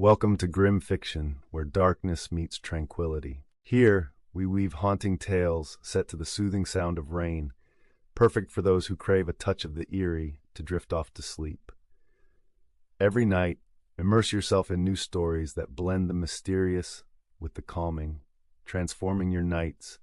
Welcome to Grim Fiction, where darkness meets tranquility. Here, we weave haunting tales set to the soothing sound of rain, perfect for those who crave a touch of the eerie to drift off to sleep. Every night, immerse yourself in new stories that blend the mysterious with the calming, transforming your nights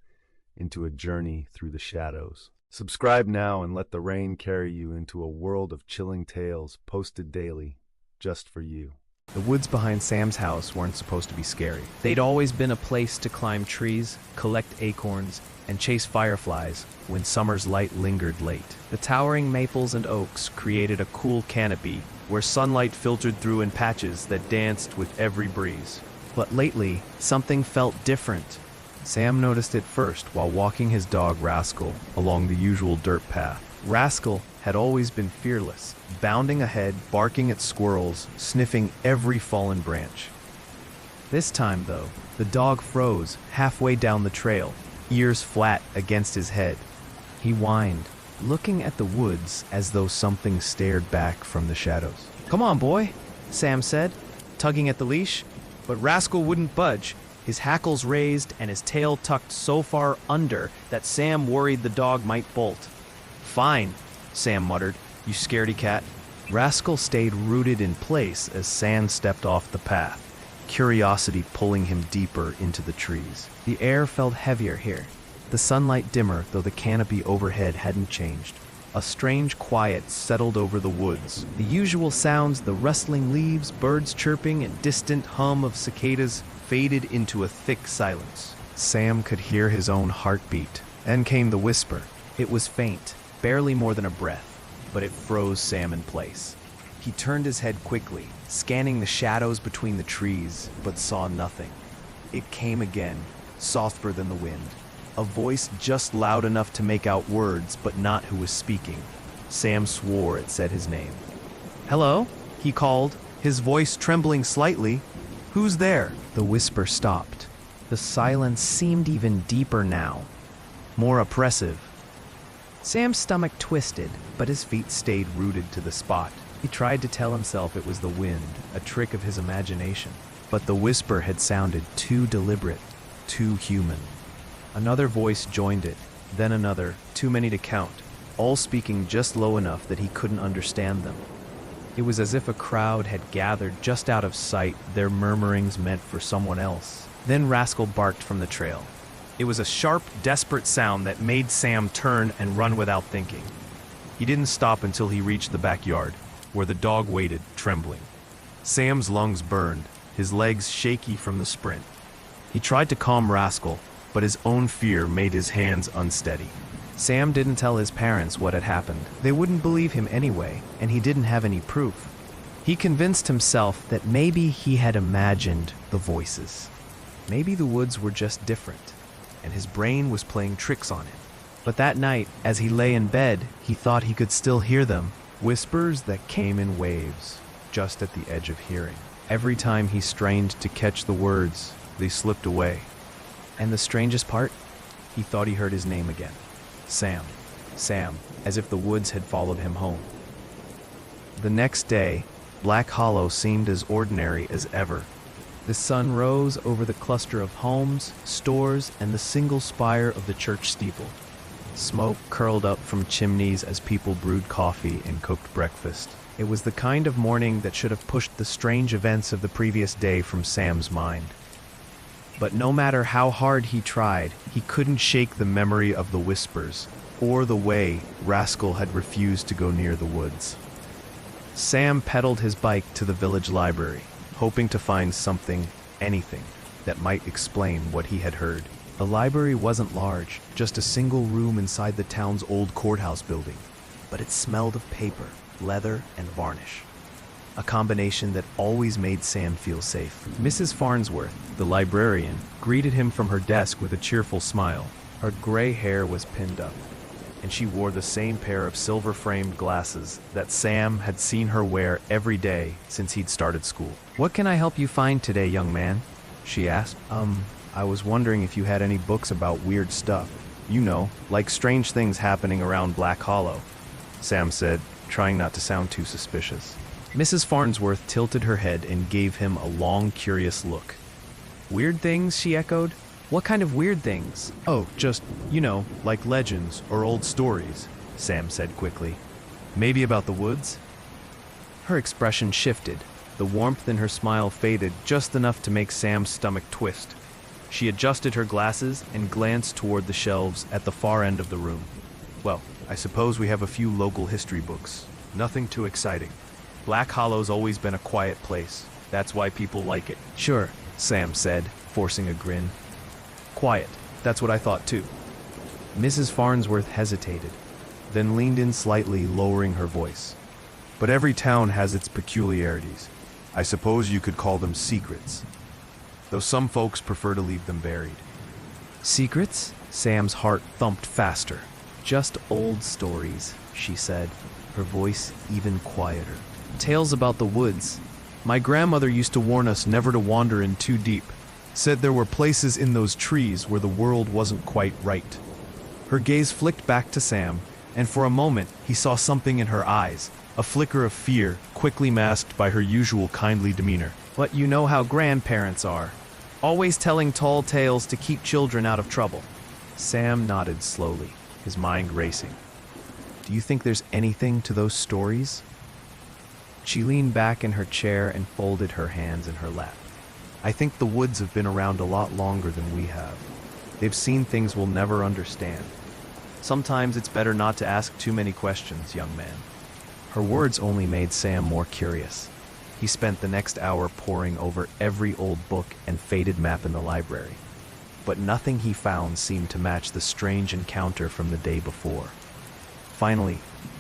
into a journey through the shadows. Subscribe now and let the rain carry you into a world of chilling tales posted daily, just for you. The woods behind Sam's house weren't supposed to be scary. They'd always been a place to climb trees, collect acorns, and chase fireflies when summer's light lingered late. The towering maples and oaks created a cool canopy where sunlight filtered through in patches that danced with every breeze. But lately, something felt different. Sam noticed it first while walking his dog Rascal along the usual dirt path. Rascal had always been fearless, bounding ahead, barking at squirrels, sniffing every fallen branch. This time, though, the dog froze halfway down the trail, ears flat against his head. He whined, looking at the woods as though something stared back from the shadows. "Come on, boy," Sam said, tugging at the leash, but Rascal wouldn't budge. His hackles raised and his tail tucked so far under that Sam worried the dog might bolt. "Fine," Sam muttered, "you scaredy cat." Rascal stayed rooted in place as Sam stepped off the path, curiosity pulling him deeper into the trees. The air felt heavier here, the sunlight dimmer though the canopy overhead hadn't changed. A strange quiet settled over the woods. The usual sounds, the rustling leaves, birds chirping, and distant hum of cicadas faded into a thick silence. Sam could hear his own heartbeat. Then came the whisper. It was faint, barely more than a breath, but it froze Sam in place. He turned his head quickly, scanning the shadows between the trees, but saw nothing. It came again, softer than the wind. A voice just loud enough to make out words, but not who was speaking. Sam swore it said his name. "Hello?" he called, his voice trembling slightly. "Who's there?" The whisper stopped. The silence seemed even deeper now, more oppressive. Sam's stomach twisted, but his feet stayed rooted to the spot. He tried to tell himself it was the wind, a trick of his imagination. But the whisper had sounded too deliberate, too human. Another voice joined it, then another, too many to count, all speaking just low enough that he couldn't understand them. It was as if a crowd had gathered just out of sight, their murmurings meant for someone else. Then Rascal barked from the trail. It was a sharp, desperate sound that made Sam turn and run without thinking. He didn't stop until he reached the backyard, where the dog waited, trembling. Sam's lungs burned, his legs shaky from the sprint. He tried to calm Rascal, but his own fear made his hands unsteady. Sam didn't tell his parents what had happened. They wouldn't believe him anyway, and he didn't have any proof. He convinced himself that maybe he had imagined the voices. Maybe the woods were just different, and his brain was playing tricks on him. But that night, as he lay in bed, he thought he could still hear them, whispers that came in waves, just at the edge of hearing. Every time he strained to catch the words, they slipped away. And the strangest part? He thought he heard his name again. Sam. Sam, as if the woods had followed him home. The next day, Black Hollow seemed as ordinary as ever. The sun rose over the cluster of homes, stores, and the single spire of the church steeple. Smoke curled up from chimneys as people brewed coffee and cooked breakfast. It was the kind of morning that should have pushed the strange events of the previous day from Sam's mind. But no matter how hard he tried, he couldn't shake the memory of the whispers, or the way Rascal had refused to go near the woods. Sam pedaled his bike to the village library, hoping to find something, anything, that might explain what he had heard. The library wasn't large, just a single room inside the town's old courthouse building, but it smelled of paper, leather, and varnish. A combination that always made Sam feel safe. Mrs. Farnsworth, the librarian, greeted him from her desk with a cheerful smile. Her gray hair was pinned up, and she wore the same pair of silver-framed glasses that Sam had seen her wear every day since he'd started school. "What can I help you find today, young man?" she asked. I was wondering if you had any books about weird stuff. You know, like strange things happening around Black Hollow," Sam said, trying not to sound too suspicious. Mrs. Farnsworth tilted her head and gave him a long, curious look. Weird things, she echoed. What kind of weird things? Oh, just, like legends or old stories, Sam said quickly. Maybe about the woods? Her expression shifted. The warmth in her smile faded just enough to make Sam's stomach twist. She adjusted her glasses and glanced toward the shelves at the far end of the room. Well, I suppose we have a few local history books. Nothing too exciting. Black Hollow's always been a quiet place. That's why people like it. Sure, Sam said, forcing a grin. Quiet. That's what I thought too. Mrs. Farnsworth hesitated, then leaned in slightly, lowering her voice. But every town has its peculiarities. I suppose you could call them secrets. Though some folks prefer to leave them buried. Secrets? Sam's heart thumped faster. Just old stories, she said, her voice even quieter. Tales about the woods. My grandmother used to warn us never to wander in too deep. Said there were places in those trees where the world wasn't quite right. Her gaze flicked back to Sam, and for a moment he saw something in her eyes, a flicker of fear, quickly masked by her usual kindly demeanor. But you know how grandparents are. Always telling tall tales to keep children out of trouble. Sam nodded slowly, his mind racing. Do you think there's anything to those stories? She leaned back in her chair and folded her hands in her lap. I think the woods have been around a lot longer than we have. They've seen things we'll never understand. Sometimes it's better not to ask too many questions, young man. Her words only made Sam more curious. He spent the next hour poring over every old book and faded map in the library. But nothing he found seemed to match the strange encounter from the day before. Finally,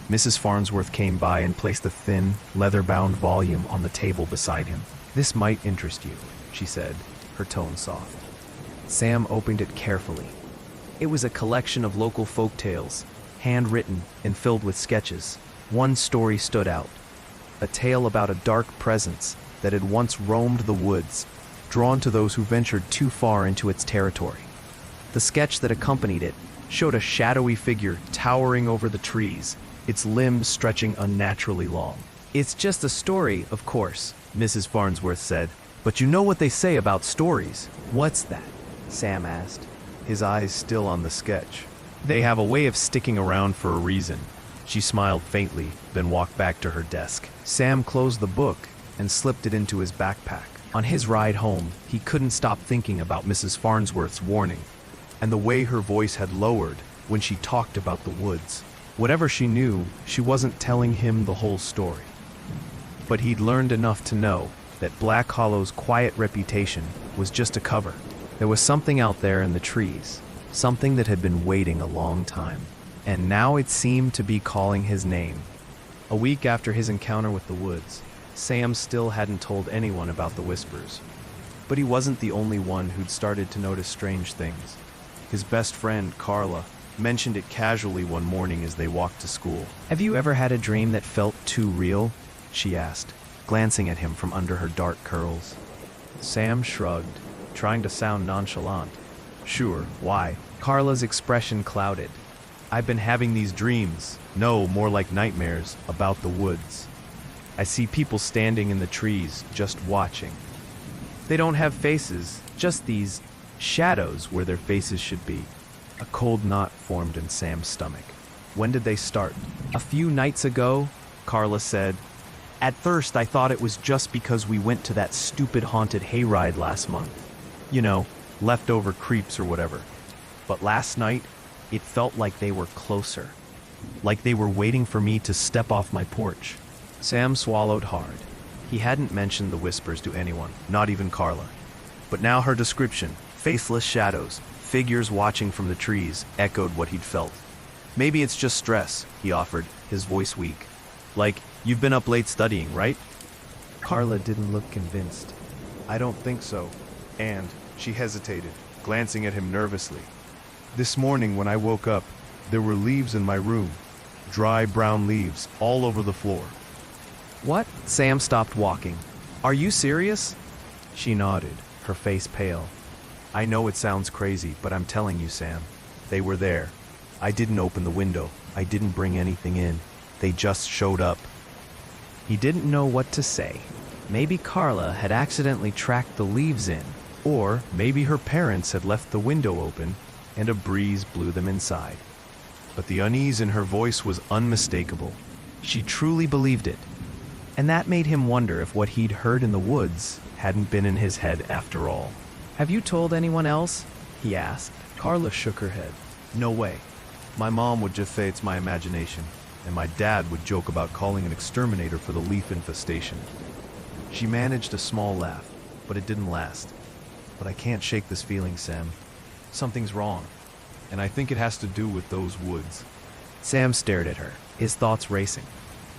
Mrs. Farnsworth came by and placed a thin, leather-bound volume on the table beside him. This might interest you, she said, her tone soft. Sam opened it carefully. It was a collection of local folk tales, handwritten and filled with sketches. One story stood out, a tale about a dark presence that had once roamed the woods, drawn to those who ventured too far into its territory. The sketch that accompanied it showed a shadowy figure towering over the trees, its limbs stretching unnaturally long. It's just a story, of course, Mrs. Farnsworth said, but you know what they say about stories. What's that? Sam asked, his eyes still on the sketch. They have a way of sticking around for a reason. She smiled faintly, then walked back to her desk. Sam closed the book and slipped it into his backpack. On his ride home, he couldn't stop thinking about Mrs. Farnsworth's warning, and the way her voice had lowered when she talked about the woods. Whatever she knew, she wasn't telling him the whole story. But he'd learned enough to know that Black Hollow's quiet reputation was just a cover. There was something out there in the trees, something that had been waiting a long time. And now it seemed to be calling his name. A week after his encounter with the woods, Sam still hadn't told anyone about the whispers. But he wasn't the only one who'd started to notice strange things. His best friend, Carla, mentioned it casually one morning as they walked to school. Have you ever had a dream that felt too real? She asked, glancing at him from under her dark curls. Sam shrugged, trying to sound nonchalant. Sure, why? Carla's expression clouded. I've been having these dreams, no, more like nightmares, about the woods. I see people standing in the trees, just watching. They don't have faces, just these shadows where their faces should be. A cold knot formed in Sam's stomach. When did they start? A few nights ago, Carla said. At first, I thought it was just because we went to that stupid haunted hayride last month. You know, leftover creeps or whatever. But last night, it felt like they were closer. Like they were waiting for me to step off my porch. Sam swallowed hard. He hadn't mentioned the whispers to anyone, not even Carla. But now her description, faceless shadows, figures watching from the trees, echoed what he'd felt. Maybe it's just stress, he offered, his voice weak. Like, you've been up late studying, right? Carla didn't look convinced. I don't think so. And she hesitated, glancing at him nervously. This morning when I woke up, there were leaves in my room. Dry brown leaves all over the floor. What? Sam stopped walking. Are you serious? She nodded, her face pale. I know it sounds crazy, but I'm telling you, Sam. They were there. I didn't open the window. I didn't bring anything in. They just showed up. He didn't know what to say. Maybe Carla had accidentally tracked the leaves in, or maybe her parents had left the window open and a breeze blew them inside. But the unease in her voice was unmistakable. She truly believed it. And that made him wonder if what he'd heard in the woods hadn't been in his head after all. "Have you told anyone else?" he asked. Carla shook her head. No way. My mom would just say it's my imagination, and my dad would joke about calling an exterminator for the leaf infestation. She managed a small laugh, but it didn't last. But I can't shake this feeling, Sam. Something's wrong, and I think it has to do with those woods. Sam stared at her, his thoughts racing.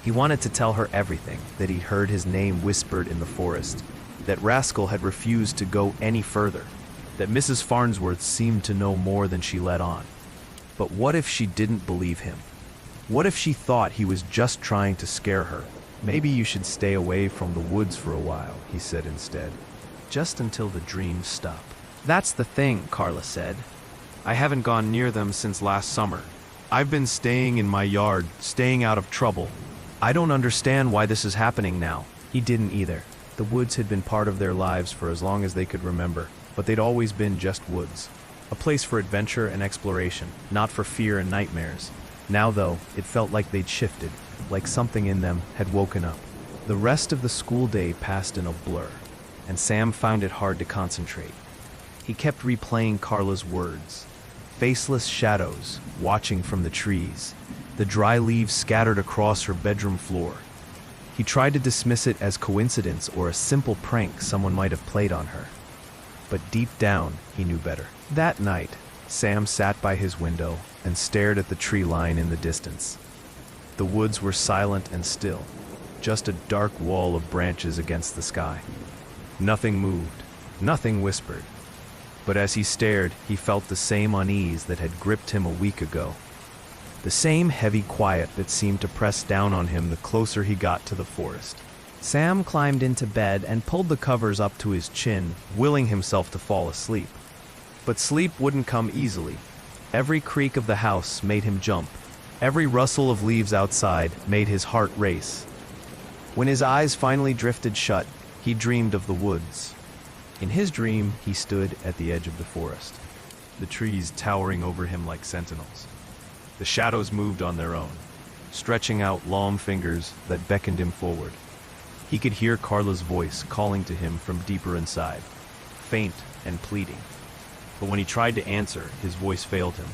He wanted to tell her everything, that he'd heard his name whispered in the forest, that Rascal had refused to go any further, that Mrs. Farnsworth seemed to know more than she let on. But what if she didn't believe him? What if she thought he was just trying to scare her? "Maybe you should stay away from the woods for a while," he said instead. "Just until the dreams stop." "That's the thing," Carla said. "I haven't gone near them since last summer. I've been staying in my yard, staying out of trouble. I don't understand why this is happening now." He didn't either. The woods had been part of their lives for as long as they could remember, but they'd always been just woods. A place for adventure and exploration, not for fear and nightmares. Now, though, it felt like they'd shifted, like something in them had woken up. The rest of the school day passed in a blur, and Sam found it hard to concentrate. He kept replaying Carla's words. Faceless shadows, watching from the trees. The dry leaves scattered across her bedroom floor. He tried to dismiss it as coincidence or a simple prank someone might have played on her. But deep down, he knew better. That night, Sam sat by his window and stared at the tree line in the distance. The woods were silent and still, just a dark wall of branches against the sky. Nothing moved, nothing whispered. But as he stared, he felt the same unease that had gripped him a week ago. The same heavy quiet that seemed to press down on him the closer he got to the forest. Sam climbed into bed and pulled the covers up to his chin, willing himself to fall asleep. But sleep wouldn't come easily. Every creak of the house made him jump. Every rustle of leaves outside made his heart race. When his eyes finally drifted shut, he dreamed of the woods. In his dream, he stood at the edge of the forest, the trees towering over him like sentinels. The shadows moved on their own, stretching out long fingers that beckoned him forward. He could hear Carla's voice calling to him from deeper inside, faint and pleading. But when he tried to answer, his voice failed him.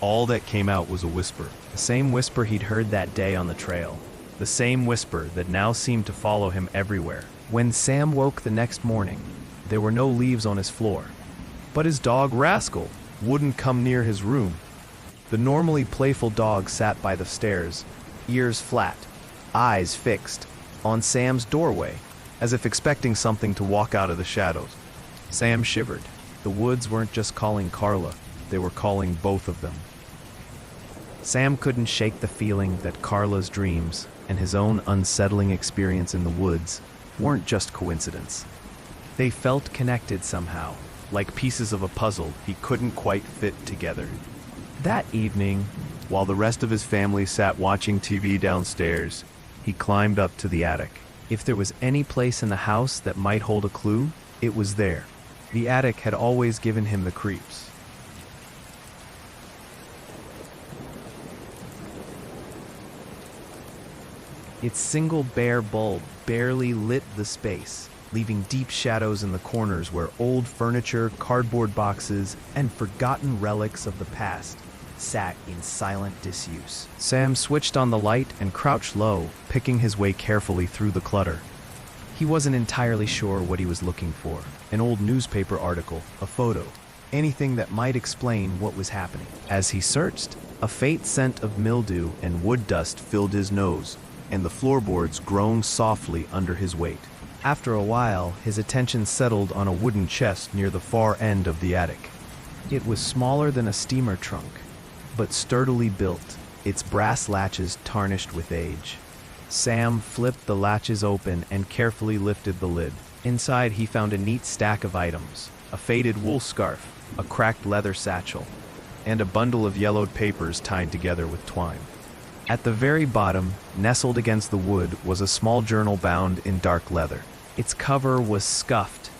All that came out was a whisper, the same whisper he'd heard that day on the trail, the same whisper that now seemed to follow him everywhere. When Sam woke the next morning, there were no leaves on his floor. But his dog Rascal wouldn't come near his room. The normally playful dog sat by the stairs, ears flat, eyes fixed, on Sam's doorway, as if expecting something to walk out of the shadows. Sam shivered. The woods weren't just calling Carla, they were calling both of them. Sam couldn't shake the feeling that Carla's dreams and his own unsettling experience in the woods weren't just coincidence. They felt connected somehow, like pieces of a puzzle he couldn't quite fit together. That evening, while the rest of his family sat watching TV downstairs, he climbed up to the attic. If there was any place in the house that might hold a clue, it was there. The attic had always given him the creeps. Its single bare bulb barely lit the space, leaving deep shadows in the corners where old furniture, cardboard boxes, and forgotten relics of the past sat in silent disuse. Sam switched on the light and crouched low, picking his way carefully through the clutter. He wasn't entirely sure what he was looking for. An old newspaper article, a photo, anything that might explain what was happening. As he searched, a faint scent of mildew and wood dust filled his nose, and the floorboards groaned softly under his weight. After a while, his attention settled on a wooden chest near the far end of the attic. It was smaller than a steamer trunk, but sturdily built, its brass latches tarnished with age. Sam flipped the latches open and carefully lifted the lid. Inside, he found a neat stack of items: a faded wool scarf, a cracked leather satchel, and a bundle of yellowed papers tied together with twine. At the very bottom, nestled against the wood, was a small journal bound in dark leather. Its cover was scuffed,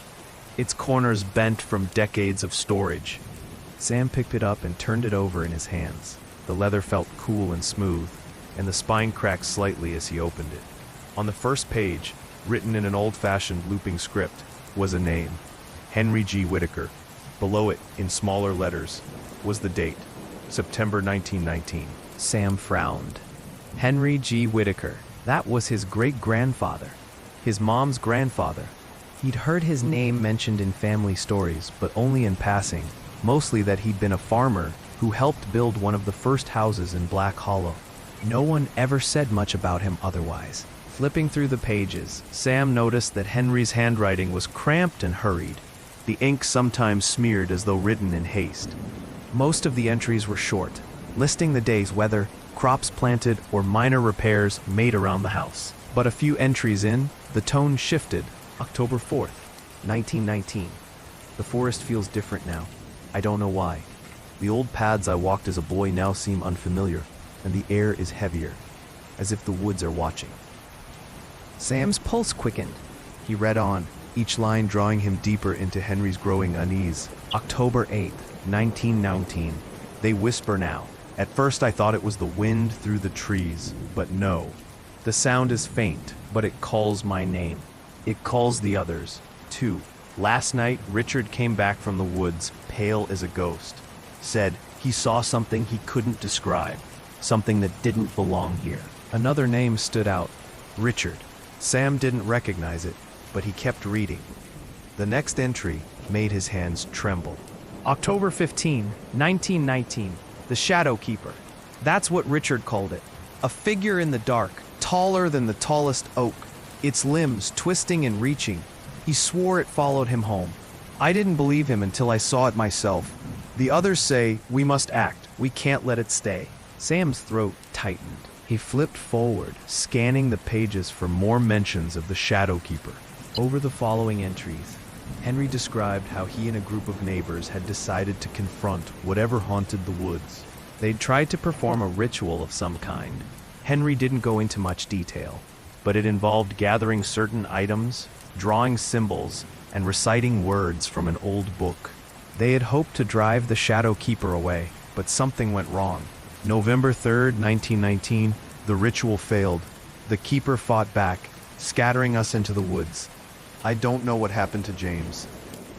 its corners bent from decades of storage. Sam picked it up and turned it over in his hands. The leather felt cool and smooth, and the spine cracked slightly as he opened it. On the first page, written in an old-fashioned looping script, was a name, Henry G. Whitaker. Below it, in smaller letters, was the date, September 1919. Sam frowned. Henry G. Whitaker. That was his great-grandfather. His mom's grandfather. He'd heard his name mentioned in family stories, but only in passing. Mostly that he'd been a farmer who helped build one of the first houses in Black Hollow. No one ever said much about him otherwise. Flipping through the pages, Sam noticed that Henry's handwriting was cramped and hurried. The ink sometimes smeared as though written in haste. Most of the entries were short, listing the day's weather, crops planted, or minor repairs made around the house. But a few entries in, the tone shifted. October 4th, 1919. The forest feels different now. I don't know why. The old paths I walked as a boy now seem unfamiliar, and the air is heavier, as if the woods are watching. Sam's pulse quickened. He read on, each line drawing him deeper into Henry's growing unease. October 8th, 1919. They whisper now. At first I thought it was the wind through the trees, but no. The sound is faint, but it calls my name. It calls the others, too. Last night, Richard came back from the woods, pale as a ghost. Said he saw something he couldn't describe, something that didn't belong here. Another name stood out, Richard. Sam didn't recognize it, but he kept reading. The next entry made his hands tremble. October 15, 1919, the Shadowkeeper. That's what Richard called it. A figure in the dark, taller than the tallest oak, its limbs twisting and reaching. He swore it followed him home. I didn't believe him until I saw it myself. The others say, we must act. We can't let it stay. Sam's throat tightened. He flipped forward, scanning the pages for more mentions of the Shadowkeeper. Over the following entries, Henry described how he and a group of neighbors had decided to confront whatever haunted the woods. They'd tried to perform a ritual of some kind. Henry didn't go into much detail, but it involved gathering certain items, drawing symbols, and reciting words from an old book. They had hoped to drive the Shadowkeeper away, but something went wrong. November 3rd, 1919, the ritual failed. The keeper fought back, scattering us into the woods. I don't know what happened to James.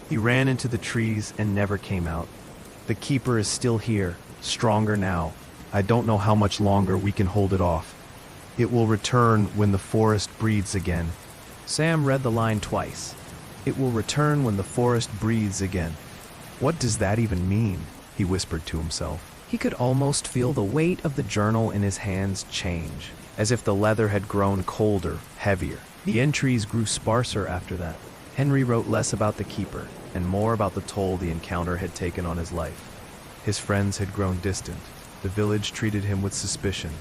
He ran into the trees and never came out. The keeper is still here, stronger now. I don't know how much longer we can hold it off. It will return when the forest breathes again. Sam read the line twice. It will return when the forest breathes again. What does that even mean? He whispered to himself. He could almost feel the weight of the journal in his hands change, as if the leather had grown colder, heavier. The entries grew sparser after that. Henry wrote less about the keeper, and more about the toll the encounter had taken on his life. His friends had grown distant. The village treated him with suspicion,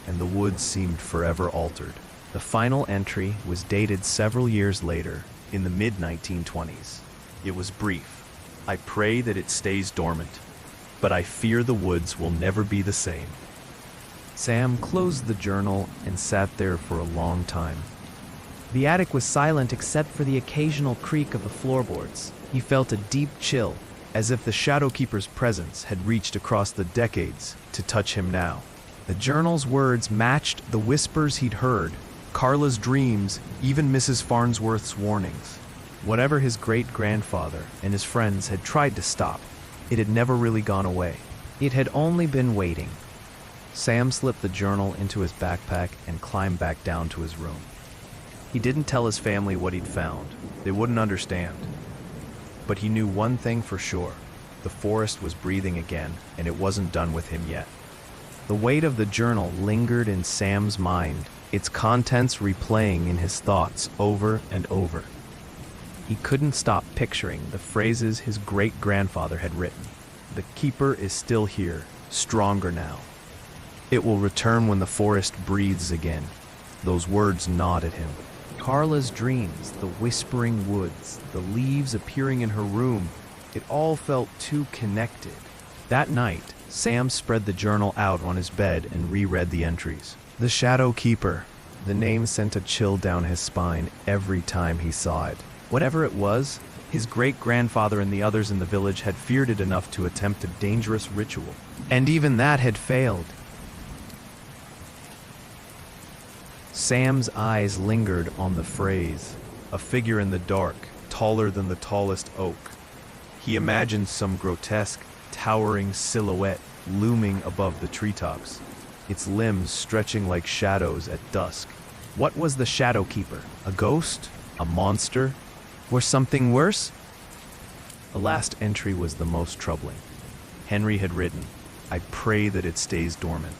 and the woods seemed forever altered. The final entry was dated several years later, in the mid-1920s. It was brief. I pray that it stays dormant, but I fear the woods will never be the same. Sam closed the journal and sat there for a long time. The attic was silent except for the occasional creak of the floorboards. He felt a deep chill, as if the Shadowkeeper's presence had reached across the decades to touch him now. The journal's words matched the whispers he'd heard, Carla's dreams, even Mrs. Farnsworth's warnings. Whatever his great-grandfather and his friends had tried to stop, it had never really gone away. It had only been waiting. Sam slipped the journal into his backpack and climbed back down to his room. He didn't tell his family what he'd found. They wouldn't understand. But he knew one thing for sure. The forest was breathing again, and it wasn't done with him yet. The weight of the journal lingered in Sam's mind, its contents replaying in his thoughts over and over. He couldn't stop picturing the phrases his great-grandfather had written. The keeper is still here, stronger now. It will return when the forest breathes again. Those words gnawed at him. Carla's dreams, the whispering woods, the leaves appearing in her room, it all felt too connected. That night, Sam spread the journal out on his bed and reread the entries. The Shadowkeeper. The name sent a chill down his spine every time he saw it. Whatever it was, his great-grandfather and the others in the village had feared it enough to attempt a dangerous ritual. And even that had failed. Sam's eyes lingered on the phrase, a figure in the dark, taller than the tallest oak. He imagined some grotesque, towering silhouette looming above the treetops, its limbs stretching like shadows at dusk. What was the Shadowkeeper? A ghost? A monster? Or something worse? The last entry was the most troubling. Henry had written, "I pray that it stays dormant,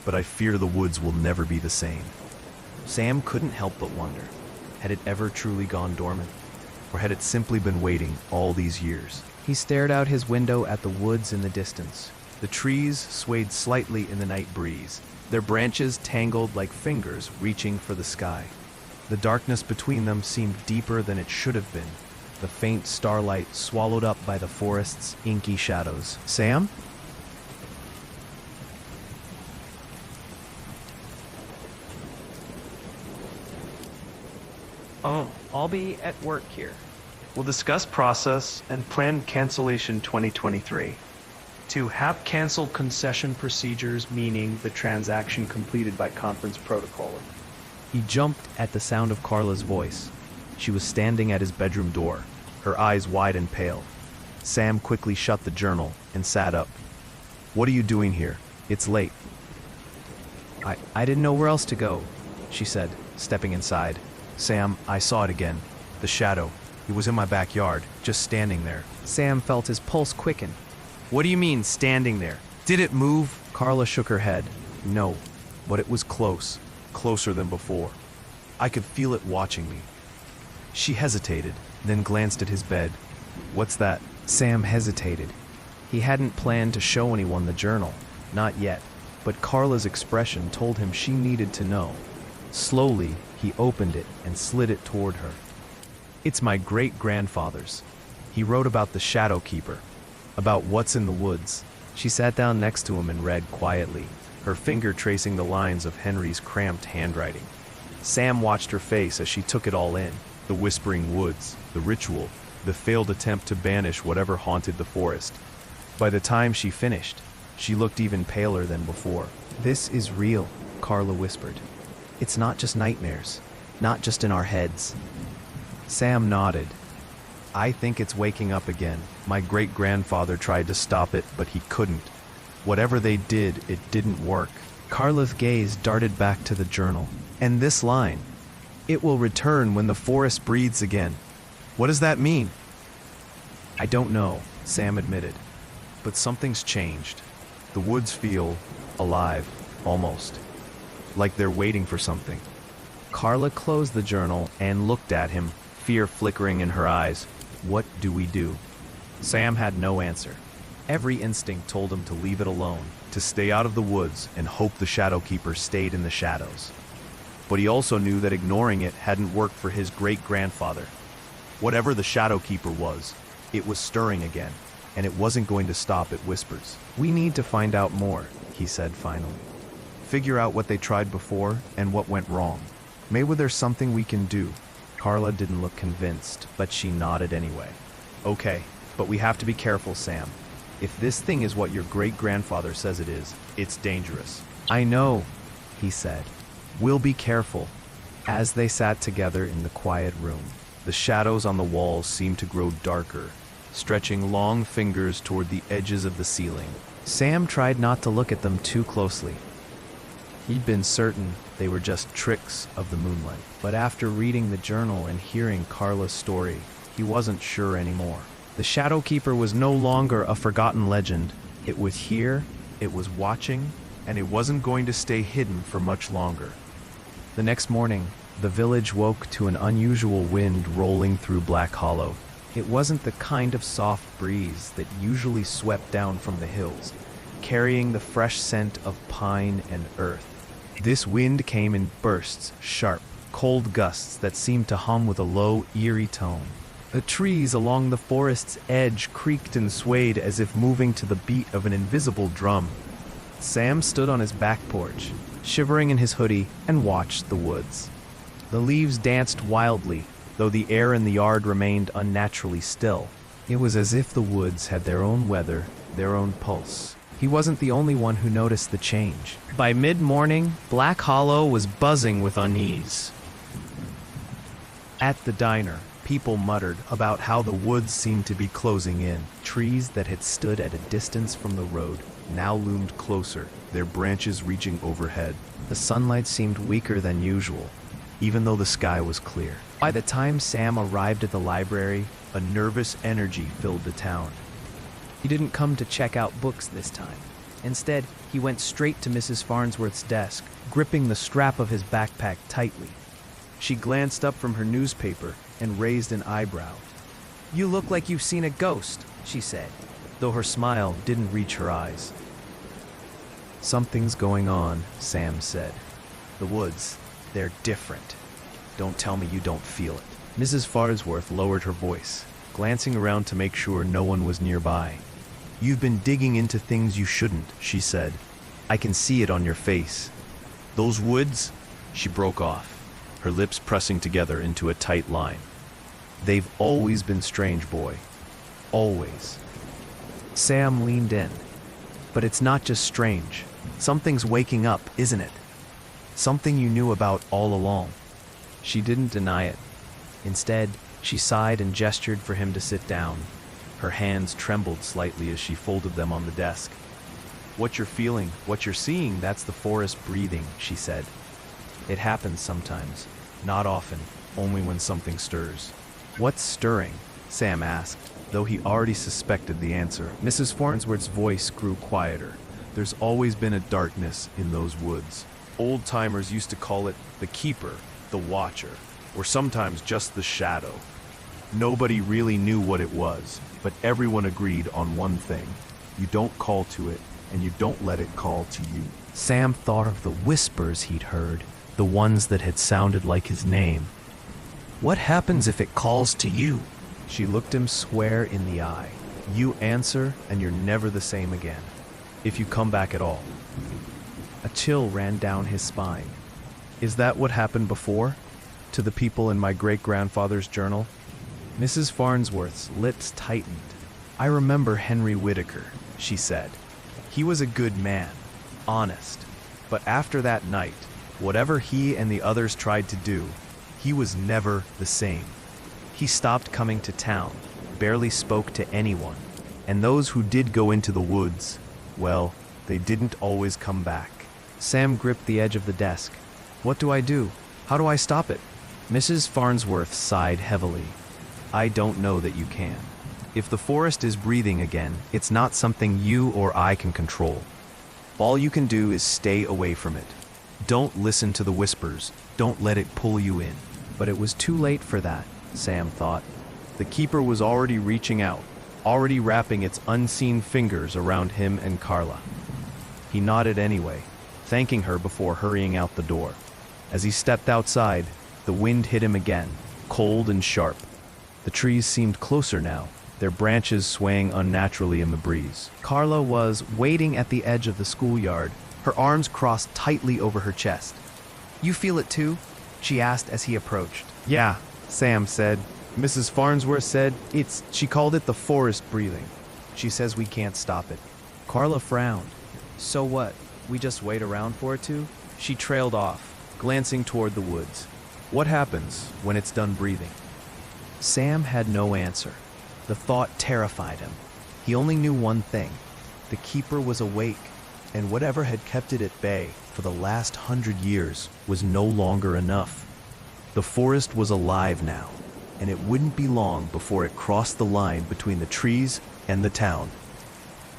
but I fear the woods will never be the same." Sam couldn't help but wonder, had it ever truly gone dormant? Or had it simply been waiting all these years? He stared out his window at the woods in the distance. The trees swayed slightly in the night breeze, their branches tangled like fingers reaching for the sky. The darkness between them seemed deeper than it should have been, the faint starlight swallowed up by the forest's inky shadows. Sam? Oh, I'll be at work here. We'll discuss process and plan cancellation 2023. To have canceled concession procedures, meaning the transaction completed by conference protocol. He jumped at the sound of Carla's voice. She was standing at his bedroom door, her eyes wide and pale. Sam quickly shut the journal and sat up. "What are you doing here? It's late." I didn't know where else to go, she said, stepping inside. "Sam, I saw it again. The shadow. It was in my backyard, just standing there." Sam felt his pulse quicken. "What do you mean, standing there? Did it move?" Carla shook her head. "No, but it was close, closer than before. I could feel it watching me." She hesitated, then glanced at his bed. "What's that?" Sam hesitated. He hadn't planned to show anyone the journal, not yet, but Carla's expression told him she needed to know. Slowly, he opened it and slid it toward her. "It's my great-grandfather's. He wrote about the Shadowkeeper, about what's in the woods." She sat down next to him and read quietly, her finger tracing the lines of Henry's cramped handwriting. Sam watched her face as she took it all in. The whispering woods, the ritual, the failed attempt to banish whatever haunted the forest. By the time she finished, she looked even paler than before. "This is real," Carla whispered. "It's not just nightmares, not just in our heads." Sam nodded. "I think it's waking up again. My great-grandfather tried to stop it, but he couldn't. Whatever they did, it didn't work." Carla's gaze darted back to the journal. And this line, "It will return when the forest breathes again." What does that mean? "I don't know," Sam admitted. "But something's changed. The woods feel alive, almost. Like they're waiting for something." Carla closed the journal and looked at him, fear flickering in her eyes. "What do we do?" Sam had no answer. Every instinct told him to leave it alone, to stay out of the woods and hope the Shadowkeeper stayed in the shadows. But he also knew that ignoring it hadn't worked for his great-grandfather. Whatever the Shadowkeeper was, it was stirring again, and it wasn't going to stop at whispers. "We need to find out more," he said finally. "Figure out what they tried before and what went wrong. Maybe there's something we can do." Carla didn't look convinced, but she nodded anyway. "Okay, but we have to be careful, Sam. If this thing is what your great-grandfather says it is, it's dangerous." "I know," he said. "We'll be careful." As they sat together in the quiet room, the shadows on the walls seemed to grow darker, stretching long fingers toward the edges of the ceiling. Sam tried not to look at them too closely. He'd been certain they were just tricks of the moonlight. But after reading the journal and hearing Carla's story, he wasn't sure anymore. The Shadowkeeper was no longer a forgotten legend. It was here, it was watching, and it wasn't going to stay hidden for much longer. The next morning, the village woke to an unusual wind rolling through Black Hollow. It wasn't the kind of soft breeze that usually swept down from the hills, carrying the fresh scent of pine and earth. This wind came in bursts, sharp, cold gusts that seemed to hum with a low, eerie tone. The trees along the forest's edge creaked and swayed as if moving to the beat of an invisible drum. Sam stood on his back porch, shivering in his hoodie, and watched the woods. The leaves danced wildly, though the air in the yard remained unnaturally still. It was as if the woods had their own weather, their own pulse. He wasn't the only one who noticed the change. By mid-morning, Black Hollow was buzzing with unease. At the diner, people muttered about how the woods seemed to be closing in. Trees that had stood at a distance from the road Now loomed closer, their branches reaching overhead. The sunlight seemed weaker than usual, even though the sky was clear. By the time Sam arrived at the library, A nervous energy filled the town. he didn't come to check out books this time. Instead, he went straight to Mrs. Farnsworth's desk, gripping the strap of his backpack tightly. She glanced up from her newspaper and raised an eyebrow. "You look like you've seen a ghost," she said, though her smile didn't reach her eyes. "Something's going on," Sam said. "The woods, they're different. Don't tell me you don't feel it." Mrs. Farnsworth lowered her voice, glancing around to make sure no one was nearby. "You've been digging into things you shouldn't," she said. "I can see it on your face. Those woods," she broke off, her lips pressing together into a tight line. "They've always been strange, boy. Always." Sam leaned in. "But it's not just strange. Something's waking up, isn't it? Something you knew about all along." She didn't deny it. Instead, she sighed and gestured for him to sit down. Her hands trembled slightly as she folded them on the desk. "What you're feeling, what you're seeing, that's the forest breathing," she said. "It happens sometimes. Not often, only when something stirs." "What's stirring?" Sam asked, though he already suspected the answer. Mrs. Farnsworth's voice grew quieter. "There's always been a darkness in those woods. Old-timers used to call it the Keeper, the Watcher, or sometimes just the Shadow. Nobody really knew what it was, but everyone agreed on one thing. You don't call to it, and you don't let it call to you." Sam thought of the whispers he'd heard, the ones that had sounded like his name. "What happens if it calls to you?" She looked him square in the eye. "You answer, and you're never the same again. If you come back at all." A chill ran down his spine. "Is that what happened before? To the people in my great-grandfather's journal?" Mrs. Farnsworth's lips tightened. "I remember Henry Whitaker," she said. "He was a good man, honest. But after that night, whatever he and the others tried to do, he was never the same. He stopped coming to town, barely spoke to anyone, and those who did go into the woods, well, they didn't always come back." Sam gripped the edge of the desk. "What do I do? How do I stop it?" Mrs. Farnsworth sighed heavily. "I don't know that you can. If the forest is breathing again, it's not something you or I can control. All you can do is stay away from it. Don't listen to the whispers. Don't let it pull you in." But it was too late for that, Sam thought. The Keeper was already reaching out, already wrapping its unseen fingers around him and Carla. He nodded anyway, thanking her before hurrying out the door. As he stepped outside, the wind hit him again, cold and sharp. The trees seemed closer now, their branches swaying unnaturally in the breeze. Carla was waiting at the edge of the schoolyard, her arms crossed tightly over her chest. "You feel it too?" she asked as he approached. "Yeah," Sam said. "Mrs. Farnsworth said she called it the forest breathing. She says we can't stop it." Carla frowned. "So what? We just wait around for it to?" She trailed off, glancing toward the woods. "What happens when it's done breathing?" Sam had no answer. The thought terrified him. He only knew one thing. The Keeper was awake, and whatever had kept it at bay for the last 100 years was no longer enough. The forest was alive now, and it wouldn't be long before it crossed the line between the trees and the town.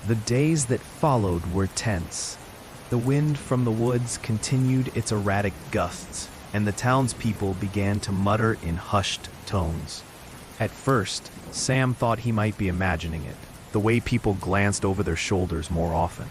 The days that followed were tense. The wind from the woods continued its erratic gusts, and the townspeople began to mutter in hushed tones. At first, Sam thought he might be imagining it, the way people glanced over their shoulders more often,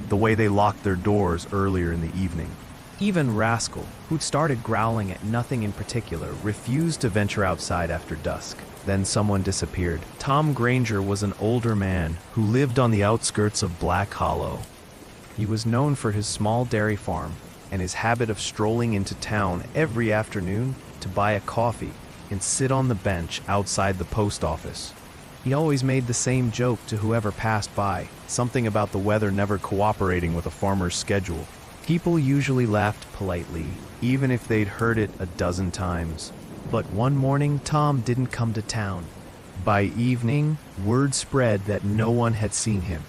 the way they locked their doors earlier in the evening. Even Rascal, who'd started growling at nothing in particular, refused to venture outside after dusk. Then someone disappeared. Tom Granger was an older man who lived on the outskirts of Black Hollow. He was known for his small dairy farm and his habit of strolling into town every afternoon to buy a coffee and sit on the bench outside the post office. He always made the same joke to whoever passed by, something about the weather never cooperating with a farmer's schedule. People usually laughed politely, even if they'd heard it a dozen times. But one morning, Tom didn't come to town. By evening, word spread that no one had seen him.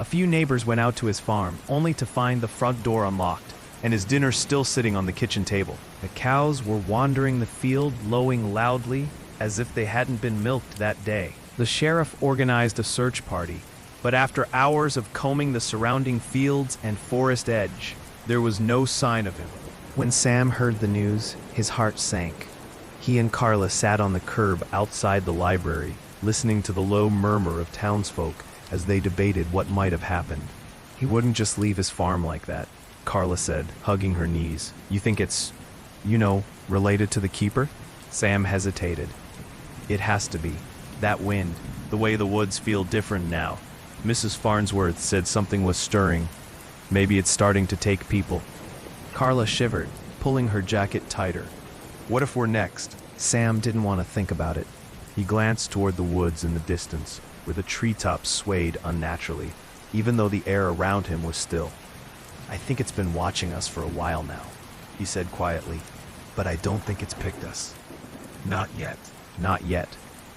A few neighbors went out to his farm, only to find the front door unlocked, and his dinner still sitting on the kitchen table. The cows were wandering the field, lowing loudly, as if they hadn't been milked that day. The sheriff organized a search party, but after hours of combing the surrounding fields and forest edge, there was no sign of him. When Sam heard the news, his heart sank. He and Carla sat on the curb outside the library, listening to the low murmur of townsfolk as they debated what might have happened. He wouldn't just leave his farm like that, Carla said, hugging her knees. You think it's, related to the keeper? Sam hesitated. It has to be. That wind, the way the woods feel different now. Mrs. Farnsworth said something was stirring. Maybe it's starting to take people. Carla shivered, pulling her jacket tighter. What if we're next? Sam didn't want to think about it. He glanced toward the woods in the distance, where the treetops swayed unnaturally, even though the air around him was still. I think it's been watching us for a while now, he said quietly, but I don't think it's picked us. Not yet. Not yet,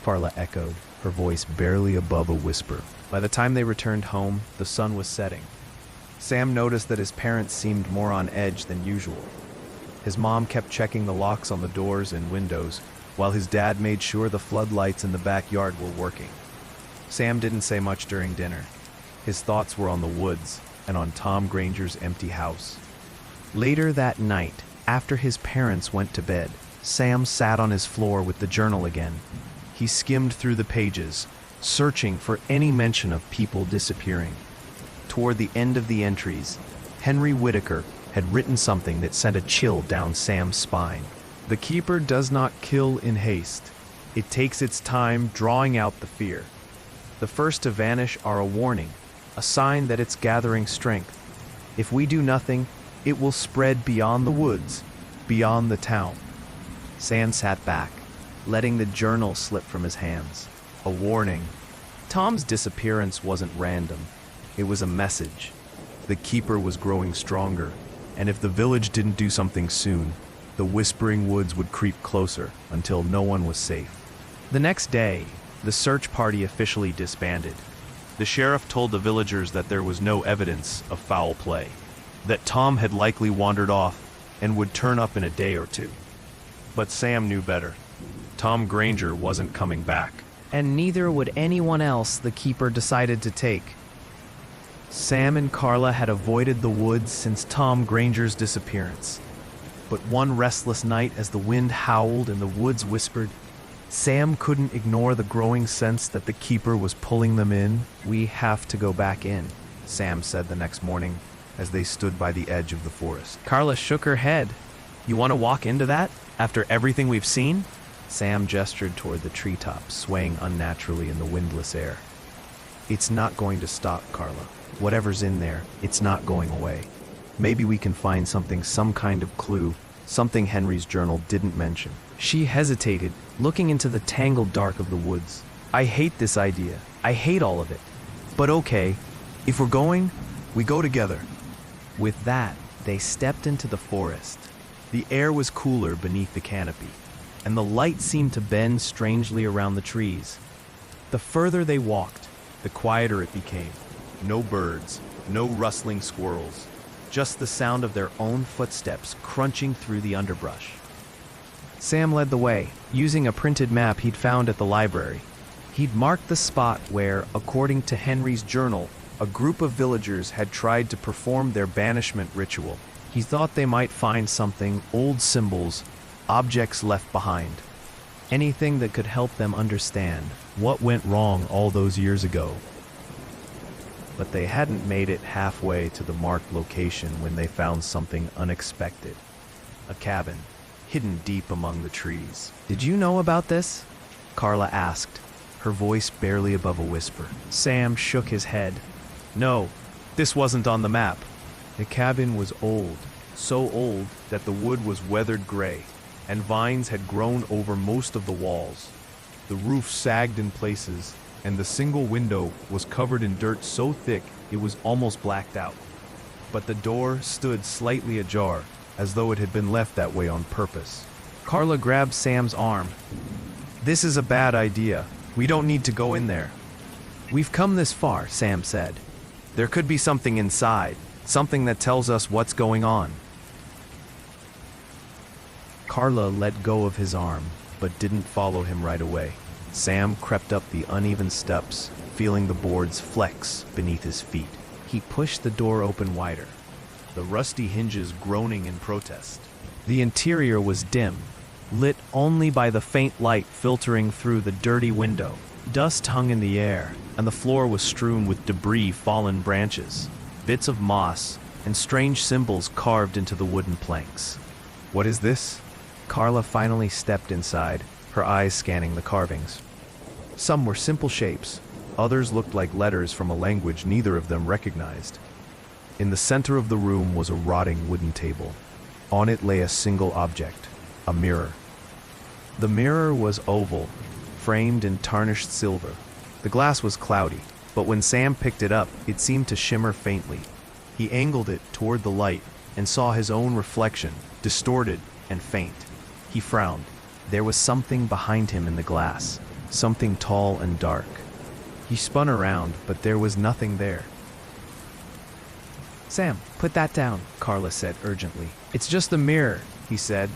Carla echoed, her voice barely above a whisper. By the time they returned home, the sun was setting. Sam noticed that his parents seemed more on edge than usual. His mom kept checking the locks on the doors and windows, while his dad made sure the floodlights in the backyard were working. Sam didn't say much during dinner. His thoughts were on the woods and on Tom Granger's empty house. Later that night, after his parents went to bed, Sam sat on his floor with the journal again. He skimmed through the pages, searching for any mention of people disappearing. Toward the end of the entries, Henry Whitaker had written something that sent a chill down Sam's spine. The keeper does not kill in haste. It takes its time, drawing out the fear. The first to vanish are a warning, a sign that it's gathering strength. If we do nothing, it will spread beyond the woods, beyond the town. Sam sat back, letting the journal slip from his hands. A warning. Tom's disappearance wasn't random. It was a message. The keeper was growing stronger, and if the village didn't do something soon, the whispering woods would creep closer until no one was safe. The next day, the search party officially disbanded. The sheriff told the villagers that there was no evidence of foul play, that Tom had likely wandered off and would turn up in a day or two. But Sam knew better. Tom Granger wasn't coming back. And neither would anyone else the keeper decided to take. Sam and Carla had avoided the woods since Tom Granger's disappearance. But one restless night, as the wind howled and the woods whispered, Sam couldn't ignore the growing sense that the keeper was pulling them in. We have to go back in, Sam said the next morning as they stood by the edge of the forest. Carla shook her head. You want to walk into that, after everything we've seen? Sam gestured toward the treetops, swaying unnaturally in the windless air. It's not going to stop, Carla. Whatever's in there, it's not going away. Maybe we can find something, some kind of clue, something Henry's journal didn't mention. She hesitated, looking into the tangled dark of the woods. I hate this idea. I hate all of it. But okay, if we're going, we go together. With that, they stepped into the forest. The air was cooler beneath the canopy, and the light seemed to bend strangely around the trees. The further they walked, the quieter it became. No birds, no rustling squirrels, just the sound of their own footsteps crunching through the underbrush. Sam led the way, using a printed map he'd found at the library. He'd marked the spot where, according to Henry's journal, a group of villagers had tried to perform their banishment ritual. He thought they might find something, old symbols, objects left behind. Anything that could help them understand what went wrong all those years ago. But they hadn't made it halfway to the marked location when they found something unexpected. A cabin, hidden deep among the trees. Did you know about this? Carla asked, her voice barely above a whisper. Sam shook his head. No, this wasn't on the map. The cabin was old. So old that the wood was weathered gray, and vines had grown over most of the walls. The roof sagged in places, and the single window was covered in dirt so thick it was almost blacked out. But the door stood slightly ajar, as though it had been left that way on purpose. Carla grabbed Sam's arm. This is a bad idea. We don't need to go in there. We've come this far, Sam said. There could be something inside, something that tells us what's going on. Carla let go of his arm, but didn't follow him right away. Sam crept up the uneven steps, feeling the boards flex beneath his feet. He pushed the door open wider, the rusty hinges groaning in protest. The interior was dim, lit only by the faint light filtering through the dirty window. Dust hung in the air, and the floor was strewn with debris, fallen branches, bits of moss, and strange symbols carved into the wooden planks. What is this? Carla finally stepped inside, her eyes scanning the carvings. Some were simple shapes, others looked like letters from a language neither of them recognized. In the center of the room was a rotting wooden table. On it lay a single object, a mirror. The mirror was oval, framed in tarnished silver. The glass was cloudy, but when Sam picked it up, it seemed to shimmer faintly. He angled it toward the light and saw his own reflection, distorted and faint. He frowned. There was something behind him in the glass, something tall and dark. He spun around, but there was nothing there. Sam, put that down, Carla said urgently. It's just a mirror, he said,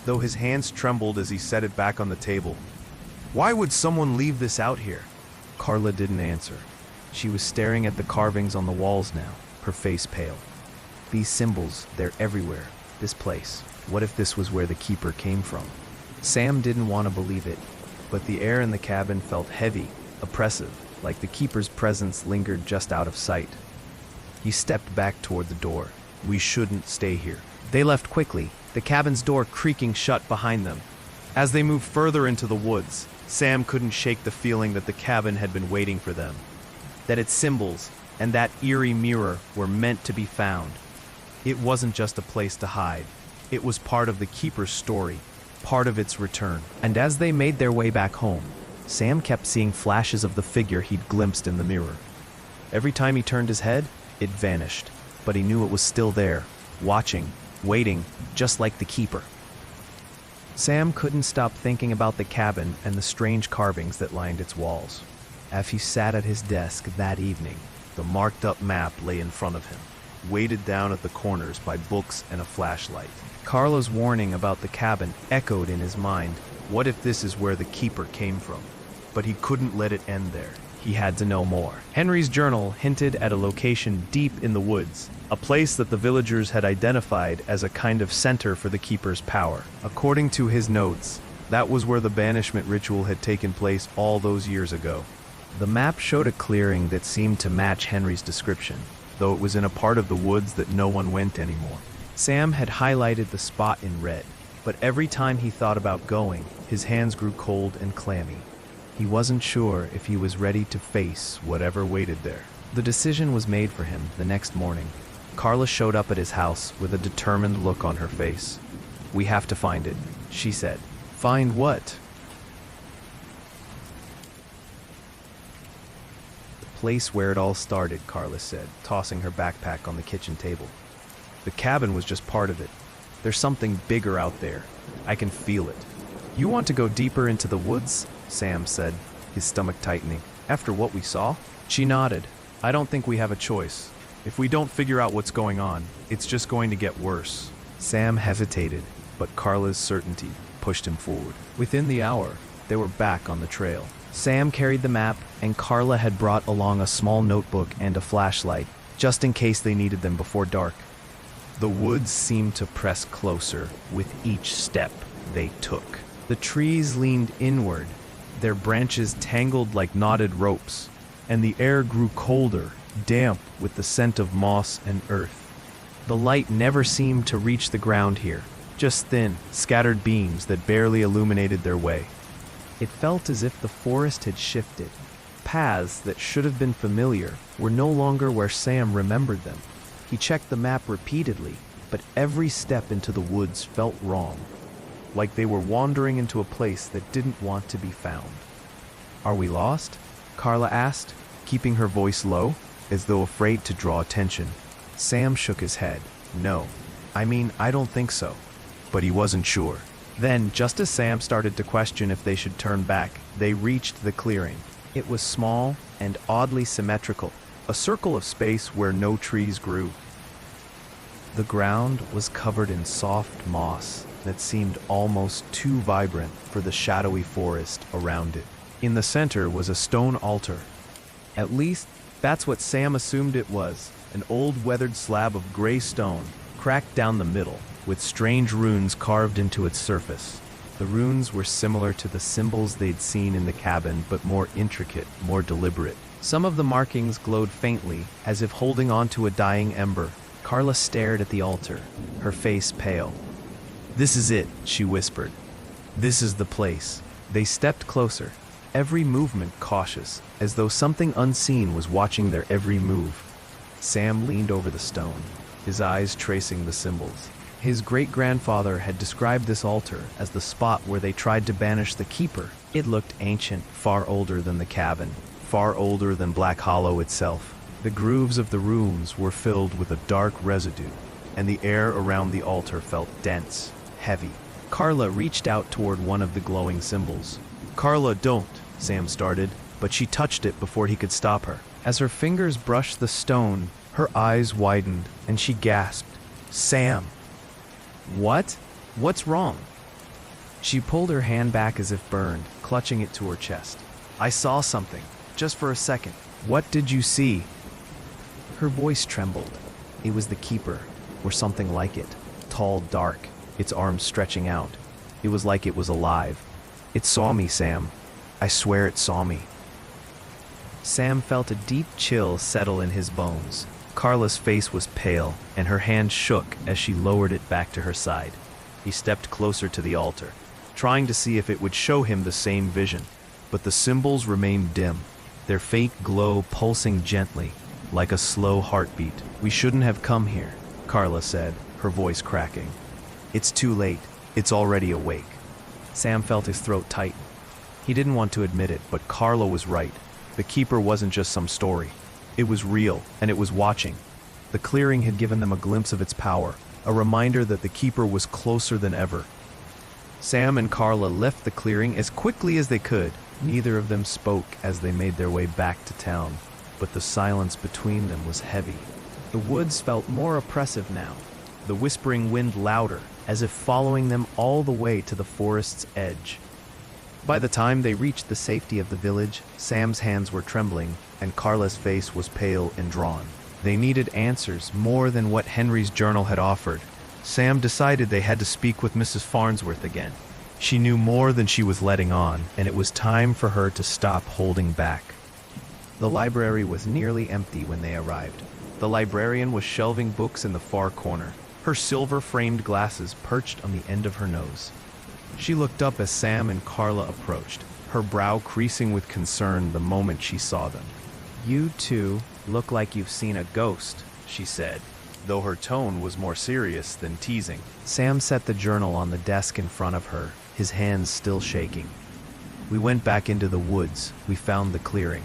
though his hands trembled as he set it back on the table. Why would someone leave this out here? Carla didn't answer. She was staring at the carvings on the walls now, her face pale. These symbols, they're everywhere. This place. What if this was where the keeper came from? Sam didn't want to believe it, but the air in the cabin felt heavy, oppressive, like the keeper's presence lingered just out of sight. He stepped back toward the door. We shouldn't stay here. They left quickly, the cabin's door creaking shut behind them. As they moved further into the woods, Sam couldn't shake the feeling that the cabin had been waiting for them, that its symbols and that eerie mirror were meant to be found. It wasn't just a place to hide. It was part of the keeper's story, part of its return. And as they made their way back home, Sam kept seeing flashes of the figure he'd glimpsed in the mirror. Every time he turned his head, it vanished, but he knew it was still there, watching, waiting, just like the keeper. Sam couldn't stop thinking about the cabin and the strange carvings that lined its walls. As he sat at his desk that evening, the marked-up map lay in front of him, weighted down at the corners by books and a flashlight. Carla's warning about the cabin echoed in his mind. What if this is where the keeper came from? But he couldn't let it end there. He had to know more. Henry's journal hinted at a location deep in the woods, a place that the villagers had identified as a kind of center for the keeper's power. According to his notes, that was where the banishment ritual had taken place all those years ago. The map showed a clearing that seemed to match Henry's description, though it was in a part of the woods that no one went anymore. Sam had highlighted the spot in red, but every time he thought about going, his hands grew cold and clammy. He wasn't sure if he was ready to face whatever waited there. The decision was made for him the next morning. Carla showed up at his house with a determined look on her face. "We have to find it," she said. "Find what?" "The place where it all started," Carla said, tossing her backpack on the kitchen table. "The cabin was just part of it. There's something bigger out there. I can feel it." "You want to go deeper into the woods?" Sam said, his stomach tightening. "After what we saw?" She nodded. "I don't think we have a choice. If we don't figure out what's going on, it's just going to get worse." Sam hesitated, but Carla's certainty pushed him forward. Within the hour, they were back on the trail. Sam carried the map, and Carla had brought along a small notebook and a flashlight, just in case they needed them before dark. The woods seemed to press closer with each step they took. The trees leaned inward, their branches tangled like knotted ropes, and the air grew colder, damp with the scent of moss and earth. The light never seemed to reach the ground here, just thin, scattered beams that barely illuminated their way. It felt as if the forest had shifted. Paths that should have been familiar were no longer where Sam remembered them. He checked the map repeatedly, but every step into the woods felt wrong, like they were wandering into a place that didn't want to be found. "Are we lost?" Carla asked, keeping her voice low, as though afraid to draw attention. Sam shook his head. "No. I don't think so." But he wasn't sure. Then, just as Sam started to question if they should turn back, they reached the clearing. It was small and oddly symmetrical, a circle of space where no trees grew. The ground was covered in soft moss that seemed almost too vibrant for the shadowy forest around it. In the center was a stone altar. At least, that's what Sam assumed it was, an old weathered slab of gray stone, cracked down the middle, with strange runes carved into its surface. The runes were similar to the symbols they'd seen in the cabin, but more intricate, more deliberate. Some of the markings glowed faintly, as if holding on to a dying ember. Carla stared at the altar, her face pale. "This is it," she whispered. "This is the place." They stepped closer, every movement cautious, as though something unseen was watching their every move. Sam leaned over the stone, his eyes tracing the symbols. His great-grandfather had described this altar as the spot where they tried to banish the Keeper. It looked ancient, far older than the cabin, far older than Black Hollow itself. The grooves of the runes were filled with a dark residue, and the air around the altar felt dense, heavy. Carla reached out toward one of the glowing symbols. "Carla, don't," Sam started, but she touched it before he could stop her. As her fingers brushed the stone, her eyes widened, and she gasped, "Sam!" "What? What's wrong?" She pulled her hand back as if burned, clutching it to her chest. "I saw something, just for a second." "What did you see?" Her voice trembled. It was the Keeper, or something like it, tall, dark, its arms stretching out. It was like it was alive. "It saw me, Sam. I swear it saw me." Sam felt a deep chill settle in his bones. Carla's face was pale, and her hand shook as she lowered it back to her side. He stepped closer to the altar, trying to see if it would show him the same vision. But the symbols remained dim, their faint glow pulsing gently, like a slow heartbeat. "We shouldn't have come here," Carla said, her voice cracking. "It's too late. It's already awake." Sam felt his throat tighten. He didn't want to admit it, but Carla was right. The Keeper wasn't just some story. It was real, and it was watching. The clearing had given them a glimpse of its power, a reminder that the Keeper was closer than ever. Sam and Carla left the clearing as quickly as they could. Neither of them spoke as they made their way back to town, but the silence between them was heavy. The woods felt more oppressive now, the whispering wind louder, as if following them all the way to the forest's edge. By the time they reached the safety of the village, Sam's hands were trembling, and Carla's face was pale and drawn. They needed answers more than what Henry's journal had offered. Sam decided they had to speak with Mrs. Farnsworth again. She knew more than she was letting on, and it was time for her to stop holding back. The library was nearly empty when they arrived. The librarian was shelving books in the far corner, her silver-framed glasses perched on the end of her nose. She looked up as Sam and Carla approached, her brow creasing with concern the moment she saw them. "You two look like you've seen a ghost," she said, though her tone was more serious than teasing. Sam set the journal on the desk in front of her, his hands still shaking. "We went back into the woods. We found the clearing."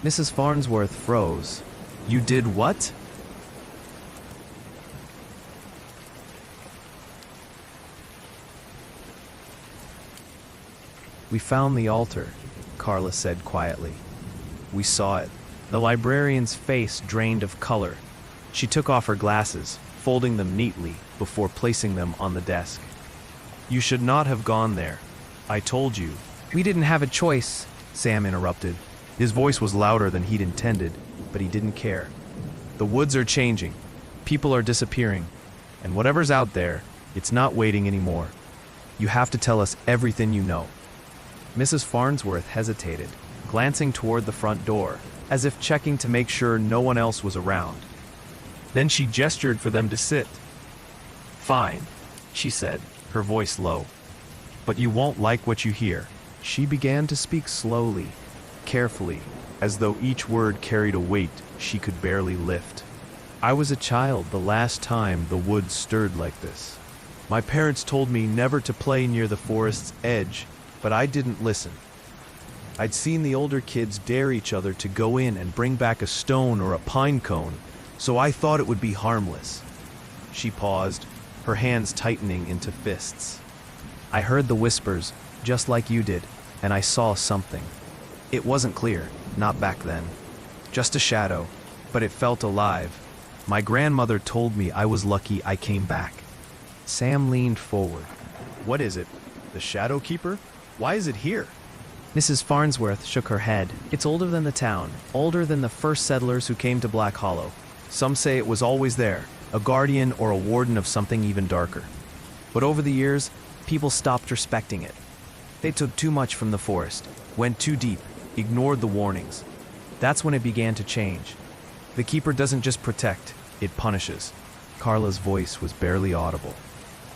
Mrs. Farnsworth froze. "You did what?" "We found the altar," Carla said quietly. "We saw it." The librarian's face drained of color. She took off her glasses, folding them neatly before placing them on the desk. "You should not have gone there. I told you." "We didn't have a choice," Sam interrupted. His voice was louder than he'd intended, but he didn't care. "The woods are changing. People are disappearing. And whatever's out there, it's not waiting anymore. You have to tell us everything you know." Mrs. Farnsworth hesitated, glancing toward the front door, as if checking to make sure no one else was around. Then she gestured for them to sit. "Fine. she said, her voice low. But you won't like what you hear. She began to speak slowly, carefully, As though each word carried a weight she could barely lift. I was a child the last time the woods stirred like this. My parents told me never to play near the forest's edge, but I didn't listen. I'd seen the older kids dare each other to go in and bring back a stone or a pine cone, so I thought it would be harmless. She paused, her hands tightening into fists. I heard the whispers, just like you did, and I saw something. It wasn't clear, not back then. Just a shadow, but it felt alive. My grandmother told me I was lucky I came back. Sam leaned forward. What is it? The Shadowkeeper? Why is it here? Mrs. Farnsworth shook her head. It's older than the town, older than the first settlers who came to Black Hollow. Some say it was always there, a guardian or a warden of something even darker. But over the years, people stopped respecting it. They took too much from the forest, went too deep, ignored the warnings. That's when it began to change. The Keeper doesn't just protect, it punishes. Carla's voice was barely audible.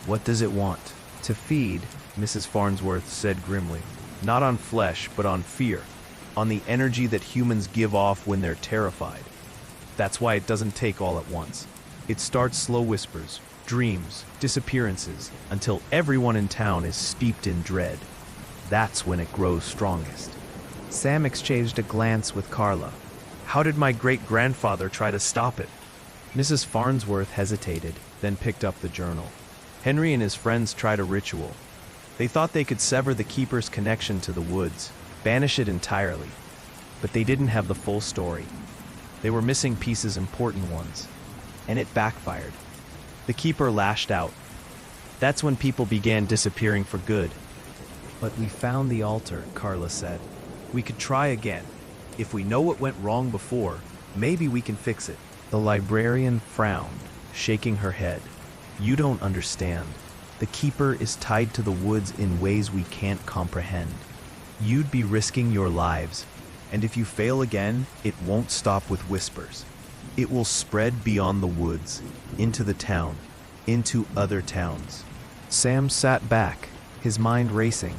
What does it want? To feed, Mrs. Farnsworth said grimly. Not on flesh, but on fear. On the energy that humans give off when they're terrified. That's why it doesn't take all at once. It starts slow whispers, dreams, disappearances, until everyone in town is steeped in dread. That's when it grows strongest. Sam exchanged a glance with Carla. How did my great-grandfather try to stop it? Mrs. Farnsworth hesitated, then picked up the journal. Henry and his friends tried a ritual. They thought they could sever the Keeper's connection to the woods, banish it entirely. But they didn't have the full story. They were missing pieces, important ones. And it backfired. The Keeper lashed out. That's when people began disappearing for good. But we found the altar, Carla said. We could try again. If we know what went wrong before, maybe we can fix it. The librarian frowned, shaking her head. You don't understand. The Keeper is tied to the woods in ways we can't comprehend. You'd be risking your lives, and if you fail again, it won't stop with whispers. It will spread beyond the woods, into the town, into other towns. Sam sat back, his mind racing.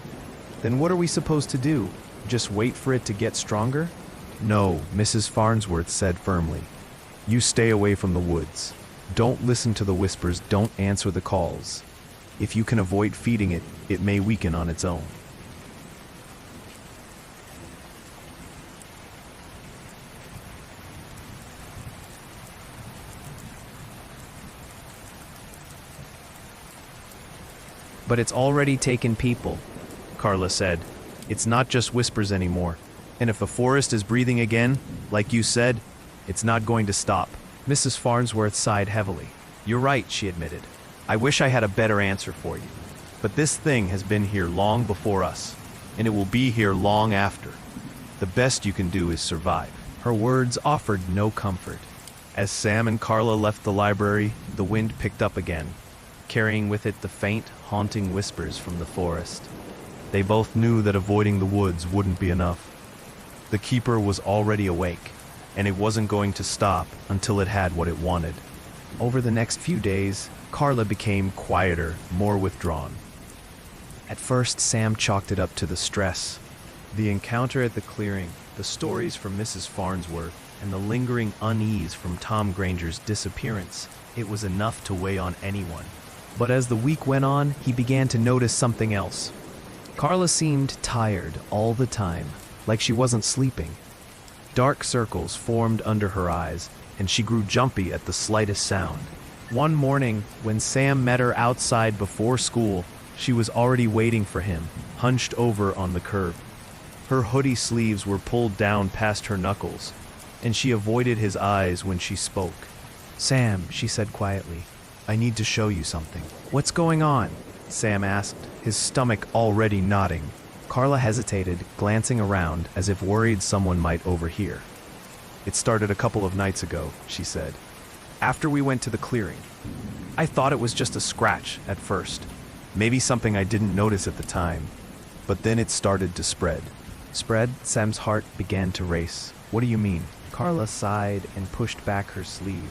Then what are we supposed to do? Just wait for it to get stronger? No, Mrs. Farnsworth said firmly. You stay away from the woods. Don't listen to the whispers, don't answer the calls. If you can avoid feeding it, it may weaken on its own. But it's already taken people, Carla said. It's not just whispers anymore. And if the forest is breathing again, like you said, it's not going to stop. Mrs. Farnsworth sighed heavily. You're right, she admitted. I wish I had a better answer for you. But this thing has been here long before us, and it will be here long after. The best you can do is survive. Her words offered no comfort. As Sam and Carla left the library, the wind picked up again, carrying with it the faint, haunting whispers from the forest. They both knew that avoiding the woods wouldn't be enough. The Keeper was already awake, and it wasn't going to stop until it had what it wanted. Over the next few days, Carla became quieter, more withdrawn. At first, Sam chalked it up to the stress. The encounter at the clearing, the stories from Mrs. Farnsworth, and the lingering unease from Tom Granger's disappearance, it was enough to weigh on anyone. But as the week went on, he began to notice something else. Carla seemed tired all the time, like she wasn't sleeping. Dark circles formed under her eyes, and she grew jumpy at the slightest sound. One morning, when Sam met her outside before school, she was already waiting for him, hunched over on the curb. Her hoodie sleeves were pulled down past her knuckles, and she avoided his eyes when she spoke. Sam, she said quietly, I need to show you something. What's going on? Sam asked, his stomach already knotting. Carla hesitated, glancing around as if worried someone might overhear. It started a couple of nights ago, she said. After we went to the clearing. I thought it was just a scratch at first. Maybe something I didn't notice at the time. But then it started to spread. Spread? Sam's heart began to race. What do you mean? Carla sighed and pushed back her sleeve.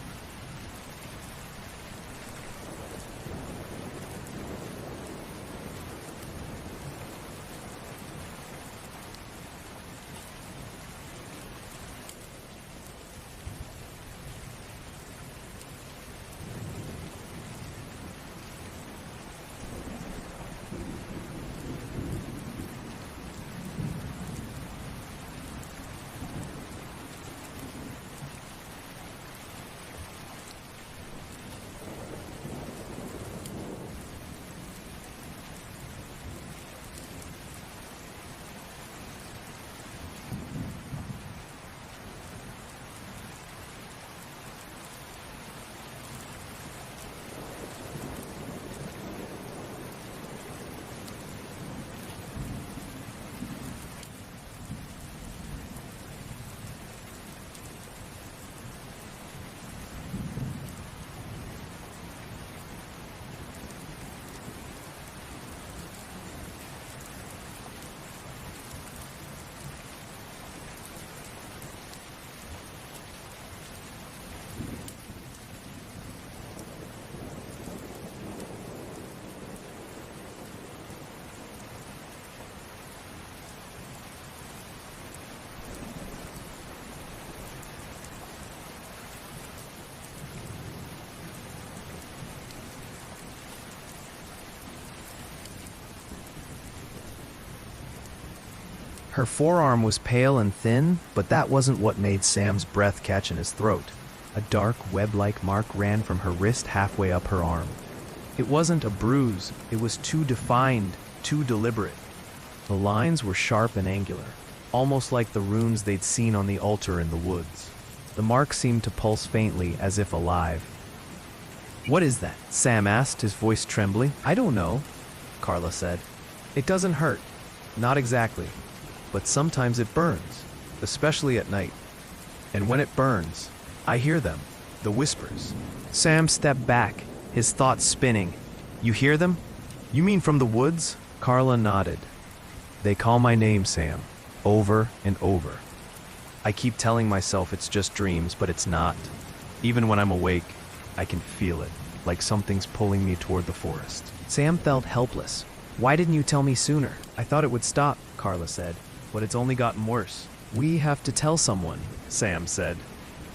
Her forearm was pale and thin, but that wasn't what made Sam's breath catch in his throat. A dark, web-like mark ran from her wrist halfway up her arm. It wasn't a bruise, it was too defined, too deliberate. The lines were sharp and angular, almost like the runes they'd seen on the altar in the woods. The mark seemed to pulse faintly, as if alive. "What is that?" Sam asked, his voice trembling. "I don't know," Carla said. "It doesn't hurt. Not exactly. But sometimes it burns, especially at night. And when it burns, I hear them, the whispers." Sam stepped back, his thoughts spinning. "You hear them? You mean from the woods?" Carla nodded. "They call my name, Sam, over and over. I keep telling myself it's just dreams, but it's not. Even when I'm awake, I can feel it, like something's pulling me toward the forest." Sam felt helpless. "Why didn't you tell me sooner? I thought it would stop," Carla said. "But it's only gotten worse." "We have to tell someone," Sam said.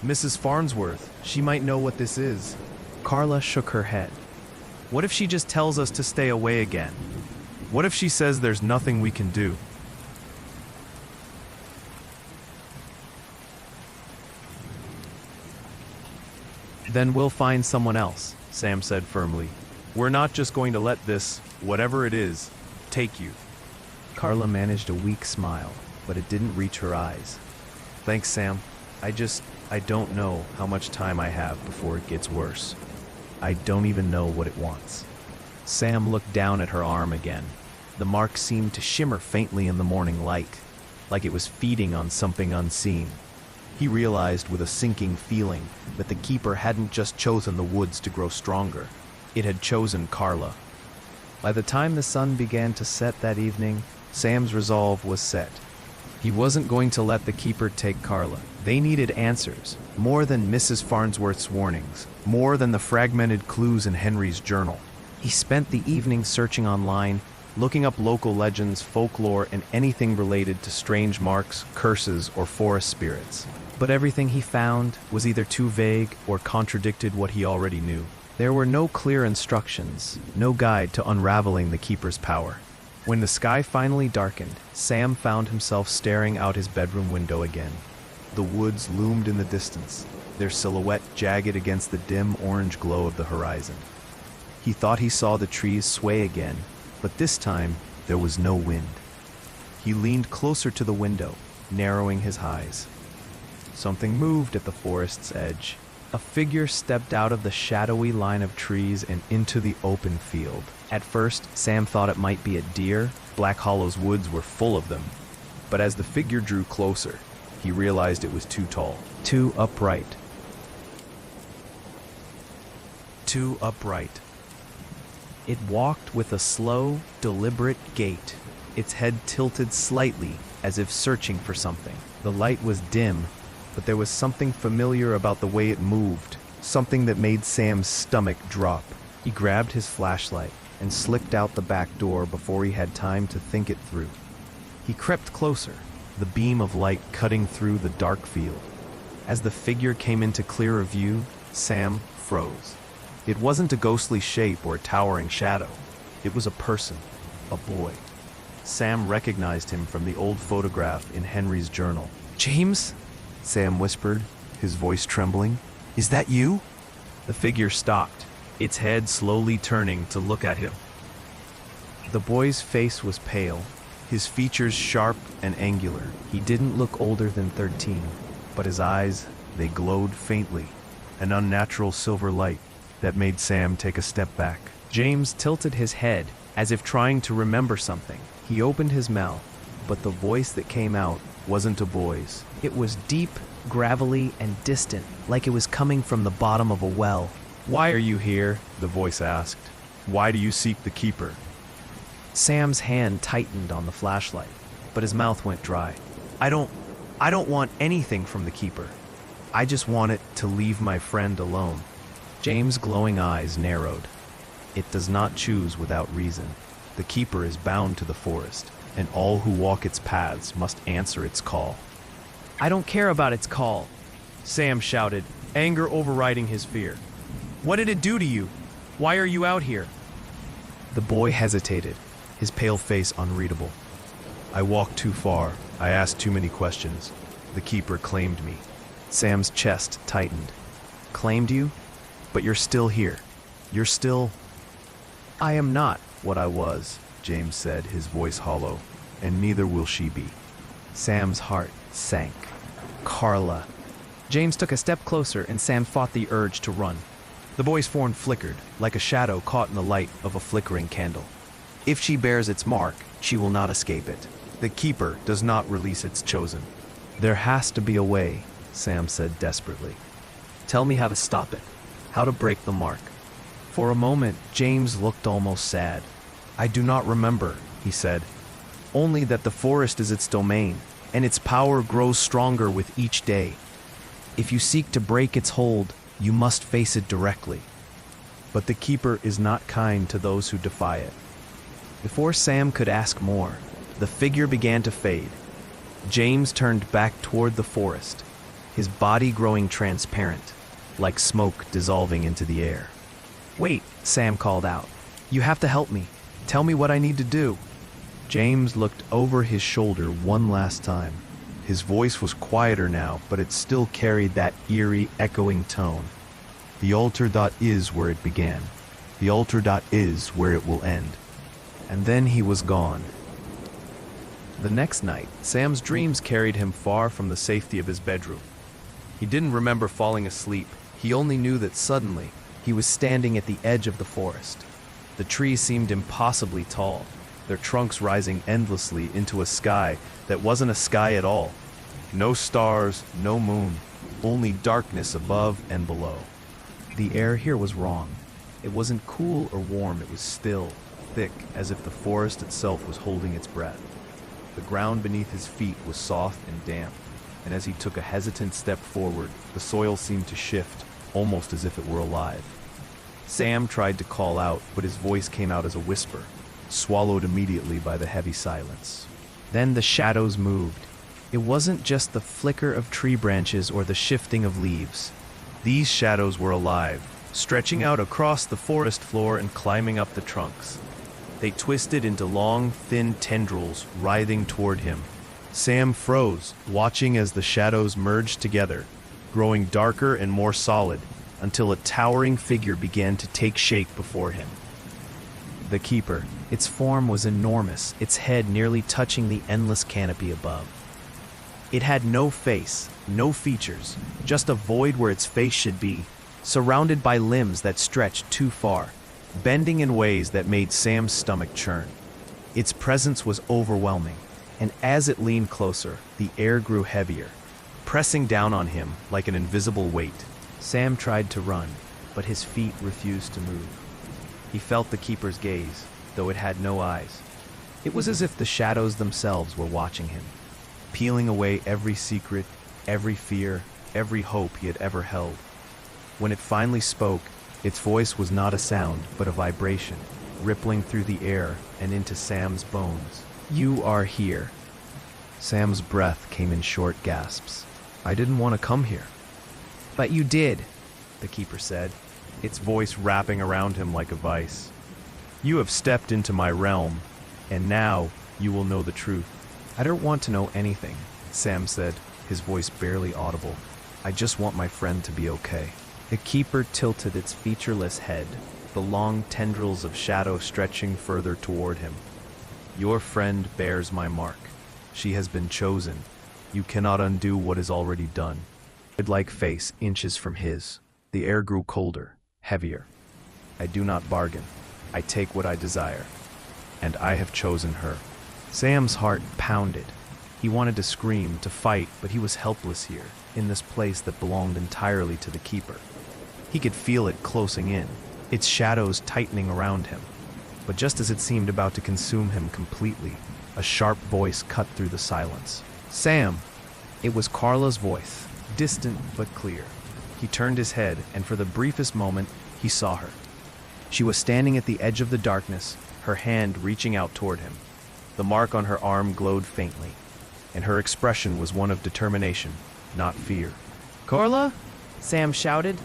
"Mrs. Farnsworth, she might know what this is." Carla shook her head. "What if she just tells us to stay away again? What if she says there's nothing we can do?" "Then we'll find someone else," Sam said firmly. "We're not just going to let this, whatever it is, take you." Carla managed a weak smile, but it didn't reach her eyes. "Thanks, Sam. I don't know how much time I have before it gets worse. I don't even know what it wants." Sam looked down at her arm again. The mark seemed to shimmer faintly in the morning light, like it was feeding on something unseen. He realized with a sinking feeling that the Keeper hadn't just chosen the woods to grow stronger. It had chosen Carla. By the time the sun began to set that evening, Sam's resolve was set. He wasn't going to let the Keeper take Carla. They needed answers, more than Mrs. Farnsworth's warnings, more than the fragmented clues in Henry's journal. He spent the evening searching online, looking up local legends, folklore, and anything related to strange marks, curses, or forest spirits. But everything he found was either too vague or contradicted what he already knew. There were no clear instructions, no guide to unraveling the Keeper's power. When the sky finally darkened, Sam found himself staring out his bedroom window again. The woods loomed in the distance, their silhouette jagged against the dim orange glow of the horizon. He thought he saw the trees sway again, but this time there was no wind. He leaned closer to the window, narrowing his eyes. Something moved at the forest's edge. A figure stepped out of the shadowy line of trees and into the open field. At first, Sam thought it might be a deer. Black Hollow's woods were full of them. But as the figure drew closer, he realized it was too tall, too upright. Too upright. It walked with a slow, deliberate gait, its head tilted slightly as if searching for something. The light was dim, but there was something familiar about the way it moved, something that made Sam's stomach drop. He grabbed his flashlight and slipped out the back door before he had time to think it through. He crept closer, the beam of light cutting through the dark field. As the figure came into clearer view, Sam froze. It wasn't a ghostly shape or a towering shadow. It was a person, a boy. Sam recognized him from the old photograph in Henry's journal. "James?" Sam whispered, his voice trembling. "Is that you?" The figure stopped, its head slowly turning to look at him. The boy's face was pale, his features sharp and angular. He didn't look older than 13, but his eyes, they glowed faintly, an unnatural silver light that made Sam take a step back. James tilted his head, as if trying to remember something. He opened his mouth, but the voice that came out wasn't a boy's. It was deep, gravelly, and distant, like it was coming from the bottom of a well. "Why are you here?" the voice asked. "Why do you seek the Keeper?" Sam's hand tightened on the flashlight, but his mouth went dry. I don't want anything from the Keeper. I just want it to leave my friend alone." James' glowing eyes narrowed. "It does not choose without reason. The Keeper is bound to the forest, and all who walk its paths must answer its call." "I don't care about its call," Sam shouted, anger overriding his fear. "What did it do to you? Why are you out here?" The boy hesitated, his pale face unreadable. "I walked too far," I asked too many questions. The keeper claimed me. Sam's chest tightened. Claimed you? But you're still here. You're still... I am not what I was, James said, his voice hollow, and neither will she be. Sam's heart sank. Carla. James took a step closer and Sam fought the urge to run. The boy's form flickered, like a shadow caught in the light of a flickering candle. If she bears its mark, she will not escape it. The keeper does not release its chosen. There has to be a way, Sam said desperately. Tell me how to stop it, how to break the mark. For a moment, James looked almost sad. I do not remember, he said. Only that the forest is its domain, and its power grows stronger with each day. If you seek to break its hold, you must face it directly. But the keeper is not kind to those who defy it. Before Sam could ask more, the figure began to fade. James turned back toward the forest, his body growing transparent, like smoke dissolving into the air. Wait, Sam called out. You have to help me. Tell me what I need to do. James looked over his shoulder one last time. His voice was quieter now, but it still carried that eerie, echoing tone. The altar dot is where it began. The altar dot is where it will end. And then he was gone. The next night, Sam's dreams carried him far from the safety of his bedroom. He didn't remember falling asleep. He only knew that suddenly, he was standing at the edge of the forest. The trees seemed impossibly tall, their trunks rising endlessly into a sky that wasn't a sky at all. No stars, no moon, only darkness above and below. The air here was wrong. It wasn't cool or warm, it was still, thick, as if the forest itself was holding its breath. The ground beneath his feet was soft and damp, and as he took a hesitant step forward, the soil seemed to shift, almost as if it were alive. Sam tried to call out, but his voice came out as a whisper, swallowed immediately by the heavy silence. Then the shadows moved. It wasn't just the flicker of tree branches or the shifting of leaves. These shadows were alive, stretching out across the forest floor and climbing up the trunks. They twisted into long, thin tendrils, writhing toward him. Sam froze, watching as the shadows merged together, growing darker and more solid, until a towering figure began to take shape before him. The keeper. Its form was enormous, its head nearly touching the endless canopy above. It had no face, no features, just a void where its face should be, surrounded by limbs that stretched too far, bending in ways that made Sam's stomach churn. Its presence was overwhelming, and as it leaned closer, the air grew heavier, pressing down on him like an invisible weight. Sam tried to run, but his feet refused to move. He felt the keeper's gaze, though it had no eyes. It was as if the shadows themselves were watching him, peeling away every secret, every fear, every hope he had ever held. When it finally spoke, its voice was not a sound, but a vibration, rippling through the air and into Sam's bones. You are here. Sam's breath came in short gasps. I didn't want to come here. But you did, the keeper said, its voice wrapping around him like a vice. You have stepped into my realm, and now you will know the truth. I don't want to know anything, Sam said, his voice barely audible. I just want my friend to be okay. The keeper tilted its featureless head, the long tendrils of shadow stretching further toward him. Your friend bears my mark. She has been chosen. You cannot undo what is already done. Like face inches from his. The air grew colder, heavier. I do not bargain. I take what I desire. And I have chosen her. Sam's heart pounded. He wanted to scream, to fight, but he was helpless here, in this place that belonged entirely to the keeper. He could feel it closing in, its shadows tightening around him. But just as it seemed about to consume him completely, a sharp voice cut through the silence. Sam! It was Carla's voice, distant but clear. He turned his head, and for the briefest moment, he saw her. She was standing at the edge of the darkness, her hand reaching out toward him. The mark on her arm glowed faintly, and her expression was one of determination, not fear. Carla? Sam shouted.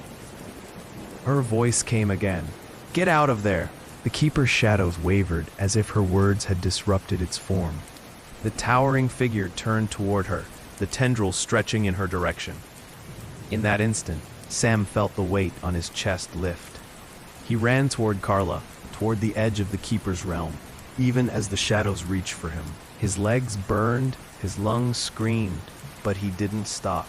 Her voice came again. Get out of there! The keeper's shadows wavered as if her words had disrupted its form. The towering figure turned toward her, the tendrils stretching in her direction. In that instant, Sam felt the weight on his chest lift. He ran toward Carla, toward the edge of the Keeper's realm, even as the shadows reached for him. His legs burned, his lungs screamed, but he didn't stop.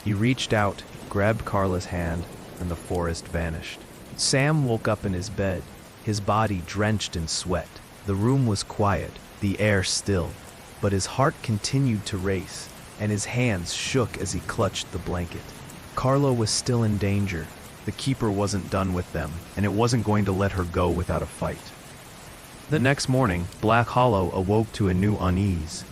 He reached out, grabbed Carla's hand, and the forest vanished. Sam woke up in his bed, his body drenched in sweat. The room was quiet, the air still, but his heart continued to race, and his hands shook as he clutched the blanket. Carla was still in danger. The Keeper wasn't done with them, and it wasn't going to let her go without a fight. The next morning, Black Hollow awoke to a new unease.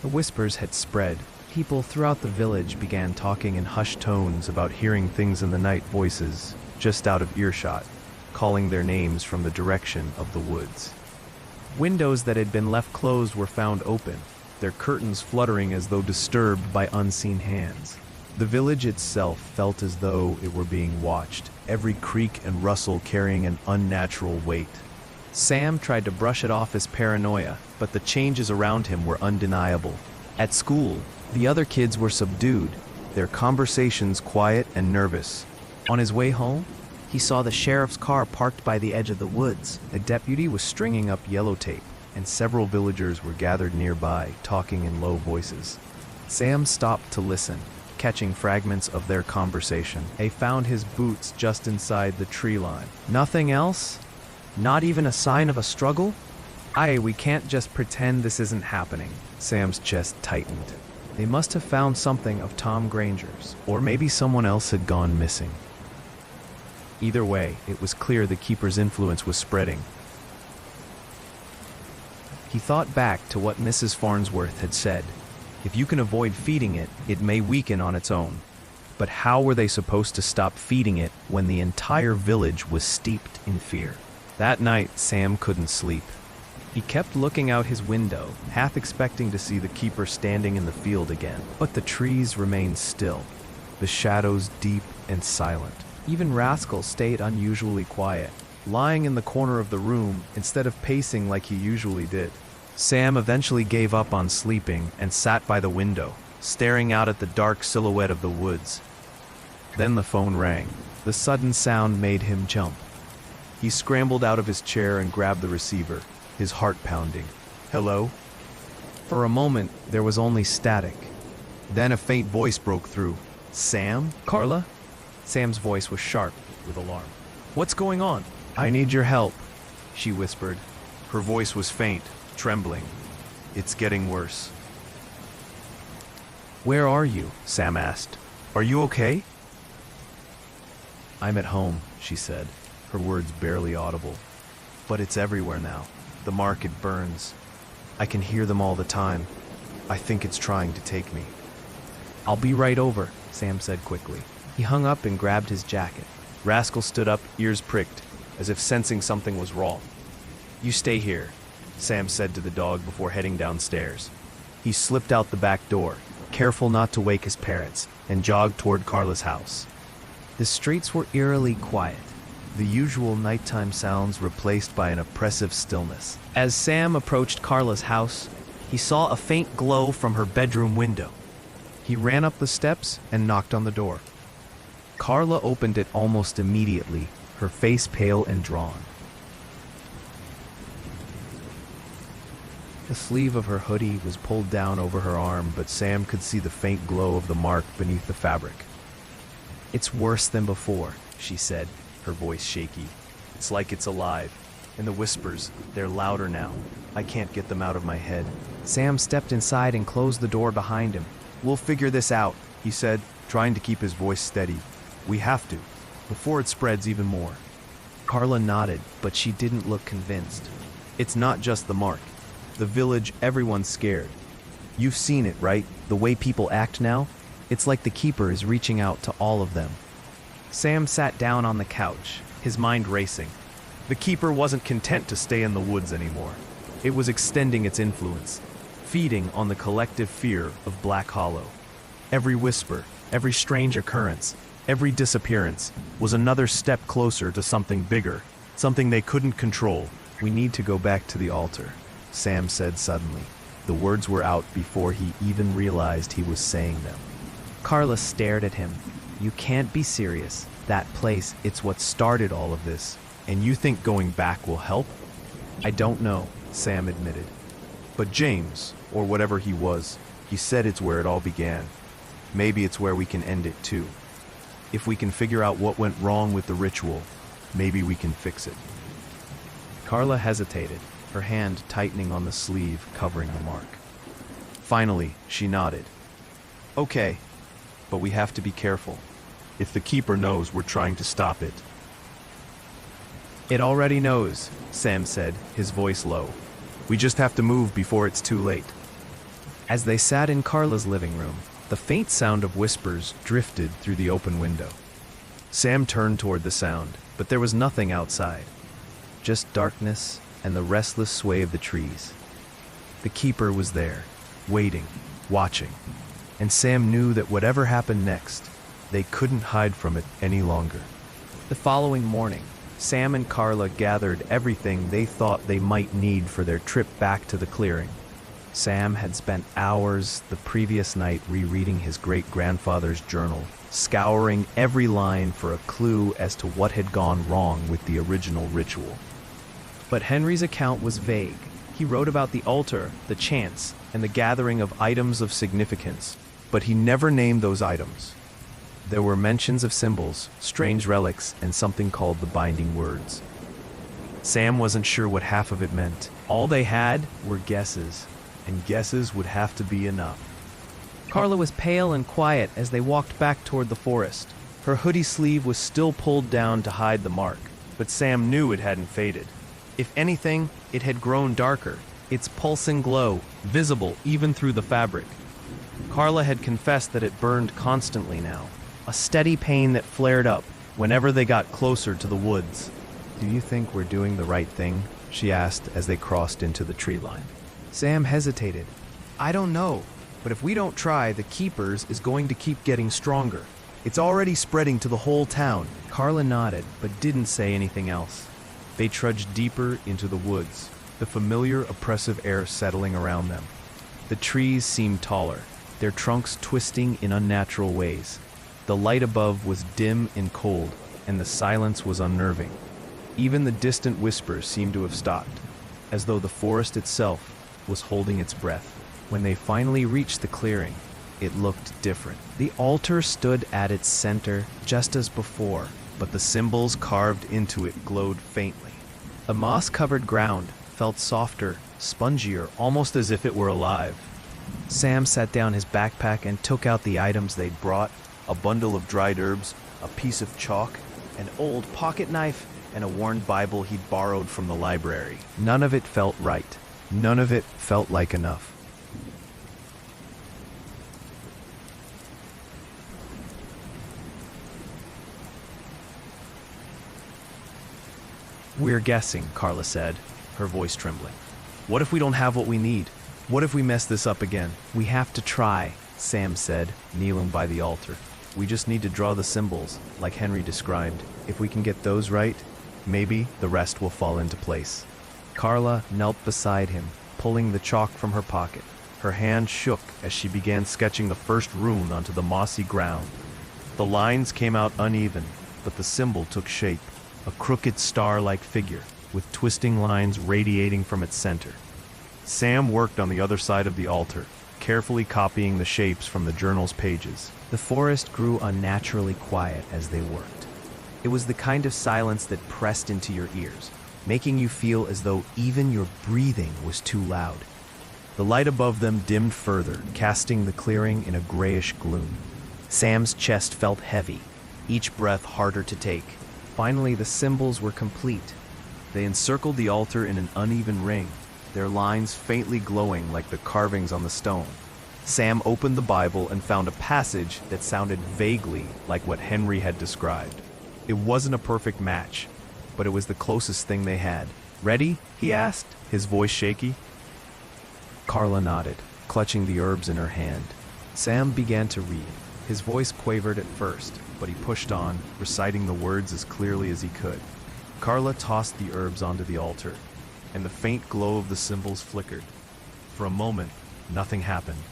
The whispers had spread. People throughout the village began talking in hushed tones about hearing things in the night, voices just out of earshot, calling their names from the direction of the woods. Windows that had been left closed were found open, their curtains fluttering as though disturbed by unseen hands. The village itself felt as though it were being watched, every creak and rustle carrying an unnatural weight. Sam tried to brush it off as paranoia, but the changes around him were undeniable. At school, the other kids were subdued, their conversations quiet and nervous. On his way home, he saw the sheriff's car parked by the edge of the woods. A deputy was stringing up yellow tape, and several villagers were gathered nearby, talking in low voices. Sam stopped to listen, catching fragments of their conversation. They found his boots just inside the tree line. Nothing else? Not even a sign of a struggle? We can't just pretend this isn't happening. Sam's chest tightened. They must have found something of Tom Granger's, or maybe someone else had gone missing. Either way, it was clear the Keeper's influence was spreading. He thought back to what Mrs. Farnsworth had said. If you can avoid feeding it, it may weaken on its own. But how were they supposed to stop feeding it when the entire village was steeped in fear? That night, Sam couldn't sleep. He kept looking out his window, half expecting to see the Keeper standing in the field again. But the trees remained still, the shadows deep and silent. Even Rascal stayed unusually quiet, lying in the corner of the room instead of pacing like he usually did. Sam eventually gave up on sleeping and sat by the window, staring out at the dark silhouette of the woods. Then the phone rang. The sudden sound made him jump. He scrambled out of his chair and grabbed the receiver, his heart pounding. Hello? For a moment, there was only static. Then a faint voice broke through. Sam? Carla? Sam's voice was sharp with alarm. What's going on? I need your help, she whispered. Her voice was faint, trembling. It's getting worse. Where are you? Sam asked. Are you okay? I'm at home, she said, her words barely audible. But it's everywhere now. The market burns. I can hear them all the time. I think it's trying to take me. I'll be right over, Sam said quickly. He hung up and grabbed his jacket. Rascal stood up, ears pricked, as if sensing something was wrong. You stay here, Sam said to the dog before heading downstairs. He slipped out the back door, careful not to wake his parents, and jogged toward Carla's house. The streets were eerily quiet, the usual nighttime sounds replaced by an oppressive stillness. As Sam approached Carla's house, he saw a faint glow from her bedroom window. He ran up the steps and knocked on the door. Carla opened it almost immediately, her face pale and drawn. The sleeve of her hoodie was pulled down over her arm, but Sam could see the faint glow of the mark beneath the fabric. It's worse than before, she said, her voice shaky. It's like it's alive. And the whispers, they're louder now. I can't get them out of my head. Sam stepped inside and closed the door behind him. We'll figure this out, he said, trying to keep his voice steady. We have to, before it spreads even more. Carla nodded, but she didn't look convinced. It's not just the mark. The village, everyone's scared. You've seen it, right? The way people act now? It's like the Keeper is reaching out to all of them. Sam sat down on the couch, his mind racing. The Keeper wasn't content to stay in the woods anymore. It was extending its influence, feeding on the collective fear of Black Hollow. Every whisper, every strange occurrence, every disappearance was another step closer to something bigger, something they couldn't control. We need to go back to the altar. Sam said suddenly. The words were out before he even realized he was saying them. Carla stared at him. You can't be serious. That place, it's what started all of this. And you think going back will help? I don't know, Sam admitted. But James, or whatever he was, he said it's where it all began. Maybe it's where we can end it too. If we can figure out what went wrong with the ritual, maybe we can fix it. Carla hesitated, her hand tightening on the sleeve covering the mark. Finally, she nodded. Okay, but we have to be careful. If the Keeper knows we're trying to stop it. It already knows, Sam said, his voice low. We just have to move before it's too late. As they sat in Carla's living room, the faint sound of whispers drifted through the open window. Sam turned toward the sound, but there was nothing outside. Just darkness and the restless sway of the trees. The Keeper was there, waiting, watching, and Sam knew that whatever happened next, they couldn't hide from it any longer. The following morning, Sam and Carla gathered everything they thought they might need for their trip back to the clearing. Sam had spent hours the previous night rereading his great-grandfather's journal, scouring every line for a clue as to what had gone wrong with the original ritual. But Henry's account was vague. He wrote about the altar, the chants, and the gathering of items of significance, but he never named those items. There were mentions of symbols, strange relics, and something called the binding words. Sam wasn't sure what half of it meant. All they had were guesses, and guesses would have to be enough. Carla was pale and quiet as they walked back toward the forest. Her hoodie sleeve was still pulled down to hide the mark, but Sam knew it hadn't faded. If anything, it had grown darker, its pulsing glow visible even through the fabric. Carla had confessed that it burned constantly now, a steady pain that flared up whenever they got closer to the woods. "Do you think we're doing the right thing?" she asked as they crossed into the tree line. Sam hesitated. "I don't know, but if we don't try, the Keepers is going to keep getting stronger. It's already spreading to the whole town." Carla nodded, but didn't say anything else. They trudged deeper into the woods, the familiar oppressive air settling around them. The trees seemed taller, their trunks twisting in unnatural ways. The light above was dim and cold, and the silence was unnerving. Even the distant whispers seemed to have stopped, as though the forest itself was holding its breath. When they finally reached the clearing, it looked different. The altar stood at its center, just as before, but the symbols carved into it glowed faintly. The moss-covered ground felt softer, spongier, almost as if it were alive. Sam sat down his backpack and took out the items they'd brought: a bundle of dried herbs, a piece of chalk, an old pocket knife, and a worn Bible he'd borrowed from the library. None of it felt right. None of it felt like enough. "We're guessing," Carla said, her voice trembling. "What if we don't have what we need? What if we mess this up again?" "We have to try," Sam said, kneeling by the altar. "We just need to draw the symbols, like Henry described. If we can get those right, maybe the rest will fall into place." Carla knelt beside him, pulling the chalk from her pocket. Her hand shook as she began sketching the first rune onto the mossy ground. The lines came out uneven, but the symbol took shape, a crooked star-like figure, with twisting lines radiating from its center. Sam worked on the other side of the altar, carefully copying the shapes from the journal's pages. The forest grew unnaturally quiet as they worked. It was the kind of silence that pressed into your ears, making you feel as though even your breathing was too loud. The light above them dimmed further, casting the clearing in a grayish gloom. Sam's chest felt heavy, each breath harder to take. Finally, the symbols were complete. They encircled the altar in an uneven ring, their lines faintly glowing like the carvings on the stone. Sam opened the Bible and found a passage that sounded vaguely like what Henry had described. It wasn't a perfect match, but it was the closest thing they had. "Ready?" he asked, his voice shaky. Carla nodded, clutching the herbs in her hand. Sam began to read. His voice quavered at first, but he pushed on, reciting the words as clearly as he could. Carla tossed the herbs onto the altar. and the faint glow of the symbols flickered. For a moment, nothing happened.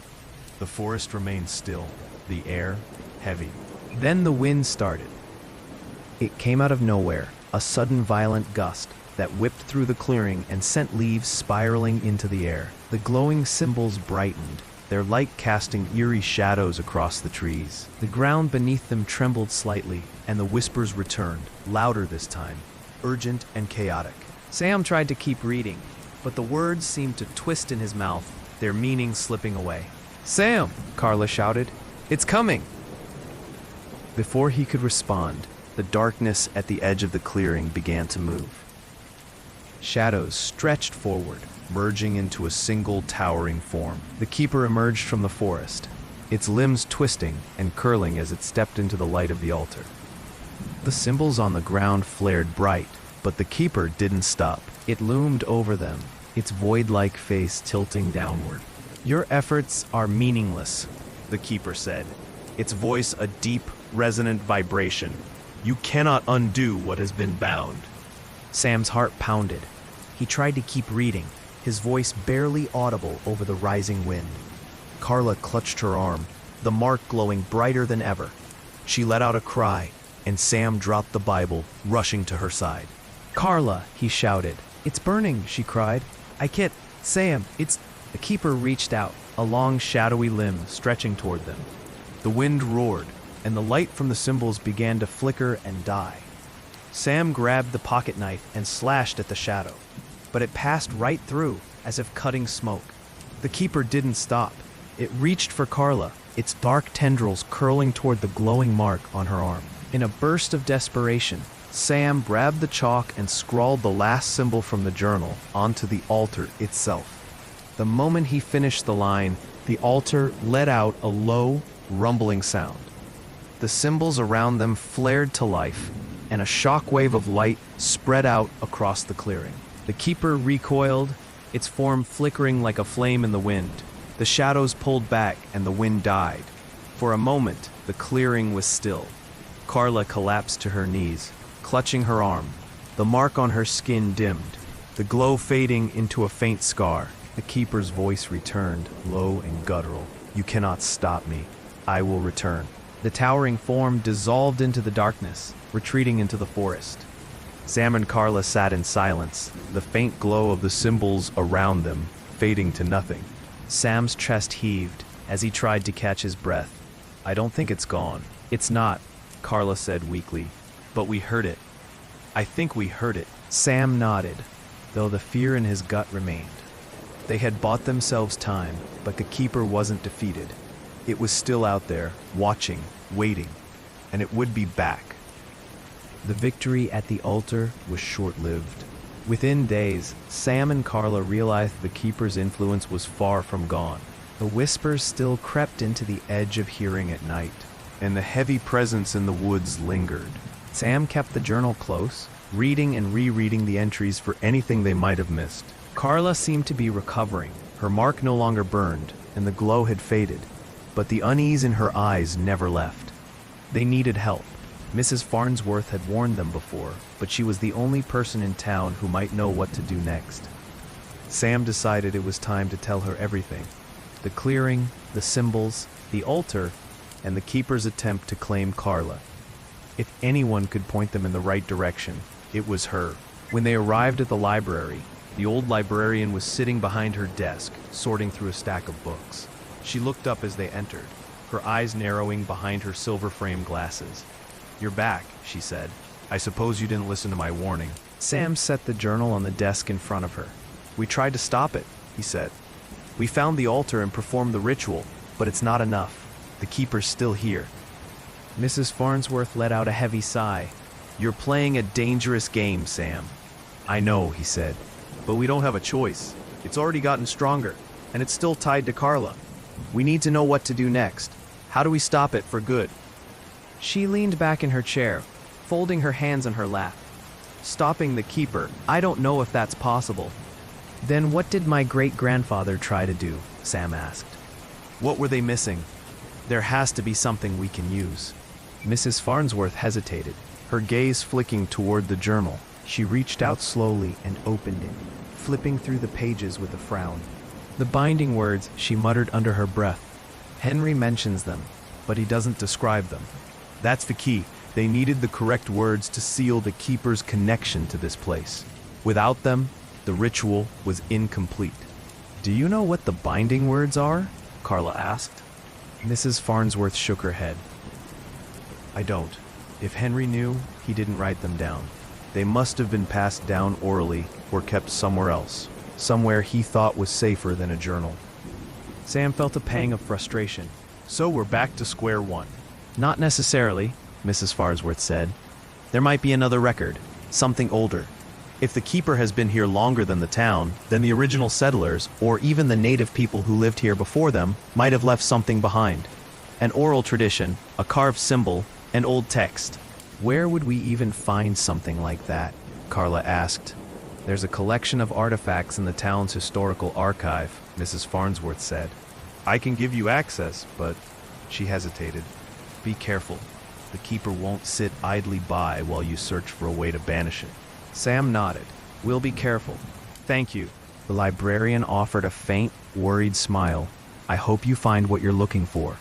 The forest remained still, the air heavy. Then the wind started. It came out of nowhere, a sudden violent gust that whipped through the clearing and sent leaves spiraling into the air. The glowing symbols brightened, their light casting eerie shadows across the trees. The ground beneath them trembled slightly, and the whispers returned, louder this time, urgent and chaotic. Sam tried to keep reading, but the words seemed to twist in his mouth, their meaning slipping away. "Sam!" Carla shouted. "It's coming!" Before he could respond, the darkness at the edge of the clearing began to move. Shadows stretched forward, merging into a single towering form. The keeper emerged from the forest, its limbs twisting and curling as it stepped into the light of the altar. The symbols on the ground flared bright, but the keeper didn't stop. It loomed over them, its void-like face tilting downward. "Your efforts are meaningless," the keeper said, its voice a deep, resonant vibration. "You cannot undo what has been bound." Sam's heart pounded. He tried to keep reading, his voice barely audible over the rising wind. Carla clutched her arm, the mark glowing brighter than ever. She let out a cry, and Sam dropped the Bible, rushing to her side. "Carla," he shouted. "It's burning," she cried. "I can't... Sam, it's..." The keeper reached out, a long shadowy limb stretching toward them. The wind roared, and the light from the symbols began to flicker and die. Sam grabbed the pocket knife and slashed at the shadow, but it passed right through, as if cutting smoke. The keeper didn't stop. It reached for Carla, its dark tendrils curling toward the glowing mark on her arm. In a burst of desperation, Sam grabbed the chalk and scrawled the last symbol from the journal onto the altar itself. The moment he finished the line, the altar let out a low, rumbling sound. The symbols around them flared to life, and a shockwave of light spread out across the clearing. The keeper recoiled, its form flickering like a flame in the wind. The shadows pulled back and the wind died. For a moment, the clearing was still. Carla collapsed to her knees, clutching her arm. The mark on her skin dimmed, the glow fading into a faint scar. The keeper's voice returned, low and guttural. "You cannot stop me. I will return." The towering form dissolved into the darkness, retreating into the forest. Sam and Carla sat in silence, the faint glow of the symbols around them fading to nothing. Sam's chest heaved as he tried to catch his breath. "I don't think it's gone." "It's not," Carla said weakly, "but we heard it. I think we heard it." Sam nodded, though the fear in his gut remained. They had bought themselves time, but the keeper wasn't defeated. It was still out there, watching, waiting, and it would be back. The victory at the altar was short-lived. Within days, Sam and Carla realized the keeper's influence was far from gone. The whispers still crept into the edge of hearing at night, and the heavy presence in the woods lingered. Sam kept the journal close, reading and rereading the entries for anything they might have missed. Carla seemed to be recovering. Her mark no longer burned, and the glow had faded, but the unease in her eyes never left. They needed help. Mrs. Farnsworth had warned them before, but she was the only person in town who might know what to do next. Sam decided it was time to tell her everything. The clearing, the symbols, the altar, and the keeper's attempt to claim Carla. If anyone could point them in the right direction, it was her. When they arrived at the library, the old librarian was sitting behind her desk, sorting through a stack of books. She looked up as they entered, her eyes narrowing behind her silver-framed glasses. "You're back," she said. "I suppose you didn't listen to my warning." Sam set the journal on the desk in front of her. "We tried to stop it," he said. "We found the altar and performed the ritual, but it's not enough. The keeper's still here." Mrs. Farnsworth let out a heavy sigh. "You're playing a dangerous game, Sam." "I know," he said, "but we don't have a choice. It's already gotten stronger, and it's still tied to Carla. We need to know what to do next. How do we stop it for good?" She leaned back in her chair, folding her hands on her lap. "Stopping the keeper, I don't know if that's possible." "Then what did my great-grandfather try to do?" Sam asked. "What were they missing? There has to be something we can use." Mrs. Farnsworth hesitated, her gaze flicking toward the journal. She reached out slowly and opened it. flipping through the pages with a frown. The binding words, she muttered under her breath. Henry mentions them, but he doesn't describe them. That's the key. They needed the correct words to seal the keeper's connection to this place. Without them, the ritual was incomplete. Do you know what the binding words are? Carla asked. Mrs. Farnsworth shook her head. I don't. If Henry knew, he didn't write them down. They must have been passed down orally or kept somewhere else, somewhere he thought was safer than a journal. Sam felt a pang of frustration. So we're back to square one. Not necessarily, Mrs. Farnsworth said. There might be another record, something older. If the keeper has been here longer than the town, then the original settlers, or even the native people who lived here before them, might have left something behind. An oral tradition, a carved symbol, an old text. Where would we even find something like that? Carla asked. There's a collection of artifacts in the town's historical archive, Mrs. Farnsworth said. I can give you access, but she hesitated. Be careful. The keeper won't sit idly by while you search for a way to banish it. Sam nodded. We'll be careful. Thank you. The librarian offered a faint, worried smile. I hope you find what you're looking for.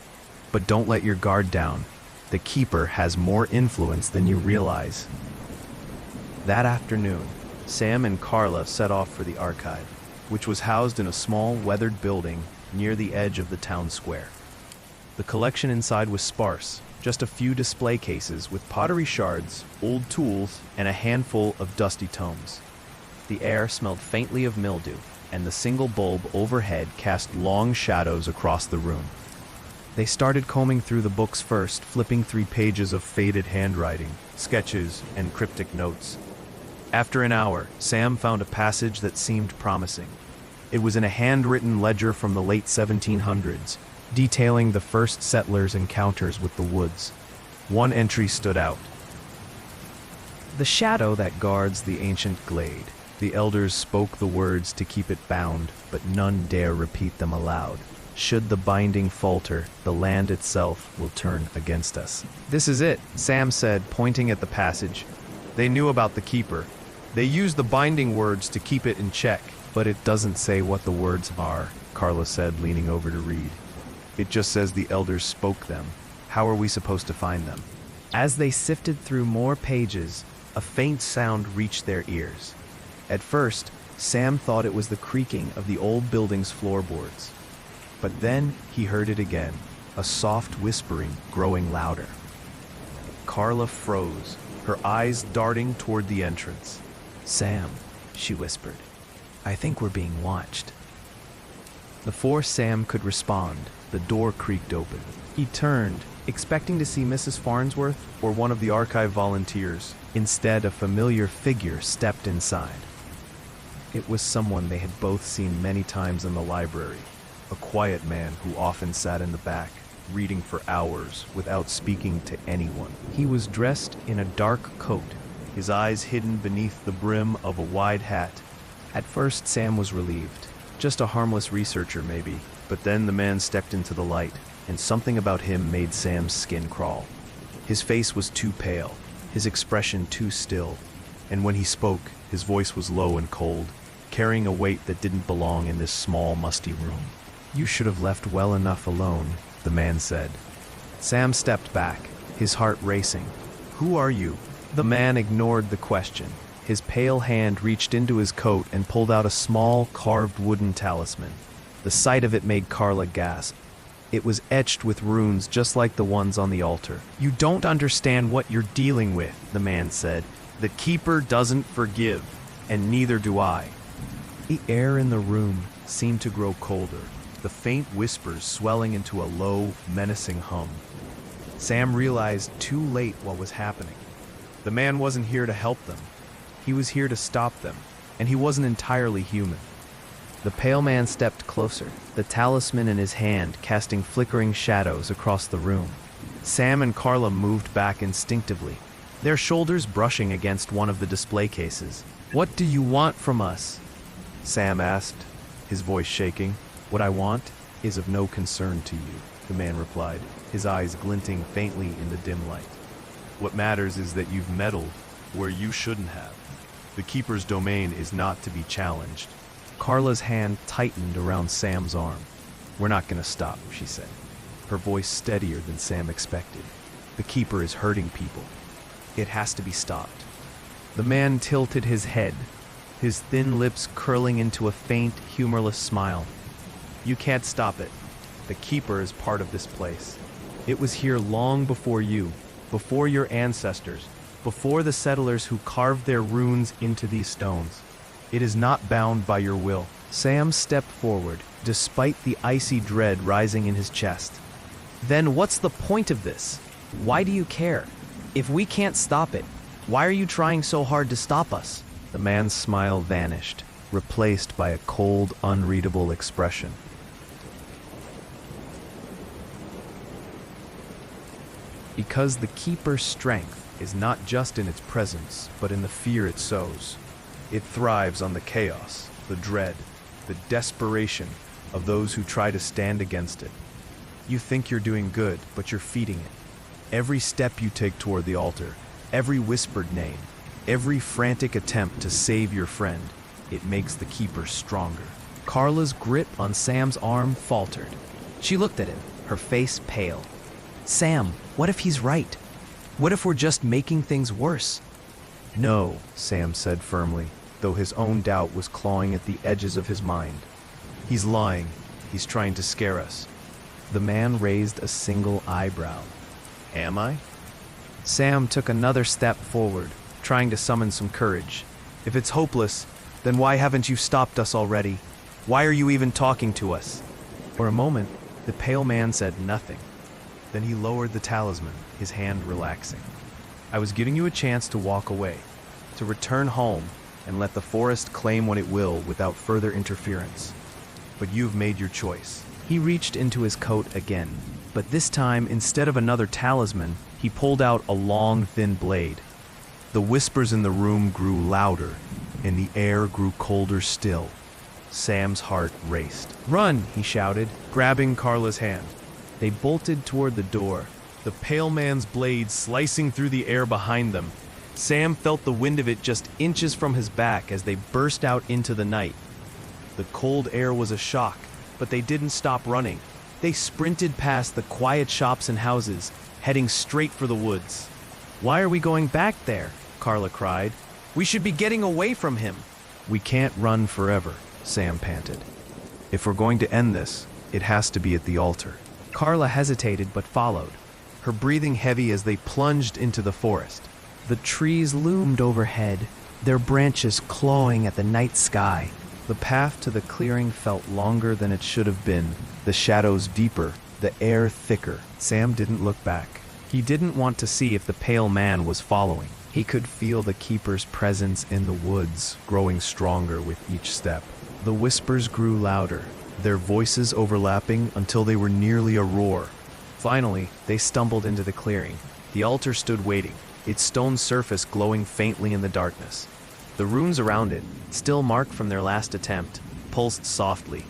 But don't let your guard down. The keeper has more influence than you realize. That afternoon, Sam and Carla set off for the archive, which was housed in a small, weathered building near the edge of the town square. The collection inside was sparse, just a few display cases with pottery shards, old tools, and a handful of dusty tomes. The air smelled faintly of mildew, and the single bulb overhead cast long shadows across the room. They started combing through the books first, flipping through pages of faded handwriting, sketches, and cryptic notes. After an hour, Sam found a passage that seemed promising. It was in a handwritten ledger from the late 1700s, detailing the first settlers' encounters with the woods. One entry stood out. The shadow that guards the ancient glade. The elders spoke the words to keep it bound, but none dare repeat them aloud. Should the binding falter, the land itself will turn against us. This is it, Sam said, pointing at the passage. They knew about the keeper. They used the binding words to keep it in check. But it doesn't say what the words are, Carla said, leaning over to read. It just says the elders spoke them. How are we supposed to find them? As they sifted through more pages, a faint sound reached their ears. At first, Sam thought it was the creaking of the old building's floorboards. But then he heard it again, a soft whispering growing louder. Carla froze, her eyes darting toward the entrance. Sam, she whispered. I think we're being watched. Before Sam could respond, the door creaked open. He turned, expecting to see Mrs. Farnsworth or one of the archive volunteers. Instead, a familiar figure stepped inside. It was someone they had both seen many times in the library, a quiet man who often sat in the back, reading for hours without speaking to anyone. He was dressed in a dark coat, his eyes hidden beneath the brim of a wide hat. At first, Sam was relieved. Just a harmless researcher, maybe. But then the man stepped into the light, and something about him made Sam's skin crawl. His face was too pale, his expression too still, and when he spoke, his voice was low and cold, carrying a weight that didn't belong in this small, musty room. You should have left well enough alone, the man said. Sam stepped back, his heart racing. Who are you? The man ignored the question. His pale hand reached into his coat and pulled out a small, carved wooden talisman. The sight of it made Carla gasp. It was etched with runes just like the ones on the altar. You don't understand what you're dealing with, the man said. The keeper doesn't forgive, and neither do I. The air in the room seemed to grow colder, the faint whispers swelling into a low, menacing hum. Sam realized too late what was happening. The man wasn't here to help them. He was here to stop them, and he wasn't entirely human. The pale man stepped closer, the talisman in his hand casting flickering shadows across the room. Sam and Carla moved back instinctively, their shoulders brushing against one of the display cases. What do you want from us? Sam asked, his voice shaking. What I want is of no concern to you, the man replied, his eyes glinting faintly in the dim light. What matters is that you've meddled where you shouldn't have. The keeper's domain is not to be challenged, Carla's hand tightened around Sam's arm. "We're not gonna stop," she said, her voice steadier than Sam expected. "The Keeper is hurting people. It has to be stopped." The man tilted his head, his thin lips curling into a faint, humorless smile. "You can't stop it. The Keeper is part of this place. It was here long before you, before your ancestors, before the settlers who carved their runes into these stones. It is not bound by your will." Sam stepped forward, despite the icy dread rising in his chest. "Then what's the point of this? Why do you care? If we can't stop it, why are you trying so hard to stop us?" The man's smile vanished, replaced by a cold, unreadable expression. Because the Keeper's strength is not just in its presence, but in the fear it sows. It thrives on the chaos, the dread, the desperation of those who try to stand against it. You think you're doing good, but you're feeding it. Every step you take toward the altar, every whispered name, every frantic attempt to save your friend, it makes the Keeper stronger. Carla's grip on Sam's arm faltered. She looked at him, her face pale. "Sam, what if he's right? What if we're just making things worse?" "No," Sam said firmly, though his own doubt was clawing at the edges of his mind. "He's lying. He's trying to scare us." The man raised a single eyebrow. "Am I?" Sam took another step forward, trying to summon some courage. "If it's hopeless, then why haven't you stopped us already? Why are you even talking to us?" For a moment, the pale man said nothing. Then he lowered the talisman, his hand relaxing. "I was giving you a chance to walk away, to return home and let the forest claim what it will without further interference. But you've made your choice." He reached into his coat again, but this time, instead of another talisman, he pulled out a long, thin blade. The whispers in the room grew louder, and the air grew colder still. Sam's heart raced. "Run!" he shouted, grabbing Carla's hand. They bolted toward the door, the pale man's blade slicing through the air behind them. Sam felt the wind of it just inches from his back as they burst out into the night. The cold air was a shock, but they didn't stop running. They sprinted past the quiet shops and houses, heading straight for the woods. "Why are we going back there?" Carla cried. "We should be getting away from him." "We can't run forever," Sam panted. "If we're going to end this, it has to be at the altar." Carla hesitated but followed, her breathing heavy as they plunged into the forest. The trees loomed overhead, their branches clawing at the night sky. The path to the clearing felt longer than it should have been, the shadows deeper, the air thicker. Sam didn't look back. He didn't want to see if the pale man was following. He could feel the Keeper's presence in the woods, growing stronger with each step. The whispers grew louder, their voices overlapping until they were nearly a roar. Finally, they stumbled into the clearing. The altar stood waiting, its stone surface glowing faintly in the darkness. The runes around it, still marked from their last attempt, pulsed softly.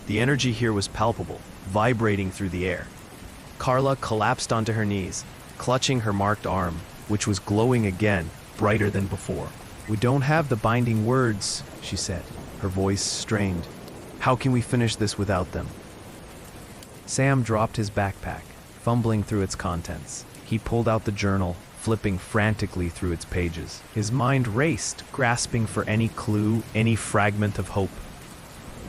The energy here was palpable, vibrating through the air. Carla collapsed onto her knees, clutching her marked arm, which was glowing again, brighter than before. "We don't have the binding words," she said, her voice strained. "How can we finish this without them?" Sam dropped his backpack, fumbling through its contents. He pulled out the journal, flipping frantically through its pages. His mind raced, grasping for any clue, any fragment of hope.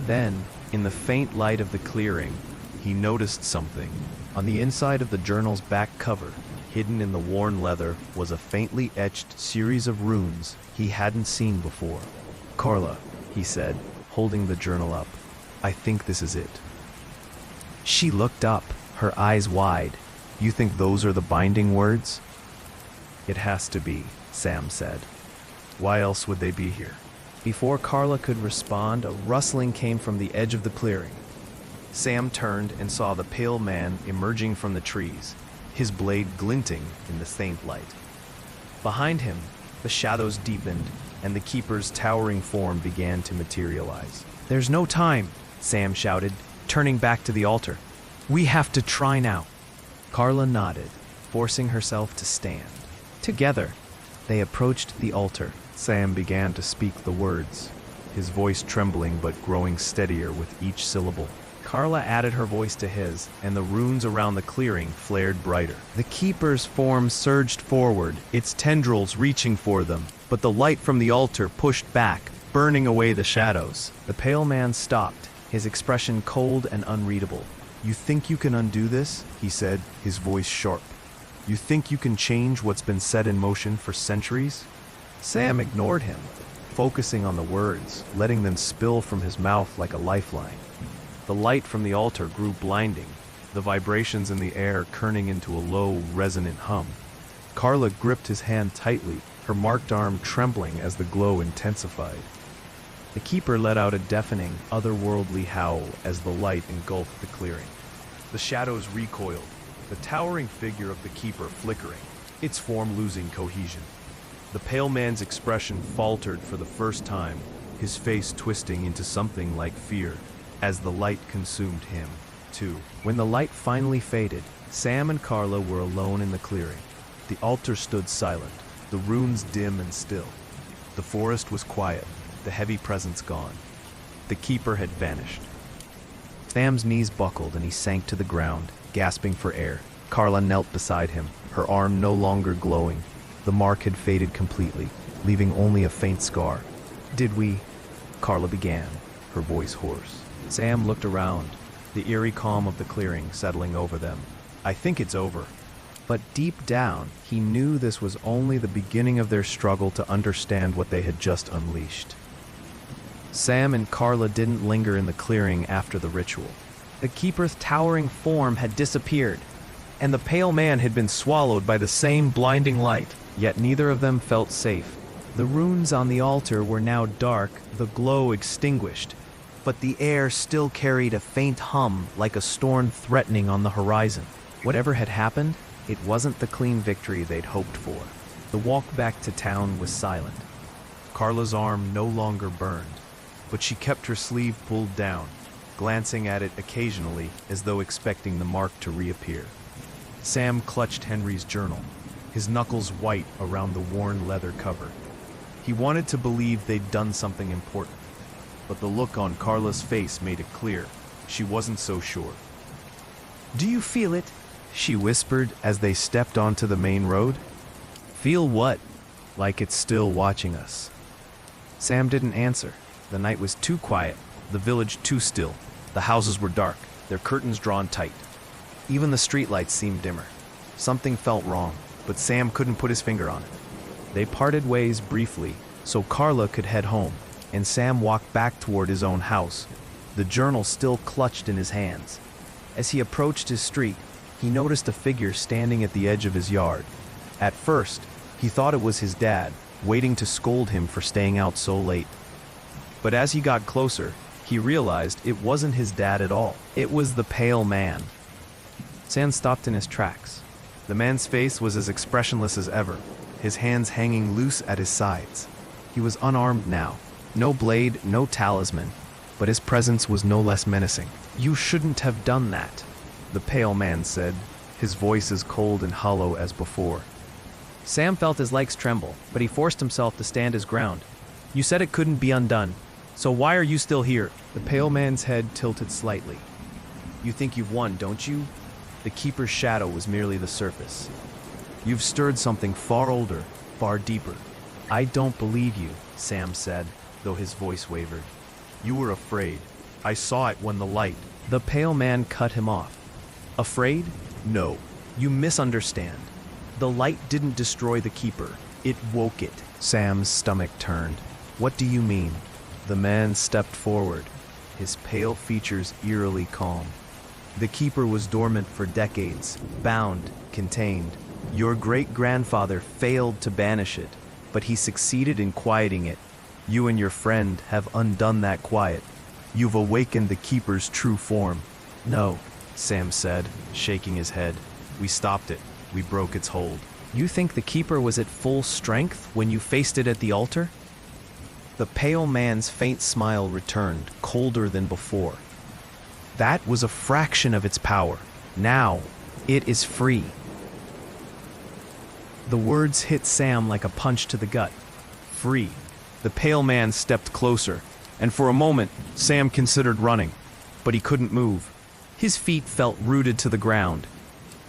Then, in the faint light of the clearing, he noticed something. On the inside of the journal's back cover, hidden in the worn leather, was a faintly etched series of runes he hadn't seen before. "Carla," he said, holding the journal up, "I think this is it." She looked up, her eyes wide. "You think those are the binding words?" "It has to be," Sam said. "Why else would they be here?" Before Carla could respond, a rustling came from the edge of the clearing. Sam turned and saw the pale man emerging from the trees, his blade glinting in the faint light. Behind him, the shadows deepened, and the Keeper's towering form began to materialize. "There's no time," Sam shouted, turning back to the altar. "We have to try now." Carla nodded, forcing herself to stand. Together, they approached the altar. Sam began to speak the words. his voice trembling but growing steadier with each syllable. Carla added her voice to his, and the runes around the clearing flared brighter. The Keeper's form surged forward, its tendrils reaching for them, but the light from the altar pushed back, burning away the shadows. The pale man stopped, his expression cold and unreadable. "You think you can undo this?" he said, his voice sharp. "You think you can change what's been set in motion for centuries?" Sam ignored him, focusing on the words, letting them spill from his mouth like a lifeline. The light from the altar grew blinding, the vibrations in the air churning into a low, resonant hum. Carla gripped his hand tightly, her marked arm trembling as the glow intensified. The Keeper let out a deafening, otherworldly howl as the light engulfed the clearing. The shadows recoiled, the towering figure of the Keeper flickering, its form losing cohesion. The pale man's expression faltered for the first time, his face twisting into something like fear, as the light consumed him, too. When the light finally faded, Sam and Carla were alone in the clearing. The altar stood silent, the runes dim and still. The forest was quiet, the heavy presence gone. The Keeper had vanished. Sam's knees buckled and he sank to the ground, gasping for air. Carla knelt beside him, her arm no longer glowing. The mark had faded completely, leaving only a faint scar. "Did we?" Carla began, her voice hoarse. Sam looked around, the eerie calm of the clearing settling over them. "I think it's over." But deep down, he knew this was only the beginning of their struggle to understand what they had just unleashed. Sam and Carla didn't linger in the clearing after the ritual. The Keeper's towering form had disappeared, and the pale man had been swallowed by the same blinding light. Yet neither of them felt safe. The runes on the altar were now dark, the glow extinguished, but the air still carried a faint hum like a storm threatening on the horizon. Whatever had happened, it wasn't the clean victory they'd hoped for. The walk back to town was silent. Carla's arm no longer burned, but she kept her sleeve pulled down, glancing at it occasionally as though expecting the mark to reappear. Sam clutched Henry's journal, his knuckles white around the worn leather cover. He wanted to believe they'd done something important, but the look on Carla's face made it clear she wasn't so sure. "Do you feel it?" she whispered as they stepped onto the main road. "Feel what?" "Like it's still watching us." Sam didn't answer. The night was too quiet, the village too still. The houses were dark, their curtains drawn tight. Even the streetlights seemed dimmer. Something felt wrong, but Sam couldn't put his finger on it. They parted ways briefly, so Carla could head home, and Sam walked back toward his own house, the journal still clutched in his hands. As he approached his street, he noticed a figure standing at the edge of his yard. At first, he thought it was his dad, waiting to scold him for staying out so late. But as he got closer, he realized it wasn't his dad at all. It was the pale man. Sam stopped in his tracks. The man's face was as expressionless as ever, his hands hanging loose at his sides. He was unarmed now. No blade, no talisman, but his presence was no less menacing. "You shouldn't have done that," the pale man said, his voice as cold and hollow as before. Sam felt his legs tremble, but he forced himself to stand his ground. "You said it couldn't be undone, so why are you still here?" The pale man's head tilted slightly. "You think you've won, don't you?" The Keeper's shadow was merely the surface. "You've stirred something far older, far deeper." "I don't believe you," Sam said, though his voice wavered. "You were afraid. I saw it when the light..." The pale man cut him off. "Afraid? No. You misunderstand. The light didn't destroy the Keeper. It woke it." Sam's stomach turned. "What do you mean?" The man stepped forward, his pale features eerily calm. "The Keeper was dormant for decades, bound, contained. Your great-grandfather failed to banish it, but he succeeded in quieting it. You and your friend have undone that quiet. You've awakened the Keeper's true form." "No," Sam said, shaking his head. "We stopped it. We broke its hold." "You think the Keeper was at full strength when you faced it at the altar?" The pale man's faint smile returned, colder than before. "That was a fraction of its power. Now, it is free." The words hit Sam like a punch to the gut. Free. The pale man stepped closer, and for a moment, Sam considered running, but he couldn't move. His feet felt rooted to the ground.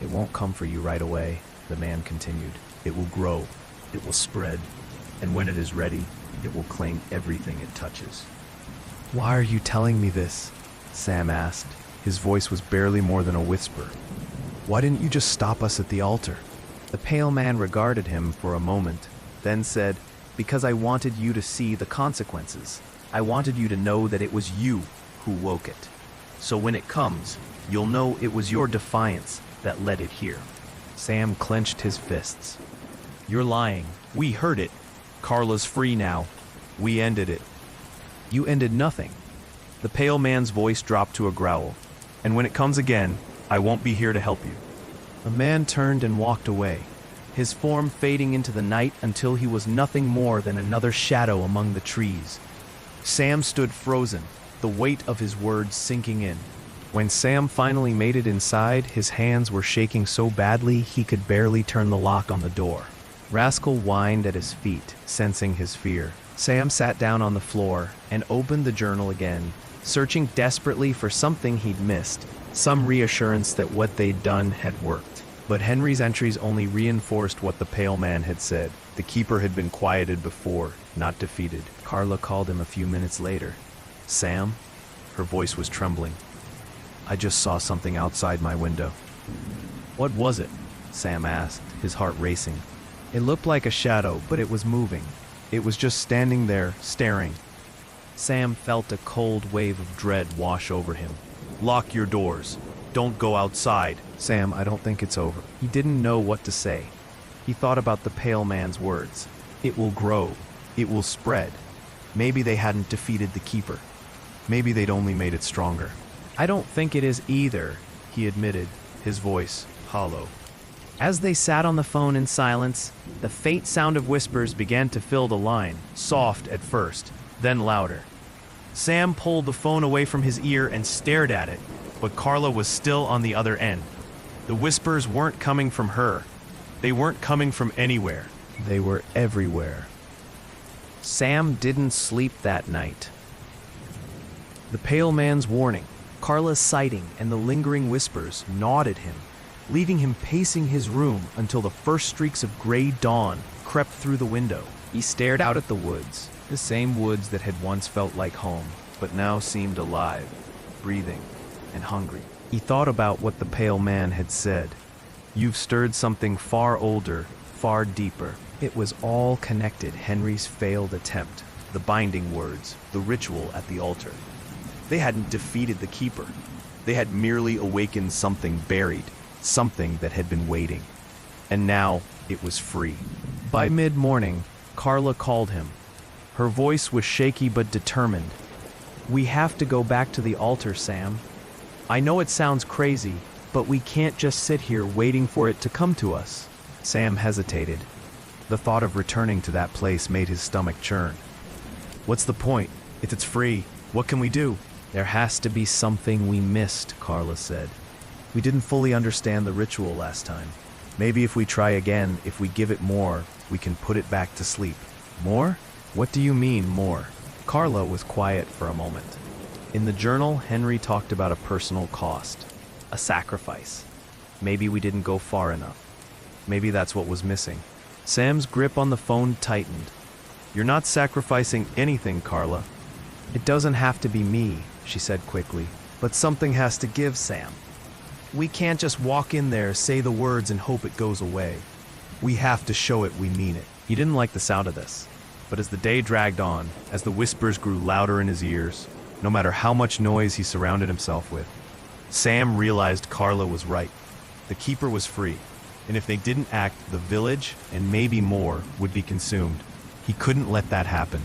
"It won't come for you right away," the man continued. "It will grow, it will spread, and when it is ready, it will claim everything it touches." "Why are you telling me this?" Sam asked. His voice was barely more than a whisper. "Why didn't you just stop us at the altar?" The pale man regarded him for a moment, then said, "Because I wanted you to see the consequences. I wanted you to know that it was you who woke it. So when it comes, you'll know it was your defiance that led it here." Sam clenched his fists. "You're lying. We heard it. Carla's free now. We ended it." "You ended nothing." The pale man's voice dropped to a growl. "And when it comes again, I won't be here to help you." The man turned and walked away, his form fading into the night until he was nothing more than another shadow among the trees. Sam stood frozen, the weight of his words sinking in. When Sam finally made it inside, his hands were shaking so badly he could barely turn the lock on the door. Rascal whined at his feet, sensing his fear. Sam sat down on the floor and opened the journal again, searching desperately for something he'd missed, some reassurance that what they'd done had worked. But Henry's entries only reinforced what the pale man had said. The keeper had been quieted before, not defeated. Carla called him a few minutes later. "Sam?" Her voice was trembling. "I just saw something outside my window." "What was it?" Sam asked, his heart racing. "It looked like a shadow, but it was moving. It was just standing there, staring." Sam felt a cold wave of dread wash over him. "Lock your doors. Don't go outside." "Sam, I don't think it's over." He didn't know what to say. He thought about the pale man's words. It will grow. It will spread. Maybe they hadn't defeated the keeper. Maybe they'd only made it stronger. "I don't think it is either," he admitted, his voice hollow. As they sat on the phone in silence, the faint sound of whispers began to fill the line, soft at first, then louder. Sam pulled the phone away from his ear and stared at it, but Carla was still on the other end. The whispers weren't coming from her. They weren't coming from anywhere. They were everywhere. Sam didn't sleep that night. The pale man's warning, Carla's sighting, and the lingering whispers gnawed at him, leaving him pacing his room until the first streaks of gray dawn crept through the window. He stared out at the woods, the same woods that had once felt like home, but now seemed alive, breathing, and hungry. He thought about what the pale man had said. "You've stirred something far older, far deeper." It was all connected. Henry's failed attempt, the binding words, the ritual at the altar. They hadn't defeated the keeper. They had merely awakened something buried, something that had been waiting. And now it was free. By mid-morning, Carla called him. Her voice was shaky but determined. "We have to go back to the altar, Sam. I know it sounds crazy, but we can't just sit here waiting for it to come to us." Sam hesitated. The thought of returning to that place made his stomach churn. "What's the point? If it's free, what can we do?" "There has to be something we missed," Carla said. "We didn't fully understand the ritual last time. Maybe if we try again, if we give it more, we can put it back to sleep." "More? What do you mean, more?" Carla was quiet for a moment. In the journal, Henry talked about a personal cost, a sacrifice. Maybe we didn't go far enough. Maybe that's what was missing. Sam's grip on the phone tightened. "You're not sacrificing anything, Carla." "It doesn't have to be me," she said quickly. "But something has to give, Sam. We can't just walk in there, say the words, and hope it goes away. We have to show it we mean it." He didn't like the sound of this. But as the day dragged on, as the whispers grew louder in his ears, no matter how much noise he surrounded himself with, Sam realized Carla was right. The keeper was free, and if they didn't act, the village, and maybe more, would be consumed. He couldn't let that happen.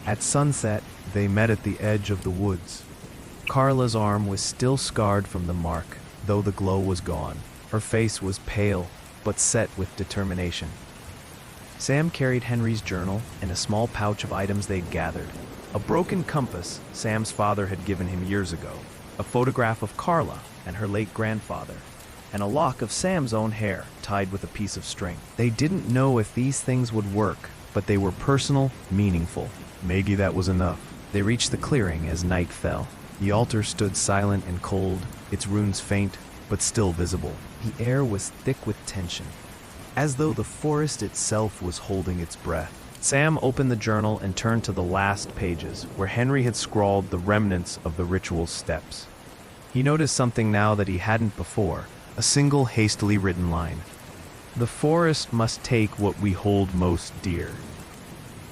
At sunset, they met at the edge of the woods. Carla's arm was still scarred from the mark, though the glow was gone. Her face was pale, but set with determination. Sam carried Henry's journal and a small pouch of items they'd gathered. A broken compass Sam's father had given him years ago, a photograph of Carla and her late grandfather, and a lock of Sam's own hair tied with a piece of string. They didn't know if these things would work, but they were personal, meaningful. Maybe that was enough. They reached the clearing as night fell. The altar stood silent and cold, its runes faint, but still visible. The air was thick with tension, as though the forest itself was holding its breath. Sam opened the journal and turned to the last pages, where Henry had scrawled the remnants of the ritual's steps. He noticed something now that he hadn't before, A single hastily written line. "The forest must take what we hold most dear."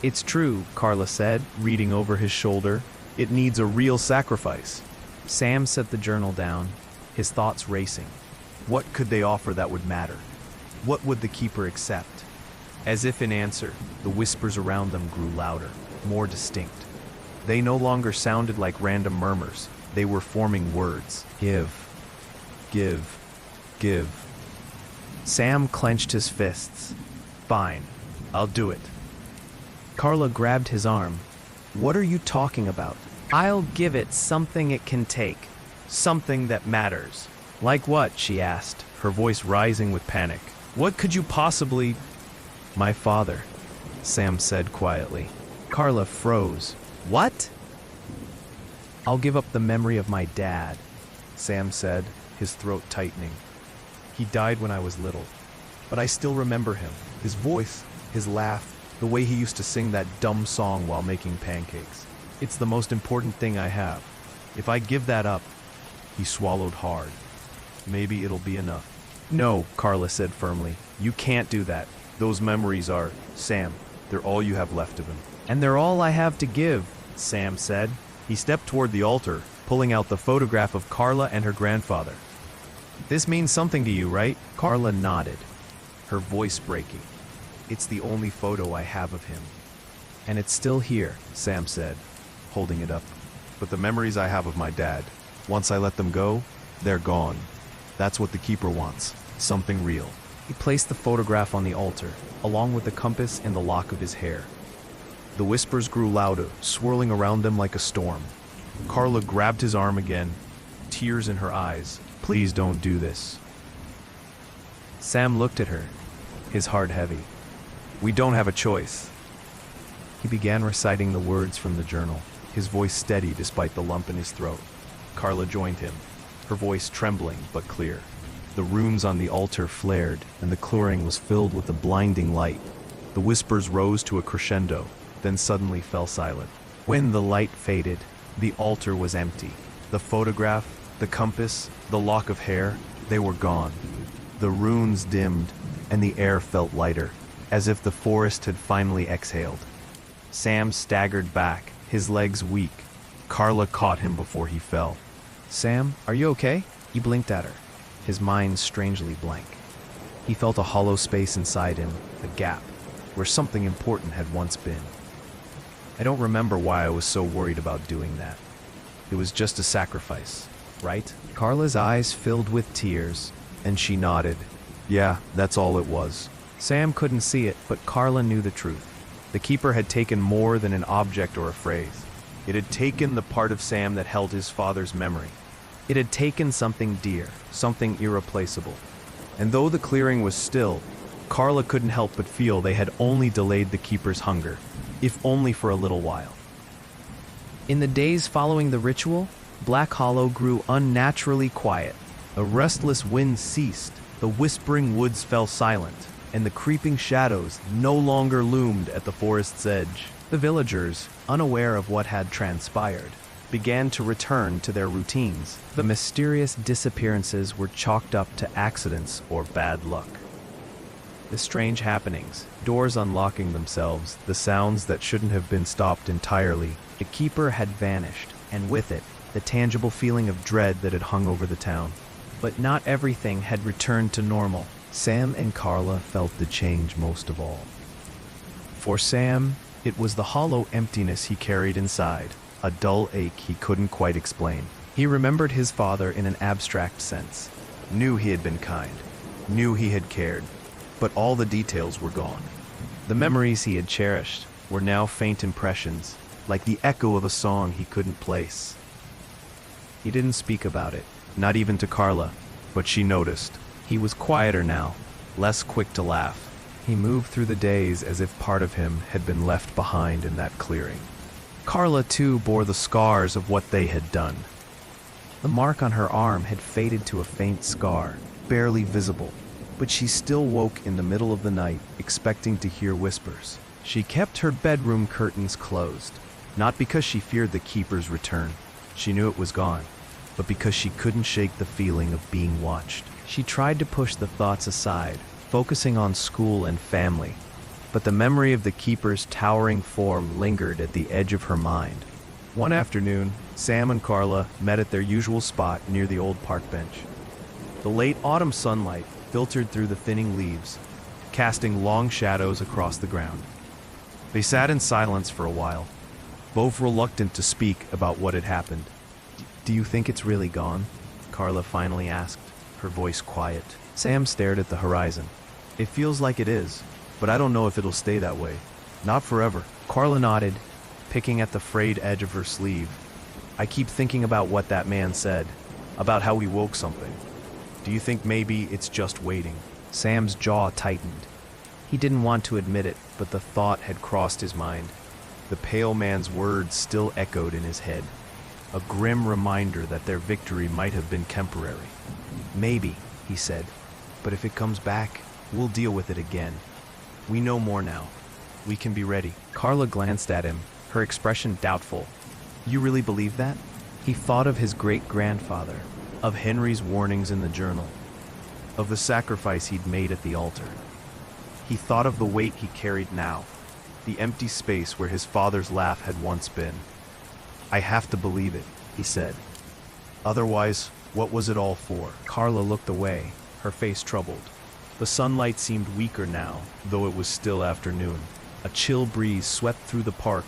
"It's true," Carla said, reading over his shoulder. It needs a real sacrifice. Sam set the journal down, his thoughts racing. What could they offer that would matter? What would the Keeper accept? As if in answer, the whispers around them grew louder, more distinct. They no longer sounded like random murmurs. They were forming words. Give. Give. Give. Sam clenched his fists. "Fine, I'll do it." Carla grabbed his arm. "What are you talking about?" "I'll give it something it can take. Something that matters." "Like what?" she asked, her voice rising with panic. "What could you possibly—" "My father," Sam said quietly. Carla froze. "What?" "I'll give up the memory of my dad," Sam said, his throat tightening. "He died when I was little, but I still remember him. His voice, his laugh, the way he used to sing that dumb song while making pancakes. It's the most important thing I have. If I give that up—" He swallowed hard. "Maybe it'll be enough." "No," Carla said firmly. "You can't do that. Those memories are, Sam, they're all you have left of him." "And they're all I have to give," Sam said. He stepped toward the altar, pulling out the photograph of Carla and her grandfather. "This means something to you, right?" Carla nodded, her voice breaking. "It's the only photo I have of him." "And it's still here," Sam said, holding it up. But the memories I have of my dad, once I let them go, they're gone. That's what the Keeper wants. Something real. He placed the photograph on the altar, along with the compass and the lock of his hair. The whispers grew louder, swirling around them like a storm. Carla grabbed his arm again, tears in her eyes. "Please don't do this." Sam looked at her, his heart heavy. "We don't have a choice." He began reciting the words from the journal, his voice steady despite the lump in his throat. Carla joined him, her voice trembling but clear. The runes on the altar flared, and the clearing was filled with a blinding light. The whispers rose to a crescendo, then suddenly fell silent. When the light faded, the altar was empty. The photograph, the compass, the lock of hair, they were gone. The runes dimmed, and the air felt lighter, as if the forest had finally exhaled. Sam staggered back, his legs weak. Carla caught him before he fell. "Sam, are you okay?" He blinked at her, his mind strangely blank. He felt a hollow space inside him, a gap, where something important had once been. "I don't remember why I was so worried about doing that. It was just a sacrifice, right?" Carla's eyes filled with tears, and she nodded. "Yeah, that's all it was." Sam couldn't see it, but Carla knew the truth. The Keeper had taken more than an object or a phrase. It had taken the part of Sam that held his father's memory. It had taken something dear, something irreplaceable. And though the clearing was still, Carla couldn't help but feel they had only delayed the Keeper's hunger, if only for a little while. In the days following the ritual, Black Hollow grew unnaturally quiet. A restless wind ceased, the whispering woods fell silent, and the creeping shadows no longer loomed at the forest's edge. The villagers, unaware of what had transpired, began to return to their routines. The mysterious disappearances were chalked up to accidents or bad luck. The strange happenings, doors unlocking themselves, the sounds that shouldn't have been stopped entirely. The Keeper had vanished, and with it, the tangible feeling of dread that had hung over the town. But not everything had returned to normal. Sam and Carla felt the change most of all. For Sam, it was the hollow emptiness he carried inside, a dull ache he couldn't quite explain. He remembered his father in an abstract sense, knew he had been kind, knew he had cared, but all the details were gone. The memories he had cherished were now faint impressions, like the echo of a song he couldn't place. He didn't speak about it, not even to Carla, but she noticed. He was quieter now, less quick to laugh. He moved through the days as if part of him had been left behind in that clearing. Carla, too, bore the scars of what they had done. The mark on her arm had faded to a faint scar, barely visible, but she still woke in the middle of the night, expecting to hear whispers. She kept her bedroom curtains closed, not because she feared the keeper's return. She knew it was gone, but because she couldn't shake the feeling of being watched. She tried to push the thoughts aside, focusing on school and family, but the memory of the keeper's towering form lingered at the edge of her mind. One afternoon, Sam and Carla met at their usual spot near the old park bench. The late autumn sunlight filtered through the thinning leaves, casting long shadows across the ground. They sat in silence for a while, both reluctant to speak about what had happened. "Do you think it's really gone?" Carla finally asked, her voice quiet. Sam stared at the horizon. "It feels like it is, but I don't know if it'll stay that way. Not forever." Carla nodded, picking at the frayed edge of her sleeve. "I keep thinking about what that man said, about how we woke something. Do you think maybe it's just waiting?" Sam's jaw tightened. He didn't want to admit it, but the thought had crossed his mind. The pale man's words still echoed in his head, a grim reminder that their victory might have been temporary. "Maybe," he said, "but if it comes back, we'll deal with it again. We know more now. We can be ready." Carla glanced at him, her expression doubtful. "You really believe that?" He thought of his great-grandfather, of Henry's warnings in the journal, of the sacrifice he'd made at the altar. He thought of the weight he carried now, the empty space where his father's laugh had once been. "I have to believe it," he said. "Otherwise, what was it all for?" Carla looked away, her face troubled. The sunlight seemed weaker now, though it was still afternoon. A chill breeze swept through the park,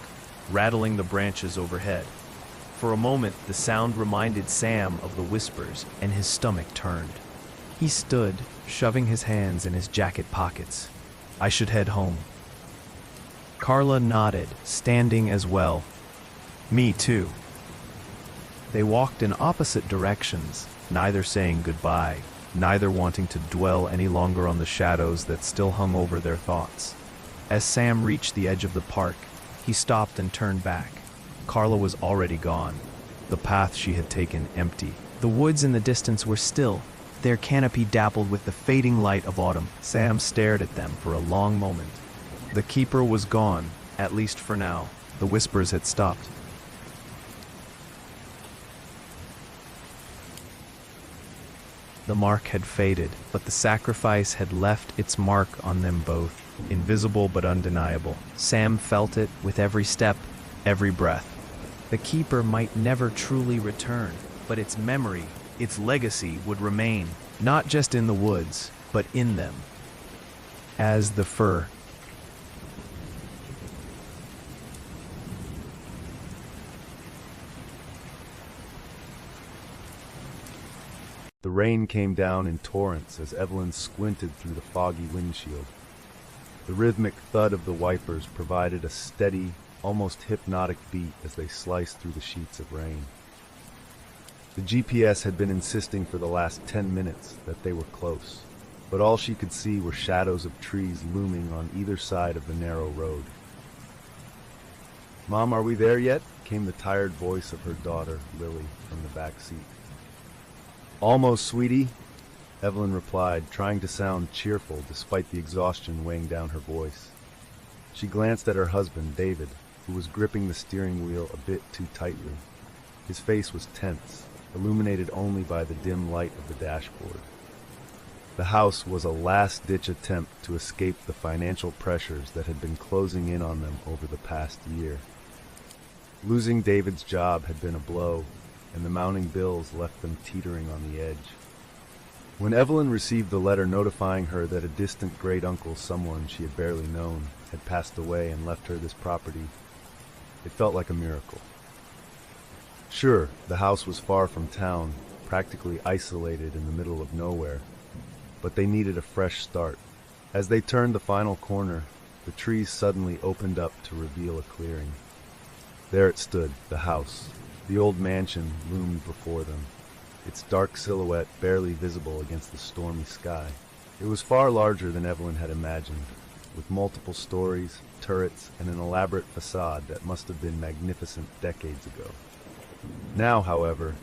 rattling the branches overhead. For a moment, the sound reminded Sam of the whispers, and his stomach turned. He stood, shoving his hands in his jacket pockets. "I should head home." Carla nodded, standing as well. "Me too." They walked in opposite directions, neither saying goodbye, neither wanting to dwell any longer on the shadows that still hung over their thoughts. As Sam reached the edge of the park, he stopped and turned back. Carla was already gone, the path she had taken empty. The woods in the distance were still, their canopy dappled with the fading light of autumn. Sam stared at them for a long moment. The keeper was gone, at least for now. The whispers had stopped. The mark had faded, but the sacrifice had left its mark on them both, invisible but undeniable. Sam felt it with every step, every breath. The keeper might never truly return, but its memory, its legacy would remain, not just in the woods, but in them. As the fur. The rain came down in torrents as Evelyn squinted through the foggy windshield. The rhythmic thud of the wipers provided a steady, almost hypnotic beat as they sliced through the sheets of rain. The GPS had been insisting for the last 10 minutes that they were close, but all she could see were shadows of trees looming on either side of the narrow road. "Mom, are we there yet?" came the tired voice of her daughter, Lily, from the back seat. "Almost, sweetie," Evelyn replied, trying to sound cheerful despite the exhaustion weighing down her voice. She glanced at her husband, David, who was gripping the steering wheel a bit too tightly. His face was tense, illuminated only by the dim light of the dashboard. The house was a last-ditch attempt to escape the financial pressures that had been closing in on them over the past year. Losing David's job had been a blow, and the mounting bills left them teetering on the edge. When Evelyn received the letter notifying her that a distant great-uncle, someone she had barely known, had passed away and left her this property, it felt like a miracle. Sure, the house was far from town, practically isolated in the middle of nowhere, but they needed a fresh start. As they turned the final corner, the trees suddenly opened up to reveal a clearing. There it stood, the house. The old mansion loomed before them, its dark silhouette barely visible against the stormy sky. It was far larger than Evelyn had imagined, with multiple stories, turrets, and an elaborate facade that must have been magnificent decades ago. Now, however,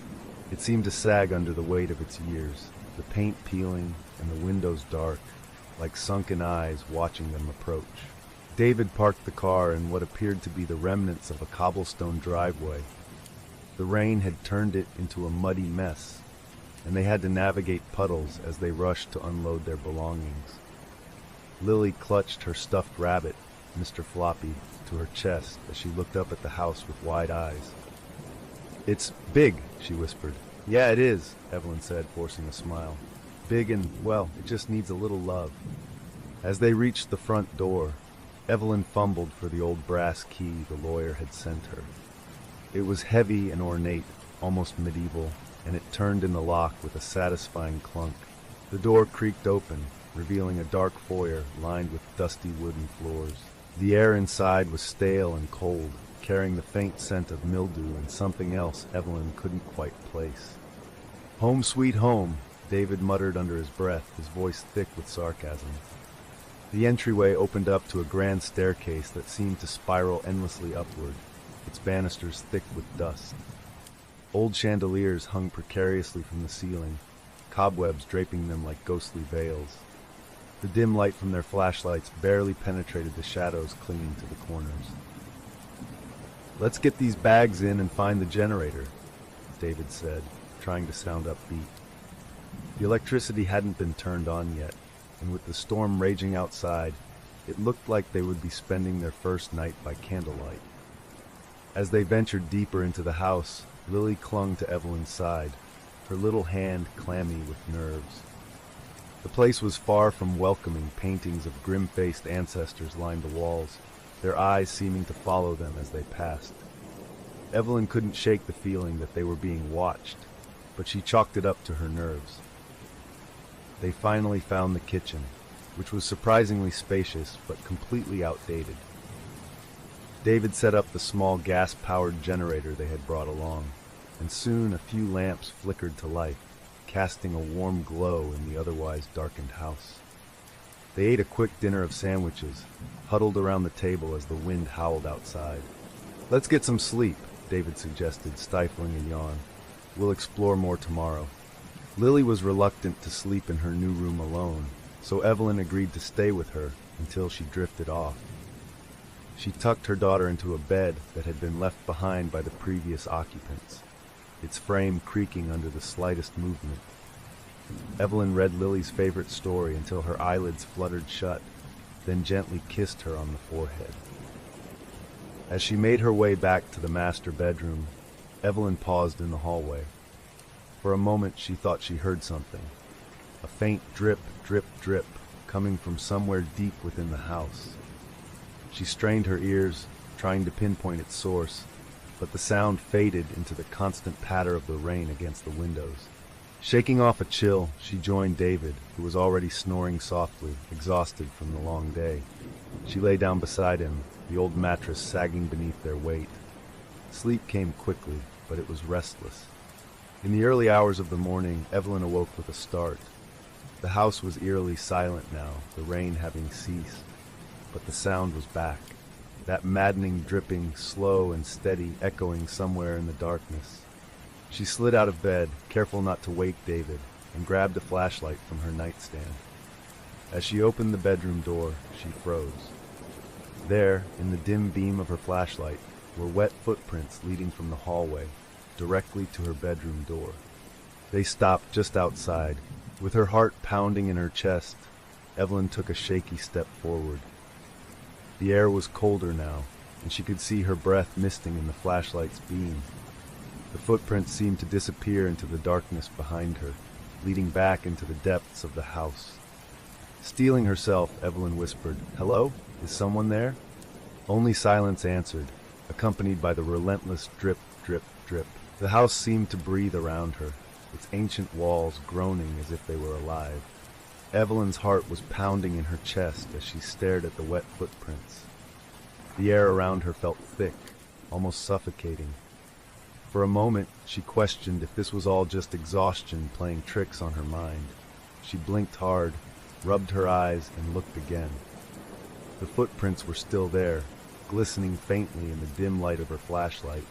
it seemed to sag under the weight of its years, the paint peeling and the windows dark, like sunken eyes watching them approach. David parked the car in what appeared to be the remnants of a cobblestone driveway. The rain had turned it into a muddy mess, and they had to navigate puddles as they rushed to unload their belongings. Lily clutched her stuffed rabbit, Mr. Floppy, to her chest as she looked up at the house with wide eyes. "It's big," she whispered. "Yeah, it is," Evelyn said, forcing a smile. "Big and, well, it just needs a little love." As they reached the front door, Evelyn fumbled for the old brass key the lawyer had sent her. It was heavy and ornate, almost medieval, and it turned in the lock with a satisfying clunk. The door creaked open, revealing a dark foyer lined with dusty wooden floors. The air inside was stale and cold, carrying the faint scent of mildew and something else Evelyn couldn't quite place. "Home sweet home," David muttered under his breath, his voice thick with sarcasm. The entryway opened up to a grand staircase that seemed to spiral endlessly upward, its banisters thick with dust. Old chandeliers hung precariously from the ceiling, cobwebs draping them like ghostly veils. The dim light from their flashlights barely penetrated the shadows clinging to the corners. "Let's get these bags in and find the generator," David said, trying to sound upbeat. The electricity hadn't been turned on yet, and with the storm raging outside, it looked like they would be spending their first night by candlelight. As they ventured deeper into the house, Lily clung to Evelyn's side, her little hand clammy with nerves. The place was far from welcoming. Paintings of grim-faced ancestors lined the walls, their eyes seeming to follow them as they passed. Evelyn couldn't shake the feeling that they were being watched, but she chalked it up to her nerves. They finally found the kitchen, which was surprisingly spacious but completely outdated. David set up the small gas-powered generator they had brought along, and soon a few lamps flickered to life, casting a warm glow in the otherwise darkened house. They ate a quick dinner of sandwiches, huddled around the table as the wind howled outside. "Let's get some sleep," David suggested, stifling a yawn. "We'll explore more tomorrow." Lily was reluctant to sleep in her new room alone, so Evelyn agreed to stay with her until she drifted off. She tucked her daughter into a bed that had been left behind by the previous occupants, its frame creaking under the slightest movement. Evelyn read Lily's favorite story until her eyelids fluttered shut, then gently kissed her on the forehead. As she made her way back to the master bedroom, Evelyn paused in the hallway. For a moment she thought she heard something, a faint drip, drip, drip, coming from somewhere deep within the house. She strained her ears, trying to pinpoint its source, but the sound faded into the constant patter of the rain against the windows. Shaking off a chill, she joined David, who was already snoring softly, exhausted from the long day. She lay down beside him, the old mattress sagging beneath their weight. Sleep came quickly, but it was restless. In the early hours of the morning, Evelyn awoke with a start. The house was eerily silent now, the rain having ceased, but the sound was back. That maddening dripping, slow and steady, echoing somewhere in the darkness. She slid out of bed, careful not to wake David, and grabbed a flashlight from her nightstand. As she opened the bedroom door, she froze. There, in the dim beam of her flashlight, were wet footprints leading from the hallway, directly to her bedroom door. They stopped just outside. With her heart pounding in her chest, Evelyn took a shaky step forward. The air was colder now, and she could see her breath misting in the flashlight's beam. The footprints seemed to disappear into the darkness behind her, leading back into the depths of the house. Steeling herself, Evelyn whispered, "Hello? Is someone there?" Only silence answered, accompanied by the relentless drip, drip, drip. The house seemed to breathe around her, its ancient walls groaning as if they were alive. Evelyn's heart was pounding in her chest as she stared at the wet footprints. The air around her felt thick, almost suffocating. For a moment, she questioned if this was all just exhaustion playing tricks on her mind. She blinked hard, rubbed her eyes, and looked again. The footprints were still there, glistening faintly in the dim light of her flashlight.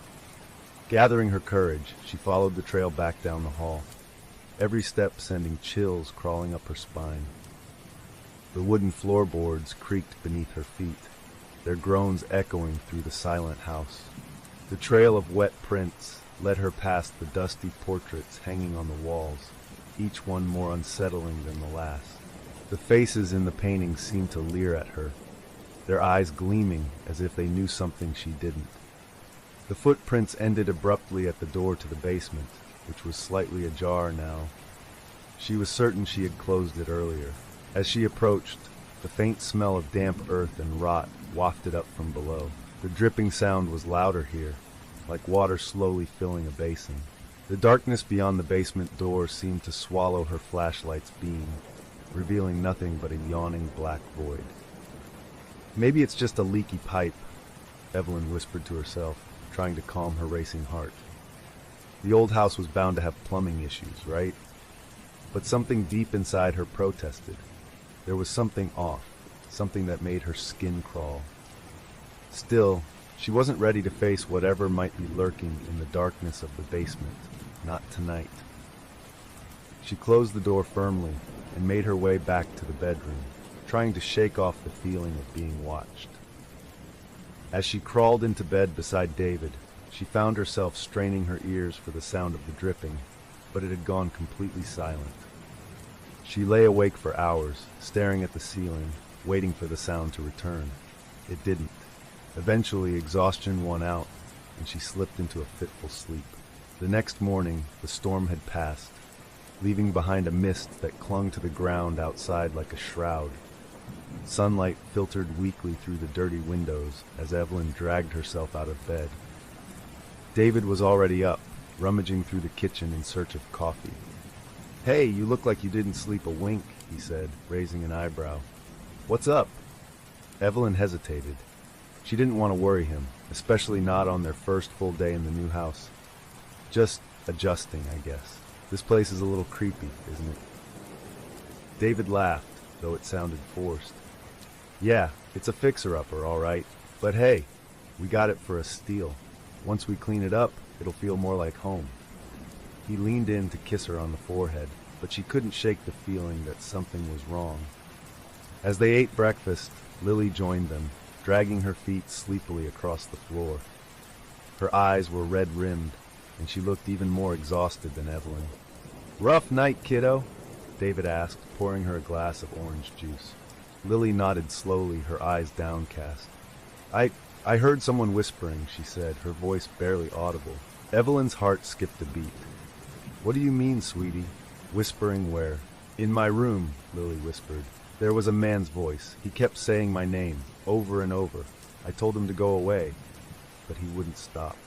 Gathering her courage, she followed the trail back down the hall, every step sending chills crawling up her spine. The wooden floorboards creaked beneath her feet, their groans echoing through the silent house. The trail of wet prints led her past the dusty portraits hanging on the walls, each one more unsettling than the last. The faces in the paintings seemed to leer at her, their eyes gleaming as if they knew something she didn't. The footprints ended abruptly at the door to the basement, which was slightly ajar now. She was certain she had closed it earlier. As she approached, the faint smell of damp earth and rot wafted up from below. The dripping sound was louder here, like water slowly filling a basin. The darkness beyond the basement door seemed to swallow her flashlight's beam, revealing nothing but a yawning black void. "Maybe it's just a leaky pipe," Evelyn whispered to herself, trying to calm her racing heart. The old house was bound to have plumbing issues, right? But something deep inside her protested. There was something off, something that made her skin crawl. Still, she wasn't ready to face whatever might be lurking in the darkness of the basement. Not tonight. She closed the door firmly and made her way back to the bedroom, trying to shake off the feeling of being watched. As she crawled into bed beside David, she found herself straining her ears for the sound of the dripping, but it had gone completely silent. She lay awake for hours, staring at the ceiling, waiting for the sound to return. It didn't. Eventually, exhaustion won out, and she slipped into a fitful sleep. The next morning, the storm had passed, leaving behind a mist that clung to the ground outside like a shroud. Sunlight filtered weakly through the dirty windows as Evelyn dragged herself out of bed. David was already up, rummaging through the kitchen in search of coffee. "Hey, you look like you didn't sleep a wink," he said, raising an eyebrow. "What's up?" Evelyn hesitated. She didn't want to worry him, especially not on their first full day in the new house. "Just adjusting, I guess. This place is a little creepy, isn't it?" David laughed, though it sounded forced. "Yeah, it's a fixer-upper, all right. But hey, we got it for a steal. Once we clean it up, it'll feel more like home." He leaned in to kiss her on the forehead, but she couldn't shake the feeling that something was wrong. As they ate breakfast, Lily joined them, dragging her feet sleepily across the floor. Her eyes were red-rimmed, and she looked even more exhausted than Evelyn. "Rough night, kiddo?" David asked, pouring her a glass of orange juice. Lily nodded slowly, her eyes downcast. I heard someone whispering," she said, her voice barely audible. Evelyn's heart skipped a beat. "What do you mean, sweetie? Whispering where?" "In my room," Lily whispered. "There was a man's voice. He kept saying my name, over and over. I told him to go away, but he wouldn't stop."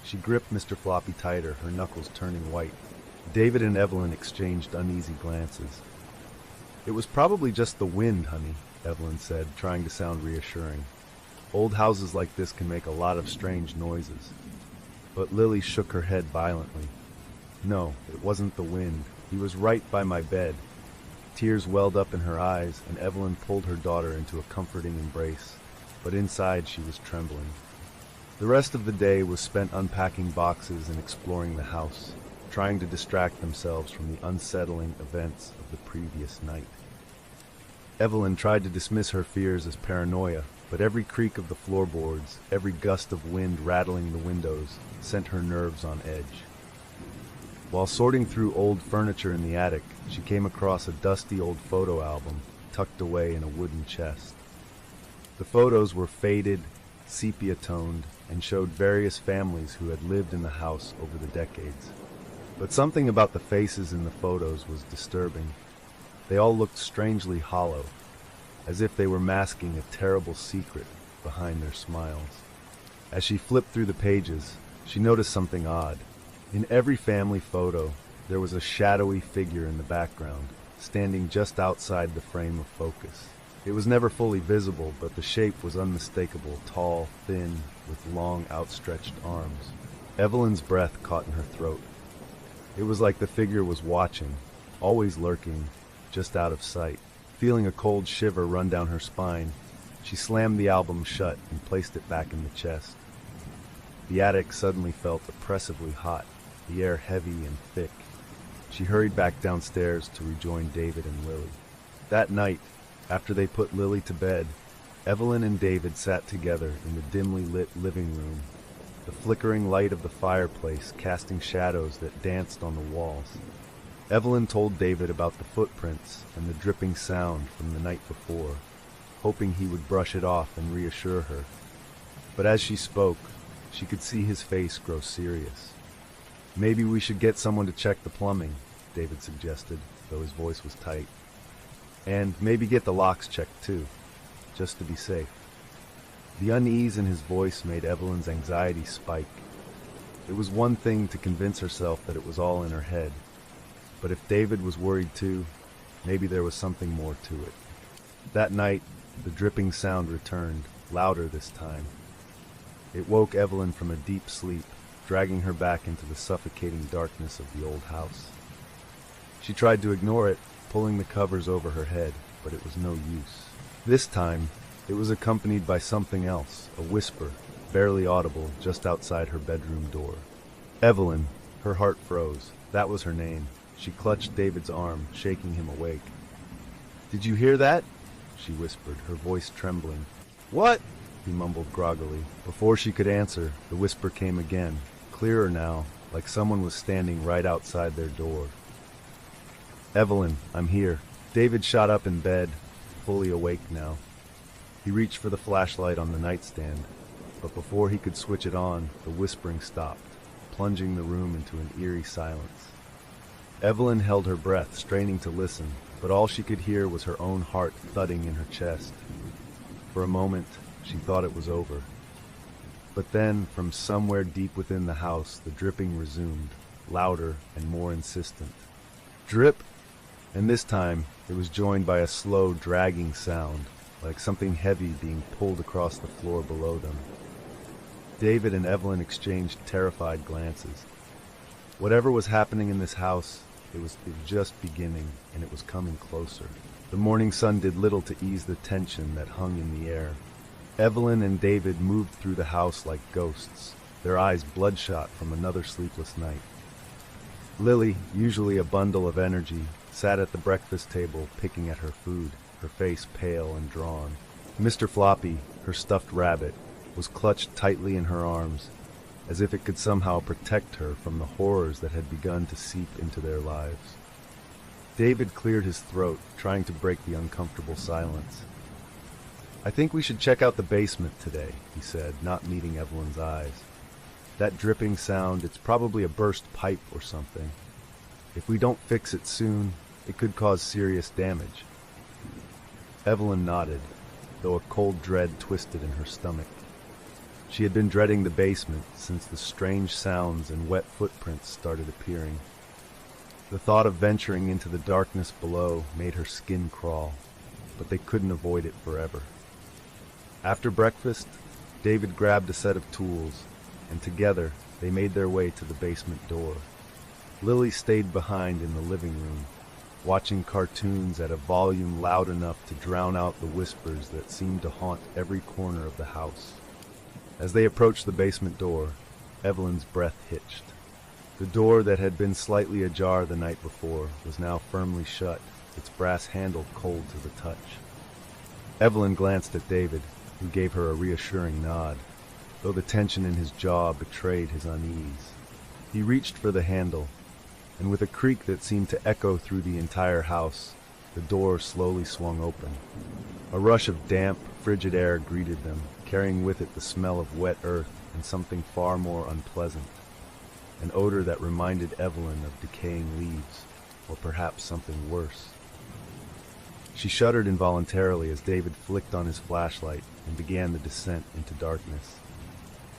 She gripped Mr. Floppy tighter, her knuckles turning white. David and Evelyn exchanged uneasy glances. "It was probably just the wind, honey," Evelyn said, trying to sound reassuring. "Old houses like this can make a lot of strange noises." But Lily shook her head violently. "No, it wasn't the wind. He was right by my bed." Tears welled up in her eyes, and Evelyn pulled her daughter into a comforting embrace, but inside she was trembling. The rest of the day was spent unpacking boxes and exploring the house, trying to distract themselves from the unsettling events of the previous night. Evelyn tried to dismiss her fears as paranoia, but every creak of the floorboards, every gust of wind rattling the windows, sent her nerves on edge. While sorting through old furniture in the attic, she came across a dusty old photo album tucked away in a wooden chest. The photos were faded, sepia-toned, and showed various families who had lived in the house over the decades. But something about the faces in the photos was disturbing. They all looked strangely hollow, as if they were masking a terrible secret behind their smiles. As she flipped through the pages, she noticed something odd. In every family photo, there was a shadowy figure in the background, standing just outside the frame of focus. It was never fully visible, but the shape was unmistakable, tall, thin, with long, outstretched arms. Evelyn's breath caught in her throat. It was like the figure was watching, always lurking, just out of sight. Feeling a cold shiver run down her spine, She slammed the album shut and placed it back in the chest. The attic suddenly felt oppressively hot, the air heavy and thick. She hurried back downstairs to rejoin David and Lily. That night, after they put Lily to bed, Evelyn and David sat together in the dimly lit living room, the flickering light of the fireplace casting shadows that danced on the walls. Evelyn told David about the footprints and the dripping sound from the night before, hoping he would brush it off and reassure her. But as she spoke, she could see his face grow serious. "Maybe we should get someone to check the plumbing," David suggested, though his voice was tight. "And maybe get the locks checked too, just to be safe." The unease in his voice made Evelyn's anxiety spike. It was one thing to convince herself that it was all in her head, but if David was worried too, maybe there was something more to it. That night, the dripping sound returned, louder this time. It woke Evelyn from a deep sleep, dragging her back into the suffocating darkness of the old house. She tried to ignore it, pulling the covers over her head, but it was no use. This time, it was accompanied by something else, a whisper, barely audible, just outside her bedroom door. Evelyn, her heart froze. That was her name. She clutched David's arm, shaking him awake. "Did you hear that?" she whispered, her voice trembling. "What?" he mumbled groggily. Before she could answer, the whisper came again, clearer now, like someone was standing right outside their door. "Evelyn, I'm here." David shot up in bed, fully awake now. He reached for the flashlight on the nightstand, but before he could switch it on, the whispering stopped, plunging the room into an eerie silence. Evelyn held her breath, straining to listen, but all she could hear was her own heart thudding in her chest. For a moment, she thought it was over. But then, from somewhere deep within the house, the dripping resumed, louder and more insistent. Drip! And this time, it was joined by a slow, dragging sound, like something heavy being pulled across the floor below them. David and Evelyn exchanged terrified glances. Whatever was happening in this house, it was just beginning, and it was coming closer. The morning sun did little to ease the tension that hung in the air. Evelyn and David moved through the house like ghosts, their eyes bloodshot from another sleepless night. Lily, usually a bundle of energy, sat at the breakfast table picking at her food, her face pale and drawn. Mr. Floppy, her stuffed rabbit, was clutched tightly in her arms, as if it could somehow protect her from the horrors that had begun to seep into their lives. David cleared his throat, trying to break the uncomfortable silence. "I think we should check out the basement today," he said, not meeting Evelyn's eyes. "That dripping sound, it's probably a burst pipe or something. If we don't fix it soon, it could cause serious damage." Evelyn nodded, though a cold dread twisted in her stomach. She had been dreading the basement since the strange sounds and wet footprints started appearing. The thought of venturing into the darkness below made her skin crawl, but they couldn't avoid it forever. After breakfast, David grabbed a set of tools, and together they made their way to the basement door. Lily stayed behind in the living room, watching cartoons at a volume loud enough to drown out the whispers that seemed to haunt every corner of the house. As they approached the basement door, Evelyn's breath hitched. The door that had been slightly ajar the night before was now firmly shut, its brass handle cold to the touch. Evelyn glanced at David, who gave her a reassuring nod, though the tension in his jaw betrayed his unease. He reached for the handle, and with a creak that seemed to echo through the entire house, the door slowly swung open. A rush of damp, frigid air greeted them, carrying with it the smell of wet earth and something far more unpleasant, an odor that reminded Evelyn of decaying leaves, or perhaps something worse. She shuddered involuntarily as David flicked on his flashlight and began the descent into darkness.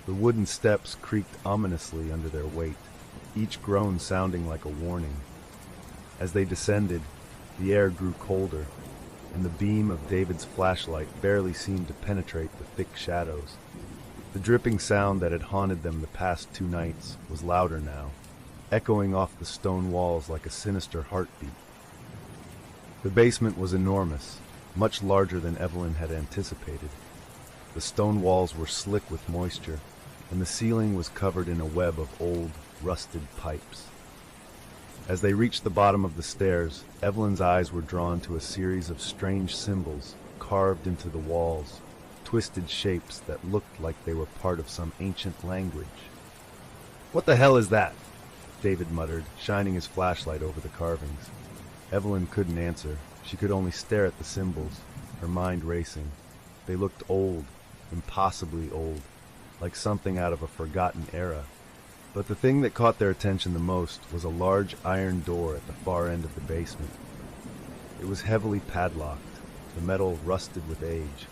The wooden steps creaked ominously under their weight, each groan sounding like a warning. As they descended, the air grew colder, and the beam of David's flashlight barely seemed to penetrate the thick shadows. The dripping sound that had haunted them the past 2 nights was louder now, echoing off the stone walls like a sinister heartbeat. The basement was enormous, much larger than Evelyn had anticipated. The stone walls were slick with moisture, and the ceiling was covered in a web of old, rusted pipes. As they reached the bottom of the stairs, Evelyn's eyes were drawn to a series of strange symbols carved into the walls, twisted shapes that looked like they were part of some ancient language. "What the hell is that?" David muttered, shining his flashlight over the carvings. Evelyn couldn't answer. She could only stare at the symbols, her mind racing. They looked old, impossibly old, like something out of a forgotten era. But the thing that caught their attention the most was a large iron door at the far end of the basement. It was heavily padlocked, the metal rusted with age.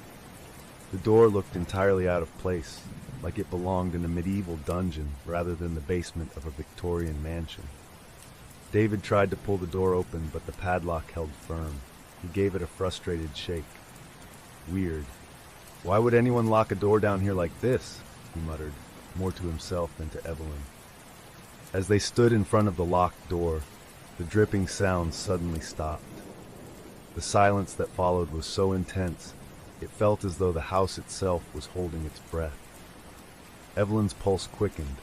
The door looked entirely out of place, like it belonged in a medieval dungeon rather than the basement of a Victorian mansion. David tried to pull the door open, but the padlock held firm. He gave it a frustrated shake. Weird. Why would anyone lock a door down here like this? He muttered, more to himself than to Evelyn. As they stood in front of the locked door, the dripping sound suddenly stopped. The silence that followed was so intense, it felt as though the house itself was holding its breath. Evelyn's pulse quickened,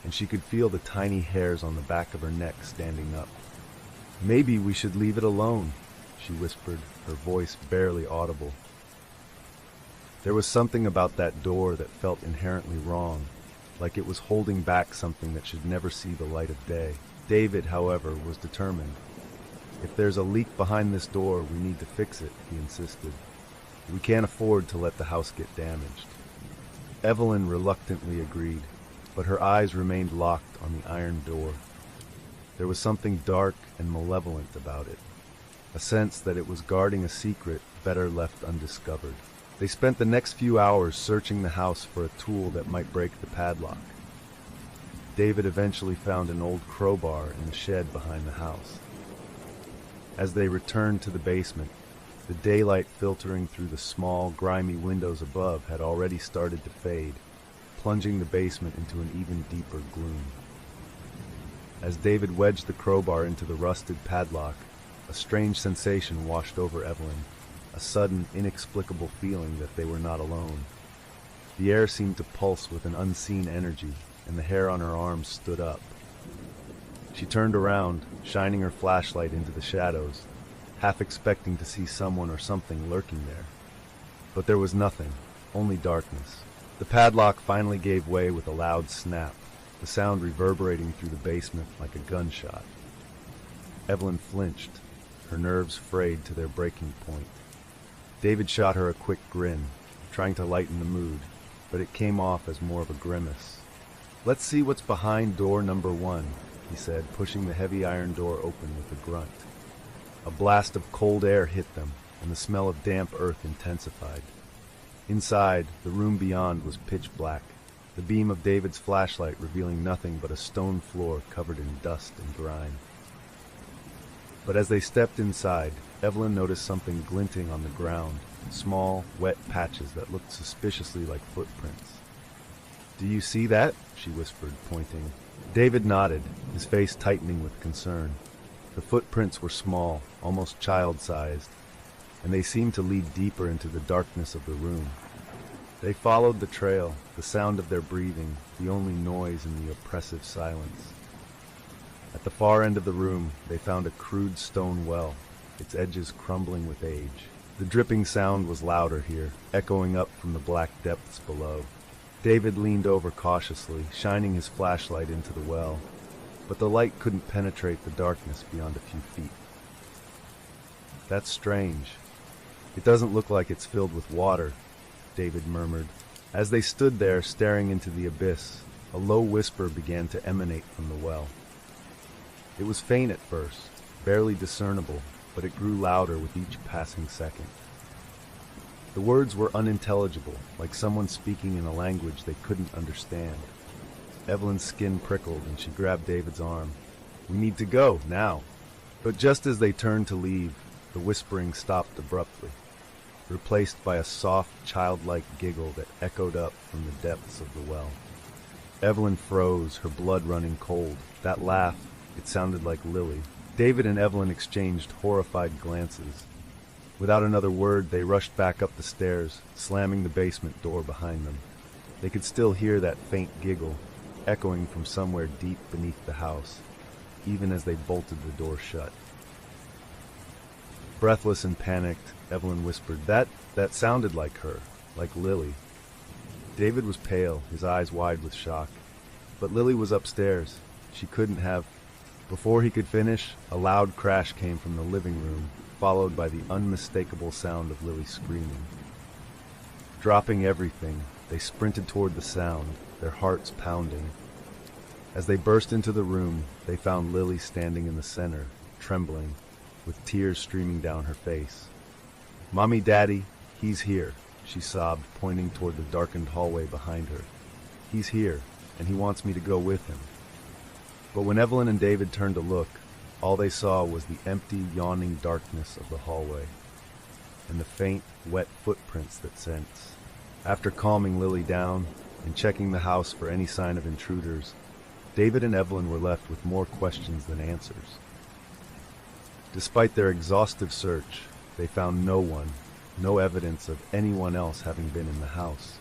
and she could feel the tiny hairs on the back of her neck standing up. "Maybe we should leave it alone," she whispered, her voice barely audible. There was something about that door that felt inherently wrong, like it was holding back something that should never see the light of day. David, however, was determined. "If there's a leak behind this door, we need to fix it," he insisted. "We can't afford to let the house get damaged." Evelyn reluctantly agreed, but her eyes remained locked on the iron door. There was something dark and malevolent about it, a sense that it was guarding a secret better left undiscovered. They spent the next few hours searching the house for a tool that might break the padlock. David eventually found an old crowbar in a shed behind the house. As they returned to the basement, the daylight filtering through the small, grimy windows above had already started to fade, plunging the basement into an even deeper gloom. As David wedged the crowbar into the rusted padlock, a strange sensation washed over Evelyn, a sudden, inexplicable feeling that they were not alone. The air seemed to pulse with an unseen energy, and the hair on her arms stood up. She turned around, shining her flashlight into the shadows, half expecting to see someone or something lurking there. But there was nothing, only darkness. The padlock finally gave way with a loud snap, the sound reverberating through the basement like a gunshot. Evelyn flinched, her nerves frayed to their breaking point. David shot her a quick grin, trying to lighten the mood, but it came off as more of a grimace. "Let's see what's behind door number 1, he said, pushing the heavy iron door open with a grunt. A blast of cold air hit them, and the smell of damp earth intensified. Inside, the room beyond was pitch black, the beam of David's flashlight revealing nothing but a stone floor covered in dust and grime. But as they stepped inside, Evelyn noticed something glinting on the ground, small, wet patches that looked suspiciously like footprints. "Do you see that?" she whispered, pointing. David nodded, his face tightening with concern. The footprints were small, almost child-sized, and they seemed to lead deeper into the darkness of the room. They followed the trail, the sound of their breathing, the only noise in the oppressive silence. At the far end of the room, they found a crude stone well, its edges crumbling with age. The dripping sound was louder here, echoing up from the black depths below. David leaned over cautiously, shining his flashlight into the well, but the light couldn't penetrate the darkness beyond a few feet. "That's strange. It doesn't look like it's filled with water," David murmured. As they stood there staring into the abyss, a low whisper began to emanate from the well. It was faint at first, barely discernible, but it grew louder with each passing second. The words were unintelligible, like someone speaking in a language they couldn't understand. Evelyn's skin prickled and she grabbed David's arm. "We need to go, now." But just as they turned to leave, the whispering stopped abruptly, replaced by a soft, childlike giggle that echoed up from the depths of the well. Evelyn froze, her blood running cold. That laugh, it sounded like Lily. David and Evelyn exchanged horrified glances. Without another word, they rushed back up the stairs, slamming the basement door behind them. They could still hear that faint giggle, echoing from somewhere deep beneath the house, even as they bolted the door shut. Breathless and panicked, Evelyn whispered, That sounded like her, like Lily." David was pale, his eyes wide with shock. But Lily was upstairs. She couldn't have... Before he could finish, a loud crash came from the living room, followed by the unmistakable sound of Lily screaming. Dropping everything, they sprinted toward the sound, their hearts pounding. As they burst into the room, they found Lily standing in the center, trembling, with tears streaming down her face. "Mommy, Daddy, he's here," she sobbed, pointing toward the darkened hallway behind her. "He's here, and he wants me to go with him." But when Evelyn and David turned to look, all they saw was the empty, yawning darkness of the hallway, and the faint, wet footprints that sense. After calming Lily down and checking the house for any sign of intruders, David and Evelyn were left with more questions than answers. Despite their exhaustive search, they found no one, no evidence of anyone else having been in the house.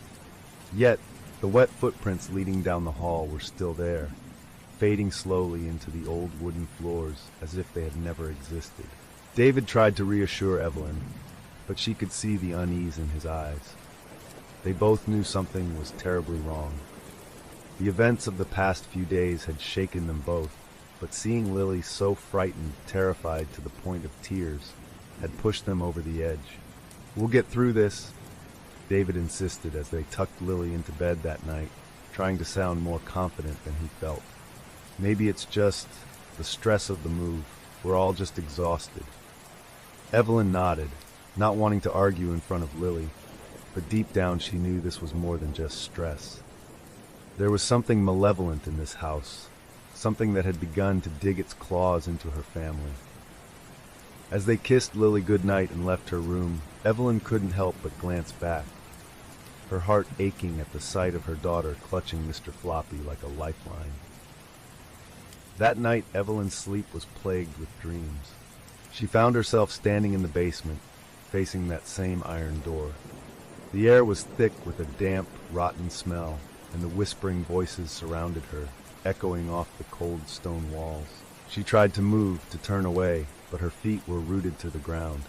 Yet, the wet footprints leading down the hall were still there, fading slowly into the old wooden floors as if they had never existed. David tried to reassure Evelyn, but she could see the unease in his eyes. They both knew something was terribly wrong. The events of the past few days had shaken them both, but seeing Lily so frightened, terrified to the point of tears, had pushed them over the edge. "We'll get through this," David insisted as they tucked Lily into bed that night, trying to sound more confident than he felt. "Maybe it's just the stress of the move. We're all just exhausted." Evelyn nodded, not wanting to argue in front of Lily, but deep down she knew this was more than just stress. There was something malevolent in this house, something that had begun to dig its claws into her family. As they kissed Lily goodnight and left her room, Evelyn couldn't help but glance back, her heart aching at the sight of her daughter clutching Mr. Floppy like a lifeline. That night, Evelyn's sleep was plagued with dreams. She found herself standing in the basement, facing that same iron door. The air was thick with a damp, rotten smell, and the whispering voices surrounded her, echoing off the cold stone walls. She tried to move, to turn away, but her feet were rooted to the ground.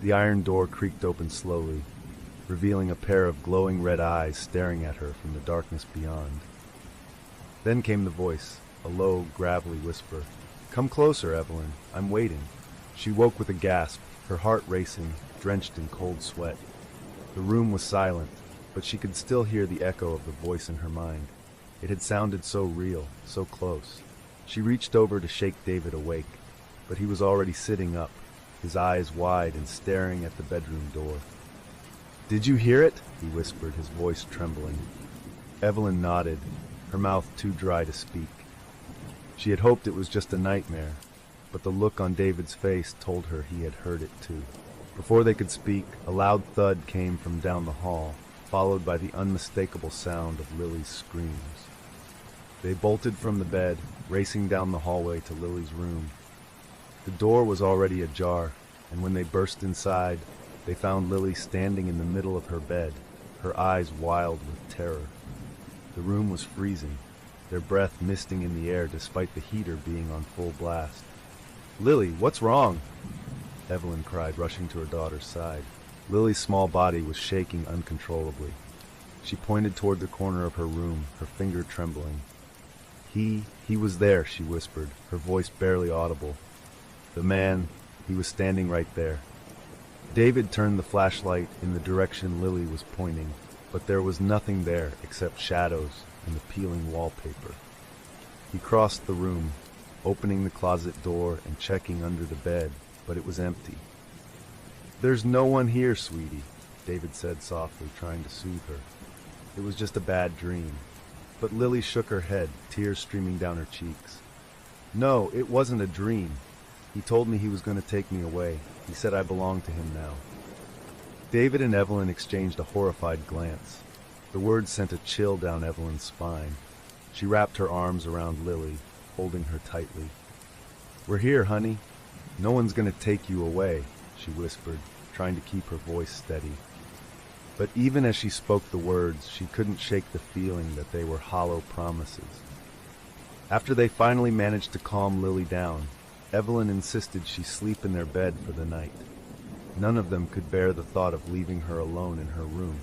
The iron door creaked open slowly, revealing a pair of glowing red eyes staring at her from the darkness beyond. Then came the voice, a low, gravelly whisper. "Come closer, Evelyn. I'm waiting." She woke with a gasp, her heart racing, drenched in cold sweat. The room was silent, but she could still hear the echo of the voice in her mind. It had sounded so real, so close. She reached over to shake David awake, but he was already sitting up, his eyes wide and staring at the bedroom door. "Did you hear it?" he whispered, his voice trembling. Evelyn nodded, her mouth too dry to speak. She had hoped it was just a nightmare, but the look on David's face told her he had heard it too. Before they could speak, a loud thud came from down the hall, followed by the unmistakable sound of Lily's screams. They bolted from the bed, racing down the hallway to Lily's room. The door was already ajar, and when they burst inside, they found Lily standing in the middle of her bed, her eyes wild with terror. The room was freezing, their breath misting in the air despite the heater being on full blast. "Lily, what's wrong?" Evelyn cried, rushing to her daughter's side. Lily's small body was shaking uncontrollably. She pointed toward the corner of her room, her finger trembling. He was there," she whispered, her voice barely audible. "The man, he was standing right there." David turned the flashlight in the direction Lily was pointing, but there was nothing there except shadows and the peeling wallpaper. He crossed the room, opening the closet door and checking under the bed, but it was empty. "There's no one here, sweetie," David said softly, trying to soothe her. "It was just a bad dream." But Lily shook her head, tears streaming down her cheeks. "No, it wasn't a dream. He told me he was going to take me away. He said I belonged to him now." David and Evelyn exchanged a horrified glance. The words sent a chill down Evelyn's spine. She wrapped her arms around Lily, holding her tightly. "We're here, honey. No one's going to take you away. she whispered, trying to keep her voice steady. But even as she spoke the words, she couldn't shake the feeling that they were hollow promises. After they finally managed to calm Lily down, Evelyn insisted she sleep in their bed for the night. None of them could bear the thought of leaving her alone in her room.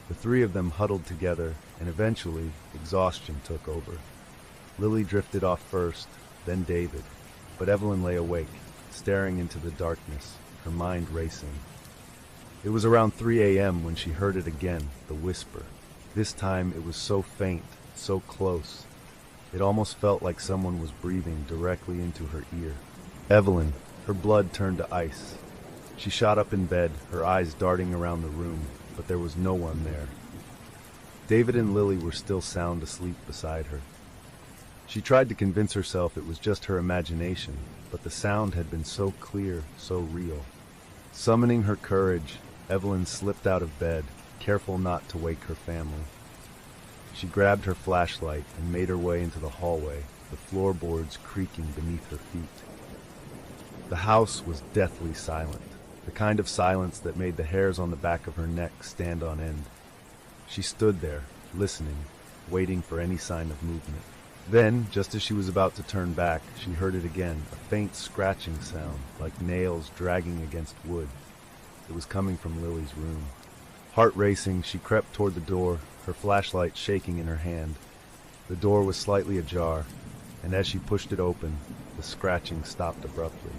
The three of them huddled together, and eventually, exhaustion took over. Lily drifted off first, then David, but Evelyn lay awake, staring into the darkness, her mind racing. It was around 3 a.m. when she heard it again, the whisper. This time it was so faint, so close. It almost felt like someone was breathing directly into her ear. Evelyn, her blood turned to ice. She shot up in bed, her eyes darting around the room, but there was no one there. David and Lily were still sound asleep beside her. She tried to convince herself it was just her imagination, but the sound had been so clear, so real. Summoning her courage, Evelyn slipped out of bed, careful not to wake her family. She grabbed her flashlight and made her way into the hallway, the floorboards creaking beneath her feet. The house was deathly silent, the kind of silence that made the hairs on the back of her neck stand on end. She stood there, listening, waiting for any sign of movement. Then, just as she was about to turn back, she heard it again, a faint scratching sound, like nails dragging against wood. It was coming from Lily's room. Heart racing, she crept toward the door, her flashlight shaking in her hand. The door was slightly ajar, and as she pushed it open, the scratching stopped abruptly.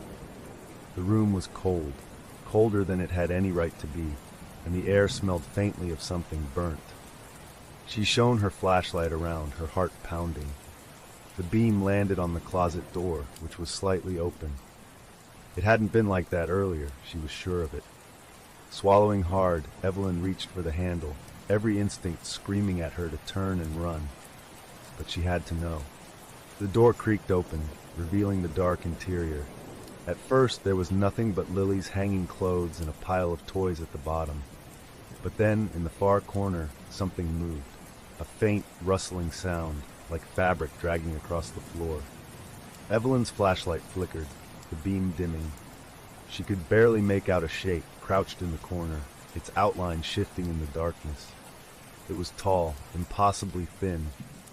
The room was cold, colder than it had any right to be, and the air smelled faintly of something burnt. She shone her flashlight around, her heart pounding. The beam landed on the closet door, which was slightly open. It hadn't been like that earlier, she was sure of it. Swallowing hard, Evelyn reached for the handle, every instinct screaming at her to turn and run. But she had to know. The door creaked open, revealing the dark interior. At first, there was nothing but Lily's hanging clothes and a pile of toys at the bottom. But then, in the far corner, something moved. A faint, rustling sound, like fabric dragging across the floor. Evelyn's flashlight flickered, the beam dimming. She could barely make out a shape, crouched in the corner, its outline shifting in the darkness. It was tall, impossibly thin,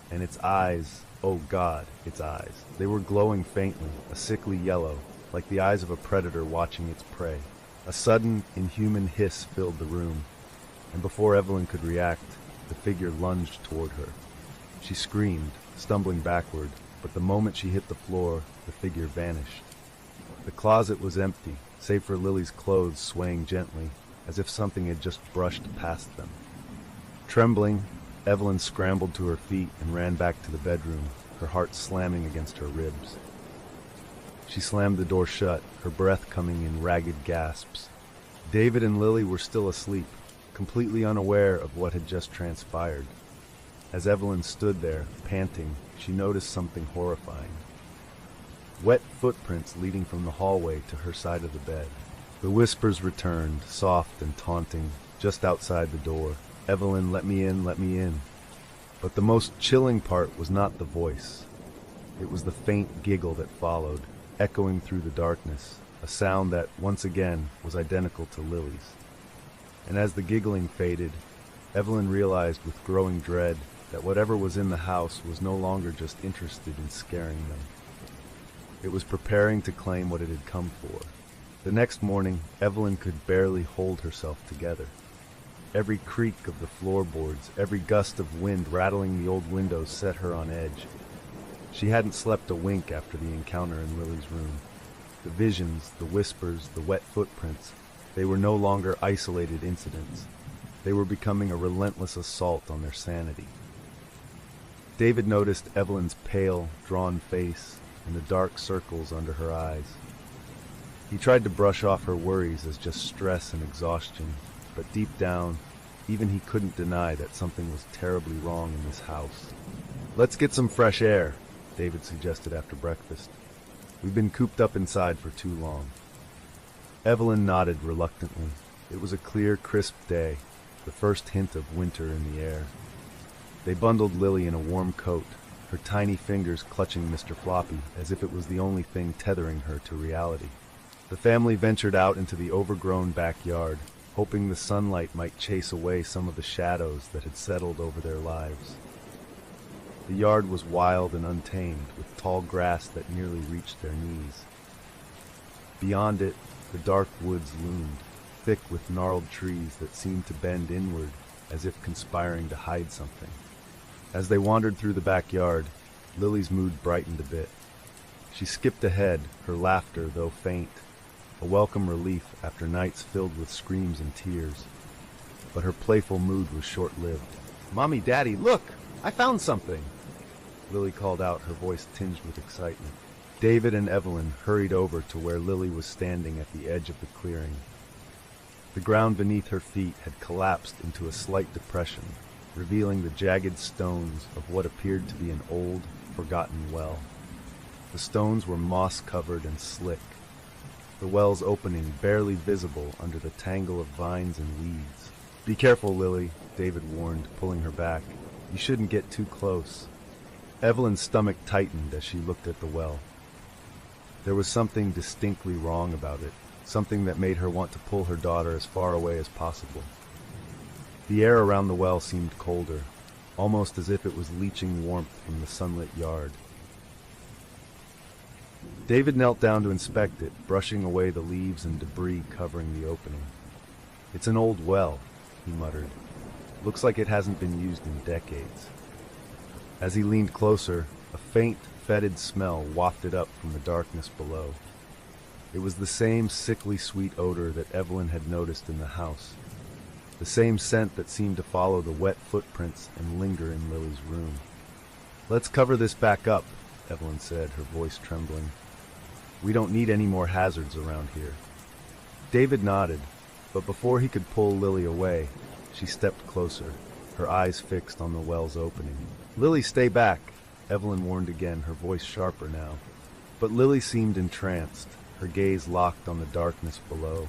and its eyes, oh God, its eyes. They were glowing faintly, a sickly yellow, like the eyes of a predator watching its prey. A sudden, inhuman hiss filled the room, and before Evelyn could react, the figure lunged toward her. She screamed, stumbling backward, but the moment she hit the floor, the figure vanished. The closet was empty, save for Lily's clothes swaying gently, as if something had just brushed past them. Trembling, Evelyn scrambled to her feet and ran back to the bedroom, her heart slamming against her ribs. She slammed the door shut, her breath coming in ragged gasps. David and Lily were still asleep, completely unaware of what had just transpired. As Evelyn stood there, panting, she noticed something horrifying. Wet footprints leading from the hallway to her side of the bed. The whispers returned, soft and taunting, just outside the door. Evelyn, let me in, let me in. But the most chilling part was not the voice. It was the faint giggle that followed, echoing through the darkness, a sound that, once again, was identical to Lily's. And as the giggling faded, Evelyn realized with growing dread that whatever was in the house was no longer just interested in scaring them. It was preparing to claim what it had come for. The next morning, Evelyn could barely hold herself together. Every creak of the floorboards, every gust of wind rattling the old windows set her on edge. She hadn't slept a wink after the encounter in Lily's room. The visions, the whispers, the wet footprints, they were no longer isolated incidents. They were becoming a relentless assault on their sanity. David noticed Evelyn's pale, drawn face and the dark circles under her eyes. He tried to brush off her worries as just stress and exhaustion, but deep down, even he couldn't deny that something was terribly wrong in this house. "Let's get some fresh air," David suggested after breakfast. "We've been cooped up inside for too long." Evelyn nodded reluctantly. It was a clear, crisp day, the first hint of winter in the air. They bundled Lily in a warm coat, her tiny fingers clutching Mr. Floppy as if it was the only thing tethering her to reality. The family ventured out into the overgrown backyard, hoping the sunlight might chase away some of the shadows that had settled over their lives. The yard was wild and untamed, with tall grass that nearly reached their knees. Beyond it, the dark woods loomed, thick with gnarled trees that seemed to bend inward as if conspiring to hide something. As they wandered through the backyard, Lily's mood brightened a bit. She skipped ahead, her laughter, though faint, a welcome relief after nights filled with screams and tears. But her playful mood was short-lived. "Mommy, Daddy, look! I found something!" Lily called out, her voice tinged with excitement. David and Evelyn hurried over to where Lily was standing at the edge of the clearing. The ground beneath her feet had collapsed into a slight depression, revealing the jagged stones of what appeared to be an old, forgotten well. The stones were moss-covered and slick, the well's opening barely visible under the tangle of vines and weeds. "Be careful, Lily," David warned, pulling her back. "You shouldn't get too close." Evelyn's stomach tightened as she looked at the well. There was something distinctly wrong about it, something that made her want to pull her daughter as far away as possible. The air around the well seemed colder, almost as if it was leaching warmth from the sunlit yard. David knelt down to inspect it, brushing away the leaves and debris covering the opening. "It's an old well," he muttered. "Looks like it hasn't been used in decades." As he leaned closer, a faint, fetid smell wafted up from the darkness below. It was the same sickly sweet odor that Evelyn had noticed in the house, the same scent that seemed to follow the wet footprints and linger in Lily's room. "Let's cover this back up," Evelyn said, her voice trembling. "We don't need any more hazards around here." David nodded, but before he could pull Lily away, she stepped closer, her eyes fixed on the well's opening. "Lily, stay back," Evelyn warned again, her voice sharper now. But Lily seemed entranced, her gaze locked on the darkness below.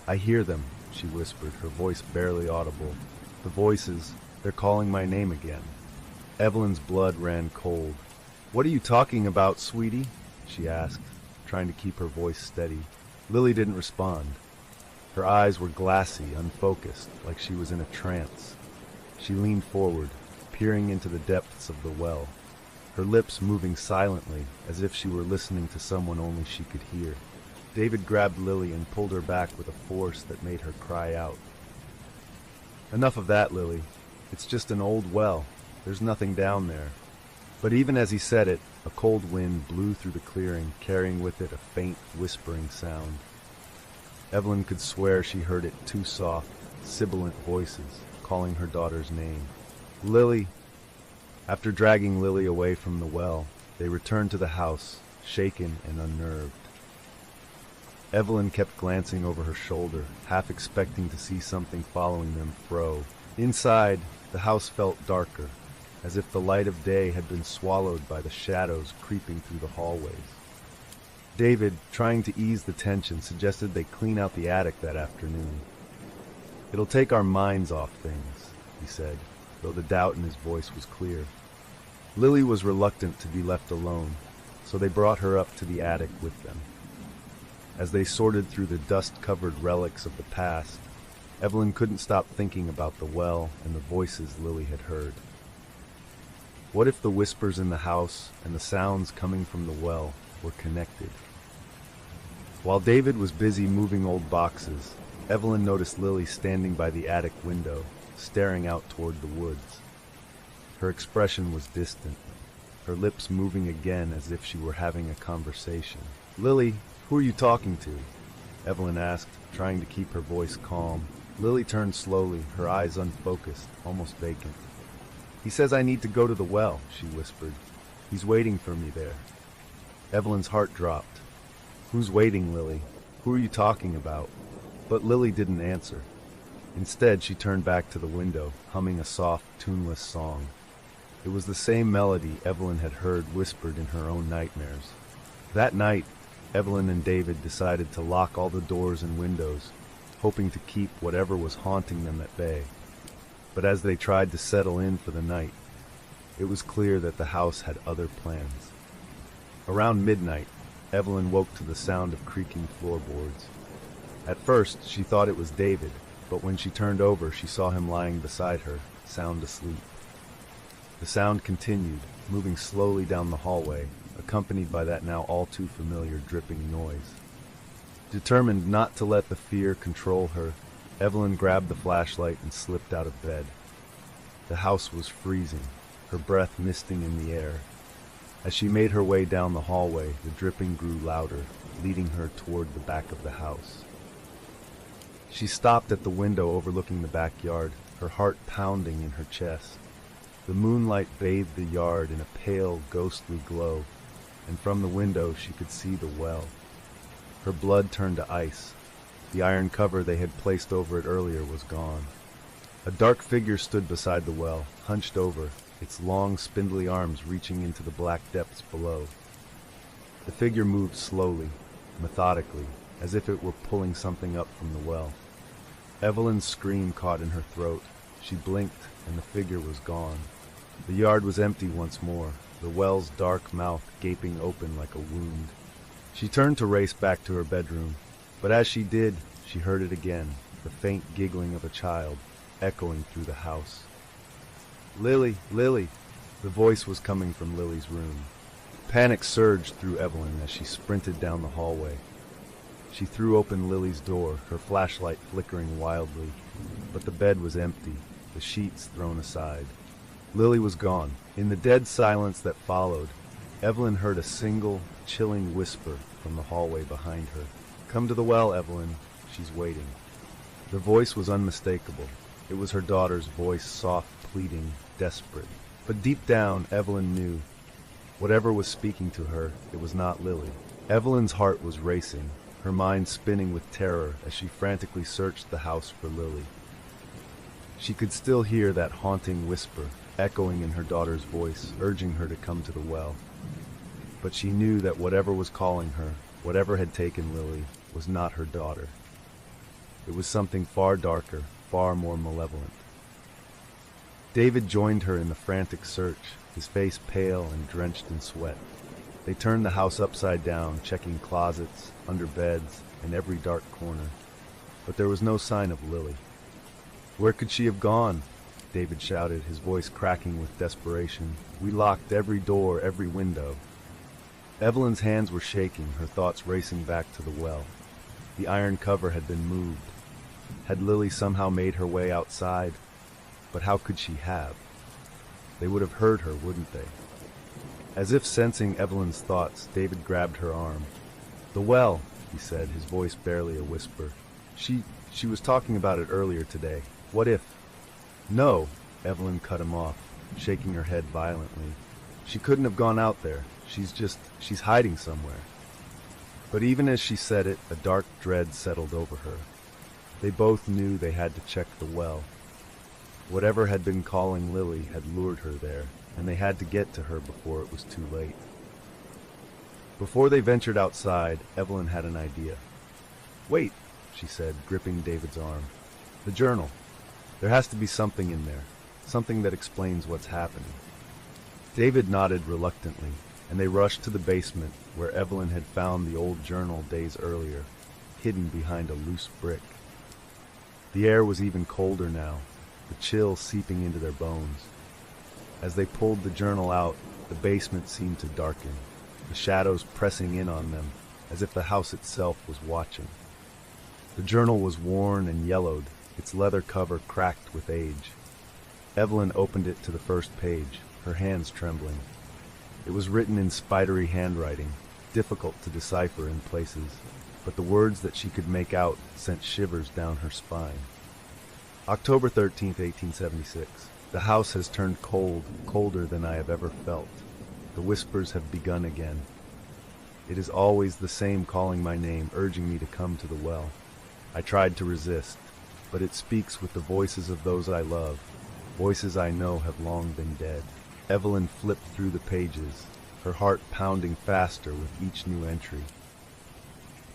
"I hear them," she whispered, her voice barely audible. "The voices, they're calling my name again." Evelyn's blood ran cold. "What are you talking about, sweetie?" she asked, trying to keep her voice steady. Lily didn't respond. Her eyes were glassy, unfocused, like she was in a trance. She leaned forward, peering into the depths of the well, her lips moving silently as if she were listening to someone only she could hear. David grabbed Lily and pulled her back with a force that made her cry out. "Enough of that, Lily. It's just an old well. There's nothing down there." But even as he said it, a cold wind blew through the clearing, carrying with it a faint, whispering sound. Evelyn could swear she heard it two soft, sibilant voices calling her daughter's name. "Lily!" After dragging Lily away from the well, they returned to the house, shaken and unnerved. Evelyn kept glancing over her shoulder, half expecting to see something following them fro. Inside, the house felt darker, as if the light of day had been swallowed by the shadows creeping through the hallways. David, trying to ease the tension, suggested they clean out the attic that afternoon. "It'll take our minds off things," he said, though the doubt in his voice was clear. Lily was reluctant to be left alone, so they brought her up to the attic with them. As they sorted through the dust-covered relics of the past, Evelyn couldn't stop thinking about the well and the voices Lily had heard. What if the whispers in the house and the sounds coming from the well were connected? While David was busy moving old boxes, Evelyn noticed Lily standing by the attic window, staring out toward the woods. Her expression was distant, her lips moving again as if she were having a conversation. "Lily, who are you talking to?" Evelyn asked, trying to keep her voice calm. Lily turned slowly, her eyes unfocused, almost vacant. "He says I need to go to the well," she whispered. "He's waiting for me there." Evelyn's heart dropped. "Who's waiting, Lily? Who are you talking about?" But Lily didn't answer. Instead, she turned back to the window, humming a soft, tuneless song. It was the same melody Evelyn had heard whispered in her own nightmares. That night, Evelyn and David decided to lock all the doors and windows, hoping to keep whatever was haunting them at bay. But as they tried to settle in for the night, it was clear that the house had other plans. Around midnight, Evelyn woke to the sound of creaking floorboards. At first, she thought it was David, but when she turned over, she saw him lying beside her, sound asleep. The sound continued, moving slowly down the hallway, accompanied by that now all too familiar dripping noise. Determined not to let the fear control her, Evelyn grabbed the flashlight and slipped out of bed. The house was freezing, her breath misting in the air. As she made her way down the hallway, the dripping grew louder, leading her toward the back of the house. She stopped at the window overlooking the backyard, her heart pounding in her chest. The moonlight bathed the yard in a pale, ghostly glow, and from the window she could see the well. Her blood turned to ice. The iron cover they had placed over it earlier was gone. A dark figure stood beside the well, hunched over, its long, spindly arms reaching into the black depths below. The figure moved slowly, methodically, as if it were pulling something up from the well. Evelyn's scream caught in her throat. She blinked, and the figure was gone. The yard was empty once more, the well's dark mouth gaping open like a wound. She turned to race back to her bedroom, but as she did, she heard it again, the faint giggling of a child, echoing through the house. "Lily, Lily!" The voice was coming from Lily's room. Panic surged through Evelyn as she sprinted down the hallway. She threw open Lily's door, her flashlight flickering wildly, but the bed was empty, the sheets thrown aside. Lily was gone. In the dead silence that followed, Evelyn heard a single, chilling whisper from the hallway behind her. "Come to the well, Evelyn. She's waiting." The voice was unmistakable. It was her daughter's voice, soft, pleading, desperate. But deep down, Evelyn knew. Whatever was speaking to her, it was not Lily. Evelyn's heart was racing, her mind spinning with terror as she frantically searched the house for Lily. She could still hear that haunting whisper, echoing in her daughter's voice, urging her to come to the well. But she knew that whatever was calling her, whatever had taken Lily, was not her daughter. It was something far darker, far more malevolent. David joined her in the frantic search, his face pale and drenched in sweat. They turned the house upside down, checking closets, under beds, and every dark corner. But there was no sign of Lily. "Where could she have gone?" David shouted, his voice cracking with desperation. "We locked every door, every window." Evelyn's hands were shaking, her thoughts racing back to the well. The iron cover had been moved. Had Lily somehow made her way outside? But how could she have? They would have heard her, wouldn't they? As if sensing Evelyn's thoughts, David grabbed her arm. "The well," he said, his voice barely a whisper. She was talking about it earlier today. What if... "No," Evelyn cut him off, shaking her head violently. "She couldn't have gone out there. She's hiding somewhere." But even as she said it, a dark dread settled over her. They both knew they had to check the well. Whatever had been calling Lily had lured her there, and they had to get to her before it was too late. Before they ventured outside, Evelyn had an idea. "Wait," she said, gripping David's arm. "The journal. There has to be something in there, something that explains what's happening." David nodded reluctantly, and they rushed to the basement where Evelyn had found the old journal days earlier, hidden behind a loose brick. The air was even colder now, the chill seeping into their bones. As they pulled the journal out, the basement seemed to darken, the shadows pressing in on them, as if the house itself was watching. The journal was worn and yellowed, its leather cover cracked with age. Evelyn opened it to the first page, her hands trembling. It was written in spidery handwriting, difficult to decipher in places, but the words that she could make out sent shivers down her spine. October 13th, 1876. The house has turned cold, colder than I have ever felt. The whispers have begun again. It is always the same calling my name, urging me to come to the well. I tried to resist, but it speaks with the voices of those I love, voices I know have long been dead. Evelyn flipped through the pages, her heart pounding faster with each new entry.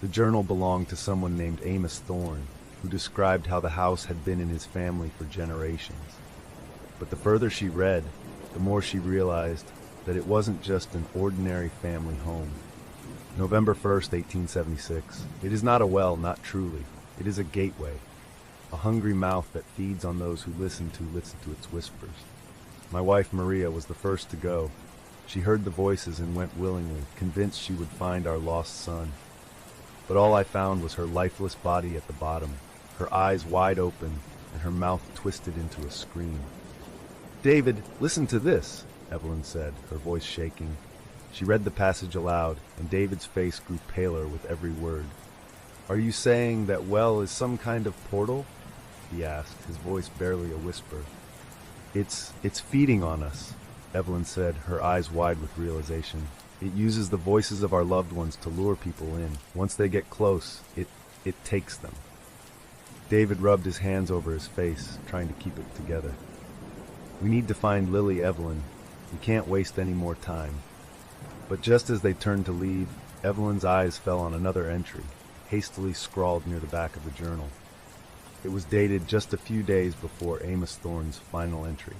The journal belonged to someone named Amos Thorne, who described how the house had been in his family for generations. But the further she read, the more she realized that it wasn't just an ordinary family home. November 1st, 1876. It is not a well, not truly. It is a gateway, a hungry mouth that feeds on those who listen to its whispers. My wife Maria was the first to go. She heard the voices and went willingly, convinced she would find our lost son. But all I found was her lifeless body at the bottom, her eyes wide open and her mouth twisted into a scream. "David, listen to this," Evelyn said, her voice shaking. She read the passage aloud, and David's face grew paler with every word. "Are you saying that well is some kind of portal?" he asked, his voice barely a whisper. It's feeding on us," Evelyn said, her eyes wide with realization. "It uses the voices of our loved ones to lure people in. Once they get close, it takes them." David rubbed his hands over his face, trying to keep it together. "We need to find Lily, Evelyn. We can't waste any more time." But just as they turned to leave, Evelyn's eyes fell on another entry, hastily scrawled near the back of the journal. It was dated just a few days before Amos Thorne's final entry.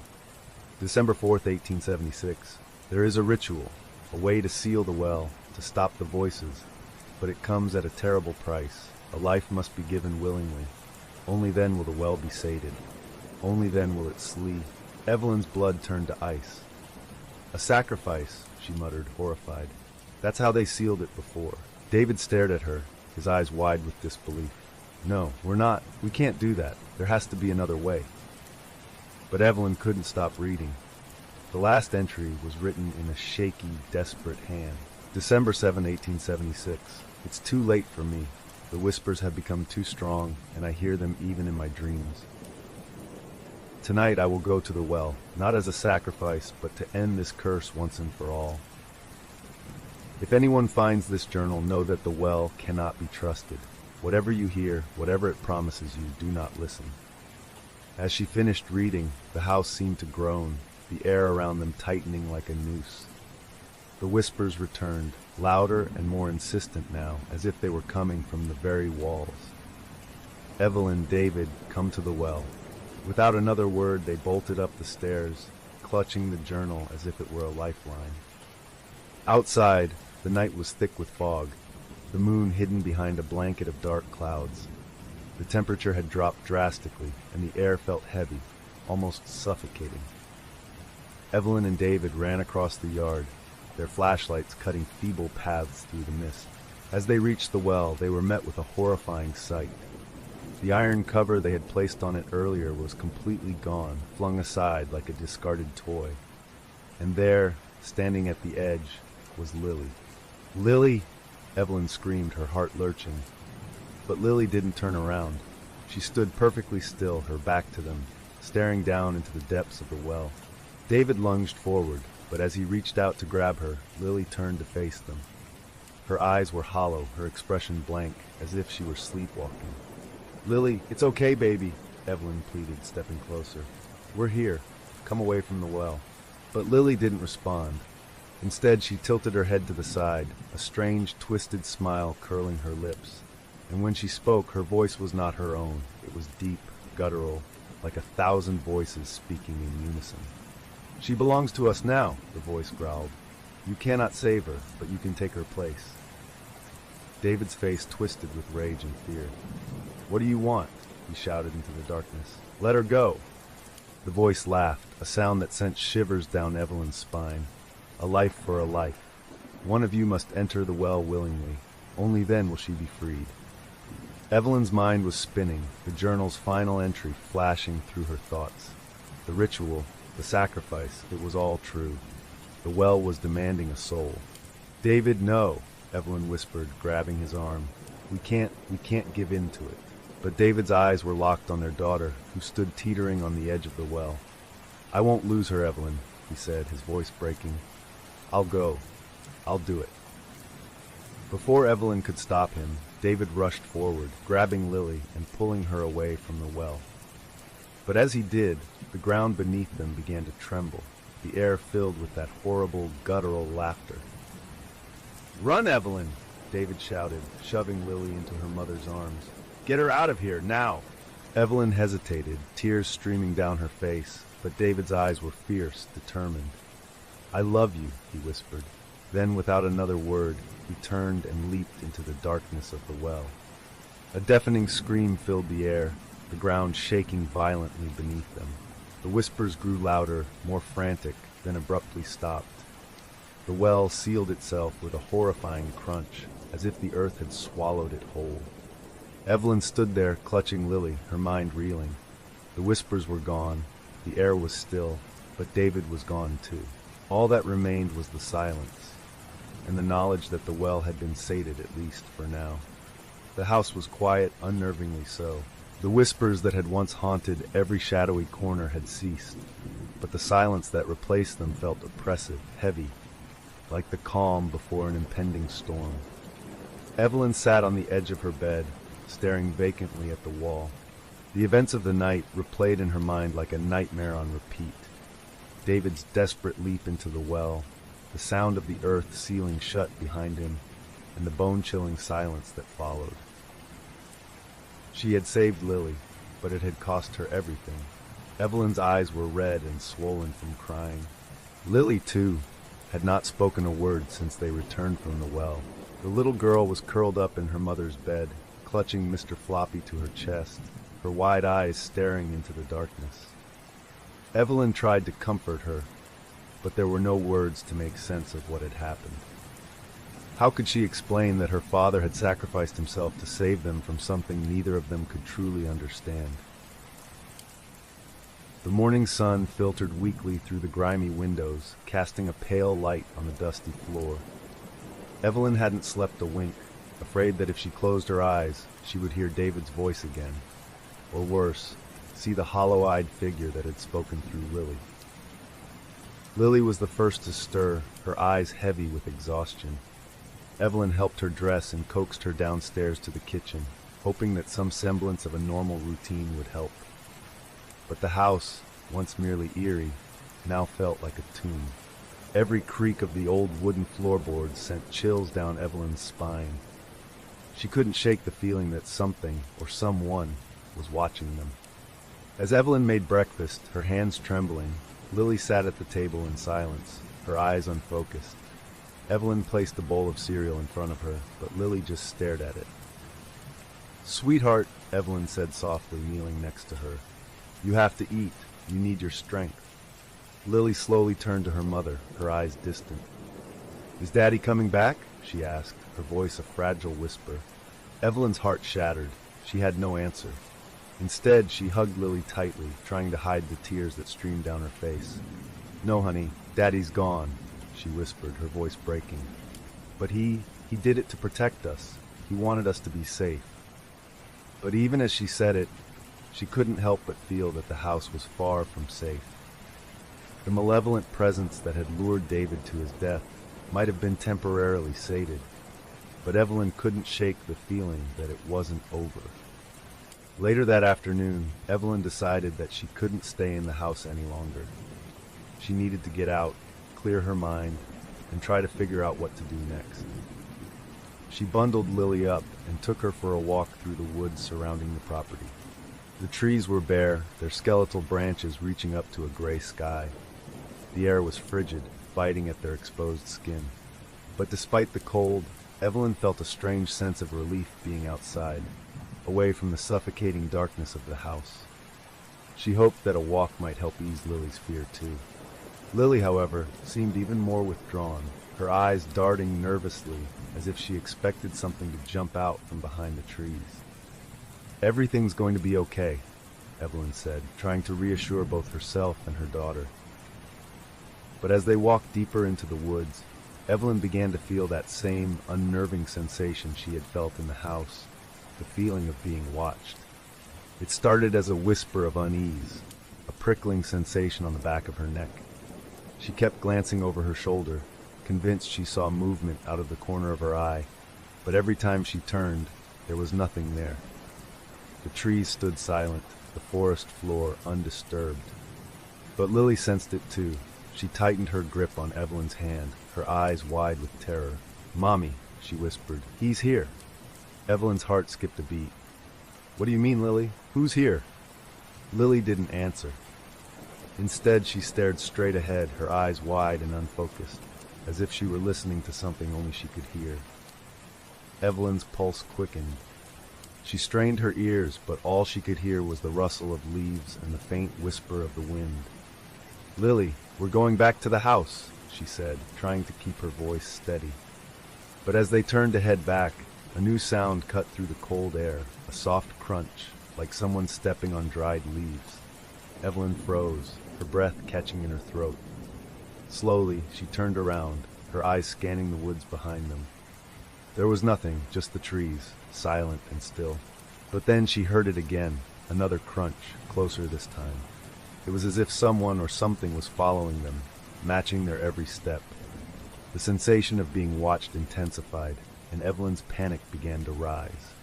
December 4th, 1876. "There is a ritual, a way to seal the well, to stop the voices, but it comes at a terrible price. A life must be given willingly. Only then will the well be sated. Only then will it sleep." Evelyn's blood turned to ice. "A sacrifice," she muttered, horrified. "That's how they sealed it before." David stared at her, his eyes wide with disbelief. "No, we can't do that. There has to be another way." But Evelyn couldn't stop reading. The last entry was written in a shaky, desperate hand. December 7, 1876. "It's too late for me. The whispers have become too strong, and I hear them even in my dreams. Tonight I will go to the well, not as a sacrifice, but to end this curse once and for all. If anyone finds this journal, know that the well cannot be trusted. Whatever you hear, whatever it promises you, do not listen." As she finished reading, the house seemed to groan, the air around them tightening like a noose. The whispers returned, louder and more insistent now, as if they were coming from the very walls. Evelyn, David, come to the well. Without another word, they bolted up the stairs, clutching the journal as if it were a lifeline. Outside, the night was thick with fog, the moon hidden behind a blanket of dark clouds. The temperature had dropped drastically, and the air felt heavy, almost suffocating. Evelyn and David ran across the yard, their flashlights cutting feeble paths through the mist. As they reached the well, they were met with a horrifying sight. The iron cover they had placed on it earlier was completely gone, flung aside like a discarded toy. And there, standing at the edge, was Lily. "Lily!" Evelyn screamed, her heart lurching. But Lily didn't turn around. She stood perfectly still, her back to them, staring down into the depths of the well. David lunged forward, but as he reached out to grab her, Lily turned to face them. Her eyes were hollow, her expression blank, as if she were sleepwalking. "Lily, it's okay, baby," Evelyn pleaded, stepping closer. "We're here. Come away from the well." But Lily didn't respond. Instead, she tilted her head to the side, a strange, twisted smile curling her lips. And when she spoke, her voice was not her own. It was deep, guttural, like 1,000 voices speaking in unison. "She belongs to us now," the voice growled. "You cannot save her, but you can take her place." David's face twisted with rage and fear. "What do you want?" he shouted into the darkness. "Let her go." The voice laughed, a sound that sent shivers down Evelyn's spine. "A life for a life. One of you must enter the well willingly. Only then will she be freed." Evelyn's mind was spinning, the journal's final entry flashing through her thoughts. The ritual, the sacrifice, it was all true. The well was demanding a soul. "David, no," Evelyn whispered, grabbing his arm. We can't give in to it." But David's eyes were locked on their daughter, who stood teetering on the edge of the well. "I won't lose her, Evelyn," he said, his voice breaking. "I'll go. I'll do it." Before Evelyn could stop him, David rushed forward, grabbing Lily and pulling her away from the well. But as he did, the ground beneath them began to tremble, the air filled with that horrible, guttural laughter. "Run, Evelyn!" David shouted, shoving Lily into her mother's arms. "Get her out of here, now!" Evelyn hesitated, tears streaming down her face, but David's eyes were fierce, determined. "I love you," he whispered. Then, without another word, he turned and leaped into the darkness of the well. A deafening scream filled the air, the ground shaking violently beneath them. The whispers grew louder, more frantic, then abruptly stopped. The well sealed itself with a horrifying crunch, as if the earth had swallowed it whole. Evelyn stood there, clutching Lily, her mind reeling. The whispers were gone, the air was still, but David was gone too. All that remained was the silence, and the knowledge that the well had been sated, at least for now. The house was quiet, unnervingly so. The whispers that had once haunted every shadowy corner had ceased, but the silence that replaced them felt oppressive, heavy, like the calm before an impending storm. Evelyn sat on the edge of her bed, staring vacantly at the wall. The events of the night replayed in her mind like a nightmare on repeat. David's desperate leap into the well, the sound of the earth sealing shut behind him, and the bone-chilling silence that followed. She had saved Lily, but it had cost her everything. Evelyn's eyes were red and swollen from crying. Lily, too, had not spoken a word since they returned from the well. The little girl was curled up in her mother's bed, clutching Mr. Floppy to her chest, her wide eyes staring into the darkness. Evelyn tried to comfort her, but there were no words to make sense of what had happened. How could she explain that her father had sacrificed himself to save them from something neither of them could truly understand? The morning sun filtered weakly through the grimy windows, casting a pale light on the dusty floor. Evelyn hadn't slept a wink, afraid that if she closed her eyes, she would hear David's voice again, or worse, see the hollow-eyed figure that had spoken through Lily. Lily was the first to stir, her eyes heavy with exhaustion. Evelyn helped her dress and coaxed her downstairs to the kitchen, hoping that some semblance of a normal routine would help. But the house, once merely eerie, now felt like a tomb. Every creak of the old wooden floorboards sent chills down Evelyn's spine. She couldn't shake the feeling that something, or someone, was watching them. As Evelyn made breakfast, her hands trembling, Lily sat at the table in silence, her eyes unfocused. Evelyn placed a bowl of cereal in front of her, but Lily just stared at it. "Sweetheart," Evelyn said softly, kneeling next to her, "you have to eat. You need your strength." Lily slowly turned to her mother, her eyes distant. "Is Daddy coming back?" she asked, her voice a fragile whisper. Evelyn's heart shattered. She had no answer. Instead, she hugged Lily tightly, trying to hide the tears that streamed down her face. "No, honey, Daddy's gone," she whispered, her voice breaking. "But he did it to protect us. He wanted us to be safe." But even as she said it, she couldn't help but feel that the house was far from safe. The malevolent presence that had lured David to his death might have been temporarily sated, but Evelyn couldn't shake the feeling that it wasn't over. Later that afternoon, Evelyn decided that she couldn't stay in the house any longer. She needed to get out, clear her mind, and try to figure out what to do next. She bundled Lily up and took her for a walk through the woods surrounding the property. The trees were bare, their skeletal branches reaching up to a gray sky. The air was frigid, biting at their exposed skin. But despite the cold, Evelyn felt a strange sense of relief being outside, away from the suffocating darkness of the house. She hoped that a walk might help ease Lily's fear too. Lily, however, seemed even more withdrawn, her eyes darting nervously as if she expected something to jump out from behind the trees. "Everything's going to be okay," Evelyn said, trying to reassure both herself and her daughter. But as they walked deeper into the woods, Evelyn began to feel that same unnerving sensation she had felt in the house, the feeling of being watched. It started as a whisper of unease, a prickling sensation on the back of her neck. She kept glancing over her shoulder, convinced she saw movement out of the corner of her eye, but every time she turned, there was nothing there. The trees stood silent, the forest floor undisturbed. But Lily sensed it too. She tightened her grip on Evelyn's hand, her eyes wide with terror. "Mommy," she whispered, "he's here." Evelyn's heart skipped a beat. "What do you mean, Lily? Who's here?" Lily didn't answer. Instead, she stared straight ahead, her eyes wide and unfocused. as if she were listening to something only she could hear. Evelyn's pulse quickened. She strained her ears, but all she could hear was the rustle of leaves and the faint whisper of the wind. "Lily, we're going back to the house," she said, trying to keep her voice steady. But as they turned to head back, a new sound cut through the cold air, a soft crunch, like someone stepping on dried leaves. Evelyn froze, her breath catching in her throat. Slowly, she turned around, her eyes scanning the woods behind them. There was nothing, just the trees, silent and still. But then she heard it again, another crunch, closer this time. It was as if someone or something was following them, matching their every step. The sensation of being watched intensified, and Evelyn's panic began to rise.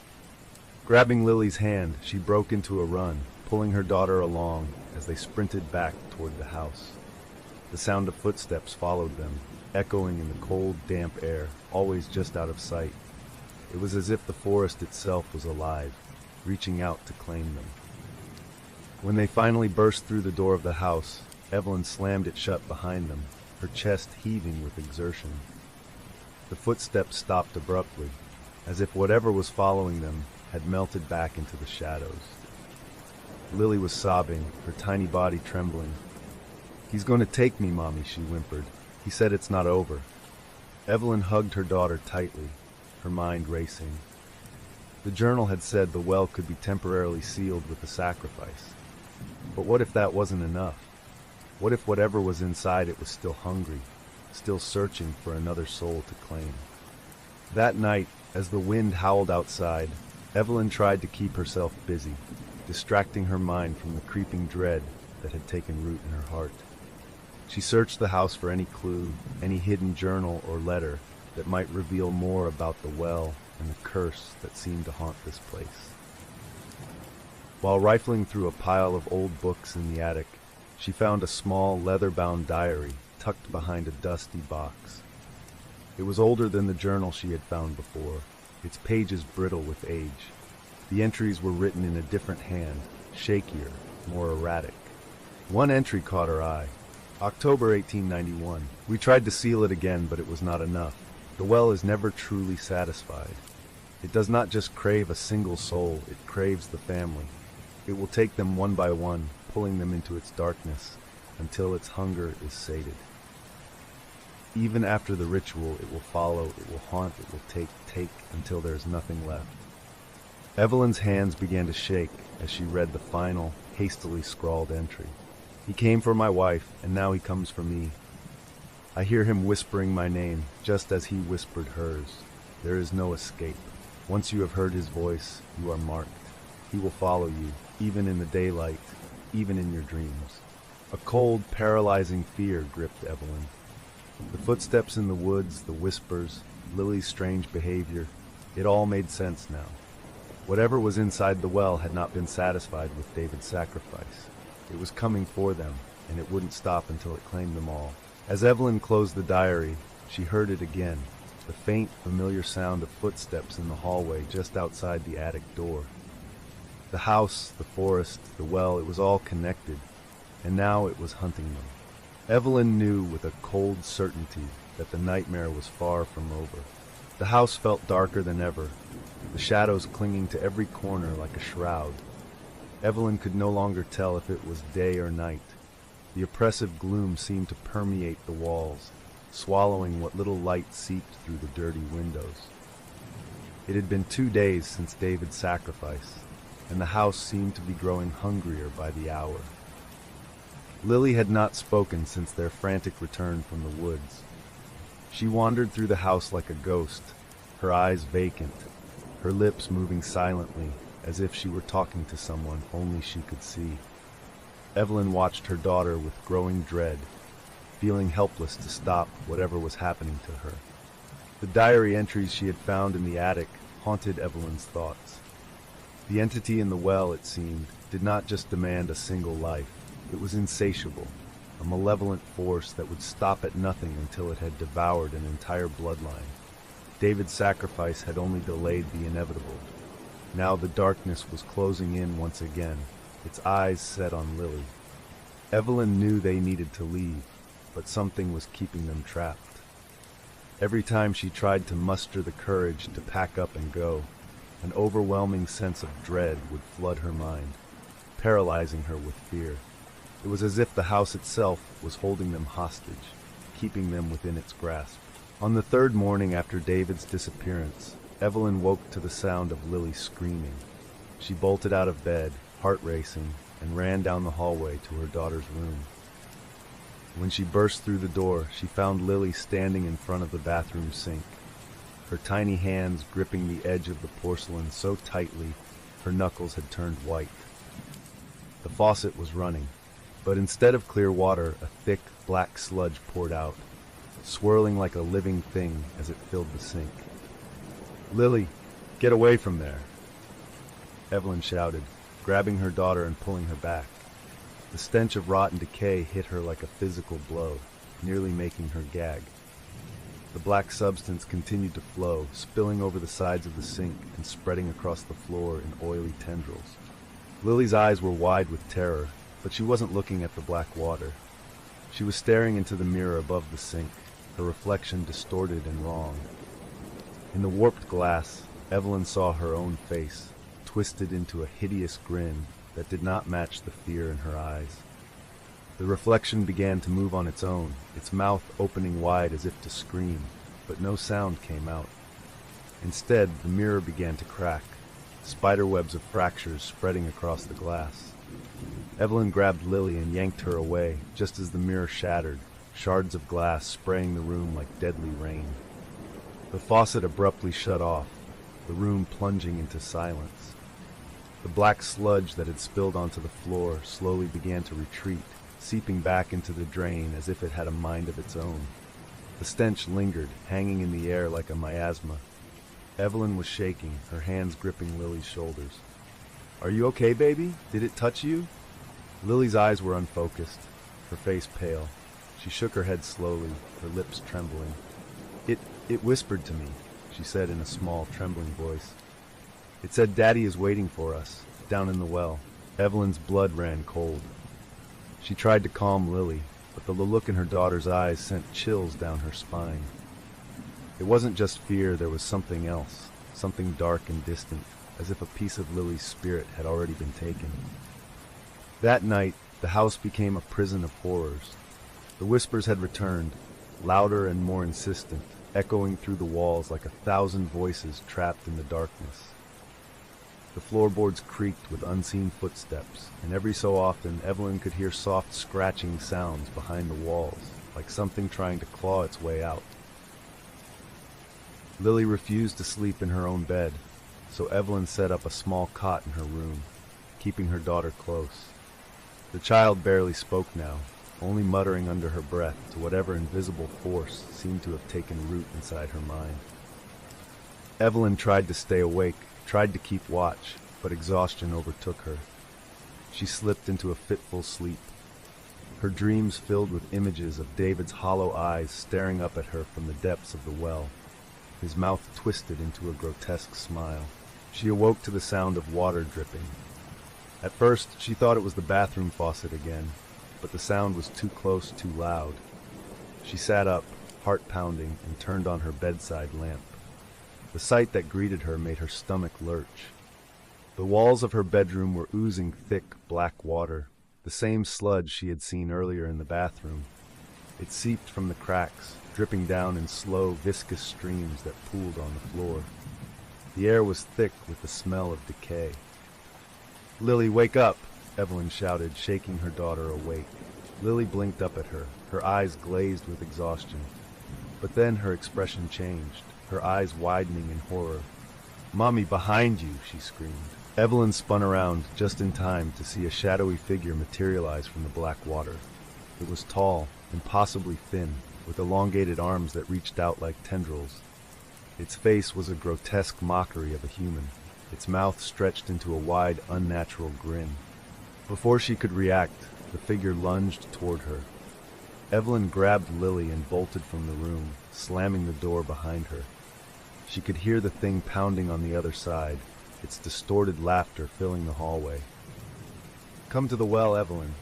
Grabbing Lily's hand, she broke into a run, pulling her daughter along as they sprinted back toward the house. The sound of footsteps followed them, echoing in the cold, damp air, always just out of sight. It was as if the forest itself was alive, reaching out to claim them. When they finally burst through the door of the house, Evelyn slammed it shut behind them, her chest heaving with exertion. The footsteps stopped abruptly, as if whatever was following them had melted back into the shadows. Lily was sobbing, her tiny body trembling. "He's going to take me, Mommy," she whimpered. "He said it's not over." Evelyn hugged her daughter tightly, her mind racing. The journal had said the well could be temporarily sealed with a sacrifice. But what if that wasn't enough? What if whatever was inside it was still hungry, still searching for another soul to claim? That night, as the wind howled outside, Evelyn tried to keep herself busy, distracting her mind from the creeping dread that had taken root in her heart. She searched the house for any clue, any hidden journal or letter that might reveal more about the well and the curse that seemed to haunt this place. While rifling through a pile of old books in the attic, she found a small leather-bound diary tucked behind a dusty box. It was older than the journal she had found before, its pages brittle with age. The entries were written in a different hand, shakier, more erratic. One entry caught her eye. October 1891. "We tried to seal it again, but it was not enough. The well is never truly satisfied. It does not just crave a single soul, it craves the family. It will take them one by one, pulling them into its darkness, until its hunger is sated. Even after the ritual, it will follow, it will haunt, it will take, until there is nothing left." Evelyn's hands began to shake as she read the final, hastily scrawled entry. "He came for my wife, and now he comes for me. I hear him whispering my name, just as he whispered hers. There is no escape. Once you have heard his voice, you are marked. He will follow you, even in the daylight, even in your dreams." A cold, paralyzing fear gripped Evelyn. The footsteps in the woods, the whispers, Lily's strange behavior, it all made sense now. Whatever was inside the well had not been satisfied with David's sacrifice. It was coming for them, and it wouldn't stop until it claimed them all. As Evelyn closed the diary, she heard it again, the faint, familiar sound of footsteps in the hallway just outside the attic door. The house, the forest, the well, it was all connected, and now it was hunting them. Evelyn knew with a cold certainty that the nightmare was far from over. The house felt darker than ever, the shadows clinging to every corner like a shroud. Evelyn could no longer tell if it was day or night. The oppressive gloom seemed to permeate the walls, swallowing what little light seeped through the dirty windows. It had been 2 days since David's sacrifice, and the house seemed to be growing hungrier by the hour. Lily had not spoken since their frantic return from the woods. She wandered through the house like a ghost, her eyes vacant, her lips moving silently, as if she were talking to someone only she could see. Evelyn watched her daughter with growing dread, feeling helpless to stop whatever was happening to her. The diary entries she had found in the attic haunted Evelyn's thoughts. The entity in the well, it seemed, did not just demand a single life. It was insatiable, a malevolent force that would stop at nothing until it had devoured an entire bloodline. David's sacrifice had only delayed the inevitable. Now the darkness was closing in once again, its eyes set on Lily. Evelyn knew they needed to leave, but something was keeping them trapped. Every time she tried to muster the courage to pack up and go, an overwhelming sense of dread would flood her mind, paralyzing her with fear. It was as if the house itself was holding them hostage, keeping them within its grasp. On the third morning after David's disappearance, Evelyn woke to the sound of Lily screaming. She bolted out of bed, heart racing, and ran down the hallway to her daughter's room. When she burst through the door, she found Lily standing in front of the bathroom sink, her tiny hands gripping the edge of the porcelain so tightly her knuckles had turned white. The faucet was running, but instead of clear water, a thick, black sludge poured out, swirling like a living thing as it filled the sink. "Lily, get away from there!" Evelyn shouted, grabbing her daughter and pulling her back. The stench of rotten decay hit her like a physical blow, nearly making her gag. The black substance continued to flow, spilling over the sides of the sink and spreading across the floor in oily tendrils. Lily's eyes were wide with terror, but she wasn't looking at the black water. She was staring into the mirror above the sink, her reflection distorted and wrong. In the warped glass, Evelyn saw her own face, twisted into a hideous grin that did not match the fear in her eyes. The reflection began to move on its own, its mouth opening wide as if to scream, but no sound came out. Instead, the mirror began to crack, spiderwebs of fractures spreading across the glass. Evelyn grabbed Lily and yanked her away, just as the mirror shattered, shards of glass spraying the room like deadly rain. The faucet abruptly shut off, the room plunging into silence. The black sludge that had spilled onto the floor slowly began to retreat, seeping back into the drain as if it had a mind of its own. The stench lingered, hanging in the air like a miasma. Evelyn was shaking, her hands gripping Lily's shoulders. "Are you okay, baby? Did it touch you?" Lily's eyes were unfocused, her face pale. She shook her head slowly, her lips trembling. It whispered to me," she said in a small, trembling voice. "It said Daddy is waiting for us, down in the well." Evelyn's blood ran cold. She tried to calm Lily, but the look in her daughter's eyes sent chills down her spine. It wasn't just fear, there was something else, something dark and distant, as if a piece of Lily's spirit had already been taken. That night, the house became a prison of horrors. The whispers had returned, louder and more insistent, echoing through the walls like 1,000 voices trapped in the darkness. The floorboards creaked with unseen footsteps, and every so often Evelyn could hear soft scratching sounds behind the walls, like something trying to claw its way out. Lily refused to sleep in her own bed, so Evelyn set up a small cot in her room, keeping her daughter close. The child barely spoke now, only muttering under her breath to whatever invisible force seemed to have taken root inside her mind. Evelyn tried to stay awake, tried to keep watch, but exhaustion overtook her. She slipped into a fitful sleep, her dreams filled with images of David's hollow eyes staring up at her from the depths of the well, his mouth twisted into a grotesque smile. She awoke to the sound of water dripping. At first, she thought it was the bathroom faucet again, but the sound was too close, too loud. She sat up, heart pounding, and turned on her bedside lamp. The sight that greeted her made her stomach lurch. The walls of her bedroom were oozing thick, black water, the same sludge she had seen earlier in the bathroom. It seeped from the cracks, dripping down in slow, viscous streams that pooled on the floor. The air was thick with the smell of decay. "Lily, wake up!" Evelyn shouted, shaking her daughter awake. Lily blinked up at her, her eyes glazed with exhaustion. But then her expression changed, her eyes widening in horror. "Mommy, behind you!" she screamed. Evelyn spun around just in time to see a shadowy figure materialize from the black water. It was tall, impossibly thin, with elongated arms that reached out like tendrils. Its face was a grotesque mockery of a human, its mouth stretched into a wide, unnatural grin. Before she could react, the figure lunged toward her. Evelyn grabbed Lily and bolted from the room, slamming the door behind her. She could hear the thing pounding on the other side, its distorted laughter filling the hallway. "Come to the well, Evelyn,"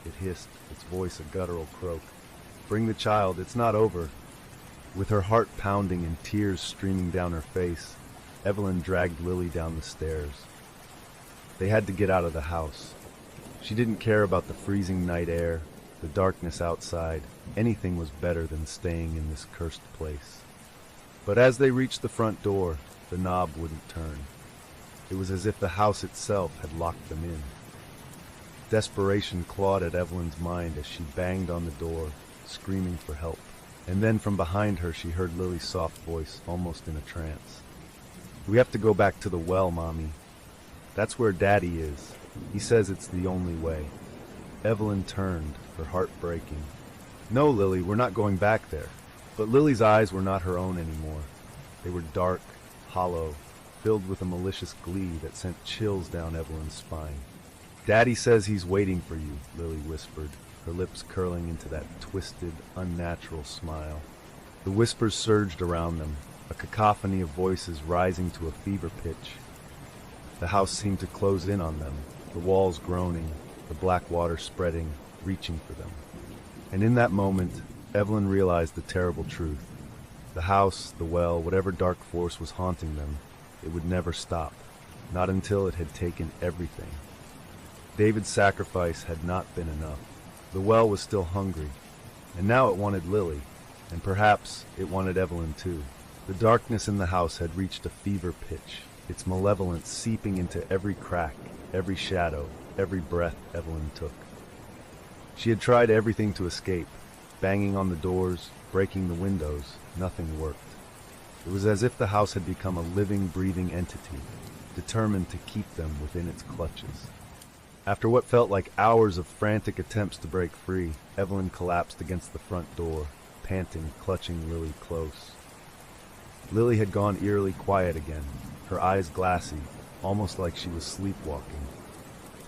it hissed, its voice a guttural croak. "Bring the child, it's not over." With her heart pounding and tears streaming down her face, Evelyn dragged Lily down the stairs. They had to get out of the house. She didn't care about the freezing night air, the darkness outside. Anything was better than staying in this cursed place. But as they reached the front door, the knob wouldn't turn. It was as if the house itself had locked them in. Desperation clawed at Evelyn's mind as she banged on the door, screaming for help. And then from behind her she heard Lily's soft voice, almost in a trance. "We have to go back to the well, Mommy. That's where Daddy is. He says it's the only way." Evelyn turned, her heart breaking. "No, Lily, we're not going back there." But Lily's eyes were not her own anymore. They were dark, hollow, filled with a malicious glee that sent chills down Evelyn's spine. "Daddy says he's waiting for you," Lily whispered, her lips curling into that twisted, unnatural smile. The whispers surged around them, a cacophony of voices rising to a fever pitch. The house seemed to close in on them, the walls groaning, the black water spreading, reaching for them. And in that moment, Evelyn realized the terrible truth. The house, the well, whatever dark force was haunting them, it would never stop, not until it had taken everything. David's sacrifice had not been enough. The well was still hungry, and now it wanted Lily, and perhaps it wanted Evelyn too. The darkness in the house had reached a fever pitch, its malevolence seeping into every crack, every shadow, every breath Evelyn took. She had tried everything to escape, banging on the doors, breaking the windows. Nothing worked. It was as if the house had become a living, breathing entity, determined to keep them within its clutches. After what felt like hours of frantic attempts to break free, Evelyn collapsed against the front door, panting, clutching Lily close. Lily had gone eerily quiet again, her eyes glassy, almost like she was sleepwalking.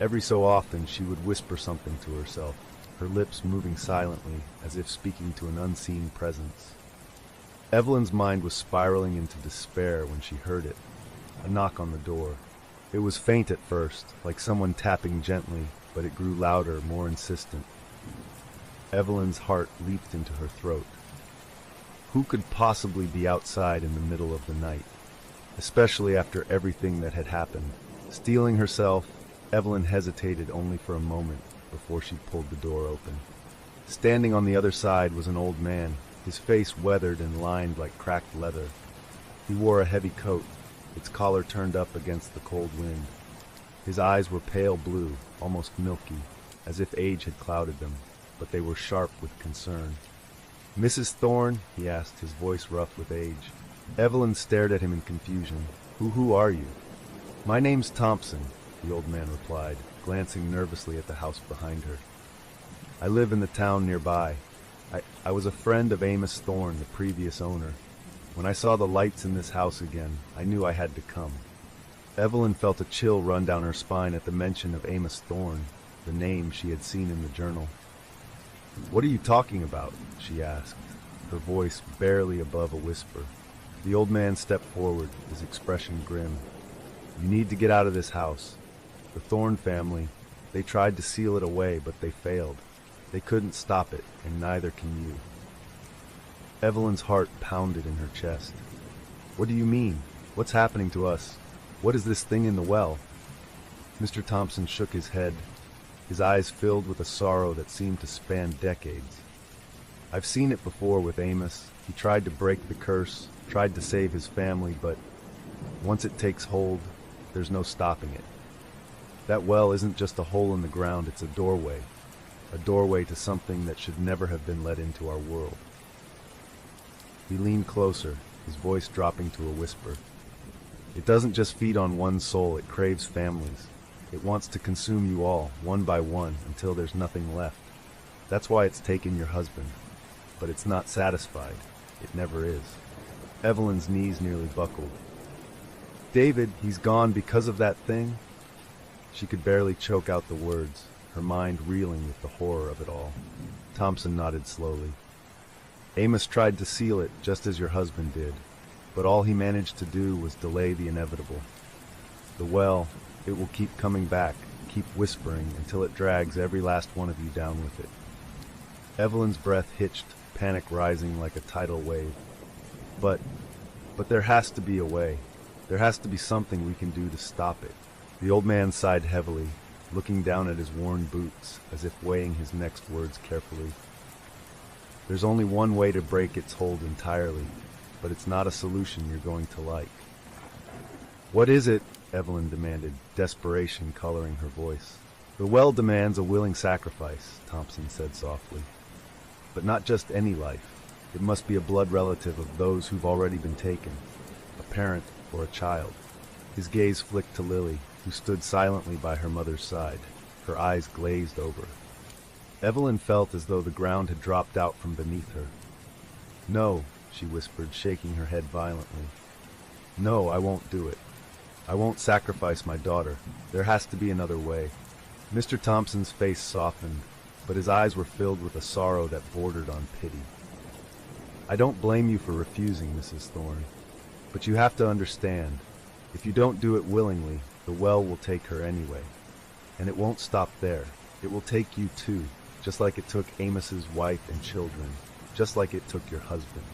Every so often she would whisper something to herself, her lips moving silently as if speaking to an unseen presence. Evelyn's mind was spiraling into despair when she heard it, a knock on the door. It was faint at first, like someone tapping gently, but it grew louder, more insistent. Evelyn's heart leaped into her throat. Who could possibly be outside in the middle of the night, especially after everything that had happened? Steeling herself, Evelyn hesitated only for a moment before she pulled the door open. Standing on the other side was an old man, his face weathered and lined like cracked leather. He wore a heavy coat, its collar turned up against the cold wind. His eyes were pale blue, almost milky, as if age had clouded them, but they were sharp with concern. "Mrs. Thorne?" he asked, his voice rough with age. Evelyn stared at him in confusion. Who are you?" "My name's Thompson," the old man replied, glancing nervously at the house behind her. "I live in the town nearby. I was a friend of Amos Thorne, the previous owner. When I saw the lights in this house again, I knew I had to come." Evelyn felt a chill run down her spine at the mention of Amos Thorne, the name she had seen in the journal. "What are you talking about?" she asked, her voice barely above a whisper. The old man stepped forward, his expression grim. "You need to get out of this house. The Thorne family, they tried to seal it away, but they failed. They couldn't stop it, and neither can you." Evelyn's heart pounded in her chest. "What do you mean? What's happening to us? What is this thing in the well?" Mr. Thompson shook his head, his eyes filled with a sorrow that seemed to span decades. "I've seen it before with Amos. He tried to break the curse, tried to save his family, but once it takes hold, there's no stopping it. That well isn't just a hole in the ground, it's a doorway to something that should never have been let into our world." He leaned closer, his voice dropping to a whisper. "It doesn't just feed on one soul, it craves families. It wants to consume you all, one by one, until there's nothing left. That's why it's taken your husband. But it's not satisfied. It never is." Evelyn's knees nearly buckled. "David, he's gone because of that thing?" She could barely choke out the words, her mind reeling with the horror of it all. Thompson nodded slowly. "Amos tried to seal it just as your husband did, but all he managed to do was delay the inevitable. The well, it will keep coming back, keep whispering until it drags every last one of you down with it." Evelyn's breath hitched, panic rising like a tidal wave. But there has to be a way. There has to be something we can do to stop it. The old man sighed heavily, looking down at his worn boots, as if weighing his next words carefully. There's only one way to break its hold entirely, but it's not a solution you're going to like. What is it? Evelyn demanded, desperation coloring her voice. The well demands a willing sacrifice, Thompson said softly. But not just any life. It must be a blood relative of those who've already been taken, a parent or a child. His gaze flicked to Lily, who stood silently by her mother's side, her eyes glazed over. Evelyn felt as though the ground had dropped out from beneath her. No, she whispered, shaking her head violently. No, I won't do it. I won't sacrifice my daughter. There has to be another way. Mr. Thompson's face softened, but his eyes were filled with a sorrow that bordered on pity. I don't blame you for refusing, Mrs. Thorne, but you have to understand, if you don't do it willingly, the well will take her anyway. And it won't stop there. It will take you too, just like it took Amos's wife and children, just like it took your husband.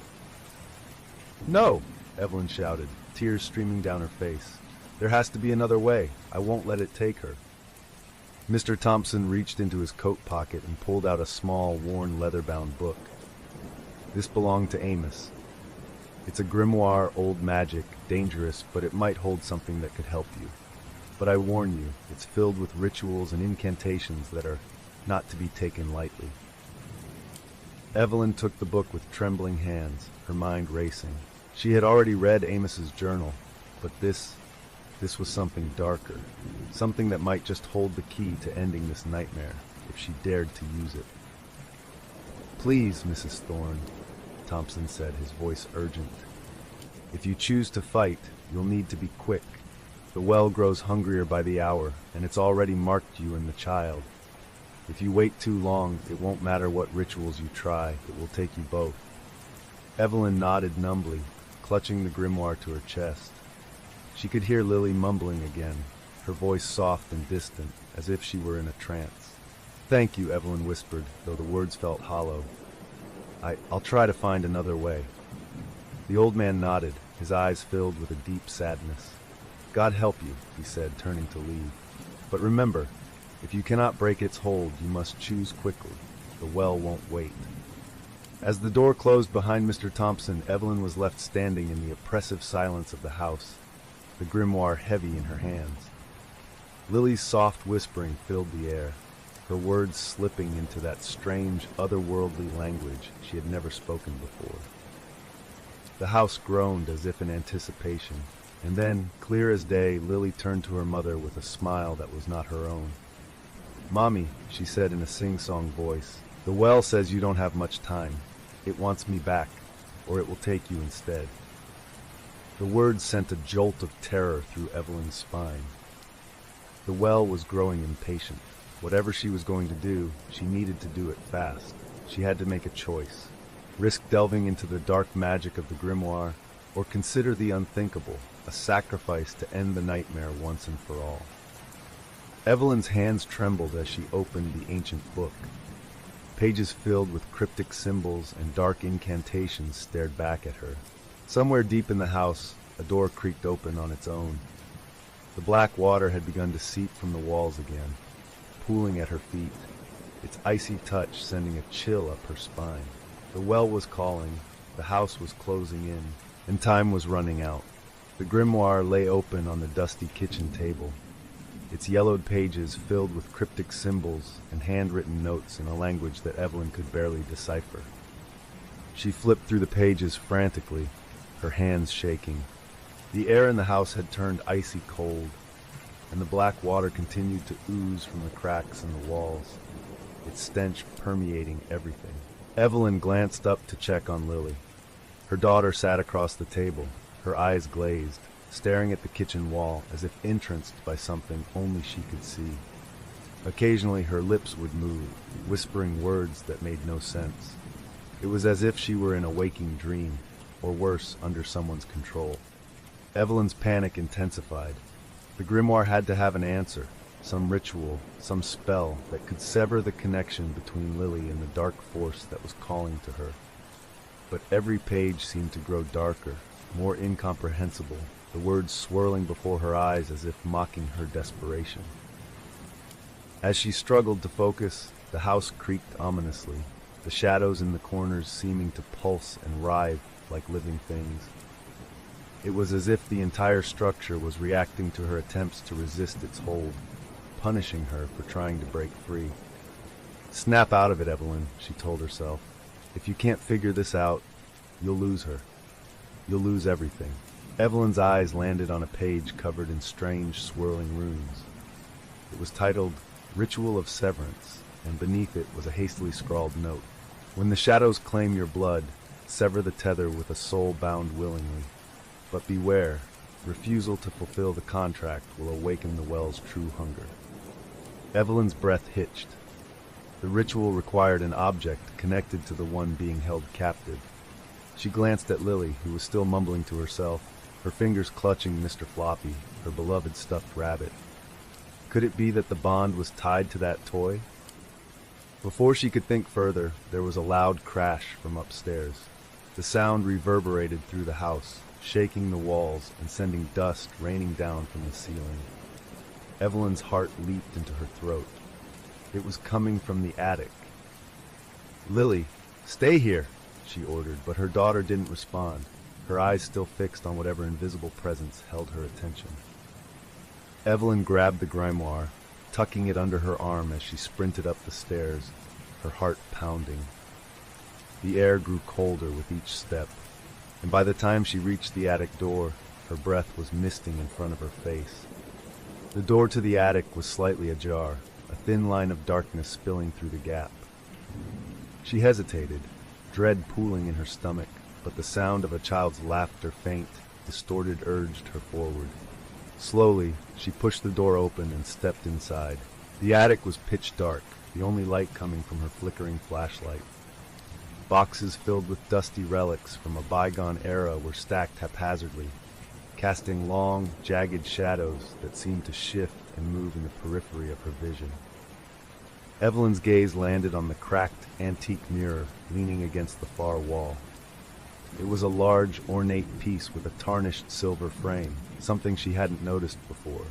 No, Evelyn shouted, tears streaming down her face. There has to be another way. I won't let it take her. Mr. Thompson reached into his coat pocket and pulled out a small, worn, leather-bound book. This belonged to Amos. It's a grimoire, old magic, dangerous, but it might hold something that could help you. But I warn you, it's filled with rituals and incantations that are not to be taken lightly. Evelyn took the book with trembling hands, her mind racing. She had already read Amos's journal, but this was something darker, something that might just hold the key to ending this nightmare, if she dared to use it. Please, Mrs. Thorne, Thompson said, his voice urgent. If you choose to fight, you'll need to be quick. The well grows hungrier by the hour, and it's already marked you and the child. If you wait too long, it won't matter what rituals you try, it will take you both. Evelyn nodded numbly, clutching the grimoire to her chest. She could hear Lily mumbling again, her voice soft and distant, as if she were in a trance. Thank you, Evelyn whispered, though the words felt hollow. I'll try to find another way. The old man nodded, his eyes filled with a deep sadness. God help you, he said, turning to leave. But remember, if you cannot break its hold, you must choose quickly. The well won't wait. As the door closed behind Mr. Thompson, Evelyn was left standing in the oppressive silence of the house, the grimoire heavy in her hands. Lily's soft whispering filled the air, her words slipping into that strange, otherworldly language she had never spoken before. The house groaned as if in anticipation, and then, clear as day, Lily turned to her mother with a smile that was not her own. Mommy, she said in a sing-song voice, the well says you don't have much time. It wants me back, or it will take you instead. The words sent a jolt of terror through Evelyn's spine. The well was growing impatient. Whatever she was going to do, she needed to do it fast. She had to make a choice. Risk delving into the dark magic of the grimoire, or consider the unthinkable, a sacrifice to end the nightmare once and for all. Evelyn's hands trembled as she opened the ancient book. Pages filled with cryptic symbols and dark incantations stared back at her. Somewhere deep in the house, a door creaked open on its own. The black water had begun to seep from the walls again, pooling at her feet, its icy touch sending a chill up her spine. The well was calling, the house was closing in, and time was running out. The grimoire lay open on the dusty kitchen table, its yellowed pages filled with cryptic symbols and handwritten notes in a language that Evelyn could barely decipher. She flipped through the pages frantically, her hands shaking. The air in the house had turned icy cold, and the black water continued to ooze from the cracks in the walls, its stench permeating everything. Evelyn glanced up to check on Lily. Her daughter sat across the table, her eyes glazed, staring at the kitchen wall as if entranced by something only she could see. Occasionally her lips would move, whispering words that made no sense. It was as if she were in a waking dream, or worse, under someone's control. Evelyn's panic intensified. The grimoire had to have an answer, some ritual, some spell that could sever the connection between Lily and the dark force that was calling to her. but every page seemed to grow darker, more incomprehensible, the words swirling before her eyes as if mocking her desperation. As she struggled to focus, the house creaked ominously, the shadows in the corners seeming to pulse and writhe like living things. It was as if the entire structure was reacting to her attempts to resist its hold, punishing her for trying to break free. "Snap out of it, Evelyn," she told herself. "If you can't figure this out, you'll lose her. You'll lose everything." Evelyn's eyes landed on a page covered in strange, swirling runes. It was titled Ritual of Severance, and beneath it was a hastily scrawled note. "When the shadows claim your blood, sever the tether with a soul bound willingly. But beware, refusal to fulfill the contract will awaken the well's true hunger." Evelyn's breath hitched. The ritual required an object connected to the one being held captive. She glanced at Lily, who was still mumbling to herself, her fingers clutching Mr. Floppy, her beloved stuffed rabbit. Could it be that the bond was tied to that toy? Before she could think further, there was a loud crash from upstairs. The sound reverberated through the house, shaking the walls and sending dust raining down from the ceiling. Evelyn's heart leaped into her throat. It was coming from the attic. "Lily, stay here," she ordered, but her daughter didn't respond, her eyes still fixed on whatever invisible presence held her attention. Evelyn grabbed the grimoire, tucking it under her arm as she sprinted up the stairs, her heart pounding. The air grew colder with each step, and by the time she reached the attic door, her breath was misting in front of her face. The door to the attic was slightly ajar, a thin line of darkness spilling through the gap. She hesitated, dread pooling in her stomach, but the sound of a child's laughter, faint, distorted, urged her forward. Slowly, she pushed the door open and stepped inside. The attic was pitch dark, the only light coming from her flickering flashlight. Boxes filled with dusty relics from a bygone era were stacked haphazardly, casting long, jagged shadows that seemed to shift and move in the periphery of her vision. Evelyn's gaze landed on the cracked, antique mirror leaning against the far wall. It was a large, ornate piece with a tarnished silver frame, something she hadn't noticed before.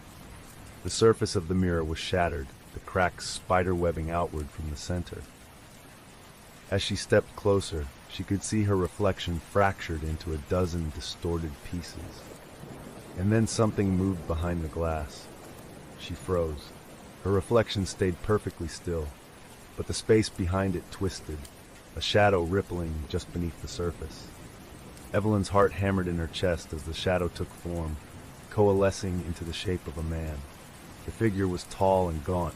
The surface of the mirror was shattered, the cracks spider-webbing outward from the center. As she stepped closer, she could see her reflection fractured into a dozen distorted pieces. And then something moved behind the glass. She froze. Her reflection stayed perfectly still, but the space behind it twisted, a shadow rippling just beneath the surface. Evelyn's heart hammered in her chest as the shadow took form, coalescing into the shape of a man. The figure was tall and gaunt,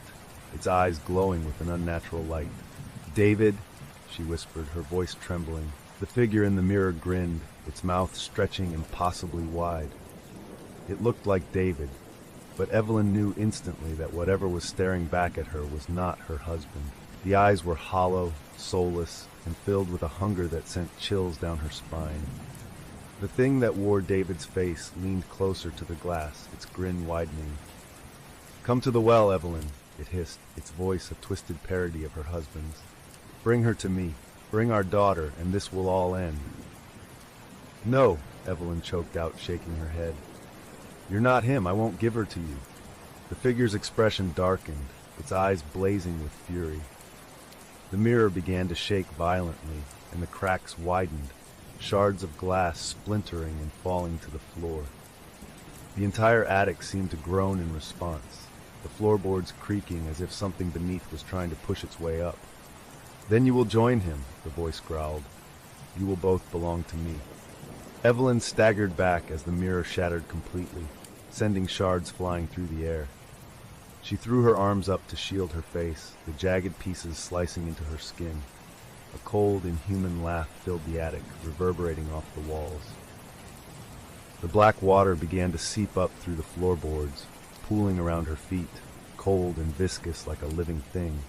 its eyes glowing with an unnatural light. "David," she whispered, her voice trembling. The figure in the mirror grinned, its mouth stretching impossibly wide. It looked like David, but Evelyn knew instantly that whatever was staring back at her was not her husband. The eyes were hollow, soulless, and filled with a hunger that sent chills down her spine. The thing that wore David's face leaned closer to the glass, its grin widening. "Come to the well, Evelyn," it hissed, its voice a twisted parody of her husband's. "Bring her to me. Bring our daughter, and this will all end." "No," Evelyn choked out, shaking her head. "You're not him. I won't give her to you." The figure's expression darkened, its eyes blazing with fury. The mirror began to shake violently, and the cracks widened, shards of glass splintering and falling to the floor. The entire attic seemed to groan in response, the floorboards creaking as if something beneath was trying to push its way up. "Then you will join him," the voice growled. "You will both belong to me." Evelyn staggered back as the mirror shattered completely, sending shards flying through the air. She threw her arms up to shield her face, the jagged pieces slicing into her skin. A cold, inhuman laugh filled the attic, reverberating off the walls. The black water began to seep up through the floorboards, pooling around her feet, cold and viscous like a living thing.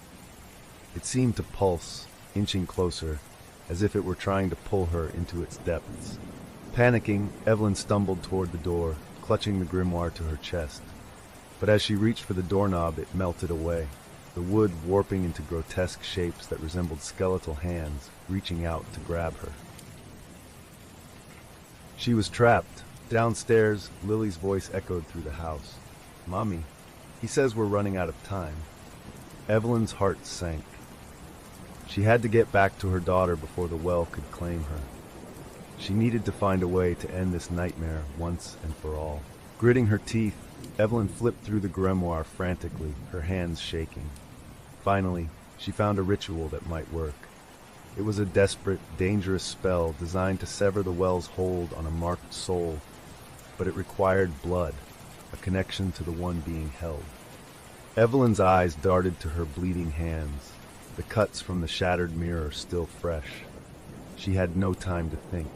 It seemed to pulse, inching closer, as if it were trying to pull her into its depths. Panicking, Evelyn stumbled toward the door, clutching the grimoire to her chest. But as she reached for the doorknob, it melted away, the wood warping into grotesque shapes that resembled skeletal hands reaching out to grab her. She was trapped. Downstairs, Lily's voice echoed through the house. "Mommy, he says we're running out of time." Evelyn's heart sank. She had to get back to her daughter before the well could claim her. She needed to find a way to end this nightmare once and for all. Gritting her teeth, Evelyn flipped through the grimoire frantically, her hands shaking. Finally, she found a ritual that might work. It was a desperate, dangerous spell designed to sever the well's hold on a marked soul, but it required blood, a connection to the one being held. Evelyn's eyes darted to her bleeding hands, the cuts from the shattered mirror still fresh. She had no time to think.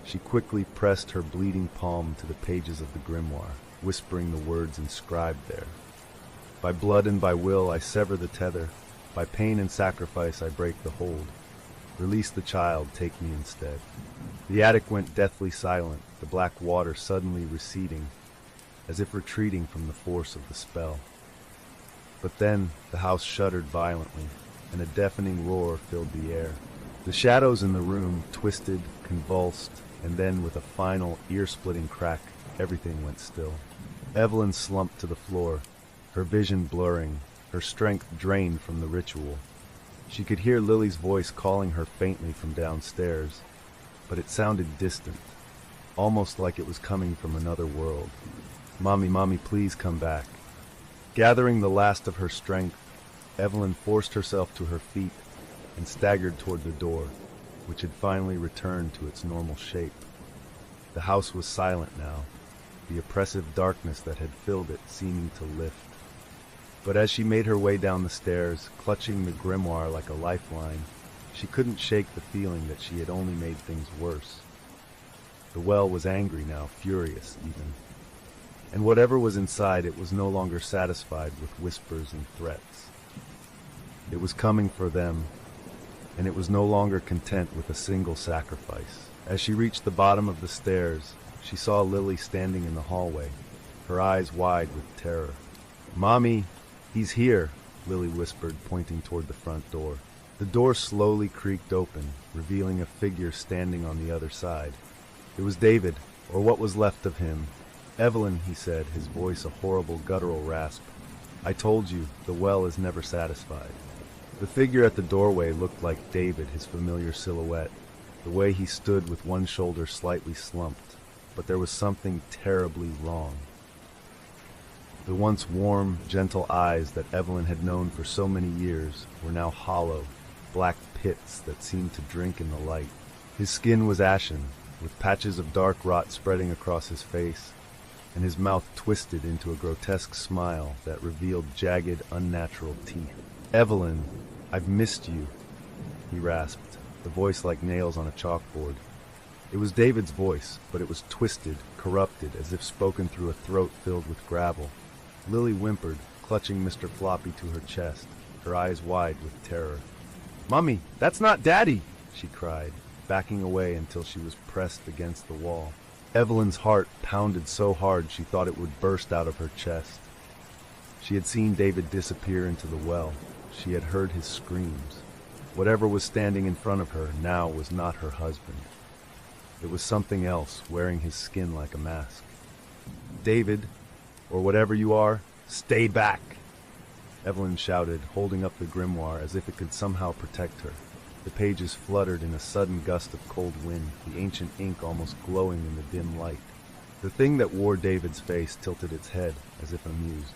She quickly pressed her bleeding palm to the pages of the grimoire, whispering the words inscribed there. "By blood and by will I sever the tether. By pain and sacrifice I break the hold. Release the child, take me instead." The attic went deathly silent, the black water suddenly receding, as if retreating from the force of the spell. But then the house shuddered violently, and a deafening roar filled the air. The shadows in the room twisted, convulsed, and then with a final, ear-splitting crack, everything went still. Evelyn slumped to the floor, her vision blurring, her strength drained from the ritual. She could hear Lily's voice calling her faintly from downstairs, but it sounded distant, almost like it was coming from another world. "Mommy, Mommy, please come back." Gathering the last of her strength, Evelyn forced herself to her feet and staggered toward the door, which had finally returned to its normal shape. The house was silent now, the oppressive darkness that had filled it seeming to lift. But as she made her way down the stairs, clutching the grimoire like a lifeline, she couldn't shake the feeling that she had only made things worse. The well was angry now, furious even. And whatever was inside it was no longer satisfied with whispers and threats. It was coming for them, and it was no longer content with a single sacrifice. As she reached the bottom of the stairs, she saw Lily standing in the hallway, her eyes wide with terror. "Mommy, he's here," Lily whispered, pointing toward the front door. The door slowly creaked open, revealing a figure standing on the other side. It was David, or what was left of him. "Evelyn," he said, his voice a horrible guttural rasp. "I told you, the well is never satisfied." The figure at the doorway looked like David, his familiar silhouette, the way he stood with one shoulder slightly slumped, but there was something terribly wrong. The once warm, gentle eyes that Evelyn had known for so many years were now hollow, black pits that seemed to drink in the light. His skin was ashen, with patches of dark rot spreading across his face, and his mouth twisted into a grotesque smile that revealed jagged, unnatural teeth. "Evelyn, I've missed you," he rasped, the voice like nails on a chalkboard. It was David's voice, but it was twisted, corrupted, as if spoken through a throat filled with gravel. Lily whimpered, clutching Mr. Floppy to her chest, her eyes wide with terror. "Mommy, that's not Daddy!" she cried, backing away until she was pressed against the wall. Evelyn's heart pounded so hard she thought it would burst out of her chest. She had seen David disappear into the well. She had heard his screams. Whatever was standing in front of her now was not her husband. It was something else, wearing his skin like a mask. "David, or whatever you are, stay back!" Evelyn shouted, holding up the grimoire as if it could somehow protect her. The pages fluttered in a sudden gust of cold wind, the ancient ink almost glowing in the dim light. The thing that wore David's face tilted its head, as if amused.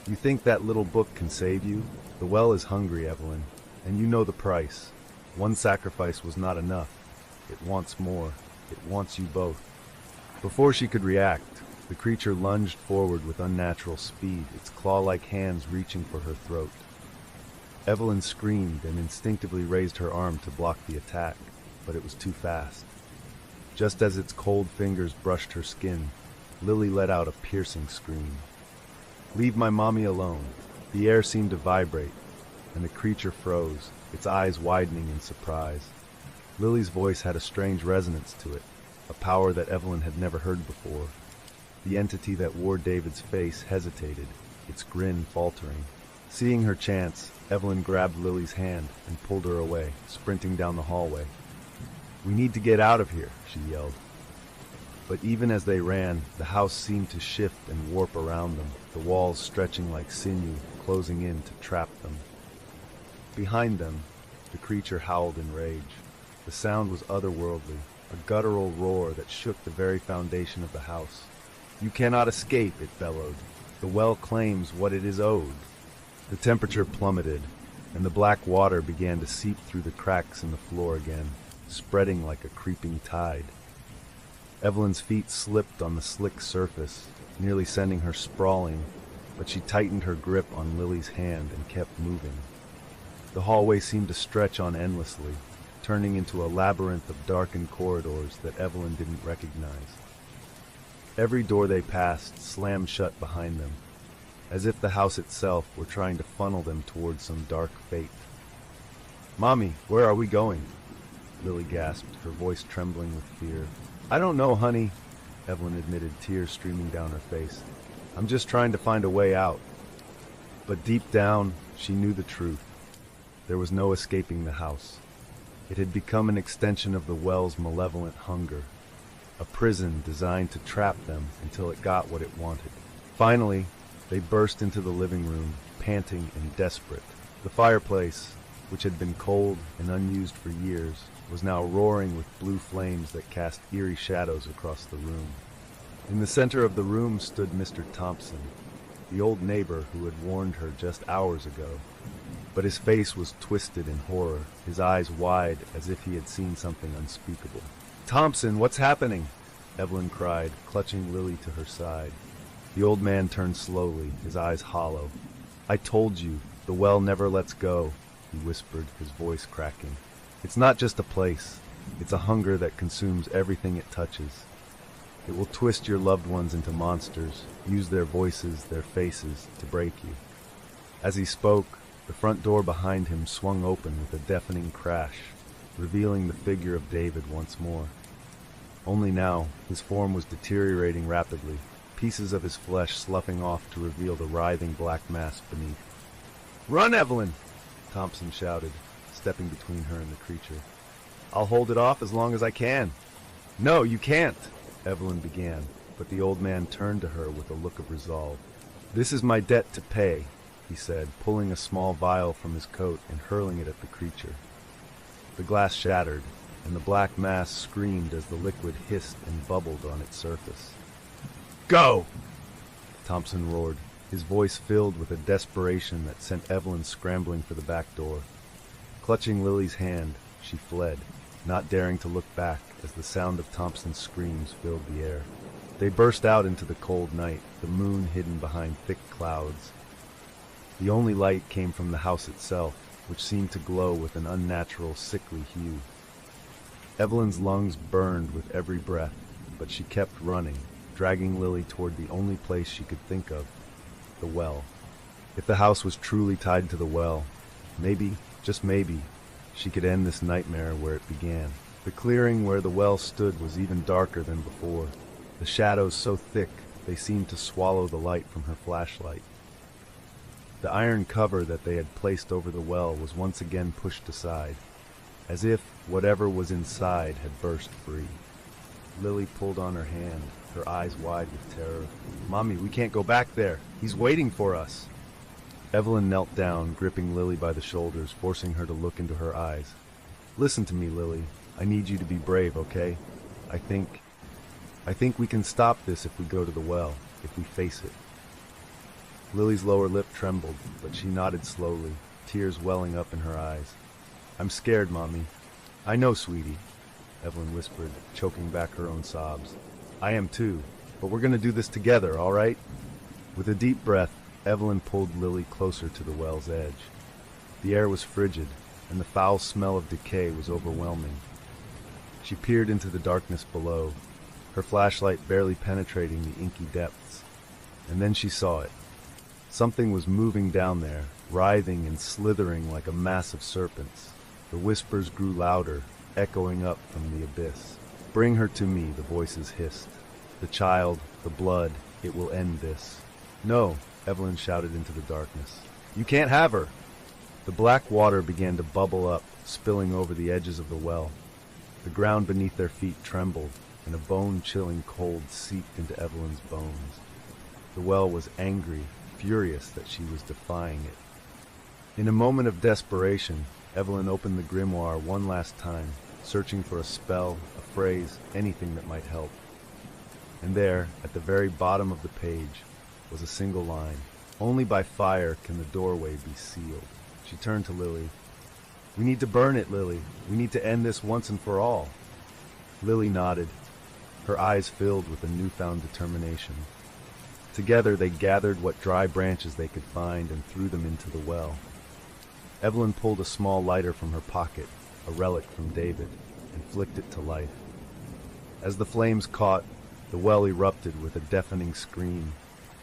"You think that little book can save you? The well is hungry, Evelyn, and you know the price. One sacrifice was not enough. It wants more. It wants you both." Before she could react, the creature lunged forward with unnatural speed, its claw-like hands reaching for her throat. Evelyn screamed and instinctively raised her arm to block the attack, but it was too fast. Just as its cold fingers brushed her skin, Lily let out a piercing scream. "Leave my mommy alone." The air seemed to vibrate, and the creature froze, its eyes widening in surprise. Lily's voice had a strange resonance to it, a power that Evelyn had never heard before. The entity that wore David's face hesitated, its grin faltering. Seeing her chance, Evelyn grabbed Lily's hand and pulled her away, sprinting down the hallway. "We need to get out of here," she yelled. But even as they ran, the house seemed to shift and warp around them, the walls stretching like sinew, closing in to trap them. Behind them, the creature howled in rage. The sound was otherworldly, a guttural roar that shook the very foundation of the house. "You cannot escape," it bellowed. "The well claims what it is owed." The temperature plummeted, and the black water began to seep through the cracks in the floor again, spreading like a creeping tide. Evelyn's feet slipped on the slick surface, nearly sending her sprawling, but she tightened her grip on Lily's hand and kept moving. The hallway seemed to stretch on endlessly, turning into a labyrinth of darkened corridors that Evelyn didn't recognize. Every door they passed slammed shut behind them, as if the house itself were trying to funnel them towards some dark fate. "Mommy, where are we going?" Lily gasped, her voice trembling with fear. "I don't know, honey," Evelyn admitted, tears streaming down her face. "I'm just trying to find a way out." But deep down, she knew the truth. There was no escaping the house. It had become an extension of the well's malevolent hunger, a prison designed to trap them until it got what it wanted. Finally, they burst into the living room, panting and desperate. The fireplace, which had been cold and unused for years, was now roaring with blue flames that cast eerie shadows across the room. In the center of the room stood Mr. Thompson, the old neighbor who had warned her just hours ago. But his face was twisted in horror, his eyes wide as if he had seen something unspeakable. "Thompson, what's happening?" Evelyn cried, clutching Lily to her side. The old man turned slowly, his eyes hollow. "I told you, the well never lets go," he whispered, his voice cracking. "It's not just a place. It's a hunger that consumes everything it touches. It will twist your loved ones into monsters, use their voices, their faces, to break you." As he spoke, the front door behind him swung open with a deafening crash, revealing the figure of David once more. Only now, his form was deteriorating rapidly, pieces of his flesh sloughing off to reveal the writhing black mass beneath. "Run, Evelyn!" Thompson shouted, stepping between her and the creature. "I'll hold it off as long as I can." "No, you can't," Evelyn began, but the old man turned to her with a look of resolve. "This is my debt to pay," he said, pulling a small vial from his coat and hurling it at the creature. The glass shattered, and the black mass screamed as the liquid hissed and bubbled on its surface. "Go!" Thompson roared, his voice filled with a desperation that sent Evelyn scrambling for the back door. Clutching Lily's hand, she fled, not daring to look back as the sound of Thompson's screams filled the air. They burst out into the cold night, the moon hidden behind thick clouds. The only light came from the house itself, which seemed to glow with an unnatural, sickly hue. Evelyn's lungs burned with every breath, but she kept running, dragging Lily toward the only place she could think of, the well. If the house was truly tied to the well, maybe, just maybe, she could end this nightmare where it began. The clearing where the well stood was even darker than before, the shadows so thick they seemed to swallow the light from her flashlight. The iron cover that they had placed over the well was once again pushed aside, as if whatever was inside had burst free. Lily pulled on her hand, her eyes wide with terror. "Mommy, we can't go back there. He's waiting for us." Evelyn knelt down, gripping Lily by the shoulders, forcing her to look into her eyes. "Listen to me, Lily. I need you to be brave, okay? I think we can stop this if we go to the well, if we face it." Lily's lower lip trembled, but she nodded slowly, tears welling up in her eyes. "I'm scared, Mommy." "I know, sweetie," Evelyn whispered, choking back her own sobs. "I am too, but we're going to do this together, all right?" With a deep breath, Evelyn pulled Lily closer to the well's edge. The air was frigid, and the foul smell of decay was overwhelming. She peered into the darkness below, her flashlight barely penetrating the inky depths. And then she saw it. Something was moving down there, writhing and slithering like a mass of serpents. The whispers grew louder, echoing up from the abyss. "Bring her to me," the voices hissed. "The child, the blood, it will end this." "No," Evelyn shouted into the darkness. "You can't have her!" The black water began to bubble up, spilling over the edges of the well. The ground beneath their feet trembled, and a bone-chilling cold seeped into Evelyn's bones. The well was angry, furious that she was defying it. In a moment of desperation, Evelyn opened the grimoire one last time, searching for a spell, a phrase, anything that might help. And there, at the very bottom of the page, was a single line. Only by fire can the doorway be sealed. She turned to Lily. "We need to burn it, Lily. We need to end this once and for all." Lily nodded, her eyes filled with a newfound determination. Together they gathered what dry branches they could find and threw them into the well. Evelyn pulled a small lighter from her pocket, a relic from David, and flicked it to life. As the flames caught, the well erupted with a deafening scream,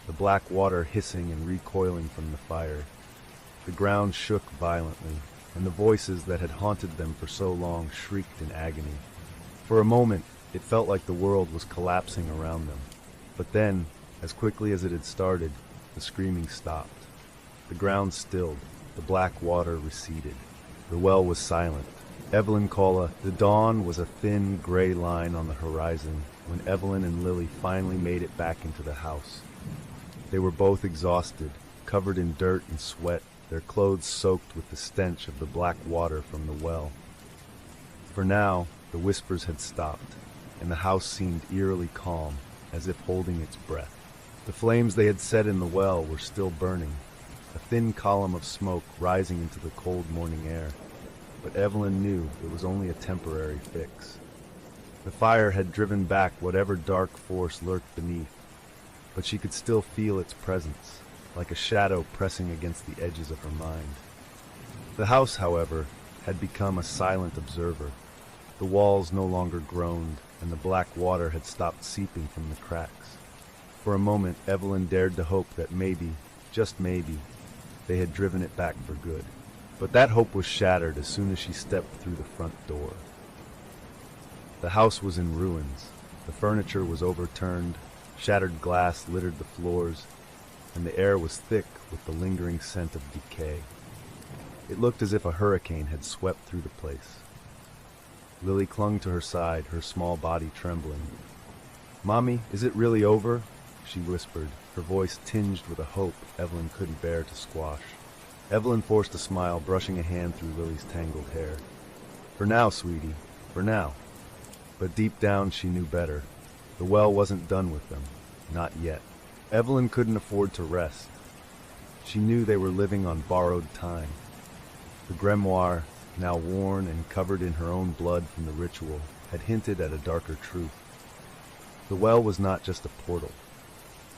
the black water hissing and recoiling from the fire. The ground shook violently, and the voices that had haunted them for so long shrieked in agony. For a moment, it felt like the world was collapsing around them. But then, as quickly as it had started, the screaming stopped. The ground stilled, the black water receded. The well was silent. Evelyn called, the dawn was a thin, gray line on the horizon when Evelyn and Lily finally made it back into the house. They were both exhausted, covered in dirt and sweat, their clothes soaked with the stench of the black water from the well. For now, the whispers had stopped, and the house seemed eerily calm, as if holding its breath. The flames they had set in the well were still burning, a thin column of smoke rising into the cold morning air. But Evelyn knew it was only a temporary fix. The fire had driven back whatever dark force lurked beneath, but she could still feel its presence, like a shadow pressing against the edges of her mind. The house, however, had become a silent observer. The walls no longer groaned, and the black water had stopped seeping from the cracks. For a moment, Evelyn dared to hope that maybe, just maybe, they had driven it back for good. But that hope was shattered as soon as she stepped through the front door. The house was in ruins. The furniture was overturned, shattered glass littered the floors, and the air was thick with the lingering scent of decay. It looked as if a hurricane had swept through the place. Lily clung to her side, her small body trembling. "Mommy, is it really over?" she whispered, her voice tinged with a hope Evelyn couldn't bear to squash. Evelyn forced a smile, brushing a hand through Lily's tangled hair. "For now, sweetie, for now." But deep down she knew better. The well wasn't done with them. Not yet. Evelyn couldn't afford to rest. She knew they were living on borrowed time. The grimoire, now worn and covered in her own blood from the ritual, had hinted at a darker truth. The well was not just a portal.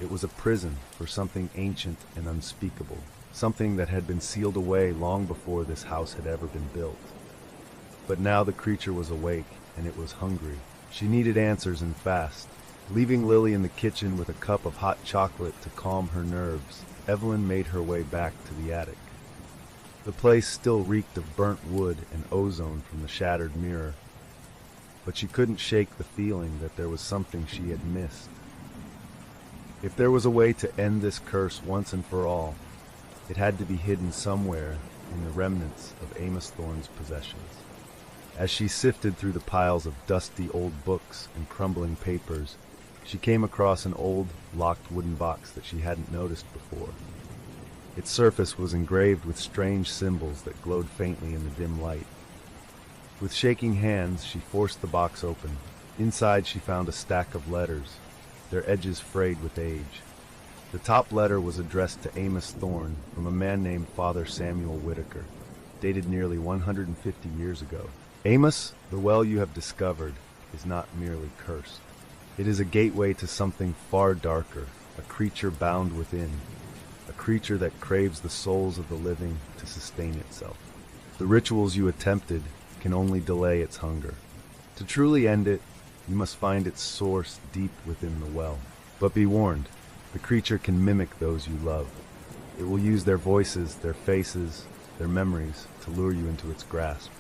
It was a prison for something ancient and unspeakable, something that had been sealed away long before this house had ever been built. But now the creature was awake, and it was hungry. She needed answers and fast. Leaving Lily in the kitchen with a cup of hot chocolate to calm her nerves, Evelyn made her way back to the attic. The place still reeked of burnt wood and ozone from the shattered mirror, but she couldn't shake the feeling that there was something she had missed. If there was a way to end this curse once and for all, it had to be hidden somewhere in the remnants of Amos Thorne's possessions. As she sifted through the piles of dusty old books and crumbling papers, she came across an old, locked wooden box that she hadn't noticed before. Its surface was engraved with strange symbols that glowed faintly in the dim light. With shaking hands, she forced the box open. Inside she found a stack of letters, their edges frayed with age. The top letter was addressed to Amos Thorne from a man named Father Samuel Whitaker, dated nearly 150 years ago. "Amos, the well you have discovered is not merely cursed. It is a gateway to something far darker, a creature bound within, a creature that craves the souls of the living to sustain itself. The rituals you attempted can only delay its hunger. To truly end it, you must find its source deep within the well. But be warned, the creature can mimic those you love. It will use their voices, their faces, their memories to lure you into its grasp.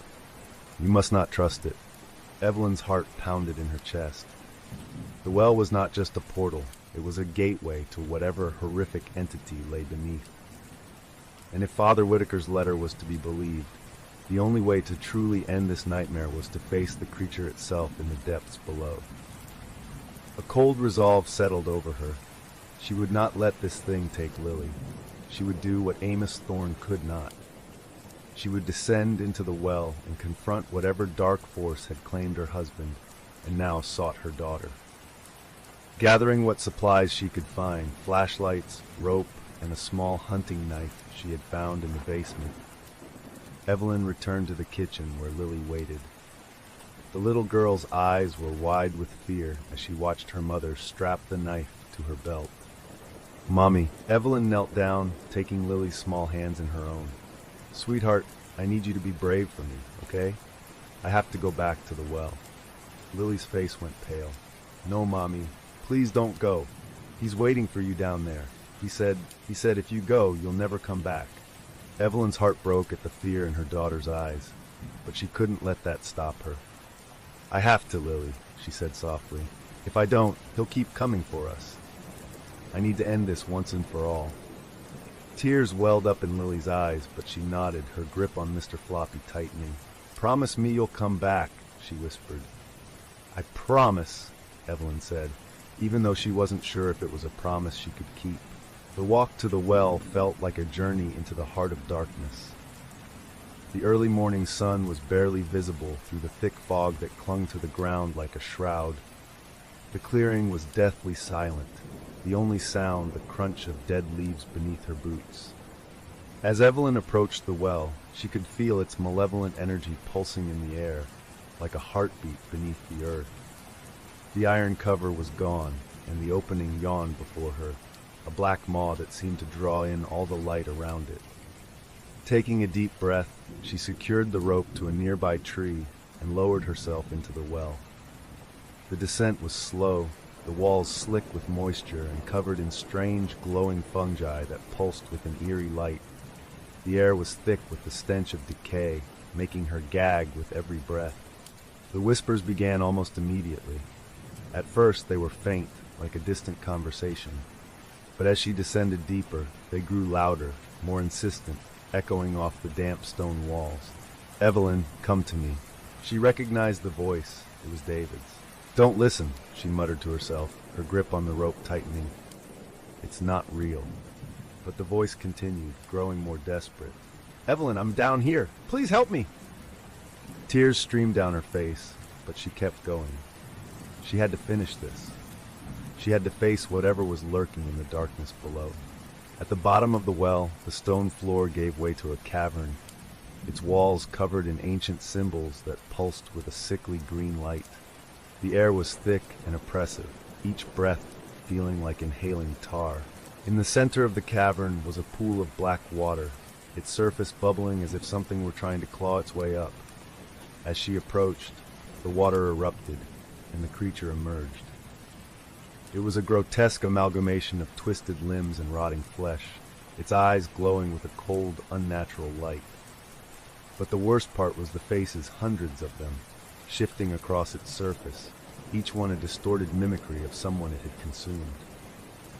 You must not trust it." Evelyn's heart pounded in her chest. The well was not just a portal, it was a gateway to whatever horrific entity lay beneath. And if Father Whitaker's letter was to be believed, the only way to truly end this nightmare was to face the creature itself in the depths below. A cold resolve settled over her. She would not let this thing take Lily. She would do what Amos Thorne could not. She would descend into the well and confront whatever dark force had claimed her husband and now sought her daughter. Gathering what supplies she could find, flashlights, rope, and a small hunting knife she had found in the basement, Evelyn returned to the kitchen where Lily waited. The little girl's eyes were wide with fear as she watched her mother strap the knife to her belt. "Mommy," Evelyn knelt down, taking Lily's small hands in her own. "Sweetheart, I need you to be brave for me, okay? I have to go back to the well." Lily's face went pale. "No, Mommy, please don't go. He's waiting for you down there. He said if you go, you'll never come back." Evelyn's heart broke at the fear in her daughter's eyes, but she couldn't let that stop her. "I have to, Lily," she said softly. "If I don't, he'll keep coming for us. I need to end this once and for all." Tears welled up in Lily's eyes, but she nodded, her grip on Mr. Floppy tightening. "Promise me you'll come back," she whispered. "I promise," Evelyn said, even though she wasn't sure if it was a promise she could keep. The walk to the well felt like a journey into the heart of darkness. The early morning sun was barely visible through the thick fog that clung to the ground like a shroud. The clearing was deathly silent, the only sound the crunch of dead leaves beneath her boots. As Evelyn approached the well, she could feel its malevolent energy pulsing in the air, like a heartbeat beneath the earth. The iron cover was gone, and the opening yawned before her, a black maw that seemed to draw in all the light around it. Taking a deep breath, she secured the rope to a nearby tree and lowered herself into the well. The descent was slow, the walls slick with moisture and covered in strange glowing fungi that pulsed with an eerie light. The air was thick with the stench of decay, making her gag with every breath. The whispers began almost immediately. At first they were faint, like a distant conversation. But as she descended deeper, they grew louder, more insistent, echoing off the damp stone walls. "Evelyn, come to me." She recognized the voice. It was David's. "Don't listen," she muttered to herself, her grip on the rope tightening. "It's not real." But the voice continued, growing more desperate. "Evelyn, I'm down here. Please help me." Tears streamed down her face, but she kept going. She had to finish this. She had to face whatever was lurking in the darkness below. At the bottom of the well, the stone floor gave way to a cavern, its walls covered in ancient symbols that pulsed with a sickly green light. The air was thick and oppressive, each breath feeling like inhaling tar. In the center of the cavern was a pool of black water, its surface bubbling as if something were trying to claw its way up. As she approached, the water erupted, and the creature emerged. It was a grotesque amalgamation of twisted limbs and rotting flesh, its eyes glowing with a cold, unnatural light. But the worst part was the faces, hundreds of them, shifting across its surface, each one a distorted mimicry of someone it had consumed.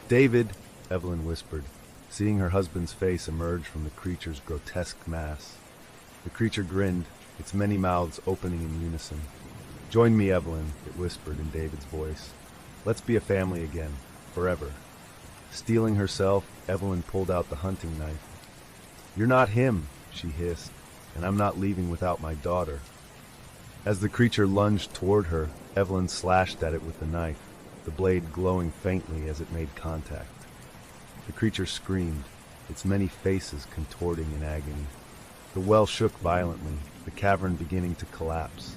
"David," Evelyn whispered, seeing her husband's face emerge from the creature's grotesque mass. The creature grinned, its many mouths opening in unison. "Join me, Evelyn," it whispered in David's voice. "Let's be a family again, forever." Steeling herself, Evelyn pulled out the hunting knife. "You're not him," she hissed, "and I'm not leaving without my daughter." As the creature lunged toward her, Evelyn slashed at it with the knife, the blade glowing faintly as it made contact. The creature screamed, its many faces contorting in agony. The well shook violently, the cavern beginning to collapse.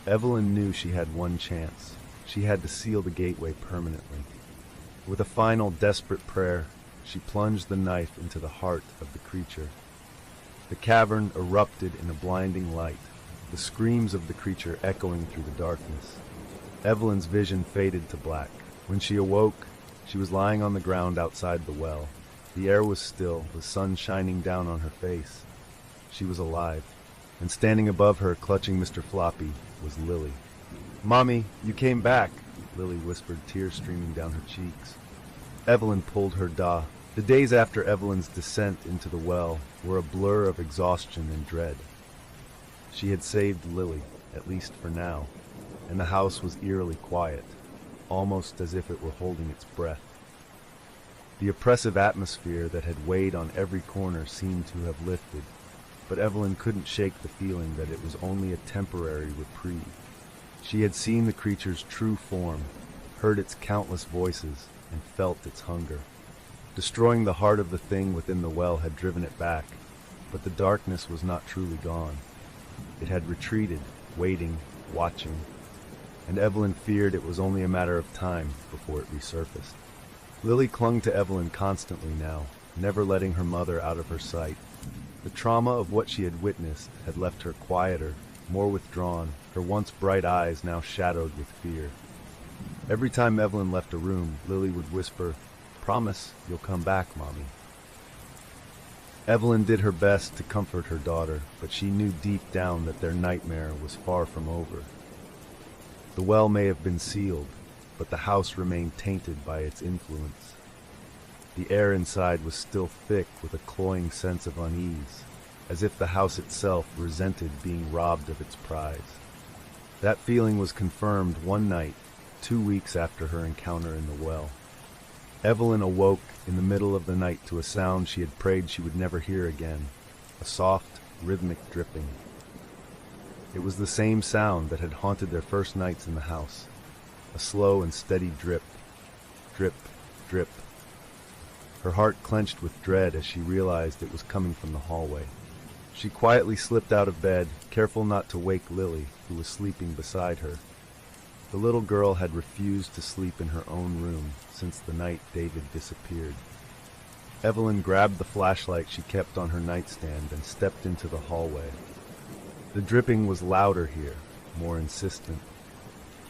Evelyn knew she had one chance. She had to seal the gateway permanently. With a final desperate prayer, she plunged the knife into the heart of the creature. The cavern erupted in a blinding light, the screams of the creature echoing through the darkness. Evelyn's vision faded to black. When she awoke, she was lying on the ground outside the well. The air was still, the sun shining down on her face. She was alive, and standing above her, clutching Mr. Floppy, was Lily. "Mommy, you came back," Lily whispered, tears streaming down her cheeks. Evelyn pulled her da. The days after Evelyn's descent into the well were a blur of exhaustion and dread. She had saved Lily, at least for now, and the house was eerily quiet, almost as if it were holding its breath. The oppressive atmosphere that had weighed on every corner seemed to have lifted, but Evelyn couldn't shake the feeling that it was only a temporary reprieve. She had seen the creature's true form, heard its countless voices, and felt its hunger. Destroying the heart of the thing within the well had driven it back, but the darkness was not truly gone. It had retreated, waiting, watching, and Evelyn feared it was only a matter of time before it resurfaced. Lily clung to Evelyn constantly now, never letting her mother out of her sight. The trauma of what she had witnessed had left her quieter, more withdrawn, her once bright eyes now shadowed with fear. Every time Evelyn left a room, Lily would whisper, "Promise you'll come back, Mommy." Evelyn did her best to comfort her daughter, but she knew deep down that their nightmare was far from over. The well may have been sealed, but the house remained tainted by its influence. The air inside was still thick with a cloying sense of unease, as if the house itself resented being robbed of its prize. That feeling was confirmed one night, 2 weeks after her encounter in the well. Evelyn awoke in the middle of the night to a sound she had prayed she would never hear again, a soft, rhythmic dripping. It was the same sound that had haunted their first nights in the house, a slow and steady drip, drip, drip. Her heart clenched with dread as she realized it was coming from the hallway. She quietly slipped out of bed, careful not to wake Lily, who was sleeping beside her. The little girl had refused to sleep in her own room since the night David disappeared. Evelyn grabbed the flashlight she kept on her nightstand and stepped into the hallway. The dripping was louder here, more insistent.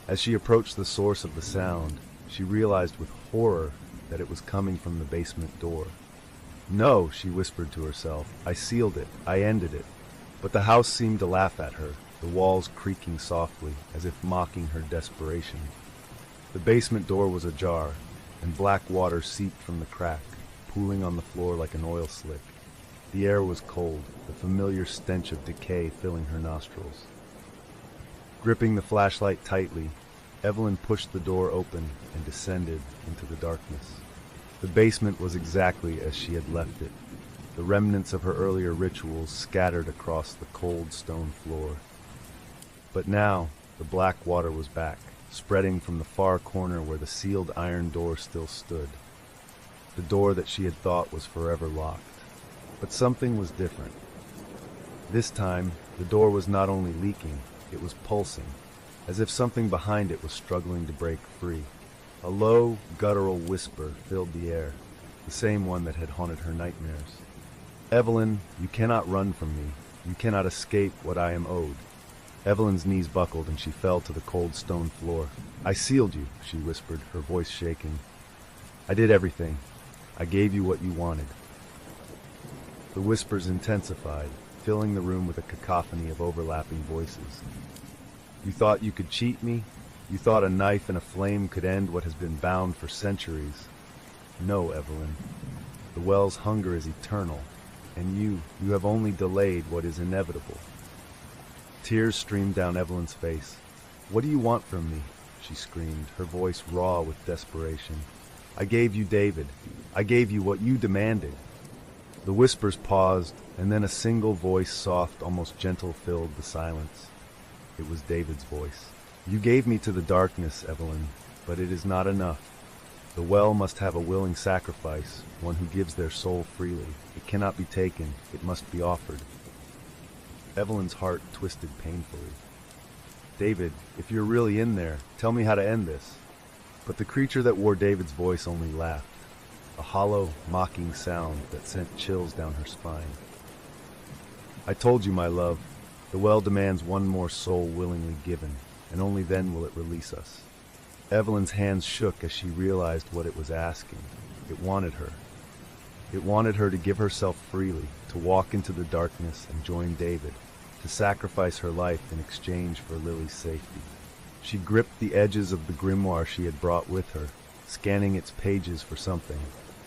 As she approached the source of the sound, she realized with horror that it was coming from the basement door. "No," she whispered to herself. "I sealed it. I ended it." But the house seemed to laugh at her, the walls creaking softly, as if mocking her desperation. The basement door was ajar, and black water seeped from the crack, pooling on the floor like an oil slick. The air was cold, the familiar stench of decay filling her nostrils. Gripping the flashlight tightly, Evelyn pushed the door open and descended into the darkness. The basement was exactly as she had left it, the remnants of her earlier rituals scattered across the cold stone floor. But now, the black water was back, spreading from the far corner where the sealed iron door still stood. The door that she had thought was forever locked. But something was different. This time, the door was not only leaking, it was pulsing, as if something behind it was struggling to break free. A low, guttural whisper filled the air, the same one that had haunted her nightmares. "Evelyn, you cannot run from me. You cannot escape what I am owed." Evelyn's knees buckled and she fell to the cold stone floor. "I sealed you," she whispered, her voice shaking. "I did everything. I gave you what you wanted." The whispers intensified, filling the room with a cacophony of overlapping voices. "You thought you could cheat me? You thought a knife and a flame could end what has been bound for centuries? No, Evelyn. The well's hunger is eternal, and you have only delayed what is inevitable." Tears streamed down Evelyn's face. "What do you want from me?" she screamed, her voice raw with desperation. "I gave you David. I gave you what you demanded." The whispers paused, and then a single voice, soft, almost gentle, filled the silence. It was David's voice. "You gave me to the darkness, Evelyn, but it is not enough. The well must have a willing sacrifice, one who gives their soul freely. It cannot be taken, it must be offered." Evelyn's heart twisted painfully. "David, if you're really in there, tell me how to end this." But the creature that wore David's voice only laughed, a hollow, mocking sound that sent chills down her spine. "I told you, my love, the well demands one more soul willingly given, and only then will it release us." Evelyn's hands shook as she realized what it was asking. It wanted her. It wanted her to give herself freely, to walk into the darkness and join David, to sacrifice her life in exchange for Lily's safety. She gripped the edges of the grimoire she had brought with her, scanning its pages for something,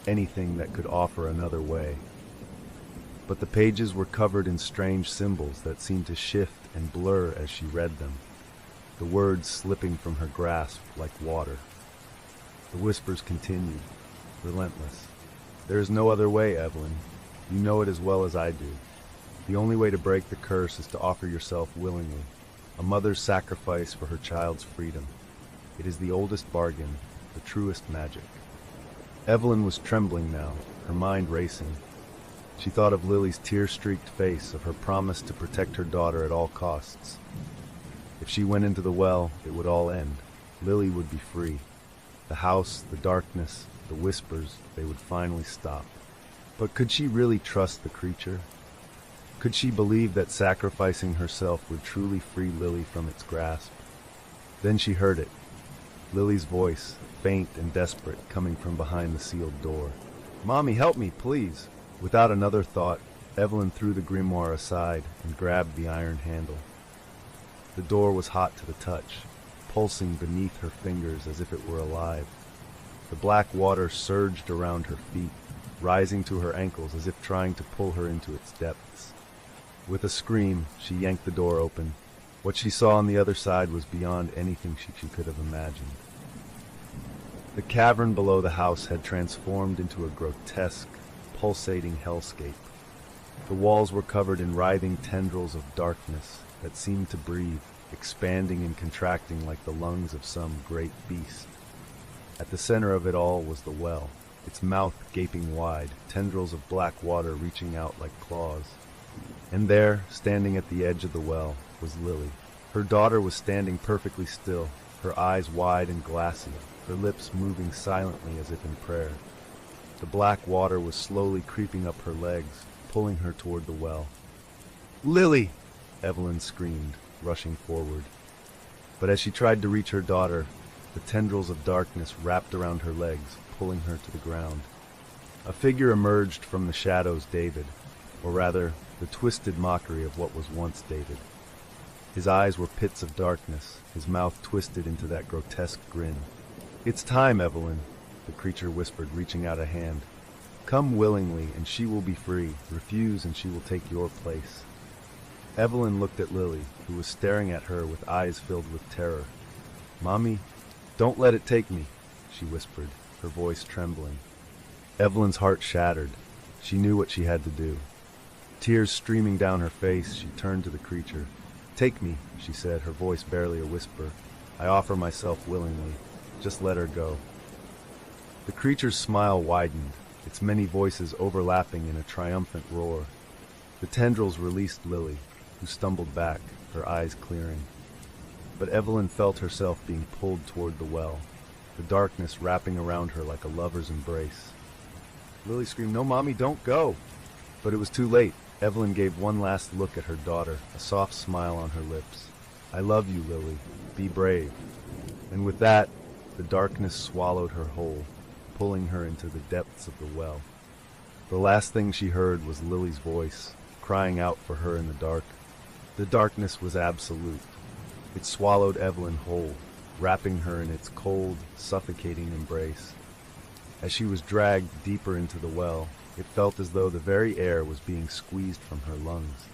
anything that could offer another way. But the pages were covered in strange symbols that seemed to shift and blur as she read them, the words slipping from her grasp like water. The whispers continued, relentless. There is no other way, Evelyn. You know it as well as I do. The only way to break the curse is to offer yourself willingly, a mother's sacrifice for her child's freedom. It is the oldest bargain, the truest magic. Evelyn was trembling now, her mind racing. She thought of Lily's tear-streaked face, of her promise to protect her daughter at all costs. If she went into the well, it would all end. Lily would be free. The house, the darkness, the whispers, they would finally stop. But could she really trust the creature? Could she believe that sacrificing herself would truly free Lily from its grasp? Then she heard it. Lily's voice, faint and desperate, coming from behind the sealed door. "Mommy, help me, please!" Without another thought, Evelyn threw the grimoire aside and grabbed the iron handle. The door was hot to the touch, pulsing beneath her fingers as if it were alive. The black water surged around her feet, rising to her ankles as if trying to pull her into its depths. With a scream, she yanked the door open. What she saw on the other side was beyond anything she could have imagined. The cavern below the house had transformed into a grotesque, pulsating hellscape. The walls were covered in writhing tendrils of darkness that seemed to breathe, expanding and contracting like the lungs of some great beast. At the center of it all was the well, its mouth gaping wide, tendrils of black water reaching out like claws. And there, standing at the edge of the well, was Lily. Her daughter was standing perfectly still, her eyes wide and glassy, her lips moving silently as if in prayer. The black water was slowly creeping up her legs, pulling her toward the well. "Lily!" Evelyn screamed, rushing forward. But as she tried to reach her daughter, the tendrils of darkness wrapped around her legs, pulling her to the ground. A figure emerged from the shadows, David, or rather, the twisted mockery of what was once David. His eyes were pits of darkness, his mouth twisted into that grotesque grin. "It's time, Evelyn," the creature whispered, reaching out a hand. "Come willingly, and she will be free. Refuse, and she will take your place." Evelyn looked at Lily, who was staring at her with eyes filled with terror. "Mommy, don't let it take me," she whispered, her voice trembling. Evelyn's heart shattered. She knew what she had to do. Tears streaming down her face, she turned to the creature. "Take me," she said, her voice barely a whisper. "I offer myself willingly. Just let her go." The creature's smile widened, its many voices overlapping in a triumphant roar. The tendrils released Lily, who stumbled back, her eyes clearing. But Evelyn felt herself being pulled toward the well, the darkness wrapping around her like a lover's embrace. Lily screamed, "No, Mommy, don't go!" But it was too late. Evelyn gave one last look at her daughter, a soft smile on her lips. "I love you, Lily. Be brave." And with that, the darkness swallowed her whole, pulling her into the depths of the well. The last thing she heard was Lily's voice, crying out for her in the dark. The darkness was absolute. It swallowed Evelyn whole, wrapping her in its cold, suffocating embrace. As she was dragged deeper into the well, it felt as though the very air was being squeezed from her lungs.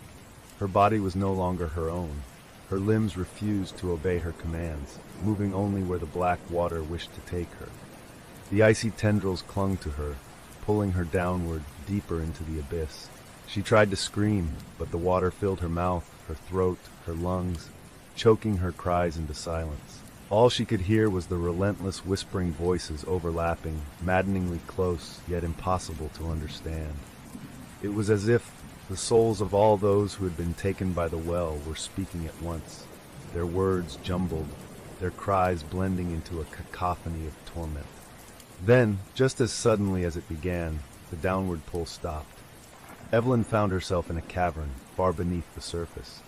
Her body was no longer her own. Her limbs refused to obey her commands, moving only where the black water wished to take her. The icy tendrils clung to her, pulling her downward, deeper into the abyss. She tried to scream, but the water filled her mouth, her throat, her lungs, choking her cries into silence. All she could hear was the relentless whispering voices overlapping, maddeningly close, yet impossible to understand. It was as if the souls of all those who had been taken by the well were speaking at once, their words jumbled, their cries blending into a cacophony of torment. Then, just as suddenly as it began, the downward pull stopped. Evelyn found herself in a cavern, far beneath the surface.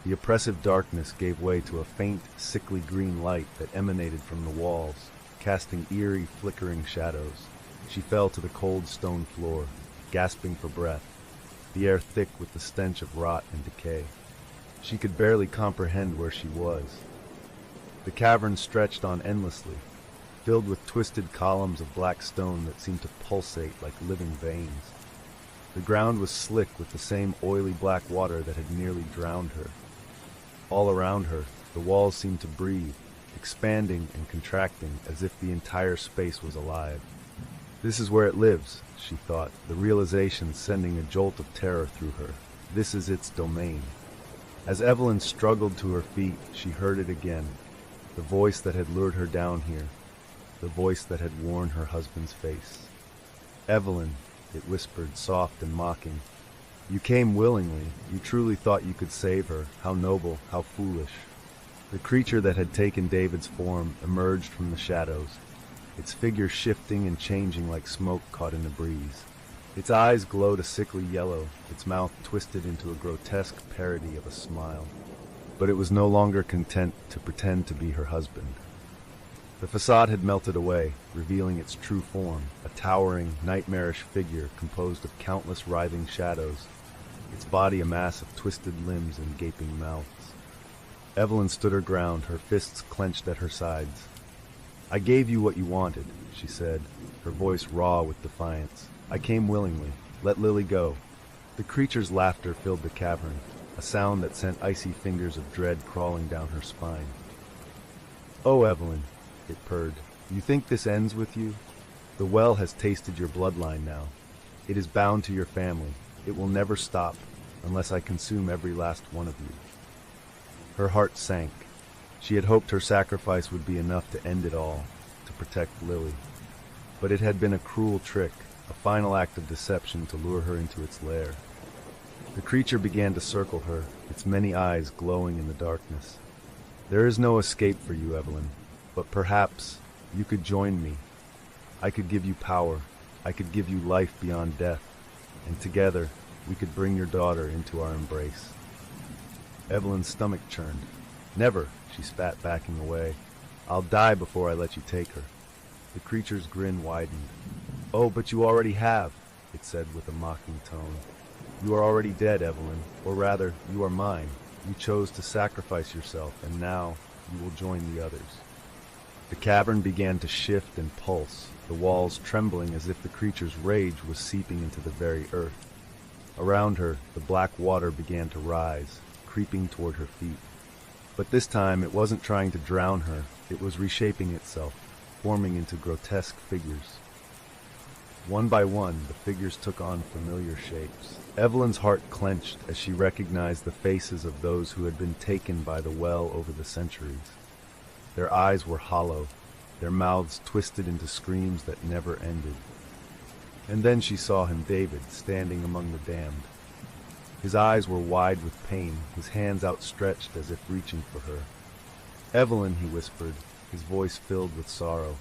The oppressive darkness gave way to a faint, sickly green light that emanated from the walls, casting eerie, flickering shadows. She fell to the cold stone floor, gasping for breath, the air thick with the stench of rot and decay. She could barely comprehend where she was. The cavern stretched on endlessly, filled with twisted columns of black stone that seemed to pulsate like living veins. The ground was slick with the same oily black water that had nearly drowned her. All around her, the walls seemed to breathe, expanding and contracting as if the entire space was alive. This is where it lives, she thought, the realization sending a jolt of terror through her. This is its domain. As Evelyn struggled to her feet, she heard it again, the voice that had lured her down here, the voice that had worn her husband's face. Evelyn, it whispered, soft and mocking. You came willingly. You truly thought you could save her. How noble, how foolish. The creature that had taken David's form emerged from the shadows, its figure shifting and changing like smoke caught in a breeze. Its eyes glowed a sickly yellow, its mouth twisted into a grotesque parody of a smile. But it was no longer content to pretend to be her husband. The facade had melted away, revealing its true form, a towering, nightmarish figure composed of countless writhing shadows, its body a mass of twisted limbs and gaping mouths. Evelyn stood her ground, her fists clenched at her sides. I gave you what you wanted, she said, her voice raw with defiance. I came willingly. Let Lily go. The creature's laughter filled the cavern, a sound that sent icy fingers of dread crawling down her spine. Oh, Evelyn, it purred. You think this ends with you? The well has tasted your bloodline now. It is bound to your family. It will never stop unless I consume every last one of you. Her heart sank. She had hoped her sacrifice would be enough to end it all, to protect Lily. But it had been a cruel trick, a final act of deception to lure her into its lair. The creature began to circle her, its many eyes glowing in the darkness. There is no escape for you, Evelyn, but perhaps you could join me. I could give you power. I could give you life beyond death, and together we could bring your daughter into our embrace. Evelyn's stomach churned. Never, she spat, backing away. I'll die before I let you take her. The creature's grin widened. Oh, but you already have, it said with a mocking tone. You are already dead, Evelyn, or rather, you are mine. You chose to sacrifice yourself, and now you will join the others. The cavern began to shift and pulse, the walls trembling as if the creature's rage was seeping into the very earth. Around her, the black water began to rise, creeping toward her feet. But this time it wasn't trying to drown her, it was reshaping itself, forming into grotesque figures. One by one, the figures took on familiar shapes. Evelyn's heart clenched as she recognized the faces of those who had been taken by the well over the centuries. Their eyes were hollow, their mouths twisted into screams that never ended. And then she saw him, David, standing among the damned. His eyes were wide with pain, his hands outstretched as if reaching for her. Evelyn, he whispered, his voice filled with sorrow.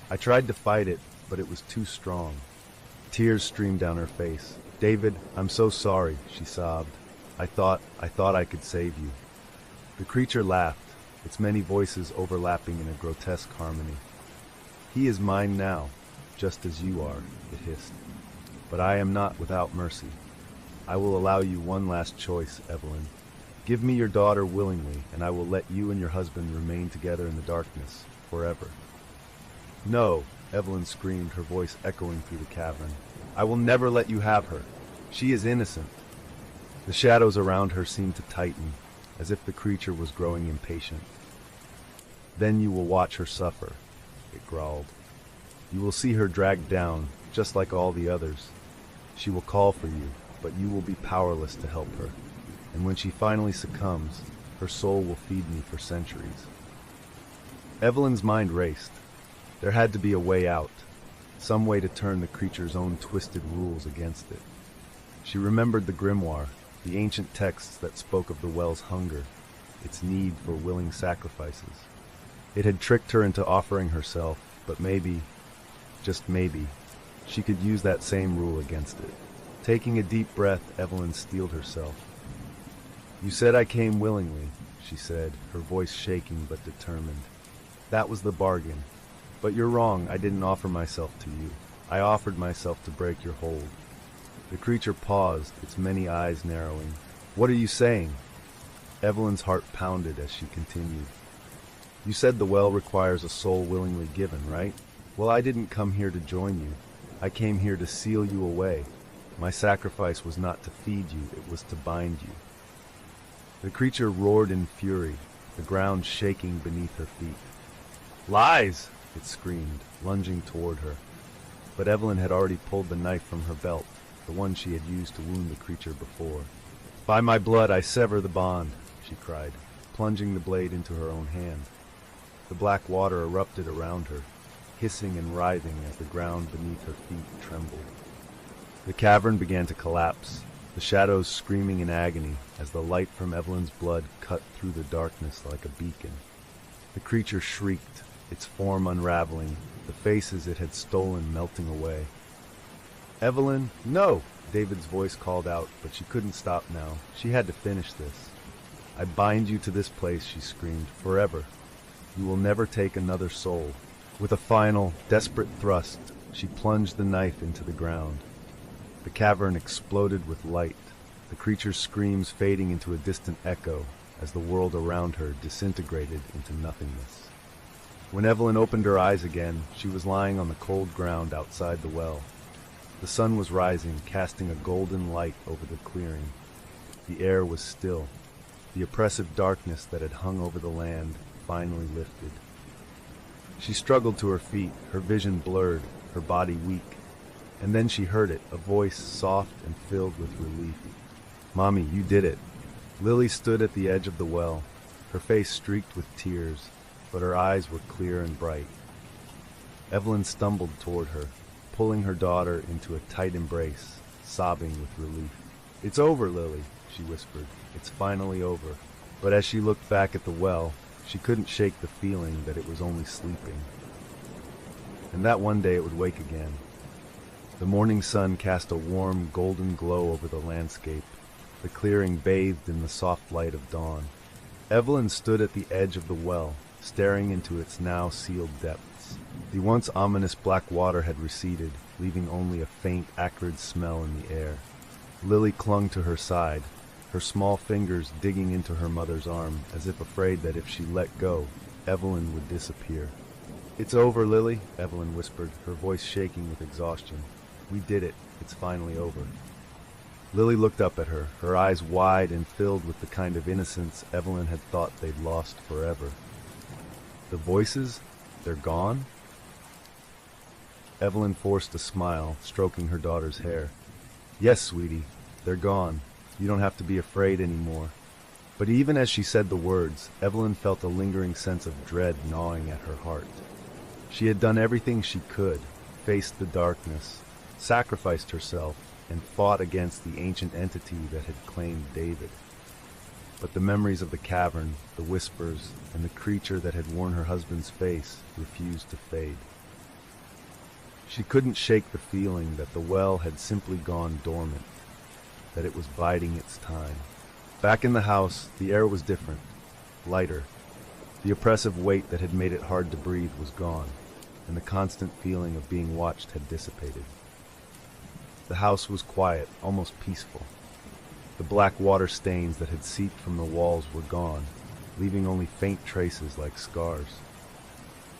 I tried to fight it, but it was too strong. Tears streamed down her face. David, I'm so sorry, she sobbed. I thought I could save you. The creature laughed, its many voices overlapping in a grotesque harmony. He is mine now, just as you are, it hissed. But I am not without mercy. I will allow you one last choice, Evelyn. Give me your daughter willingly, and I will let you and your husband remain together in the darkness, forever. No, Evelyn screamed, her voice echoing through the cavern. I will never let you have her. She is innocent. The shadows around her seemed to tighten, as if the creature was growing impatient. Then you will watch her suffer, it growled. You will see her dragged down, just like all the others. She will call for you, but you will be powerless to help her. And when she finally succumbs, her soul will feed me for centuries. Evelyn's mind raced. There had to be a way out, some way to turn the creature's own twisted rules against it. She remembered the grimoire, the ancient texts that spoke of the well's hunger, its need for willing sacrifices. It had tricked her into offering herself, but maybe, just maybe, she could use that same rule against it. Taking a deep breath, Evelyn steeled herself. You said I came willingly, she said, her voice shaking but determined. That was the bargain. But you're wrong, I didn't offer myself to you. I offered myself to break your hold. The creature paused, its many eyes narrowing. What are you saying? Evelyn's heart pounded as she continued. You said the well requires a soul willingly given, right? Well, I didn't come here to join you. I came here to seal you away. My sacrifice was not to feed you, it was to bind you. The creature roared in fury, the ground shaking beneath her feet. "Lies!" it screamed, lunging toward her. But Evelyn had already pulled the knife from her belt, the one she had used to wound the creature before. "By my blood, I sever the bond," she cried, plunging the blade into her own hand. The black water erupted around her, hissing and writhing as the ground beneath her feet trembled. The cavern began to collapse, the shadows screaming in agony as the light from Evelyn's blood cut through the darkness like a beacon. The creature shrieked, its form unraveling, the faces it had stolen melting away. "Evelyn, no!" David's voice called out, but she couldn't stop now. She had to finish this. "I bind you to this place," she screamed, "forever. You will never take another soul." With a final, desperate thrust, she plunged the knife into the ground. The cavern exploded with light, the creature's screams fading into a distant echo as the world around her disintegrated into nothingness. When Evelyn opened her eyes again, she was lying on the cold ground outside the well. The sun was rising, casting a golden light over the clearing. The air was still. The oppressive darkness that had hung over the land finally lifted. She struggled to her feet, her vision blurred, her body weak. And then she heard it, a voice soft and filled with relief. "Mommy, you did it." Lily stood at the edge of the well, her face streaked with tears, but her eyes were clear and bright. Evelyn stumbled toward her, pulling her daughter into a tight embrace, sobbing with relief. "It's over, Lily," she whispered. "It's finally over." But as she looked back at the well, she couldn't shake the feeling that it was only sleeping. And that one day it would wake again. The morning sun cast a warm, golden glow over the landscape, the clearing bathed in the soft light of dawn. Evelyn stood at the edge of the well, staring into its now sealed depths. The once ominous black water had receded, leaving only a faint, acrid smell in the air. Lily clung to her side, her small fingers digging into her mother's arm, as if afraid that if she let go, Evelyn would disappear. "It's over, Lily," Evelyn whispered, her voice shaking with exhaustion. "We did it. It's finally over." Lily looked up at her, her eyes wide and filled with the kind of innocence Evelyn had thought they'd lost forever. "The voices? They're gone?" Evelyn forced a smile, stroking her daughter's hair. "Yes, sweetie, they're gone. You don't have to be afraid anymore." But even as she said the words, Evelyn felt a lingering sense of dread gnawing at her heart. She had done everything she could, faced the darkness, sacrificed herself, and fought against the ancient entity that had claimed David. But the memories of the cavern, the whispers, and the creature that had worn her husband's face refused to fade. She couldn't shake the feeling that the well had simply gone dormant, that it was biding its time. Back in the house, the air was different, lighter. The oppressive weight that had made it hard to breathe was gone, and the constant feeling of being watched had dissipated. The house was quiet, almost peaceful. The black water stains that had seeped from the walls were gone, leaving only faint traces like scars.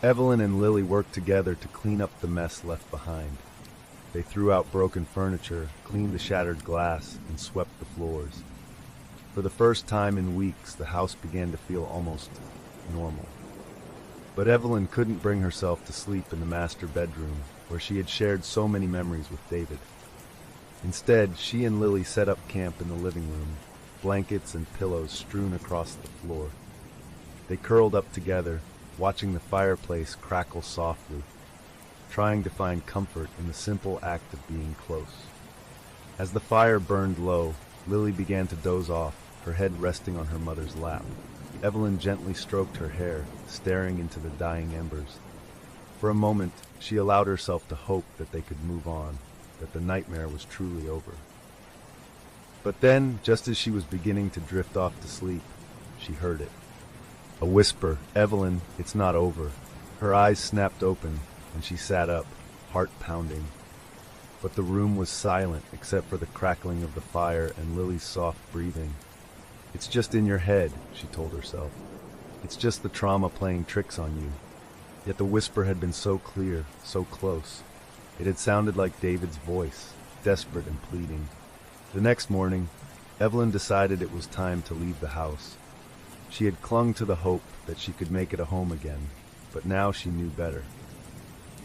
Evelyn and Lily worked together to clean up the mess left behind. They threw out broken furniture, cleaned the shattered glass, and swept the floors. For the first time in weeks, the house began to feel almost normal. But Evelyn couldn't bring herself to sleep in the master bedroom, where she had shared so many memories with David. Instead, she and Lily set up camp in the living room, blankets and pillows strewn across the floor. They curled up together, watching the fireplace crackle softly, trying to find comfort in the simple act of being close. As the fire burned low, Lily began to doze off, her head resting on her mother's lap. Evelyn gently stroked her hair, staring into the dying embers. For a moment, she allowed herself to hope that they could move on, that the nightmare was truly over. But then, just as she was beginning to drift off to sleep, she heard it. A whisper, "Evelyn, it's not over." Her eyes snapped open, and she sat up, heart pounding. But the room was silent except for the crackling of the fire and Lily's soft breathing. "It's just in your head," she told herself. "It's just the trauma playing tricks on you." Yet the whisper had been so clear, so close. It had sounded like David's voice, desperate and pleading. The next morning, Evelyn decided it was time to leave the house. She had clung to the hope that she could make it a home again, but now she knew better.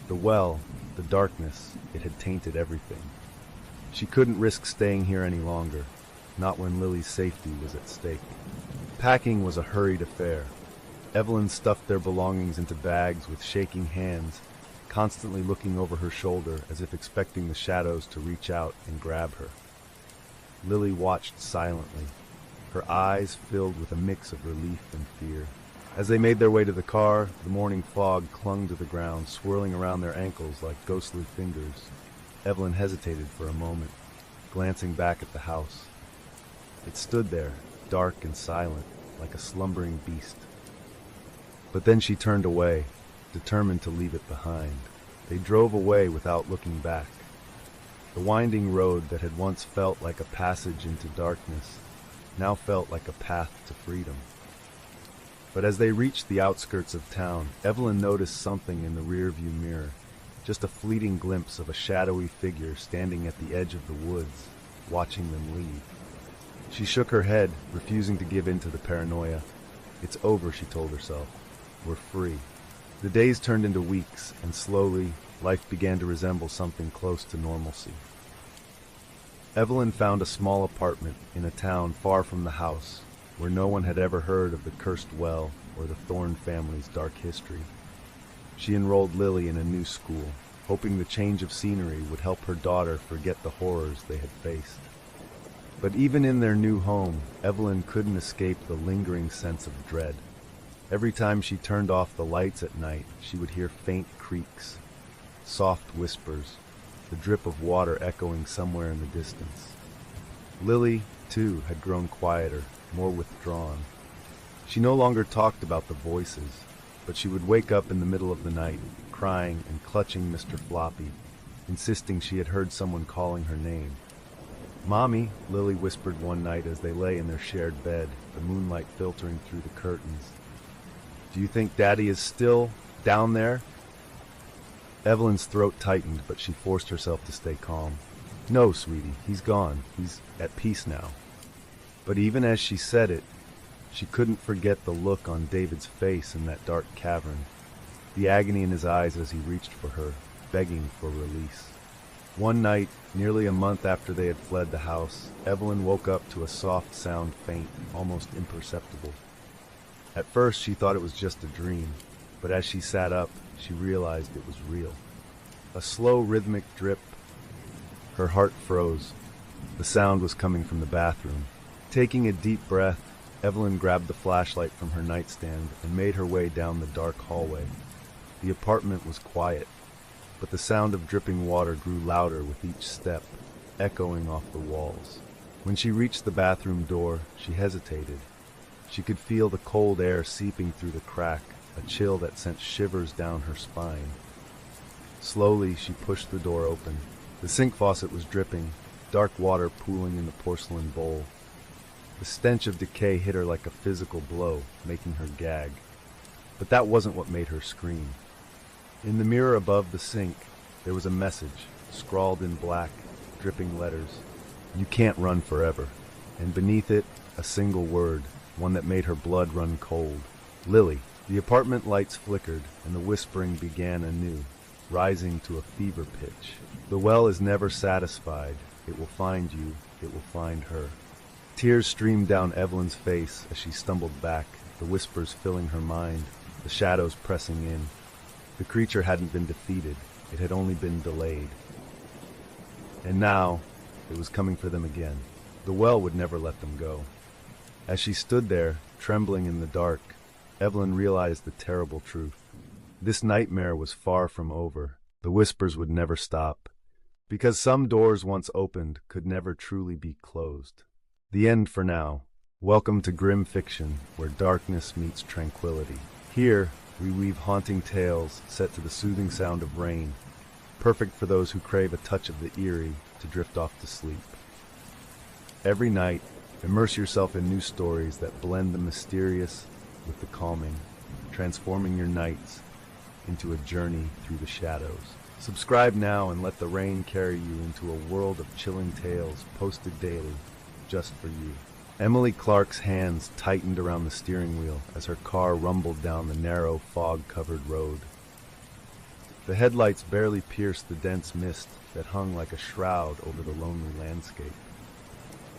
The well, the darkness, it had tainted everything. She couldn't risk staying here any longer, not when Lily's safety was at stake. Packing was a hurried affair. Evelyn stuffed their belongings into bags with shaking hands, constantly looking over her shoulder as if expecting the shadows to reach out and grab her. Lily watched silently, her eyes filled with a mix of relief and fear. As they made their way to the car, the morning fog clung to the ground, swirling around their ankles like ghostly fingers. Evelyn hesitated for a moment, glancing back at the house. It stood there, dark and silent, like a slumbering beast. But then she turned away, determined to leave it behind. They drove away without looking back. The winding road that had once felt like a passage into darkness now felt like a path to freedom. But as they reached the outskirts of town, Evelyn noticed something in the rearview mirror, just a fleeting glimpse of a shadowy figure standing at the edge of the woods, watching them leave. She shook her head, refusing to give in to the paranoia. It's over, she told herself. We're free. The days turned into weeks, and slowly, life began to resemble something close to normalcy. Evelyn found a small apartment in a town far from the house, where no one had ever heard of the cursed well or the Thorne family's dark history. She enrolled Lily in a new school, hoping the change of scenery would help her daughter forget the horrors they had faced. But even in their new home, Evelyn couldn't escape the lingering sense of dread. Every time she turned off the lights at night, she would hear faint creaks, soft whispers, the drip of water echoing somewhere in the distance. Lily, too, had grown quieter, more withdrawn. She no longer talked about the voices, but she would wake up in the middle of the night, crying and clutching Mr. Floppy, insisting she had heard someone calling her name. "Mommy," Lily whispered one night as they lay in their shared bed, the moonlight filtering through the curtains. "Do you think Daddy is still down there?" Evelyn's throat tightened, but she forced herself to stay calm. "No, sweetie, he's gone. He's at peace now." But even as she said it, she couldn't forget the look on David's face in that dark cavern, the agony in his eyes as he reached for her, begging for release. One night, nearly a month after they had fled the house, Evelyn woke up to a soft sound, faint, almost imperceptible. At first she thought it was just a dream, but as she sat up, she realized it was real. A slow, rhythmic drip. Her heart froze. The sound was coming from the bathroom. Taking a deep breath, Evelyn grabbed the flashlight from her nightstand and made her way down the dark hallway. The apartment was quiet, but the sound of dripping water grew louder with each step, echoing off the walls. When she reached the bathroom door, she hesitated. She could feel the cold air seeping through the crack, a chill that sent shivers down her spine. Slowly, she pushed the door open. The sink faucet was dripping, dark water pooling in the porcelain bowl. The stench of decay hit her like a physical blow, making her gag. But that wasn't what made her scream. In the mirror above the sink, there was a message, scrawled in black, dripping letters. "You can't run forever." And beneath it, a single word, one that made her blood run cold. "Lily." The apartment lights flickered, and the whispering began anew, rising to a fever pitch. "The well is never satisfied. It will find you. It will find her." Tears streamed down Evelyn's face as she stumbled back, the whispers filling her mind, the shadows pressing in. The creature hadn't been defeated. It had only been delayed. And now, it was coming for them again. The well would never let them go. As she stood there, trembling in the dark, Evelyn realized the terrible truth. This nightmare was far from over. The whispers would never stop, because some doors once opened could never truly be closed. The end for now. Welcome to grim fiction, where darkness meets tranquility. Here, we weave haunting tales set to the soothing sound of rain, perfect for those who crave a touch of the eerie to drift off to sleep. Every night, immerse yourself in new stories that blend the mysterious with the calming, transforming your nights into a journey through the shadows. Subscribe now and let the rain carry you into a world of chilling tales posted daily just for you. Emily Clark's hands tightened around the steering wheel as her car rumbled down the narrow, fog-covered road. The headlights barely pierced the dense mist that hung like a shroud over the lonely landscape.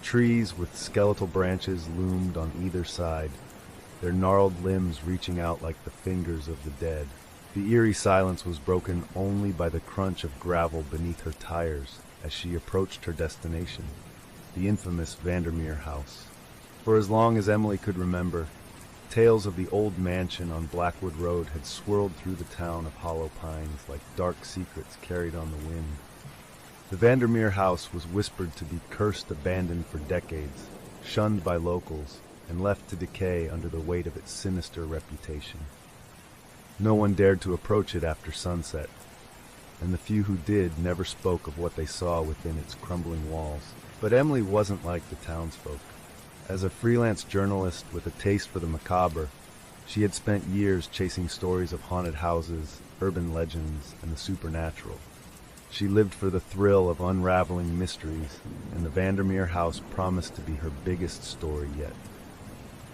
Trees with skeletal branches loomed on either side, their gnarled limbs reaching out like the fingers of the dead. The eerie silence was broken only by the crunch of gravel beneath her tires as she approached her destination, the infamous Vandermir House. For as long as Emily could remember, tales of the old mansion on Blackwood Road had swirled through the town of Hollow Pines like dark secrets carried on the wind. The Vandermir House was whispered to be cursed, abandoned for decades, shunned by locals, and left to decay under the weight of its sinister reputation. No one dared to approach it after sunset, and the few who did never spoke of what they saw within its crumbling walls. But Emily wasn't like the townsfolk. As a freelance journalist with a taste for the macabre, she had spent years chasing stories of haunted houses, urban legends, and the supernatural. She lived for the thrill of unraveling mysteries, and the Vandermir House promised to be her biggest story yet.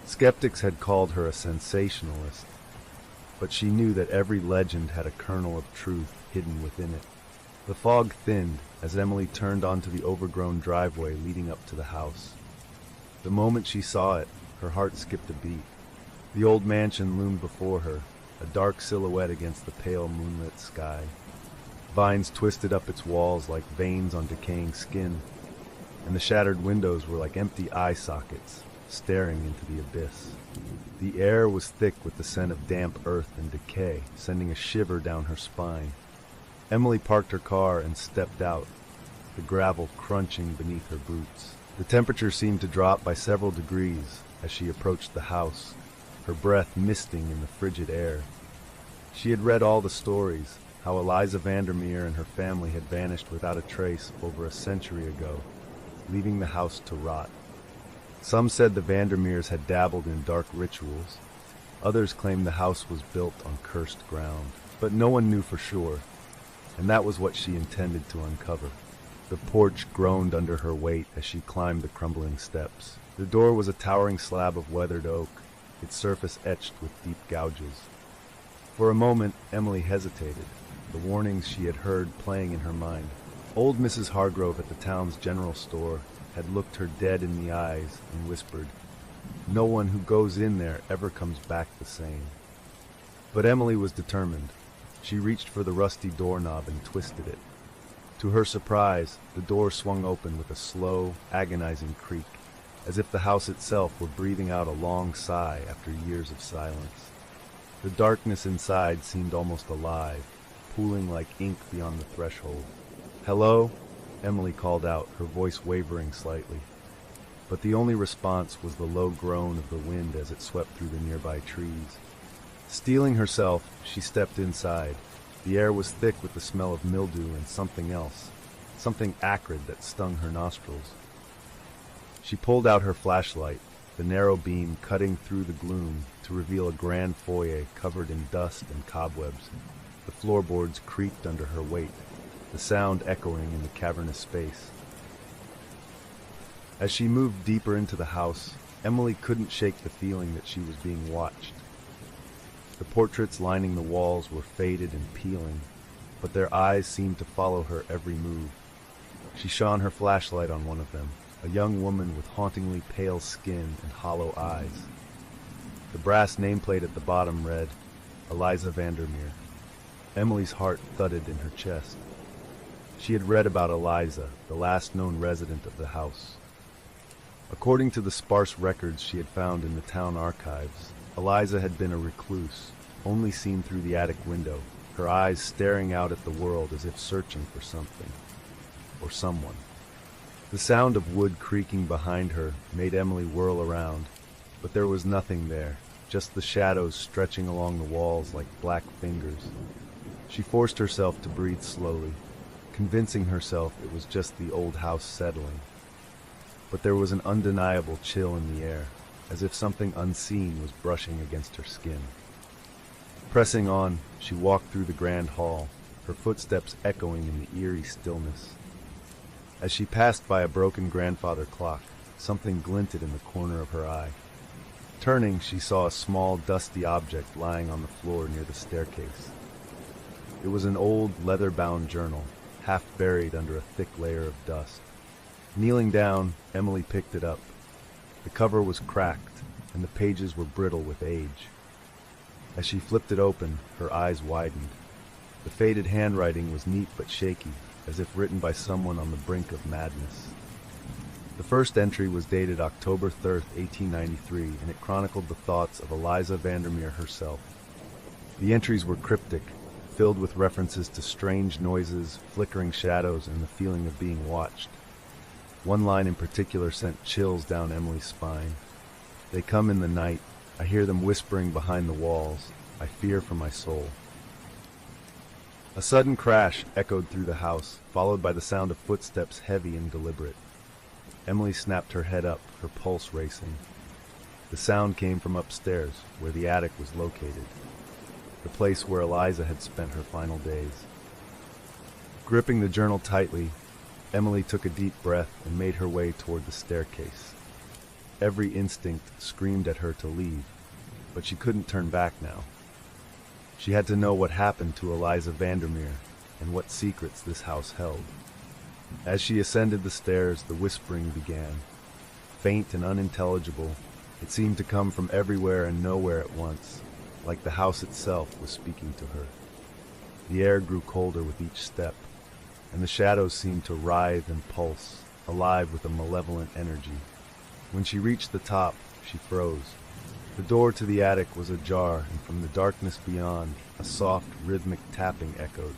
Skeptics had called her a sensationalist, but she knew that every legend had a kernel of truth hidden within it. The fog thinned as Emily turned onto the overgrown driveway leading up to the house. The moment she saw it, her heart skipped a beat. The old mansion loomed before her, a dark silhouette against the pale moonlit sky. Vines twisted up its walls like veins on decaying skin, and the shattered windows were like empty eye sockets, staring into the abyss. The air was thick with the scent of damp earth and decay, sending a shiver down her spine. Emily parked her car and stepped out, the gravel crunching beneath her boots. The temperature seemed to drop by several degrees as she approached the house, her breath misting in the frigid air. She had read all the stories, how Eliza Vandermeer and her family had vanished without a trace over a century ago, leaving the house to rot. Some said the Vandermeers had dabbled in dark rituals. Others claimed the house was built on cursed ground, but no one knew for sure, and that was what she intended to uncover. The porch groaned under her weight as she climbed the crumbling steps. The door was a towering slab of weathered oak, its surface etched with deep gouges. For a moment, Emily hesitated, the warnings she had heard playing in her mind. Old Mrs. Hargrove at the town's general store had looked her dead in the eyes and whispered, "No one who goes in there ever comes back the same." But Emily was determined. She reached for the rusty doorknob and twisted it. To her surprise, the door swung open with a slow, agonizing creak, as if the house itself were breathing out a long sigh after years of silence. The darkness inside seemed almost alive, pooling like ink beyond the threshold. "Hello?" Emily called out, her voice wavering slightly. But the only response was the low groan of the wind as it swept through the nearby trees. Steeling herself, she stepped inside. The air was thick with the smell of mildew and something else, something acrid that stung her nostrils. She pulled out her flashlight, the narrow beam cutting through the gloom to reveal a grand foyer covered in dust and cobwebs. The floorboards creaked under her weight, the sound echoing in the cavernous space. As she moved deeper into the house, Emily couldn't shake the feeling that she was being watched. The portraits lining the walls were faded and peeling, but their eyes seemed to follow her every move. She shone her flashlight on one of them, a young woman with hauntingly pale skin and hollow eyes. The brass nameplate at the bottom read, "Eliza Vandermeer." Emily's heart thudded in her chest. She had read about Eliza, the last known resident of the house. According to the sparse records she had found in the town archives, Eliza had been a recluse, only seen through the attic window, her eyes staring out at the world as if searching for something, or someone. The sound of wood creaking behind her made Emily whirl around, but there was nothing there, just the shadows stretching along the walls like black fingers. She forced herself to breathe slowly, convincing herself it was just the old house settling. But there was an undeniable chill in the air, as if something unseen was brushing against her skin. Pressing on, she walked through the grand hall, her footsteps echoing in the eerie stillness. As she passed by a broken grandfather clock, something glinted in the corner of her eye. Turning, she saw a small, dusty object lying on the floor near the staircase. It was an old, leather-bound journal, half buried under a thick layer of dust. Kneeling down, Emily picked it up. The cover was cracked, and the pages were brittle with age. As she flipped it open, her eyes widened. The faded handwriting was neat but shaky, as if written by someone on the brink of madness. The first entry was dated October 3rd, 1893, and it chronicled the thoughts of Eliza Vandermir herself. The entries were cryptic, filled with references to strange noises, flickering shadows, and the feeling of being watched. One line in particular sent chills down Emily's spine. "They come in the night. I hear them whispering behind the walls. I fear for my soul." A sudden crash echoed through the house, followed by the sound of footsteps heavy and deliberate. Emily snapped her head up, her pulse racing. The sound came from upstairs, where the attic was located, the place where Eliza had spent her final days. Gripping the journal tightly, Emily took a deep breath and made her way toward the staircase. Every instinct screamed at her to leave, but she couldn't turn back now. She had to know what happened to Eliza Vandermir and what secrets this house held. As she ascended the stairs, the whispering began. Faint and unintelligible, it seemed to come from everywhere and nowhere at once, like the house itself was speaking to her. The air grew colder with each step, and the shadows seemed to writhe and pulse, alive with a malevolent energy. When she reached the top, she froze. The door to the attic was ajar, and from the darkness beyond, a soft, rhythmic tapping echoed.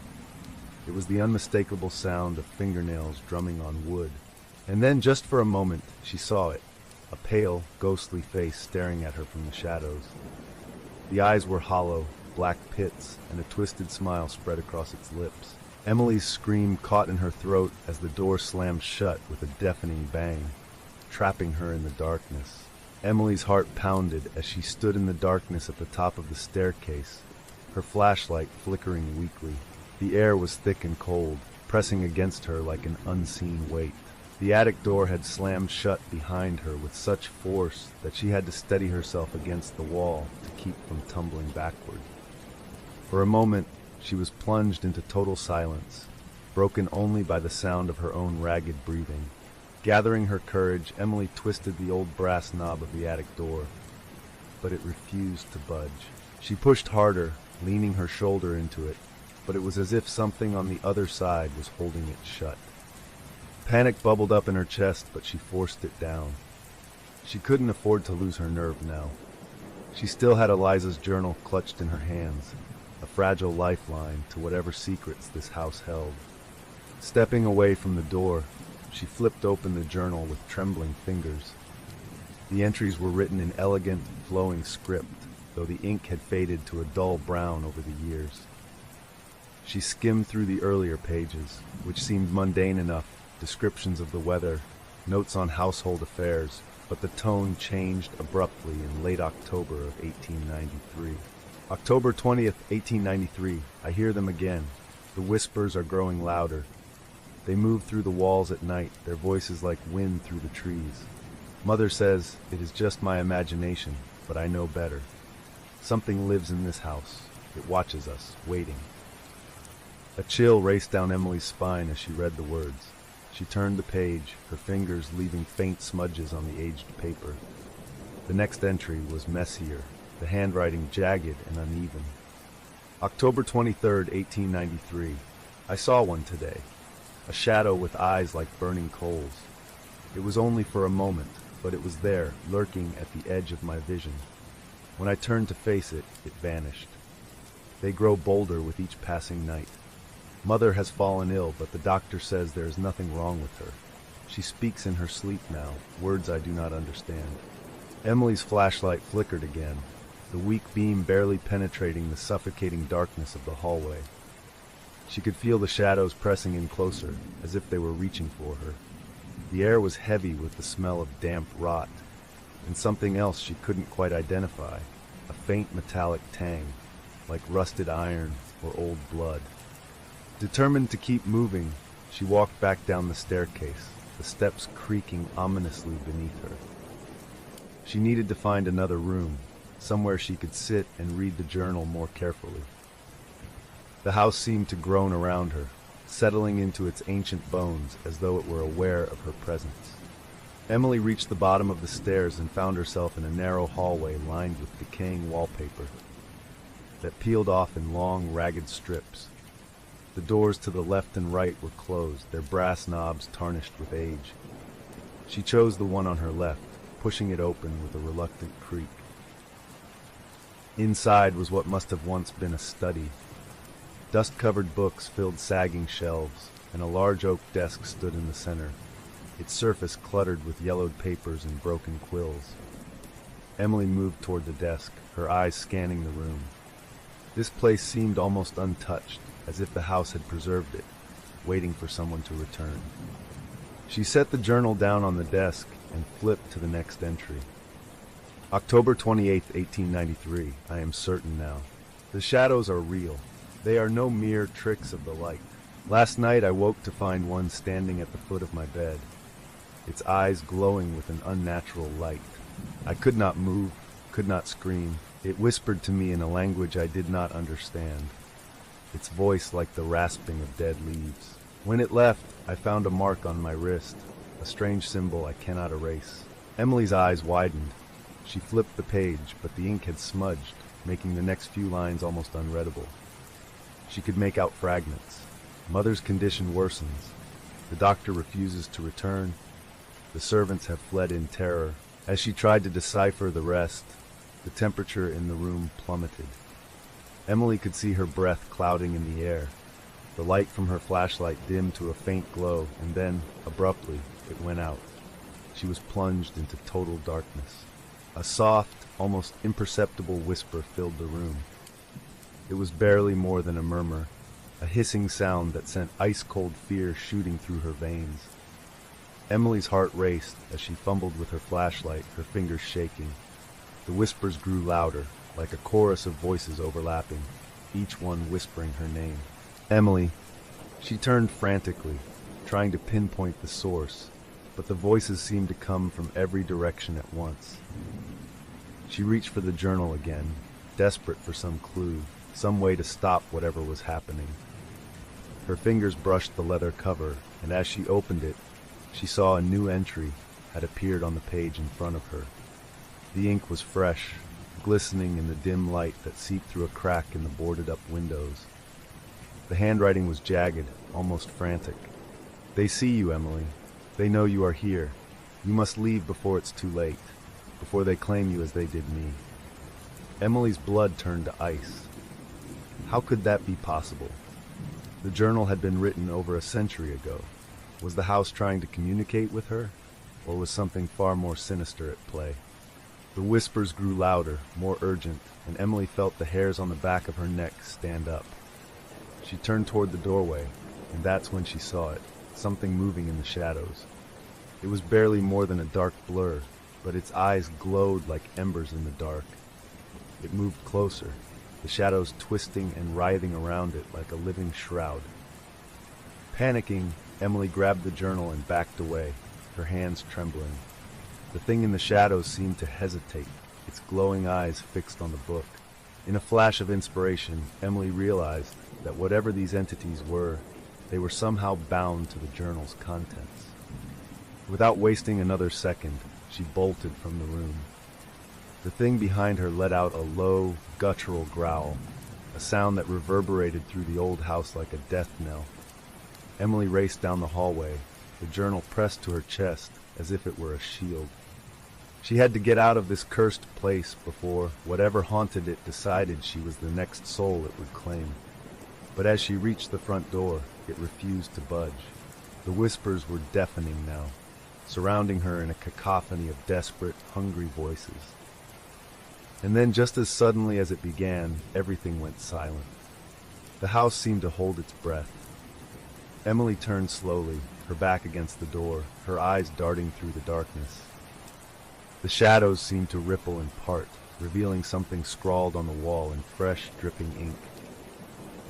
It was the unmistakable sound of fingernails drumming on wood. And then, just for a moment, she saw it, a pale, ghostly face staring at her from the shadows. The eyes were hollow, black pits, and a twisted smile spread across its lips. Emily's scream caught in her throat as the door slammed shut with a deafening bang, trapping her in the darkness. Emily's heart pounded as she stood in the darkness at the top of the staircase, her flashlight flickering weakly. The air was thick and cold, pressing against her like an unseen weight. The attic door had slammed shut behind her with such force that she had to steady herself against the wall to keep from tumbling backward. For a moment, she was plunged into total silence, broken only by the sound of her own ragged breathing. Gathering her courage, Emily twisted the old brass knob of the attic door, but it refused to budge. She pushed harder, leaning her shoulder into it, but it was as if something on the other side was holding it shut. Panic bubbled up in her chest, but she forced it down. She couldn't afford to lose her nerve now. She still had Eliza's journal clutched in her hands, a fragile lifeline to whatever secrets this house held. Stepping away from the door, she flipped open the journal with trembling fingers. The entries were written in elegant, flowing script, though the ink had faded to a dull brown over the years. She skimmed through the earlier pages, which seemed mundane enough, descriptions of the weather, notes on household affairs, but the tone changed abruptly in late October of 1893. October 20th, 1893, I hear them again. The whispers are growing louder. They move through the walls at night, their voices like wind through the trees. Mother says, it is just my imagination, but I know better. Something lives in this house. It watches us, waiting. A chill raced down Emily's spine as she read the words. She turned the page, her fingers leaving faint smudges on the aged paper. The next entry was messier, the handwriting jagged and uneven. October 23rd, 1893. I saw one today. A shadow with eyes like burning coals. It was only for a moment, but it was there, lurking at the edge of my vision. When I turned to face it, it vanished. They grow bolder with each passing night. Mother has fallen ill, but the doctor says there is nothing wrong with her. She speaks in her sleep now, words I do not understand. Emily's flashlight flickered again, the weak beam barely penetrating the suffocating darkness of the hallway. She could feel the shadows pressing in closer, as if they were reaching for her. The air was heavy with the smell of damp rot, and something else she couldn't quite identify, a faint metallic tang, like rusted iron or old blood. Determined to keep moving, she walked back down the staircase, the steps creaking ominously beneath her. She needed to find another room, somewhere she could sit and read the journal more carefully. The house seemed to groan around her, settling into its ancient bones as though it were aware of her presence. Emily reached the bottom of the stairs and found herself in a narrow hallway lined with decaying wallpaper that peeled off in long, ragged strips. The doors to the left and right were closed, their brass knobs tarnished with age. She chose the one on her left, pushing it open with a reluctant creak. Inside was what must have once been a study. Dust-covered books filled sagging shelves, and a large oak desk stood in the center, its surface cluttered with yellowed papers and broken quills. Emily moved toward the desk, her eyes scanning the room. This place seemed almost untouched, as if the house had preserved it, waiting for someone to return. She set the journal down on the desk and flipped to the next entry. October 28, 1893, I am certain now. The shadows are real. They are no mere tricks of the light. Last night I woke to find one standing at the foot of my bed, its eyes glowing with an unnatural light. I could not move, could not scream. It whispered to me in a language I did not understand, its voice like the rasping of dead leaves. When it left, I found a mark on my wrist, a strange symbol I cannot erase. Emily's eyes widened. She flipped the page, but the ink had smudged, making the next few lines almost unreadable. She could make out fragments. Mother's condition worsens. The doctor refuses to return. The servants have fled in terror. As she tried to decipher the rest, the temperature in the room plummeted. Emily could see her breath clouding in the air. The light from her flashlight dimmed to a faint glow, and then, abruptly, it went out. She was plunged into total darkness. A soft, almost imperceptible whisper filled the room. It was barely more than a murmur, a hissing sound that sent ice-cold fear shooting through her veins. Emily's heart raced as she fumbled with her flashlight, her fingers shaking. The whispers grew louder, like a chorus of voices overlapping, each one whispering her name. Emily. She turned frantically, trying to pinpoint the source, but the voices seemed to come from every direction at once. She reached for the journal again, desperate for some clue, some way to stop whatever was happening. Her fingers brushed the leather cover, and as she opened it, she saw a new entry had appeared on the page in front of her. The ink was fresh, glistening in the dim light that seeped through a crack in the boarded-up windows. The handwriting was jagged, almost frantic. They see you, Emily. They know you are here. You must leave before it's too late, before they claim you as they did me. Emily's blood turned to ice. How could that be possible? The journal had been written over a century ago. Was the house trying to communicate with her, or was something far more sinister at play? The whispers grew louder, more urgent, and Emily felt the hairs on the back of her neck stand up. She turned toward the doorway, and that's when she saw it, something moving in the shadows. It was barely more than a dark blur, but its eyes glowed like embers in the dark. It moved closer, the shadows twisting and writhing around it like a living shroud. Panicking, Emily grabbed the journal and backed away, her hands trembling. The thing in the shadows seemed to hesitate, its glowing eyes fixed on the book. In a flash of inspiration, Emily realized that whatever these entities were, they were somehow bound to the journal's contents. Without wasting another second, she bolted from the room. The thing behind her let out a low, guttural growl, a sound that reverberated through the old house like a death knell. Emily raced down the hallway, the journal pressed to her chest as if it were a shield. She had to get out of this cursed place before whatever haunted it decided she was the next soul it would claim. But as she reached the front door, it refused to budge. The whispers were deafening now, surrounding her in a cacophony of desperate, hungry voices. And then just as suddenly as it began, everything went silent. The house seemed to hold its breath. Emily turned slowly, her back against the door, her eyes darting through the darkness. The shadows seemed to ripple and part, revealing something scrawled on the wall in fresh, dripping ink.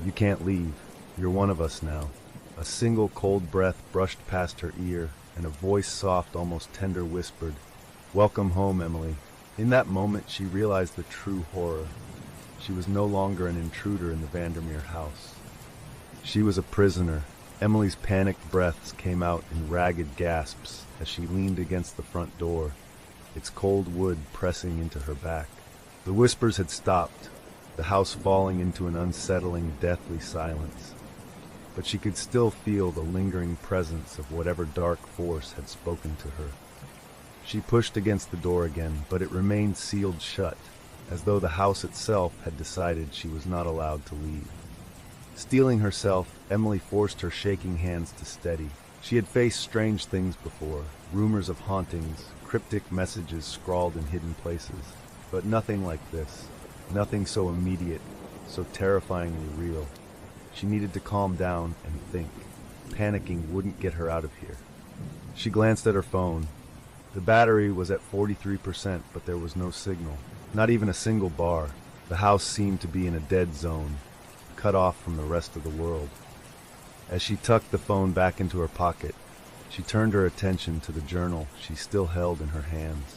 "You can't leave. You're one of us now." A single cold breath brushed past her ear, and a voice soft, almost tender, whispered, "Welcome home, Emily." In that moment, she realized the true horror. She was no longer an intruder in the Vandermir house. She was a prisoner. Emily's panicked breaths came out in ragged gasps as she leaned against the front door, its cold wood pressing into her back. The whispers had stopped, the house falling into an unsettling, deathly silence. But she could still feel the lingering presence of whatever dark force had spoken to her. She pushed against the door again, but it remained sealed shut, as though the house itself had decided she was not allowed to leave. Steeling herself, Emily forced her shaking hands to steady. She had faced strange things before, rumors of hauntings, cryptic messages scrawled in hidden places, but nothing like this, nothing so immediate, so terrifyingly real. She needed to calm down and think. Panicking wouldn't get her out of here. She glanced at her phone. The battery was at 43%, but there was no signal, not even a single bar. The house seemed to be in a dead zone, cut off from the rest of the world. As she tucked the phone back into her pocket, she turned her attention to the journal she still held in her hands.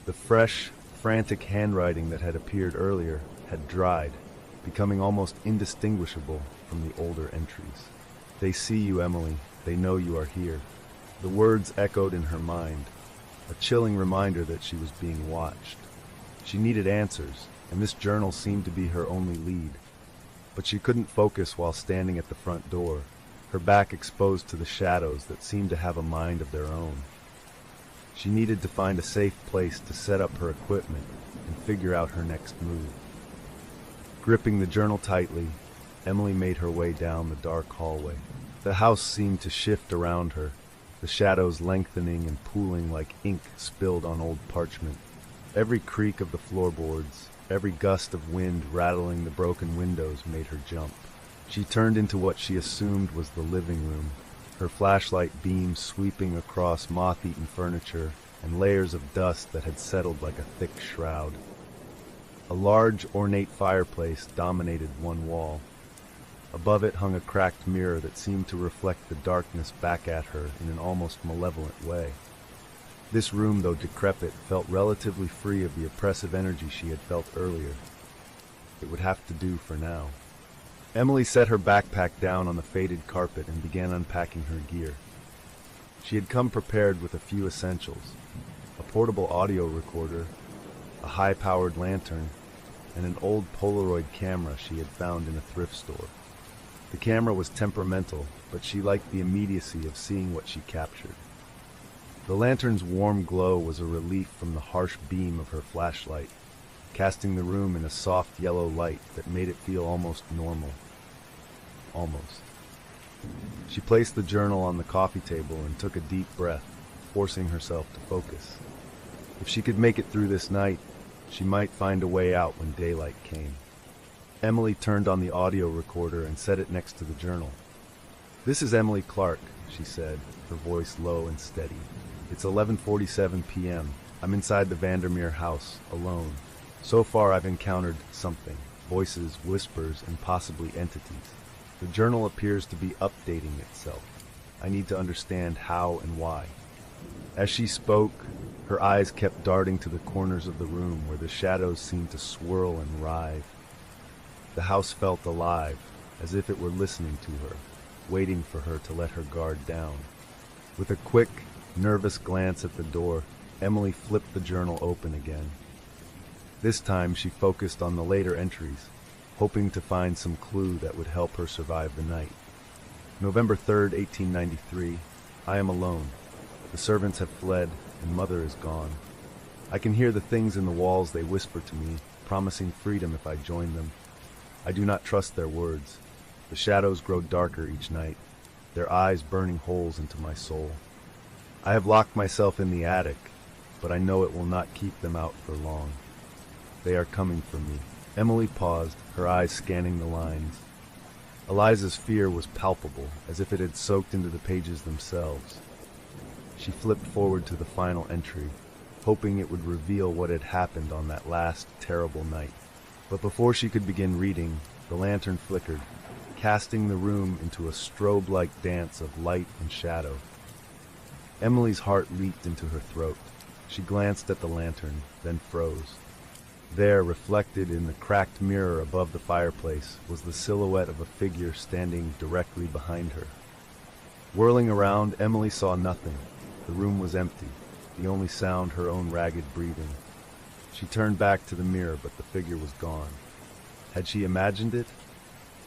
The fresh, frantic handwriting that had appeared earlier had dried, becoming almost indistinguishable from the older entries. "They see you, Emily. They know you are here." The words echoed in her mind, a chilling reminder that she was being watched. She needed answers, and this journal seemed to be her only lead. But she couldn't focus while standing at the front door, her back exposed to the shadows that seemed to have a mind of their own. She needed to find a safe place to set up her equipment and figure out her next move. Gripping the journal tightly, Emily made her way down the dark hallway. The house seemed to shift around her, the shadows lengthening and pooling like ink spilled on old parchment. Every creak of the floorboards, every gust of wind rattling the broken windows made her jump. She turned into what she assumed was the living room, her flashlight beam sweeping across moth-eaten furniture and layers of dust that had settled like a thick shroud. A large, ornate fireplace dominated one wall. Above it hung a cracked mirror that seemed to reflect the darkness back at her in an almost malevolent way. This room, though decrepit, felt relatively free of the oppressive energy she had felt earlier. It would have to do for now. Emily set her backpack down on the faded carpet and began unpacking her gear. She had come prepared with a few essentials: a portable audio recorder, a high-powered lantern, and an old Polaroid camera she had found in a thrift store. The camera was temperamental, but she liked the immediacy of seeing what she captured. The lantern's warm glow was a relief from the harsh beam of her flashlight, casting the room in a soft yellow light that made it feel almost normal. Almost. She placed the journal on the coffee table and took a deep breath, forcing herself to focus. If she could make it through this night, she might find a way out when daylight came. Emily turned on the audio recorder and set it next to the journal. "This is Emily Clark," she said, her voice low and steady. "It's 11:47 p.m. I'm inside the Vandermir house, alone. So far I've encountered something, voices, whispers, and possibly entities. The journal appears to be updating itself. I need to understand how and why." As she spoke, her eyes kept darting to the corners of the room where the shadows seemed to swirl and writhe. The house felt alive, as if it were listening to her, waiting for her to let her guard down. With a quick, nervous glance at the door, Emily flipped the journal open again. This time she focused on the later entries, hoping to find some clue that would help her survive the night. November 3rd, 1893. I am alone. The servants have fled, and Mother is gone. I can hear the things in the walls they whisper to me, promising freedom if I join them. I do not trust their words. The shadows grow darker each night, their eyes burning holes into my soul. I have locked myself in the attic, but I know it will not keep them out for long. They are coming for me. Emily paused, her eyes scanning the lines. Eliza's fear was palpable, as if it had soaked into the pages themselves. She flipped forward to the final entry, hoping it would reveal what had happened on that last terrible night. But before she could begin reading, the lantern flickered, casting the room into a strobe-like dance of light and shadow. Emily's heart leaped into her throat. She glanced at the lantern, then froze. There, reflected in the cracked mirror above the fireplace, was the silhouette of a figure standing directly behind her. Whirling around, Emily saw nothing. The room was empty, the only sound her own ragged breathing. She turned back to the mirror, but the figure was gone. Had she imagined it?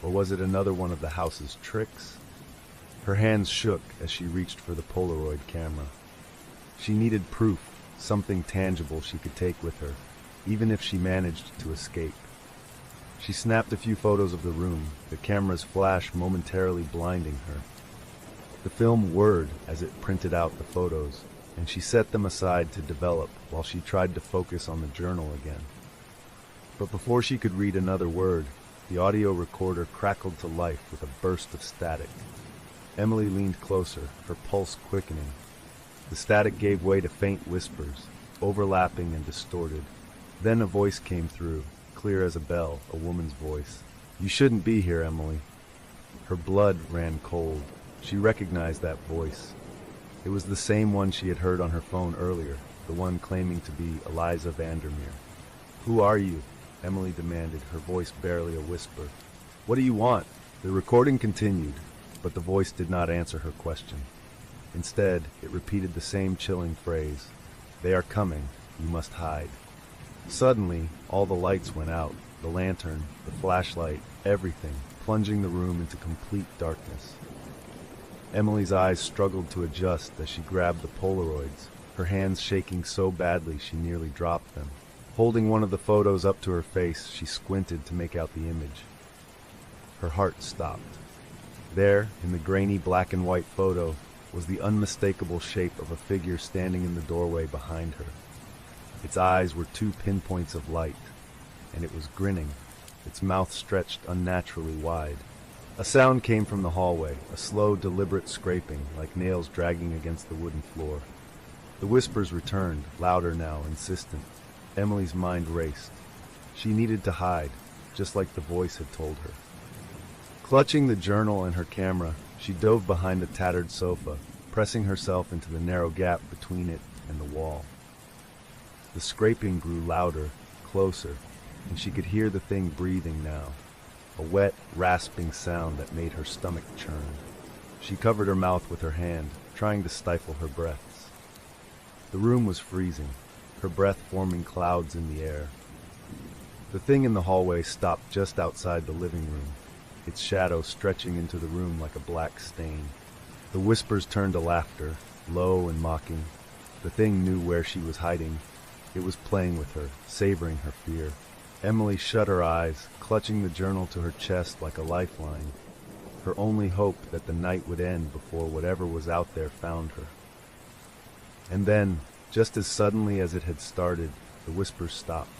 Or was it another one of the house's tricks? Her hands shook as she reached for the Polaroid camera. She needed proof, something tangible she could take with her, even if she managed to escape. She snapped a few photos of the room, the camera's flash momentarily blinding her. The film whirred as it printed out the photos, and she set them aside to develop while she tried to focus on the journal again. But before she could read another word, the audio recorder crackled to life with a burst of static. Emily leaned closer, her pulse quickening. The static gave way to faint whispers, overlapping and distorted. Then a voice came through, clear as a bell, a woman's voice. "You shouldn't be here, Emily." Her blood ran cold. She recognized that voice. It was the same one she had heard on her phone earlier, the one claiming to be Eliza Vandermir. "Who are you?" Emily demanded, her voice barely a whisper. "What do you want?" The recording continued, but the voice did not answer her question. Instead, it repeated the same chilling phrase. "They are coming. You must hide." Suddenly, all the lights went out, the lantern, the flashlight, everything, plunging the room into complete darkness. Emily's eyes struggled to adjust as she grabbed the Polaroids, her hands shaking so badly she nearly dropped them. Holding one of the photos up to her face, she squinted to make out the image. Her heart stopped. There, in the grainy black and white photo, was the unmistakable shape of a figure standing in the doorway behind her. Its eyes were two pinpoints of light, and it was grinning, its mouth stretched unnaturally wide. A sound came from the hallway, a slow, deliberate scraping, like nails dragging against the wooden floor. The whispers returned, louder now, insistent. Emily's mind raced. She needed to hide, just like the voice had told her. Clutching the journal and her camera, she dove behind the tattered sofa, pressing herself into the narrow gap between it and the wall. The scraping grew louder, closer, and she could hear the thing breathing now, a wet, rasping sound that made her stomach churn. She covered her mouth with her hand, trying to stifle her breaths. The room was freezing, her breath forming clouds in the air. The thing in the hallway stopped just outside the living room, its shadow stretching into the room like a black stain. The whispers turned to laughter, low and mocking. The thing knew where she was hiding. It was playing with her, savoring her fear. Emily shut her eyes, clutching the journal to her chest like a lifeline, her only hope that the night would end before whatever was out there found her. And then, just as suddenly as it had started, the whispers stopped.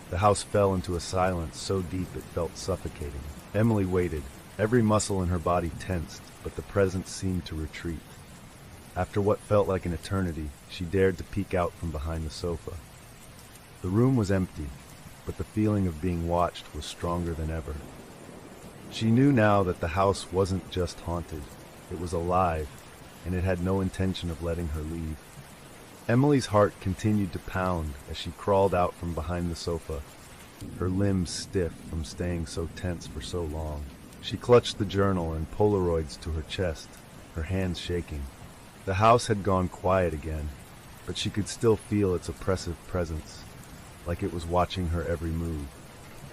The house fell into a silence so deep it felt suffocating. Emily waited, every muscle in her body tensed, but the presence seemed to retreat. After what felt like an eternity, she dared to peek out from behind the sofa. The room was empty, but the feeling of being watched was stronger than ever. She knew now that the house wasn't just haunted, it was alive, and it had no intention of letting her leave. Emily's heart continued to pound as she crawled out from behind the sofa, her limbs stiff from staying so tense for so long. She clutched the journal and Polaroids to her chest, her hands shaking. The house had gone quiet again, but she could still feel its oppressive presence, like it was watching her every move.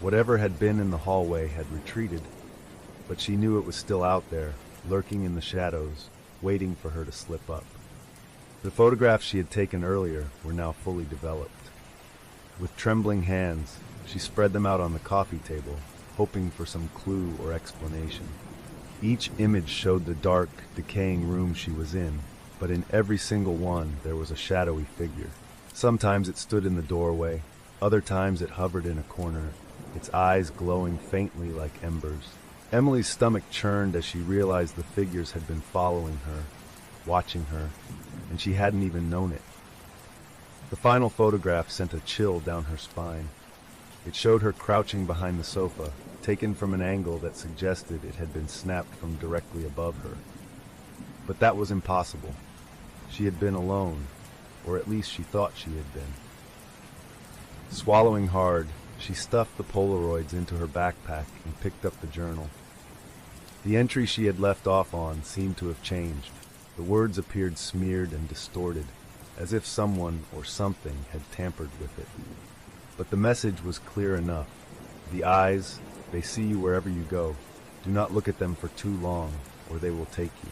Whatever had been in the hallway had retreated, but she knew it was still out there, lurking in the shadows, waiting for her to slip up. The photographs she had taken earlier were now fully developed. With trembling hands, she spread them out on the coffee table, hoping for some clue or explanation. Each image showed the dark, decaying room she was in, but in every single one there was a shadowy figure. Sometimes it stood in the doorway, other times it hovered in a corner, its eyes glowing faintly like embers. Emily's stomach churned as she realized the figures had been following her, watching her, and she hadn't even known it. The final photograph sent a chill down her spine. It showed her crouching behind the sofa, taken from an angle that suggested it had been snapped from directly above her. But that was impossible. She had been alone, or at least she thought she had been. Swallowing hard, she stuffed the Polaroids into her backpack and picked up the journal. The entry she had left off on seemed to have changed. The words appeared smeared and distorted, as if someone or something had tampered with it. But the message was clear enough. The eyes, they see you wherever you go. Do not look at them for too long, or they will take you.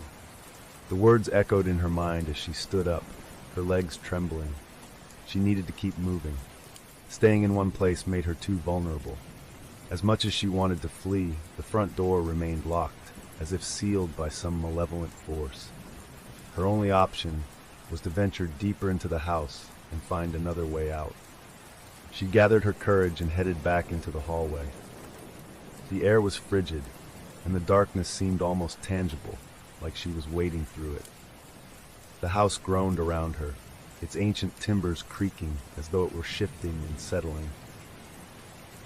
The words echoed in her mind as she stood up, her legs trembling. She needed to keep moving. Staying in one place made her too vulnerable. As much as she wanted to flee, the front door remained locked, as if sealed by some malevolent force. Her only option was to venture deeper into the house and find another way out. She gathered her courage and headed back into the hallway. The air was frigid, and the darkness seemed almost tangible, like she was wading through it. The house groaned around her, its ancient timbers creaking as though it were shifting and settling.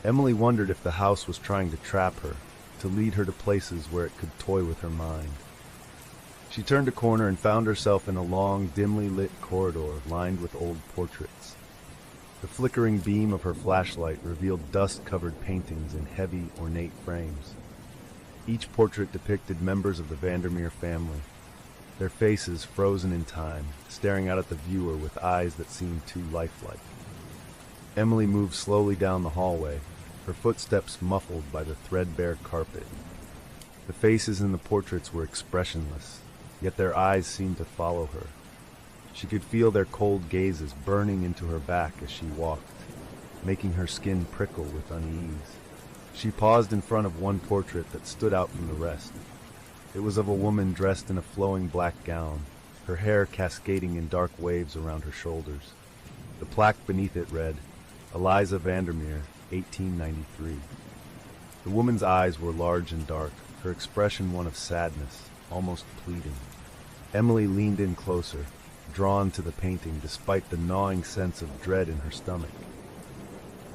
Emily wondered if the house was trying to trap her, to lead her to places where it could toy with her mind. She turned a corner and found herself in a long, dimly lit corridor lined with old portraits. The flickering beam of her flashlight revealed dust-covered paintings in heavy, ornate frames. Each portrait depicted members of the Vandermir family, their faces frozen in time, staring out at the viewer with eyes that seemed too lifelike. Emily moved slowly down the hallway, her footsteps muffled by the threadbare carpet. The faces in the portraits were expressionless, yet their eyes seemed to follow her. She could feel their cold gazes burning into her back as she walked, making her skin prickle with unease. She paused in front of one portrait that stood out from the rest. It was of a woman dressed in a flowing black gown, her hair cascading in dark waves around her shoulders. The plaque beneath it read, Eliza Vandermir, 1893. The woman's eyes were large and dark, her expression one of sadness, almost pleading. Emily leaned in closer, drawn to the painting despite the gnawing sense of dread in her stomach.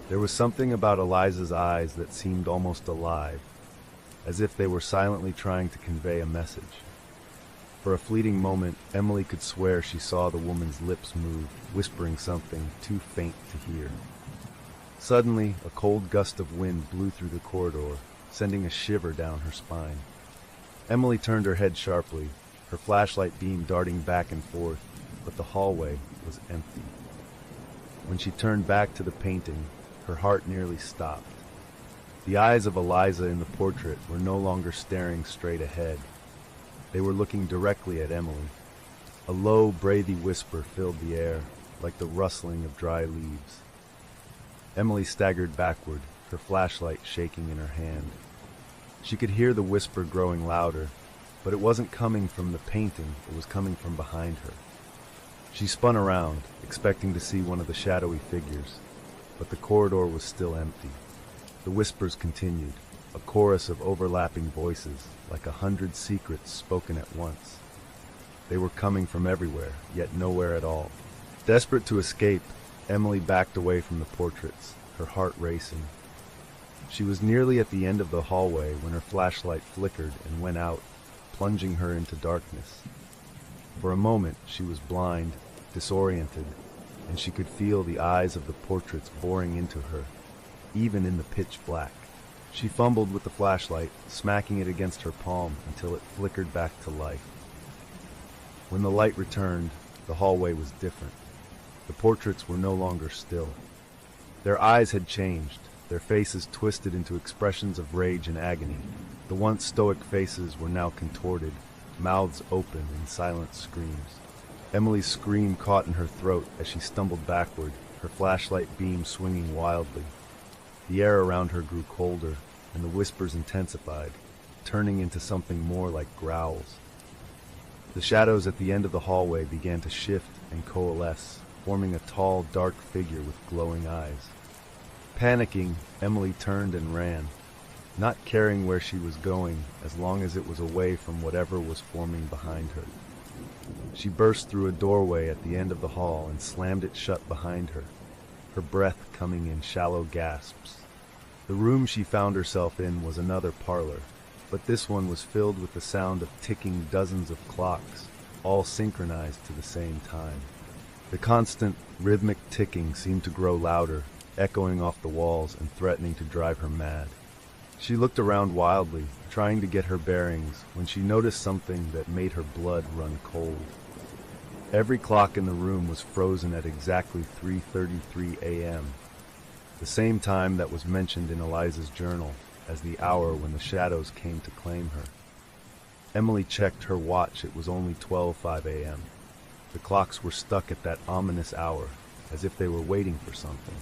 There was something about Eliza's eyes that seemed almost alive, as if they were silently trying to convey a message. For a fleeting moment, Emily could swear she saw the woman's lips move, whispering something too faint to hear. Suddenly, a cold gust of wind blew through the corridor, sending a shiver down her spine. Emily turned her head sharply, her flashlight beam darting back and forth, but the hallway was empty. When she turned back to the painting, her heart nearly stopped. The eyes of Eliza in the portrait were no longer staring straight ahead. They were looking directly at Emily. A low, breathy whisper filled the air, like the rustling of dry leaves. Emily staggered backward, her flashlight shaking in her hand. She could hear the whisper growing louder, but it wasn't coming from the painting, it was coming from behind her. She spun around, expecting to see one of the shadowy figures, but the corridor was still empty. The whispers continued, a chorus of overlapping voices, like 100 secrets spoken at once. They were coming from everywhere, yet nowhere at all. Desperate to escape, Emily backed away from the portraits, her heart racing. She was nearly at the end of the hallway when her flashlight flickered and went out, plunging her into darkness. For a moment, she was blind, disoriented, and she could feel the eyes of the portraits boring into her, even in the pitch black. She fumbled with the flashlight, smacking it against her palm until it flickered back to life. When the light returned, the hallway was different. The portraits were no longer still. Their eyes had changed, their faces twisted into expressions of rage and agony. The once stoic faces were now contorted, mouths open in silent screams. Emily's scream caught in her throat as she stumbled backward, her flashlight beam swinging wildly. The air around her grew colder, and the whispers intensified, turning into something more like growls. The shadows at the end of the hallway began to shift and coalesce, forming a tall, dark figure with glowing eyes. Panicking, Emily turned and ran, not caring where she was going as long as it was away from whatever was forming behind her. She burst through a doorway at the end of the hall and slammed it shut behind her, her breath coming in shallow gasps. The room she found herself in was another parlor, but this one was filled with the sound of ticking dozens of clocks, all synchronized to the same time. The constant, rhythmic ticking seemed to grow louder, echoing off the walls and threatening to drive her mad. She looked around wildly, trying to get her bearings, when she noticed something that made her blood run cold. Every clock in the room was frozen at exactly 3:33 a.m., the same time that was mentioned in Eliza's journal as the hour when the shadows came to claim her. Emily checked her watch. It was only 12:05 a.m. The clocks were stuck at that ominous hour, as if they were waiting for something.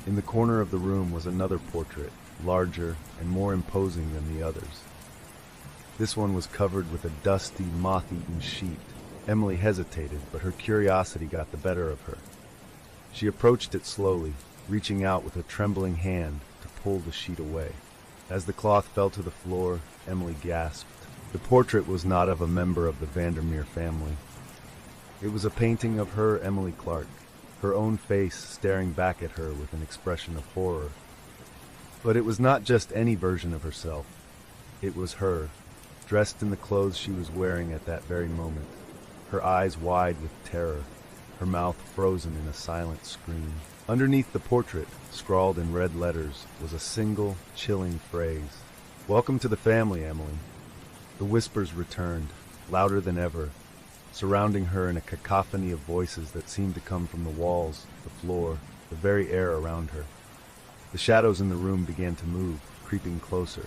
In the corner of the room was another portrait, larger and more imposing than the others. This one was covered with a dusty, moth-eaten sheet. Emily hesitated, but her curiosity got the better of her. She approached it slowly, reaching out with a trembling hand to pull the sheet away. As the cloth fell to the floor, Emily gasped. The portrait was not of a member of the Vandermir family. It was a painting of her, Emily Clark, her own face staring back at her with an expression of horror. But it was not just any version of herself. It was her, dressed in the clothes she was wearing at that very moment, her eyes wide with terror, her mouth frozen in a silent scream. Underneath the portrait, scrawled in red letters, was a single, chilling phrase. "Welcome to the family, Emily." The whispers returned, louder than ever, surrounding her in a cacophony of voices that seemed to come from the walls, the floor, the very air around her. The shadows in the room began to move, creeping closer,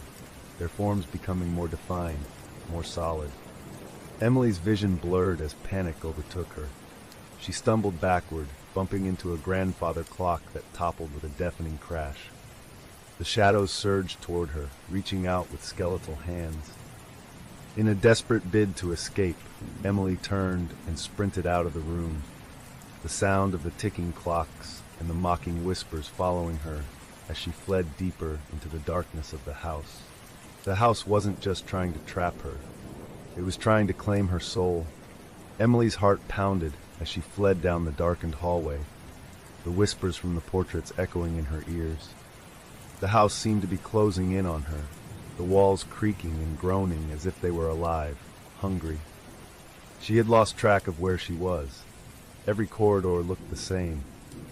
their forms becoming more defined, more solid. Emily's vision blurred as panic overtook her. She stumbled backward, bumping into a grandfather clock that toppled with a deafening crash. The shadows surged toward her, reaching out with skeletal hands. In a desperate bid to escape, Emily turned and sprinted out of the room, the sound of the ticking clocks and the mocking whispers following her as she fled deeper into the darkness of the house. The house wasn't just trying to trap her. It was trying to claim her soul. Emily's heart pounded as she fled down the darkened hallway, the whispers from the portraits echoing in her ears. The house seemed to be closing in on her, the walls creaking and groaning as if they were alive, hungry. She had lost track of where she was. Every corridor looked the same,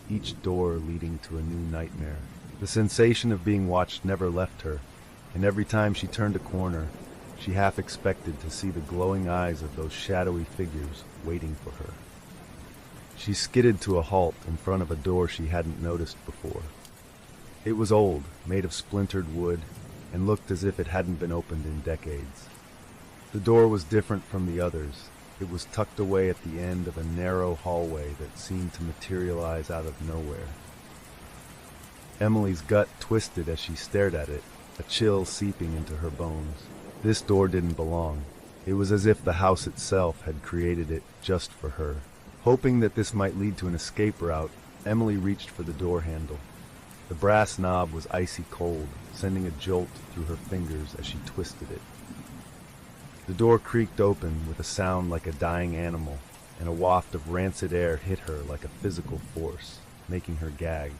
each door leading to a new nightmare. The sensation of being watched never left her, and every time she turned a corner, she half expected to see the glowing eyes of those shadowy figures waiting for her. She skidded to a halt in front of a door she hadn't noticed before. It was old, made of splintered wood, and looked as if it hadn't been opened in decades. The door was different from the others. It was tucked away at the end of a narrow hallway that seemed to materialize out of nowhere. Emily's gut twisted as she stared at it, a chill seeping into her bones. This door didn't belong. It was as if the house itself had created it just for her. Hoping that this might lead to an escape route, Emily reached for the door handle. The brass knob was icy cold, sending a jolt through her fingers as she twisted it. The door creaked open with a sound like a dying animal, and a waft of rancid air hit her like a physical force, making her gag.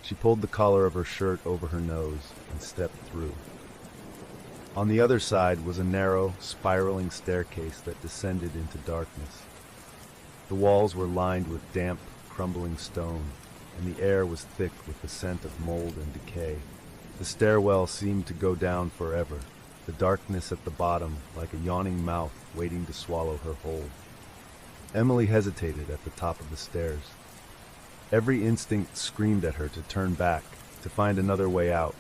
She pulled the collar of her shirt over her nose and stepped through. On the other side was a narrow, spiraling staircase that descended into darkness. The walls were lined with damp, crumbling stone, and the air was thick with the scent of mold and decay. The stairwell seemed to go down forever, the darkness at the bottom like a yawning mouth waiting to swallow her whole. Emily hesitated at the top of the stairs. Every instinct screamed at her to turn back, to find another way out,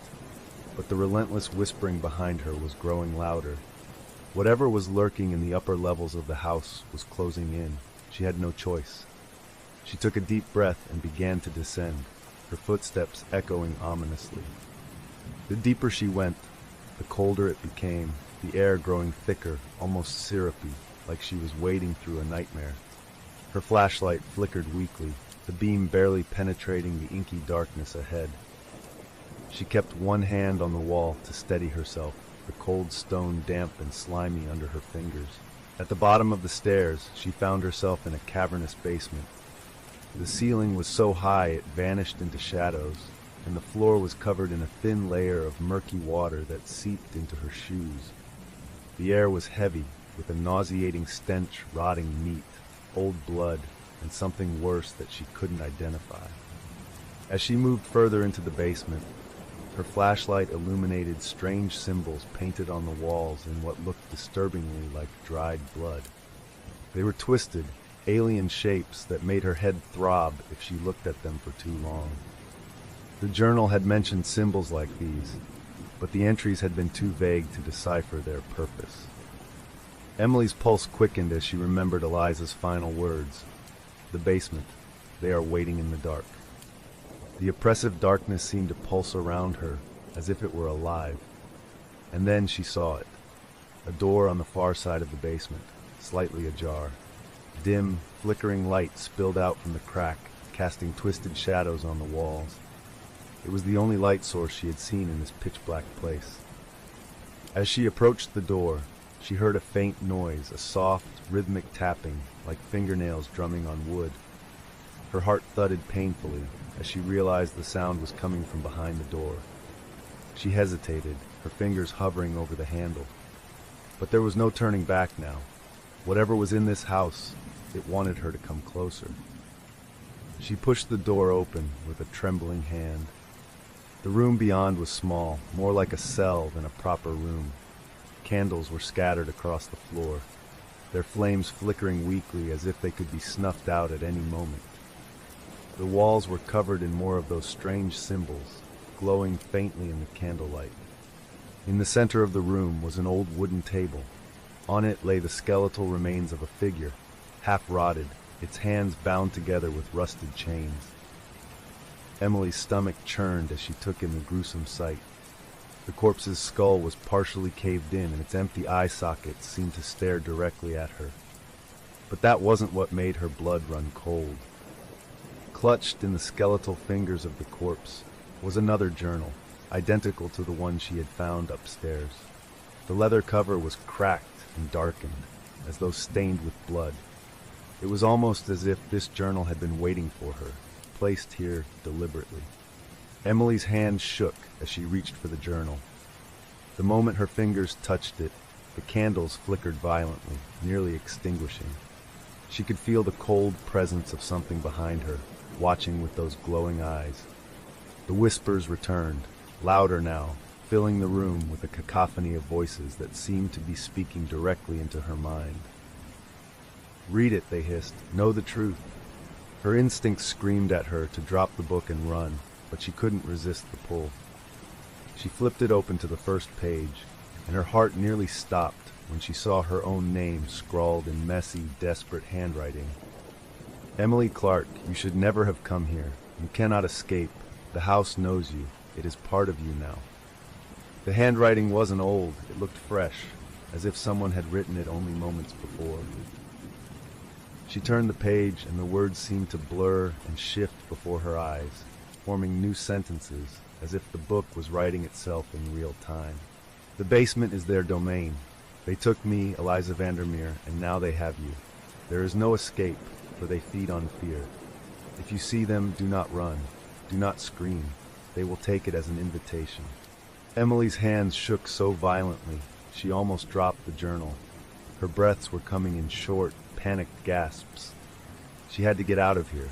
but the relentless whispering behind her was growing louder. Whatever was lurking in the upper levels of the house was closing in. She had no choice. She took a deep breath and began to descend, her footsteps echoing ominously. The deeper she went, the colder it became, the air growing thicker, almost syrupy, like she was wading through a nightmare. Her flashlight flickered weakly, the beam barely penetrating the inky darkness ahead. She kept one hand on the wall to steady herself, the cold stone damp and slimy under her fingers. At the bottom of the stairs, she found herself in a cavernous basement. The ceiling was so high it vanished into shadows, and the floor was covered in a thin layer of murky water that seeped into her shoes. The air was heavy, with a nauseating stench, rotting meat, old blood, and something worse that she couldn't identify. As she moved further into the basement, her flashlight illuminated strange symbols painted on the walls in what looked disturbingly like dried blood. They were twisted, alien shapes that made her head throb if she looked at them for too long. The journal had mentioned symbols like these, but the entries had been too vague to decipher their purpose. Emily's pulse quickened as she remembered Eliza's final words. The basement. They are waiting in the dark. The oppressive darkness seemed to pulse around her, as if it were alive. And then she saw it. A door on the far side of the basement, slightly ajar. Dim, flickering light spilled out from the crack, casting twisted shadows on the walls. It was the only light source she had seen in this pitch-black place. As she approached the door, she heard a faint noise, a soft, rhythmic tapping, like fingernails drumming on wood. Her heart thudded painfully as she realized the sound was coming from behind the door. She hesitated, her fingers hovering over the handle. But there was no turning back now. Whatever was in this house, it wanted her to come closer. She pushed the door open with a trembling hand. The room beyond was small, more like a cell than a proper room. Candles were scattered across the floor, their flames flickering weakly as if they could be snuffed out at any moment. The walls were covered in more of those strange symbols, glowing faintly in the candlelight. In the center of the room was an old wooden table. On it lay the skeletal remains of a figure, half rotted, its hands bound together with rusted chains. Emily's stomach churned as she took in the gruesome sight. The corpse's skull was partially caved in, and its empty eye sockets seemed to stare directly at her. But that wasn't what made her blood run cold. Clutched in the skeletal fingers of the corpse was another journal, identical to the one she had found upstairs. The leather cover was cracked and darkened, as though stained with blood. It was almost as if this journal had been waiting for her, placed here deliberately. Emily's hand shook as she reached for the journal. The moment her fingers touched it, the candles flickered violently, nearly extinguishing. She could feel the cold presence of something behind her, watching with those glowing eyes. The whispers returned, louder now, filling the room with a cacophony of voices that seemed to be speaking directly into her mind. "Read it," they hissed. "Know the truth." Her instincts screamed at her to drop the book and run, but she couldn't resist the pull. She flipped it open to the first page, and her heart nearly stopped when she saw her own name scrawled in messy, desperate handwriting. "Emily Clark, you should never have come here. You cannot escape. The house knows you. It is part of you now." The handwriting wasn't old. It looked fresh, as if someone had written it only moments before. She turned the page, and the words seemed to blur and shift before her eyes, forming new sentences, as if the book was writing itself in real time. "The basement is their domain. They took me, Eliza Vandermir, and now they have you. There is no escape, for they feed on fear. If you see them, do not run. Do not scream. They will take it as an invitation." Emily's hands shook so violently, she almost dropped the journal. Her breaths were coming in short, panicked gasps. She had to get out of here.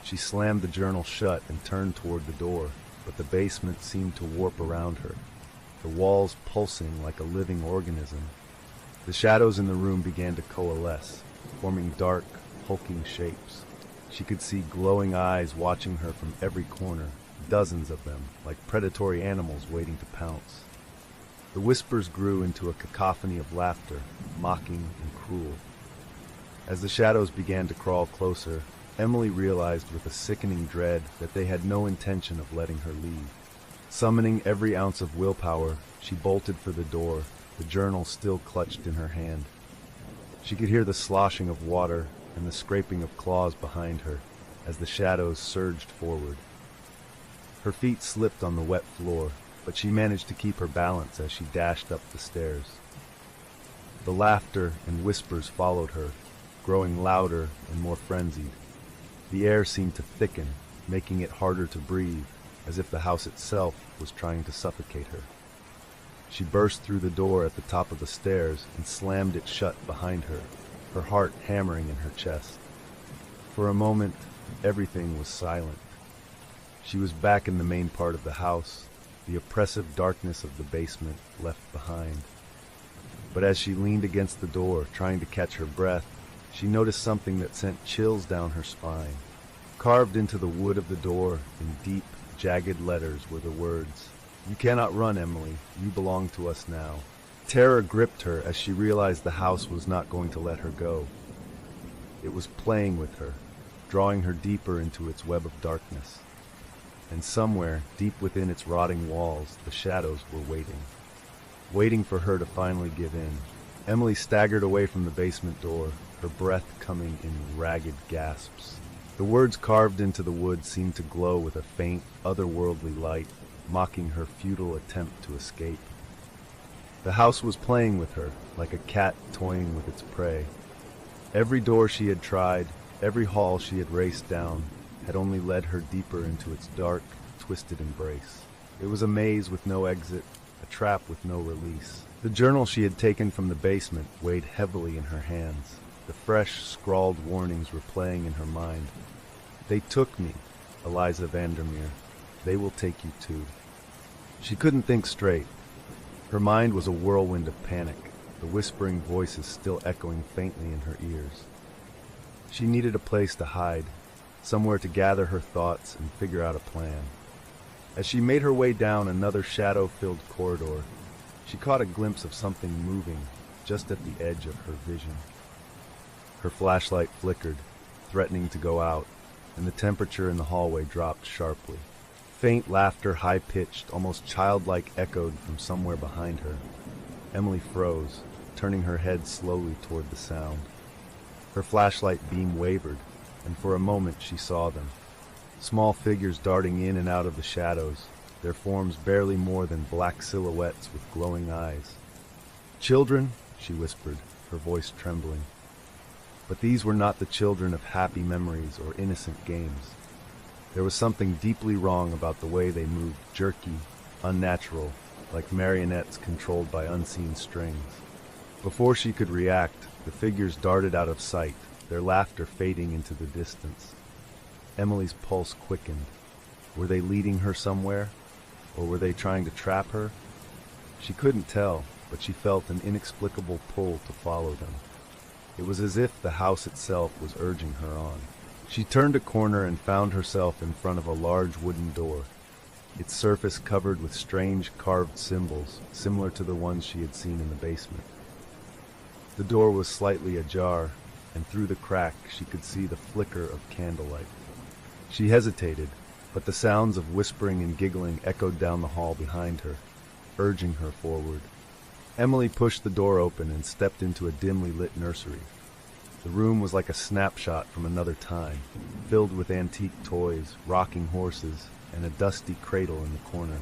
She slammed the journal shut and turned toward the door, but the basement seemed to warp around her, the walls pulsing like a living organism. The shadows in the room began to coalesce, forming dark, hulking shapes. She could see glowing eyes watching her from every corner, dozens of them, like predatory animals waiting to pounce. The whispers grew into a cacophony of laughter, mocking and cruel. As the shadows began to crawl closer, Emily realized with a sickening dread that they had no intention of letting her leave. Summoning every ounce of willpower, she bolted for the door, the journal still clutched in her hand. She could hear the sloshing of water and the scraping of claws behind her as the shadows surged forward. Her feet slipped on the wet floor, but she managed to keep her balance as she dashed up the stairs. The laughter and whispers followed her, growing louder and more frenzied. The air seemed to thicken, making it harder to breathe, as if the house itself was trying to suffocate her. She burst through the door at the top of the stairs and slammed it shut behind her, her heart hammering in her chest. For a moment, everything was silent. She was back in the main part of the house, the oppressive darkness of the basement left behind. But as she leaned against the door, trying to catch her breath, she noticed something that sent chills down her spine. Carved into the wood of the door in deep, jagged letters were the words, "You cannot run, Emily. You belong to us now." Terror gripped her as she realized the house was not going to let her go. It was playing with her, drawing her deeper into its web of darkness. And somewhere, deep within its rotting walls, the shadows were waiting for her to finally give in. Emily staggered away from the basement door, her breath coming in ragged gasps. The words carved into the wood seemed to glow with a faint, otherworldly light, mocking her futile attempt to escape. The house was playing with her, like a cat toying with its prey. Every door she had tried, every hall she had raced down, had only led her deeper into its dark, twisted embrace. It was a maze with no exit, a trap with no release. The journal she had taken from the basement weighed heavily in her hands. The fresh, scrawled warnings were playing in her mind. "They took me, Eliza Vandermir. They will take you too." She couldn't think straight. Her mind was a whirlwind of panic, the whispering voices still echoing faintly in her ears. She needed a place to hide, somewhere to gather her thoughts and figure out a plan. As she made her way down another shadow-filled corridor, she caught a glimpse of something moving just at the edge of her vision. Her flashlight flickered, threatening to go out, and the temperature in the hallway dropped sharply. Faint laughter, high-pitched, almost childlike, echoed from somewhere behind her. Emily froze, turning her head slowly toward the sound. Her flashlight beam wavered, and for a moment she saw them. Small figures darting in and out of the shadows, their forms barely more than black silhouettes with glowing eyes. "Children," she whispered, her voice trembling. But these were not the children of happy memories or innocent games. There was something deeply wrong about the way they moved, jerky, unnatural, like marionettes controlled by unseen strings. Before she could react, the figures darted out of sight, their laughter fading into the distance. Emily's pulse quickened. Were they leading her somewhere? Or were they trying to trap her? She couldn't tell, but she felt an inexplicable pull to follow them. It was as if the house itself was urging her on. She turned a corner and found herself in front of a large wooden door, its surface covered with strange carved symbols, similar to the ones she had seen in the basement. The door was slightly ajar, and through the crack she could see the flicker of candlelight. She hesitated, but the sounds of whispering and giggling echoed down the hall behind her, urging her forward. Emily pushed the door open and stepped into a dimly lit nursery. The room was like a snapshot from another time, filled with antique toys, rocking horses, and a dusty cradle in the corner.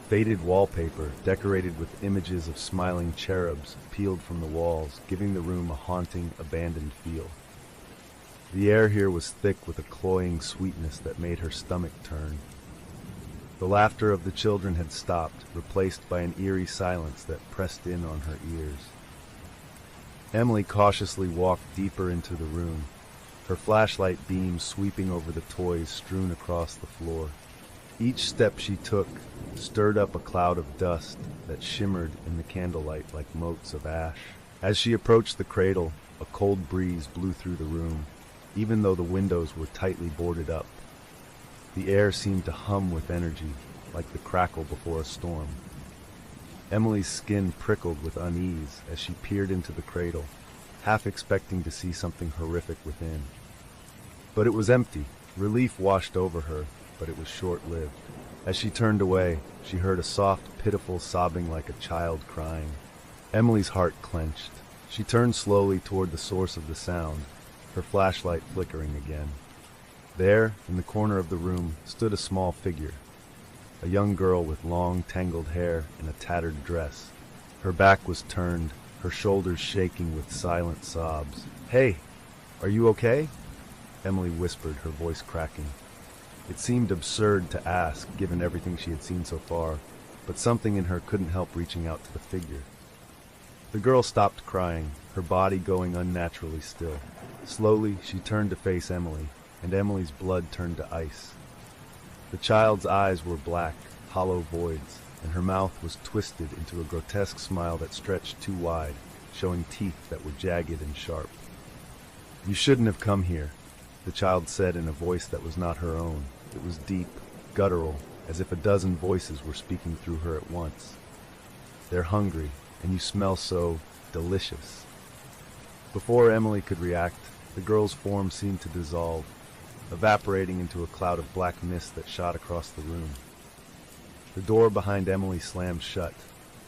Faded wallpaper, decorated with images of smiling cherubs, peeled from the walls, giving the room a haunting, abandoned feel. The air here was thick with a cloying sweetness that made her stomach turn. The laughter of the children had stopped, replaced by an eerie silence that pressed in on her ears. Emily cautiously walked deeper into the room, her flashlight beam sweeping over the toys strewn across the floor. Each step she took stirred up a cloud of dust that shimmered in the candlelight like motes of ash. As she approached the cradle, a cold breeze blew through the room, even though the windows were tightly boarded up. The air seemed to hum with energy, like the crackle before a storm. Emily's skin prickled with unease as she peered into the cradle, half expecting to see something horrific within. But it was empty. Relief washed over her, but it was short-lived. As she turned away, she heard a soft, pitiful sobbing like a child crying. Emily's heart clenched. She turned slowly toward the source of the sound, her flashlight flickering again. There, in the corner of the room, stood a small figure, a young girl with long, tangled hair and a tattered dress. Her back was turned, her shoulders shaking with silent sobs. "Hey, are you okay?" Emily whispered, her voice cracking. It seemed absurd to ask, given everything she had seen so far, but something in her couldn't help reaching out to the figure. The girl stopped crying, her body going unnaturally still. Slowly, she turned to face Emily, and Emily's blood turned to ice. The child's eyes were black, hollow voids, and her mouth was twisted into a grotesque smile that stretched too wide, showing teeth that were jagged and sharp. "You shouldn't have come here," the child said in a voice that was not her own. It was deep, guttural, as if a dozen voices were speaking through her at once. "They're hungry, and you smell so delicious." Before Emily could react, the girl's form seemed to dissolve, evaporating into a cloud of black mist that shot across the room. The door behind Emily slammed shut,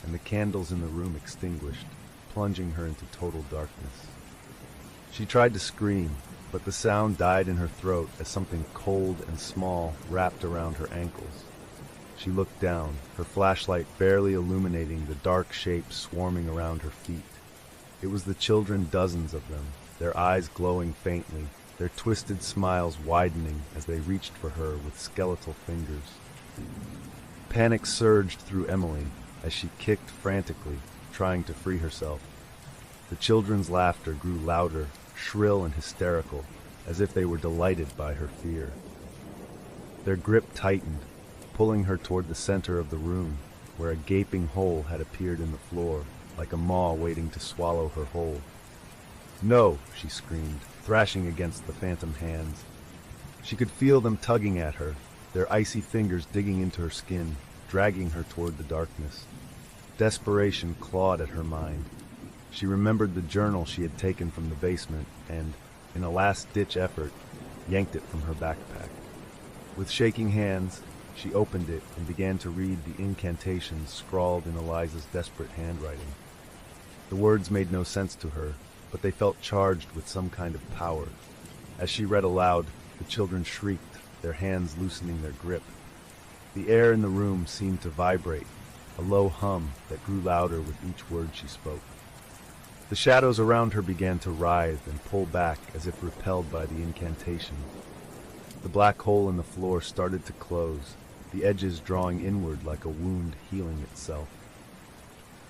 and the candles in the room extinguished, plunging her into total darkness. She tried to scream, but the sound died in her throat as something cold and small wrapped around her ankles. She looked down, her flashlight barely illuminating the dark shapes swarming around her feet. It was the children, dozens of them, their eyes glowing faintly, their twisted smiles widening as they reached for her with skeletal fingers. Panic surged through Emily as she kicked frantically, trying to free herself. The children's laughter grew louder, shrill and hysterical, as if they were delighted by her fear. Their grip tightened, pulling her toward the center of the room, where a gaping hole had appeared in the floor, like a maw waiting to swallow her whole. "No!" she screamed, thrashing against the phantom hands. She could feel them tugging at her, their icy fingers digging into her skin, dragging her toward the darkness. Desperation clawed at her mind. She remembered the journal she had taken from the basement and, in a last-ditch effort, yanked it from her backpack. With shaking hands, she opened it and began to read the incantations scrawled in Eliza's desperate handwriting. The words made no sense to her, but they felt charged with some kind of power. As she read aloud, the children shrieked, their hands loosening their grip. The air in the room seemed to vibrate, a low hum that grew louder with each word she spoke. The shadows around her began to writhe and pull back as if repelled by the incantation. The black hole in the floor started to close, the edges drawing inward like a wound healing itself.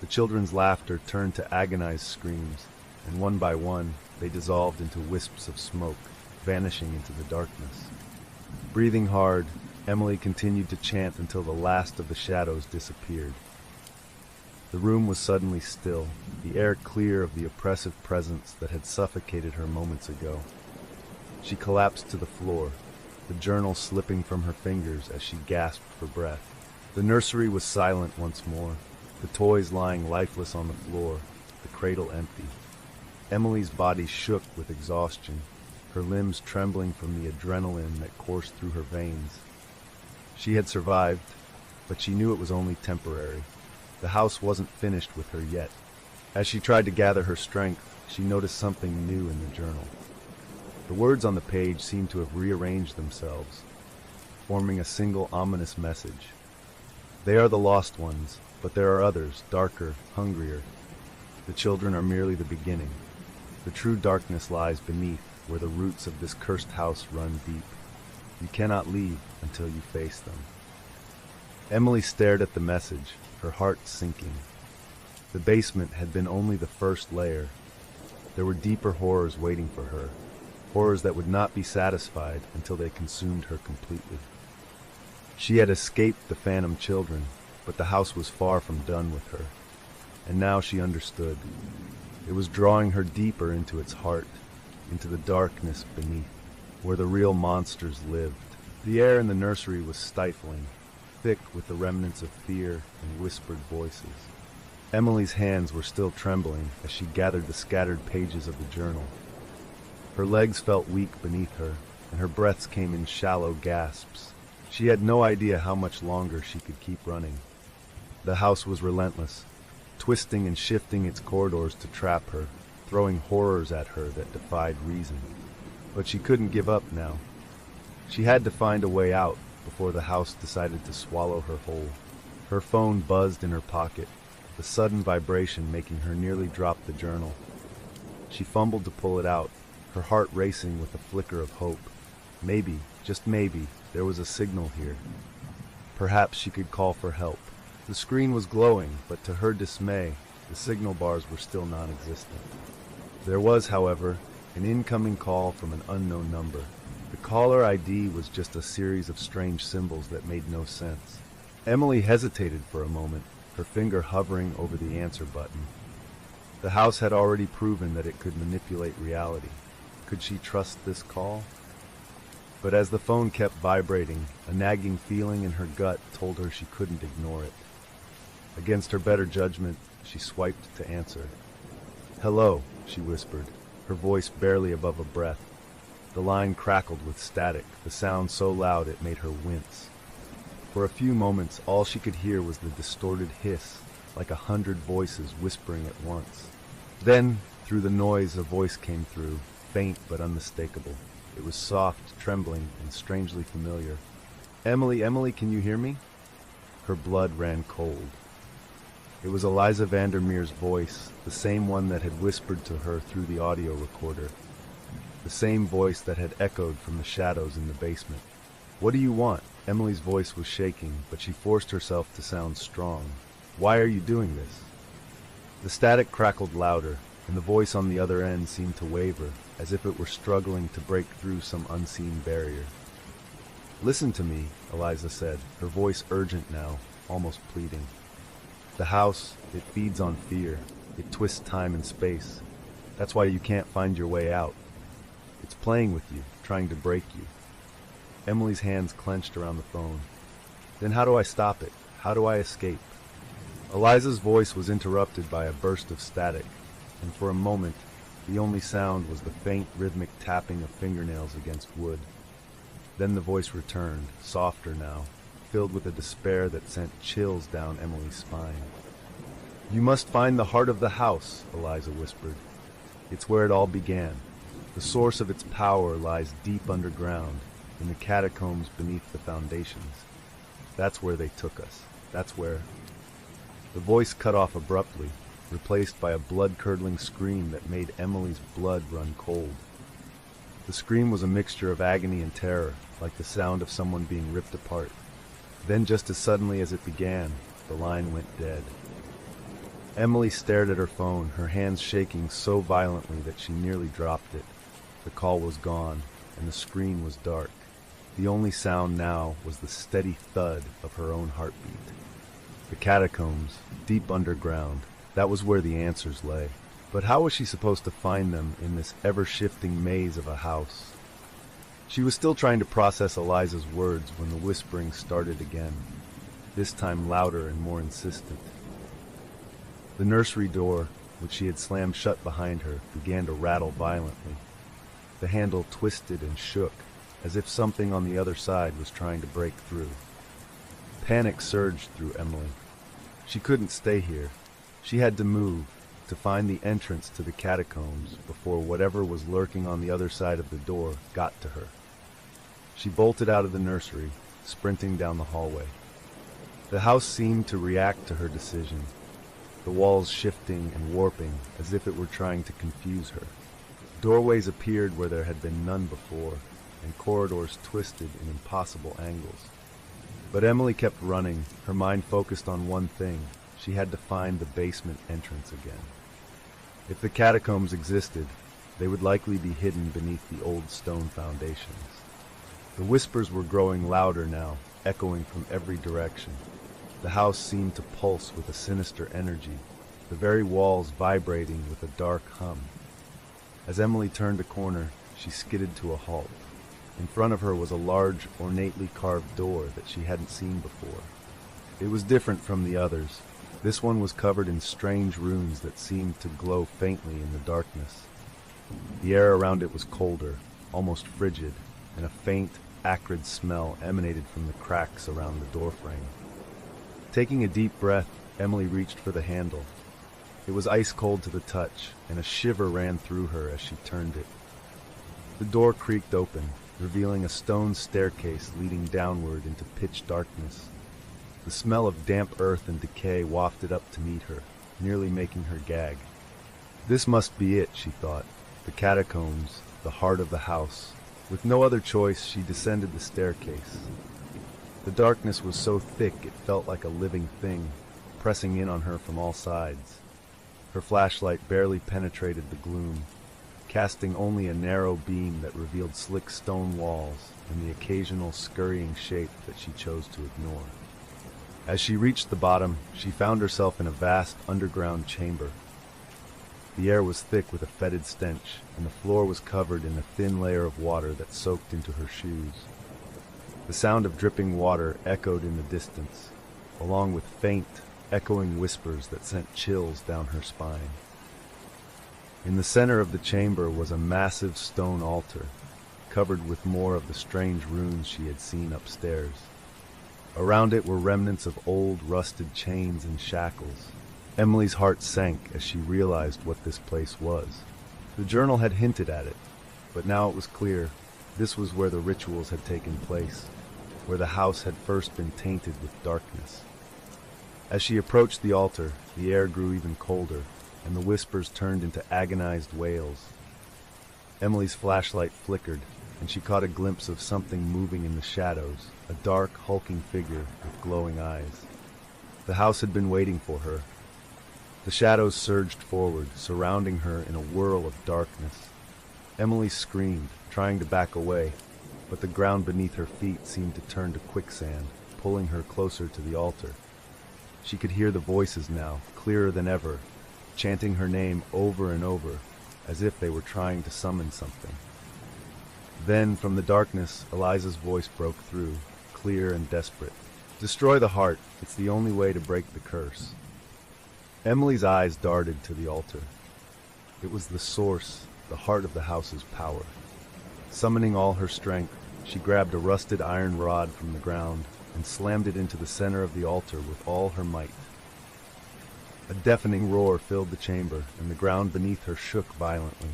The children's laughter turned to agonized screams, and one by one, they dissolved into wisps of smoke, vanishing into the darkness. Breathing hard, Emily continued to chant until the last of the shadows disappeared. The room was suddenly still, the air clear of the oppressive presence that had suffocated her moments ago. She collapsed to the floor, the journal slipping from her fingers as she gasped for breath. The nursery was silent once more, the toys lying lifeless on the floor, the cradle empty. Emily's body shook with exhaustion, her limbs trembling from the adrenaline that coursed through her veins. She had survived, but she knew it was only temporary. The house wasn't finished with her yet. As she tried to gather her strength, she noticed something new in the journal. The words on the page seemed to have rearranged themselves, forming a single ominous message. They are the lost ones, but there are others, darker, hungrier. The children are merely the beginning. The true darkness lies beneath, where the roots of this cursed house run deep. You cannot leave until you face them. Emily stared at the message, her heart sinking. The basement had been only the first layer. There were deeper horrors waiting for her, horrors that would not be satisfied until they consumed her completely. She had escaped the phantom children, but the house was far from done with her. And now she understood. It was drawing her deeper into its heart, into the darkness beneath, where the real monsters lived. The air in the nursery was stifling, thick with the remnants of fear and whispered voices. Emily's hands were still trembling as she gathered the scattered pages of the journal. Her legs felt weak beneath her, and her breaths came in shallow gasps. She had no idea how much longer she could keep running. The house was relentless, twisting and shifting its corridors to trap her, throwing horrors at her that defied reason. But she couldn't give up now. She had to find a way out before the house decided to swallow her whole. Her phone buzzed in her pocket, the sudden vibration making her nearly drop the journal. She fumbled to pull it out, her heart racing with a flicker of hope. Maybe, just maybe, there was a signal here. Perhaps she could call for help. The screen was glowing, but to her dismay, the signal bars were still non-existent. There was, however, an incoming call from an unknown number. The caller ID was just a series of strange symbols that made no sense. Emily hesitated for a moment, her finger hovering over the answer button. The house had already proven that it could manipulate reality. Could she trust this call? But as the phone kept vibrating, a nagging feeling in her gut told her she couldn't ignore it. Against her better judgment, she swiped to answer. "Hello," she whispered, her voice barely above a breath. The line crackled with static, the sound so loud it made her wince. For a few moments, all she could hear was the distorted hiss, like 100 voices whispering at once. Then, through the noise, a voice came through, faint but unmistakable. It was soft, trembling, and strangely familiar. "Emily, Emily, can you hear me?" Her blood ran cold. It was Eliza Vandermeer's voice, the same one that had whispered to her through the audio recorder. The same voice that had echoed from the shadows in the basement. "What do you want?" Emily's voice was shaking, but she forced herself to sound strong. "Why are you doing this?" The static crackled louder, and the voice on the other end seemed to waver, as if it were struggling to break through some unseen barrier. "Listen to me," Eliza said, her voice urgent now, almost pleading. "The house, it feeds on fear. It twists time and space. That's why you can't find your way out. It's playing with you, trying to break you." Emily's hands clenched around the phone. "Then how do I stop it? How do I escape?" Eliza's voice was interrupted by a burst of static, and for a moment, the only sound was the faint rhythmic tapping of fingernails against wood. Then the voice returned, softer now, filled with a despair that sent chills down Emily's spine. "You must find the heart of the house," Eliza whispered. "It's where it all began. The source of its power lies deep underground, in the catacombs beneath the foundations. That's where they took us. That's where—" The voice cut off abruptly, replaced by a blood-curdling scream that made Emily's blood run cold. The scream was a mixture of agony and terror, like the sound of someone being ripped apart. Then, just as suddenly as it began, the line went dead. Emily stared at her phone, her hands shaking so violently that she nearly dropped it. The call was gone, and the screen was dark. The only sound now was the steady thud of her own heartbeat. The catacombs, deep underground, that was where the answers lay. But how was she supposed to find them in this ever-shifting maze of a house? She was still trying to process Eliza's words when the whispering started again, this time louder and more insistent. The nursery door, which she had slammed shut behind her, began to rattle violently. The handle twisted and shook, as if something on the other side was trying to break through. Panic surged through Emily. She couldn't stay here. She had to move, to find the entrance to the catacombs before whatever was lurking on the other side of the door got to her. She bolted out of the nursery, sprinting down the hallway. The house seemed to react to her decision, the walls shifting and warping as if it were trying to confuse her. Doorways appeared where there had been none before, and corridors twisted in impossible angles. But Emily kept running, her mind focused on one thing. She had to find the basement entrance again. If the catacombs existed, they would likely be hidden beneath the old stone foundations. The whispers were growing louder now, echoing from every direction. The house seemed to pulse with a sinister energy, the very walls vibrating with a dark hum. As Emily turned a corner, she skidded to a halt. In front of her was a large, ornately carved door that she hadn't seen before. It was different from the others. This one was covered in strange runes that seemed to glow faintly in the darkness. The air around it was colder, almost frigid, and a faint, acrid smell emanated from the cracks around the doorframe. Taking a deep breath, Emily reached for the handle. It was ice cold to the touch, and a shiver ran through her as she turned it. The door creaked open, revealing a stone staircase leading downward into pitch darkness. The smell of damp earth and decay wafted up to meet her, nearly making her gag. This must be it, she thought, the catacombs, the heart of the house. With no other choice, she descended the staircase. The darkness was so thick it felt like a living thing, pressing in on her from all sides. Her flashlight barely penetrated the gloom, casting only a narrow beam that revealed slick stone walls and the occasional scurrying shape that she chose to ignore. As she reached the bottom, she found herself in a vast underground chamber. The air was thick with a fetid stench, and the floor was covered in a thin layer of water that soaked into her shoes. The sound of dripping water echoed in the distance, along with faint, echoing whispers that sent chills down her spine. In the center of the chamber was a massive stone altar, covered with more of the strange runes she had seen upstairs. Around it were remnants of old, rusted chains and shackles. Emily's heart sank as she realized what this place was. The journal had hinted at it, but now it was clear this was where the rituals had taken place, where the house had first been tainted with darkness. As she approached the altar, the air grew even colder, and the whispers turned into agonized wails. Emily's flashlight flickered, and she caught a glimpse of something moving in the shadows, a dark, hulking figure with glowing eyes. The house had been waiting for her. The shadows surged forward, surrounding her in a whirl of darkness. Emily screamed, trying to back away, but the ground beneath her feet seemed to turn to quicksand, pulling her closer to the altar. She could hear the voices now, clearer than ever, chanting her name over and over, as if they were trying to summon something. Then, from the darkness, Eliza's voice broke through, clear and desperate. "Destroy the heart. It's the only way to break the curse." Emily's eyes darted to the altar. It was the source, the heart of the house's power. Summoning all her strength, she grabbed a rusted iron rod from the ground and slammed it into the center of the altar with all her might. A deafening roar filled the chamber, and the ground beneath her shook violently.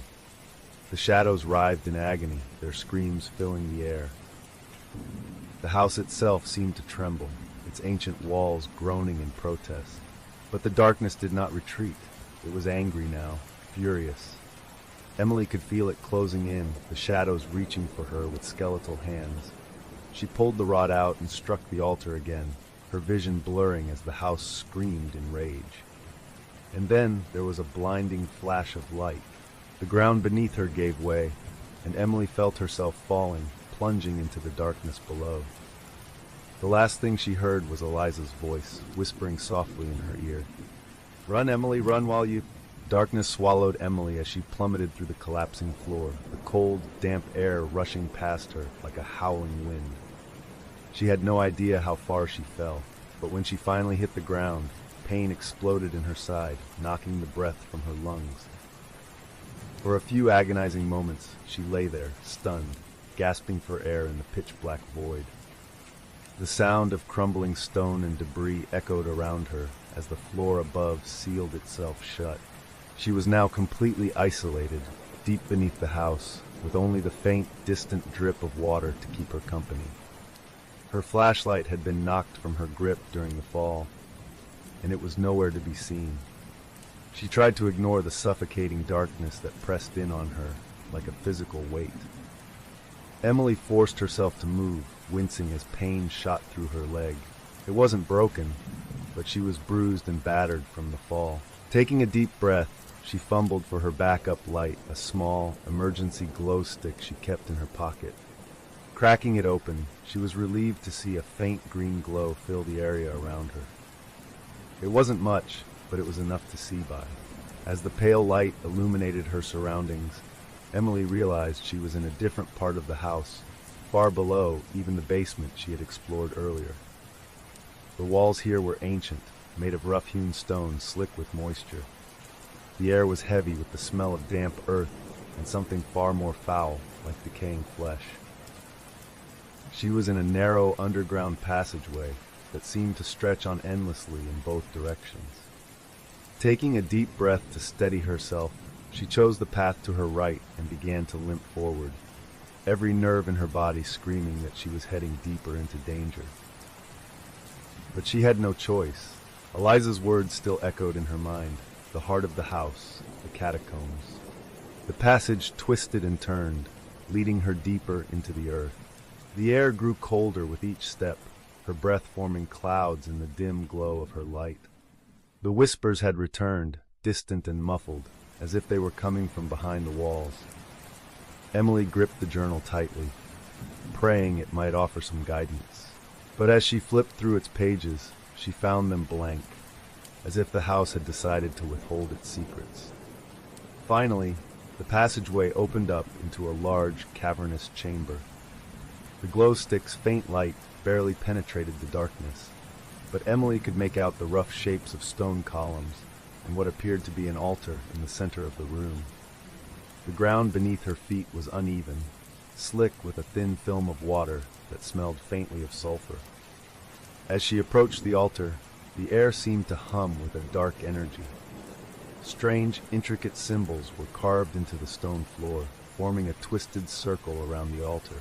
The shadows writhed in agony, their screams filling the air. The house itself seemed to tremble, its ancient walls groaning in protest. But the darkness did not retreat. It was angry now, furious. Emily could feel it closing in, the shadows reaching for her with skeletal hands. She pulled the rod out and struck the altar again, her vision blurring as the house screamed in rage. And then there was a blinding flash of light. The ground beneath her gave way, and Emily felt herself falling, plunging into the darkness below. The last thing she heard was Eliza's voice, whispering softly in her ear. "Run, Emily, run while you—" Darkness swallowed Emily as she plummeted through the collapsing floor, the cold, damp air rushing past her like a howling wind. She had no idea how far she fell, but when she finally hit the ground, pain exploded in her side, knocking the breath from her lungs. For a few agonizing moments, she lay there, stunned, gasping for air in the pitch-black void. The sound of crumbling stone and debris echoed around her as the floor above sealed itself shut. She was now completely isolated, deep beneath the house, with only the faint, distant drip of water to keep her company. Her flashlight had been knocked from her grip during the fall, and it was nowhere to be seen. She tried to ignore the suffocating darkness that pressed in on her like a physical weight. Emily forced herself to move, wincing as pain shot through her leg. It wasn't broken, but she was bruised and battered from the fall. Taking a deep breath, she fumbled for her backup light, a small, emergency glow stick she kept in her pocket. Cracking it open, she was relieved to see a faint green glow fill the area around her. It wasn't much, but it was enough to see by. As the pale light illuminated her surroundings, Emily realized she was in a different part of the house, far below even the basement she had explored earlier. The walls here were ancient, made of rough-hewn stone slick with moisture. The air was heavy with the smell of damp earth and something far more foul, like decaying flesh. She was in a narrow underground passageway that seemed to stretch on endlessly in both directions. Taking a deep breath to steady herself, she chose the path to her right and began to limp forward, every nerve in her body screaming that she was heading deeper into danger. But she had no choice. Eliza's words still echoed in her mind, the heart of the house, the catacombs. The passage twisted and turned, leading her deeper into the earth. The air grew colder with each step, her breath forming clouds in the dim glow of her light. The whispers had returned, distant and muffled, as if they were coming from behind the walls. Emily gripped the journal tightly, praying it might offer some guidance. But as she flipped through its pages, she found them blank, as if the house had decided to withhold its secrets. Finally, the passageway opened up into a large, cavernous chamber. The glow stick's faint light barely penetrated the darkness, but Emily could make out the rough shapes of stone columns and what appeared to be an altar in the center of the room. The ground beneath her feet was uneven, slick with a thin film of water that smelled faintly of sulfur. As she approached the altar, the air seemed to hum with a dark energy. Strange, intricate symbols were carved into the stone floor, forming a twisted circle around the altar.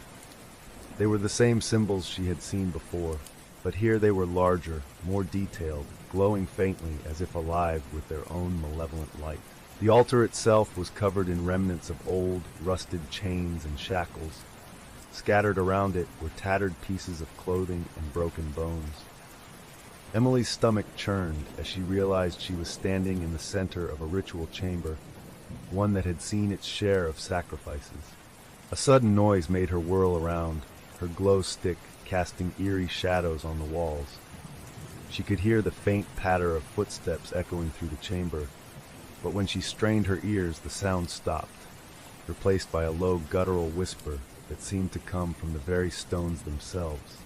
They were the same symbols she had seen before, but here they were larger, more detailed, glowing faintly as if alive with their own malevolent light. The altar itself was covered in remnants of old, rusted chains and shackles. Scattered around it were tattered pieces of clothing and broken bones. Emily's stomach churned as she realized she was standing in the center of a ritual chamber, one that had seen its share of sacrifices. A sudden noise made her whirl around, her glow stick casting eerie shadows on the walls. She could hear the faint patter of footsteps echoing through the chamber, but when she strained her ears, the sound stopped, replaced by a low guttural whisper that seemed to come from the very stones themselves.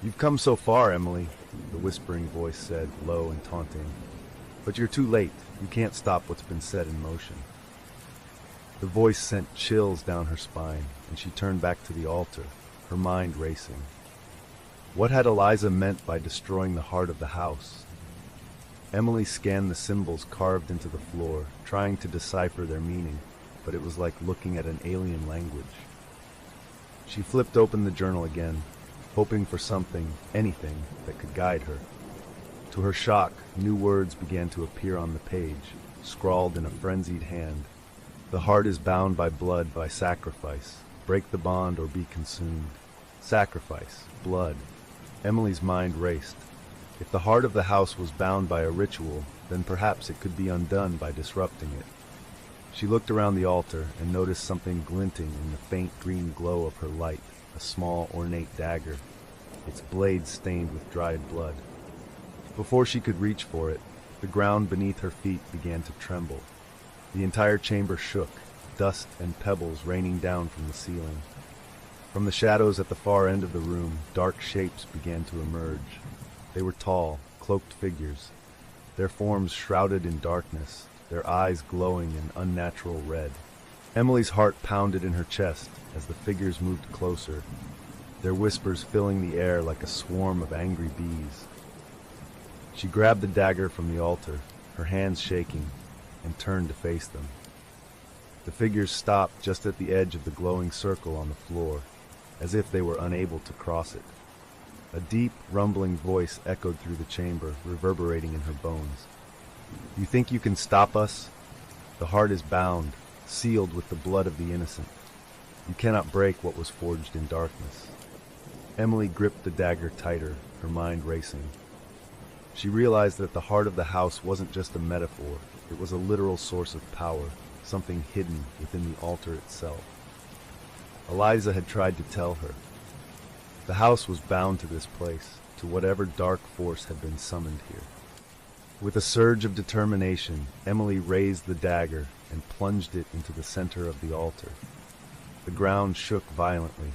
"You've come so far, Emily," the whispering voice said, low and taunting. "But you're too late. You can't stop what's been set in motion." The voice sent chills down her spine, and she turned back to the altar, her mind racing. What had Eliza meant by destroying the heart of the house? Emily scanned the symbols carved into the floor, trying to decipher their meaning, but it was like looking at an alien language. She flipped open the journal again, hoping for something, anything, that could guide her. To her shock, new words began to appear on the page, scrawled in a frenzied hand. "The heart is bound by blood, by sacrifice. Break the bond or be consumed." Sacrifice, blood. Emily's mind raced. If the heart of the house was bound by a ritual, then perhaps it could be undone by disrupting it. She looked around the altar and noticed something glinting in the faint green glow of her light, a small, ornate dagger, its blade stained with dried blood. Before she could reach for it, the ground beneath her feet began to tremble. The entire chamber shook, dust and pebbles raining down from the ceiling. From the shadows at the far end of the room, dark shapes began to emerge. They were tall, cloaked figures, their forms shrouded in darkness, their eyes glowing an unnatural red. Emily's heart pounded in her chest as the figures moved closer, their whispers filling the air like a swarm of angry bees. She grabbed the dagger from the altar, her hands shaking, and turned to face them. The figures stopped just at the edge of the glowing circle on the floor, as if they were unable to cross it. A deep, rumbling voice echoed through the chamber, reverberating in her bones. "You think you can stop us? The heart is bound, sealed with the blood of the innocent. You cannot break what was forged in darkness." Emily gripped the dagger tighter, her mind racing. She realized that the heart of the house wasn't just a metaphor, it was a literal source of power, something hidden within the altar itself. Eliza had tried to tell her. The house was bound to this place, to whatever dark force had been summoned here. With a surge of determination, Emily raised the dagger and plunged it into the center of the altar. The ground shook violently,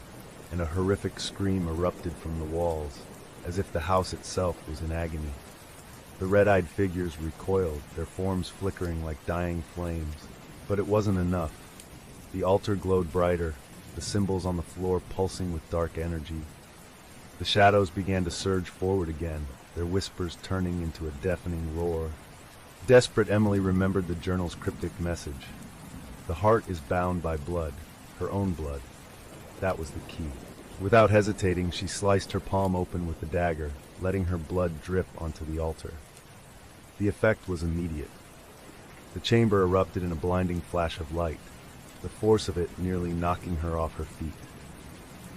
and a horrific scream erupted from the walls, as if the house itself was in agony. The red-eyed figures recoiled, their forms flickering like dying flames. But it wasn't enough. The altar glowed brighter, the symbols on the floor pulsing with dark energy. The shadows began to surge forward again, their whispers turning into a deafening roar. Desperate, Emily remembered the journal's cryptic message. The heart is bound by blood, her own blood. That was the key. Without hesitating, she sliced her palm open with the dagger, letting her blood drip onto the altar. The effect was immediate. The chamber erupted in a blinding flash of light, the force of it nearly knocking her off her feet.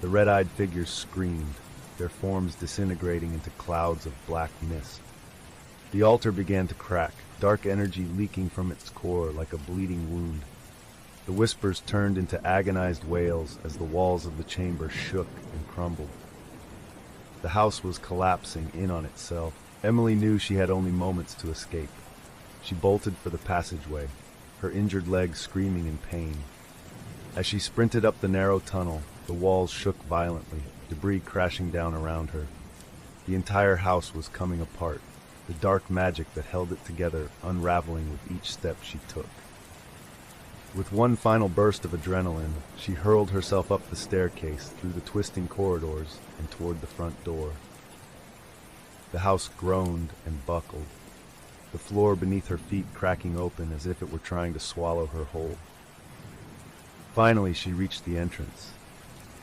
The red-eyed figures screamed, their forms disintegrating into clouds of black mist. The altar began to crack, dark energy leaking from its core like a bleeding wound. The whispers turned into agonized wails as the walls of the chamber shook and crumbled. The house was collapsing in on itself. Emily knew she had only moments to escape. She bolted for the passageway, her injured leg screaming in pain. As she sprinted up the narrow tunnel, the walls shook violently, debris crashing down around her. The entire house was coming apart, the dark magic that held it together unraveling with each step she took. With one final burst of adrenaline, she hurled herself up the staircase, through the twisting corridors, and toward the front door. The house groaned and buckled, the floor beneath her feet cracking open as if it were trying to swallow her whole. Finally, she reached the entrance.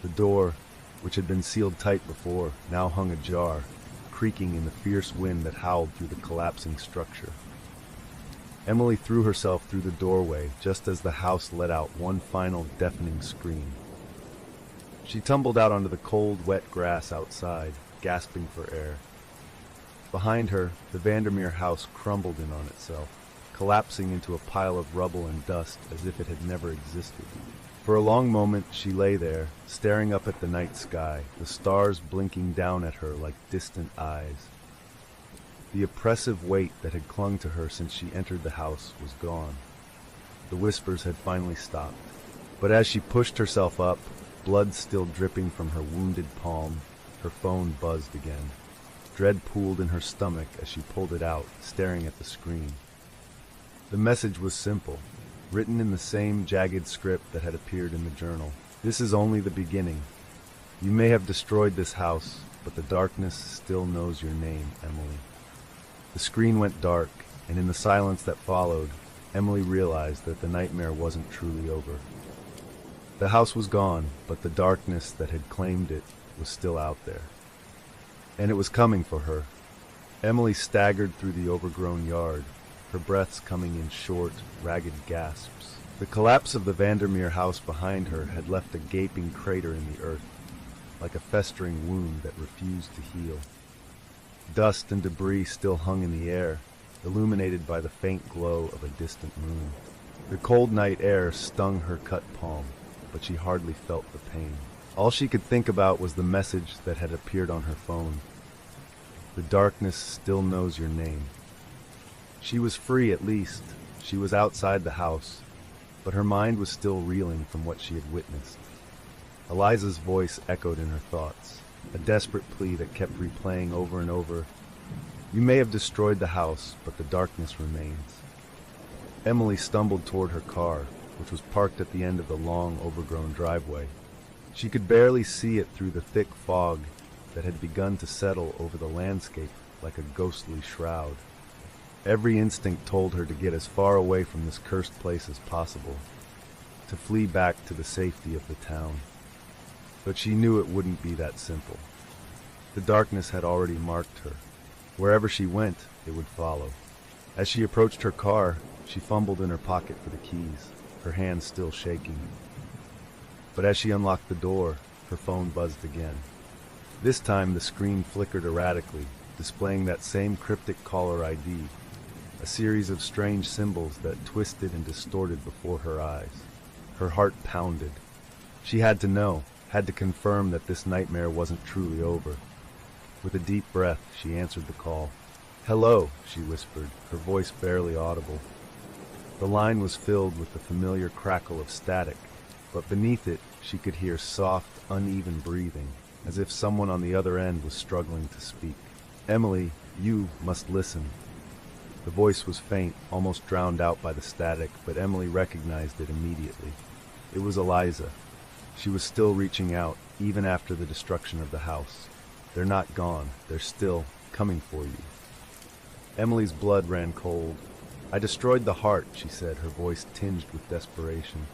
The door, which had been sealed tight before, now hung ajar, creaking in the fierce wind that howled through the collapsing structure. Emily threw herself through the doorway just as the house let out one final deafening scream. She tumbled out onto the cold, wet grass outside, gasping for air. Behind her, the Vandermir House crumbled in on itself, collapsing into a pile of rubble and dust as if it had never existed. For a long moment she lay there, staring up at the night sky, the stars blinking down at her like distant eyes. The oppressive weight that had clung to her since she entered the house was gone. The whispers had finally stopped. But as she pushed herself up, blood still dripping from her wounded palm, her phone buzzed again. Dread pooled in her stomach as she pulled it out, staring at the screen. The message was simple, written in the same jagged script that had appeared in the journal. This is only the beginning. You may have destroyed this house, but the darkness still knows your name, Emily. The screen went dark, and in the silence that followed, Emily realized that the nightmare wasn't truly over. The house was gone, but the darkness that had claimed it was still out there. And it was coming for her. Emily staggered through the overgrown yard, her breaths coming in short, ragged gasps. The collapse of the Vandermir House behind her had left a gaping crater in the earth, like a festering wound that refused to heal. Dust and debris still hung in the air, illuminated by the faint glow of a distant moon. The cold night air stung her cut palm, but she hardly felt the pain. All she could think about was the message that had appeared on her phone. The darkness still knows your name. She was free at least. She was outside the house, but her mind was still reeling from what she had witnessed. Eliza's voice echoed in her thoughts, a desperate plea that kept replaying over and over. You may have destroyed the house, but the darkness remains. Emily stumbled toward her car, which was parked at the end of the long, overgrown driveway. She could barely see it through the thick fog that had begun to settle over the landscape like a ghostly shroud. Every instinct told her to get as far away from this cursed place as possible, to flee back to the safety of the town. But she knew it wouldn't be that simple. The darkness had already marked her. Wherever she went, it would follow. As she approached her car, she fumbled in her pocket for the keys, her hands still shaking. But as she unlocked the door, her phone buzzed again. This time the screen flickered erratically, displaying that same cryptic caller ID, a series of strange symbols that twisted and distorted before her eyes. Her heart pounded. She had to know, had to confirm that this nightmare wasn't truly over. With a deep breath, she answered the call. "Hello," she whispered, her voice barely audible. The line was filled with the familiar crackle of static, but beneath it she could hear soft, uneven breathing, as if someone on the other end was struggling to speak. "Emily, you must listen." The voice was faint, almost drowned out by the static, but Emily recognized it immediately. It was Eliza. She was still reaching out, even after the destruction of the house. "They're not gone. They're still coming for you." Emily's blood ran cold. "I destroyed the heart," she said, her voice tinged with desperation.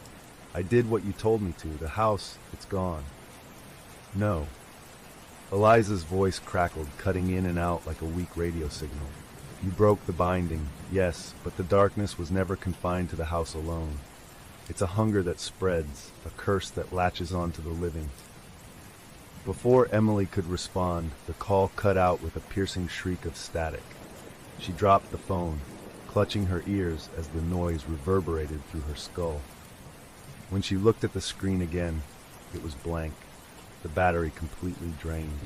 "I did what you told me to. The house, it's gone." "No." Eliza's voice crackled, cutting in and out like a weak radio signal. "You broke the binding, yes, but the darkness was never confined to the house alone. It's a hunger that spreads, a curse that latches on to the living." Before Emily could respond, the call cut out with a piercing shriek of static. She dropped the phone, clutching her ears as the noise reverberated through her skull. When she looked at the screen again, it was blank, the battery completely drained.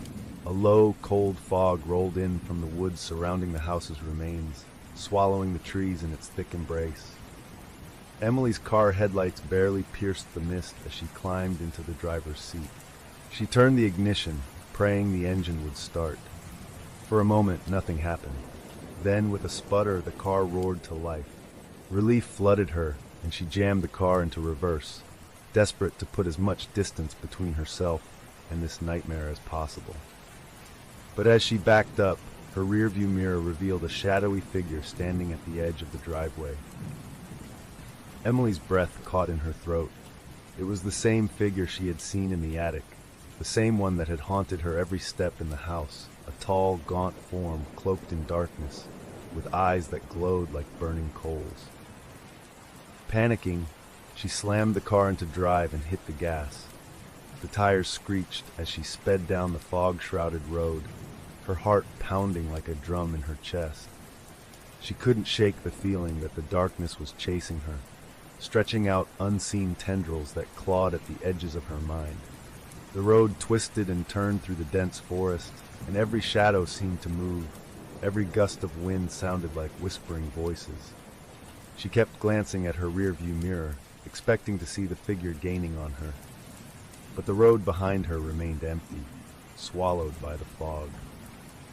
A low, cold fog rolled in from the woods surrounding the house's remains, swallowing the trees in its thick embrace. Emily's car headlights barely pierced the mist as she climbed into the driver's seat. She turned the ignition, praying the engine would start. For a moment, nothing happened. Then, with a sputter, the car roared to life. Relief flooded her, and she jammed the car into reverse, desperate to put as much distance between herself and this nightmare as possible. But as she backed up, her rearview mirror revealed a shadowy figure standing at the edge of the driveway. Emily's breath caught in her throat. It was the same figure she had seen in the attic, the same one that had haunted her every step in the house, a tall, gaunt form cloaked in darkness, with eyes that glowed like burning coals. Panicking, she slammed the car into drive and hit the gas. The tires screeched as she sped down the fog-shrouded road, her heart pounding like a drum in her chest. She couldn't shake the feeling that the darkness was chasing her, stretching out unseen tendrils that clawed at the edges of her mind. The road twisted and turned through the dense forest, and every shadow seemed to move. Every gust of wind sounded like whispering voices. She kept glancing at her rearview mirror, expecting to see the figure gaining on her. But the road behind her remained empty, swallowed by the fog.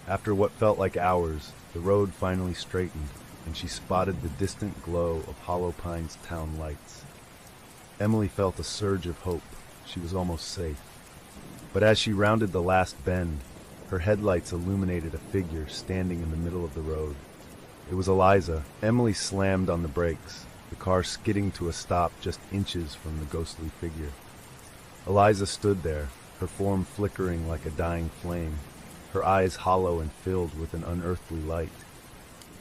After what felt like hours, the road finally straightened, and she spotted the distant glow of Hollow Pines town lights. Emily felt a surge of hope. She was almost safe. But as she rounded the last bend, her headlights illuminated a figure standing in the middle of the road. It was Eliza. Emily slammed on the brakes, the car skidding to a stop just inches from the ghostly figure. Eliza stood there, her form flickering like a dying flame, her eyes hollow and filled with an unearthly light.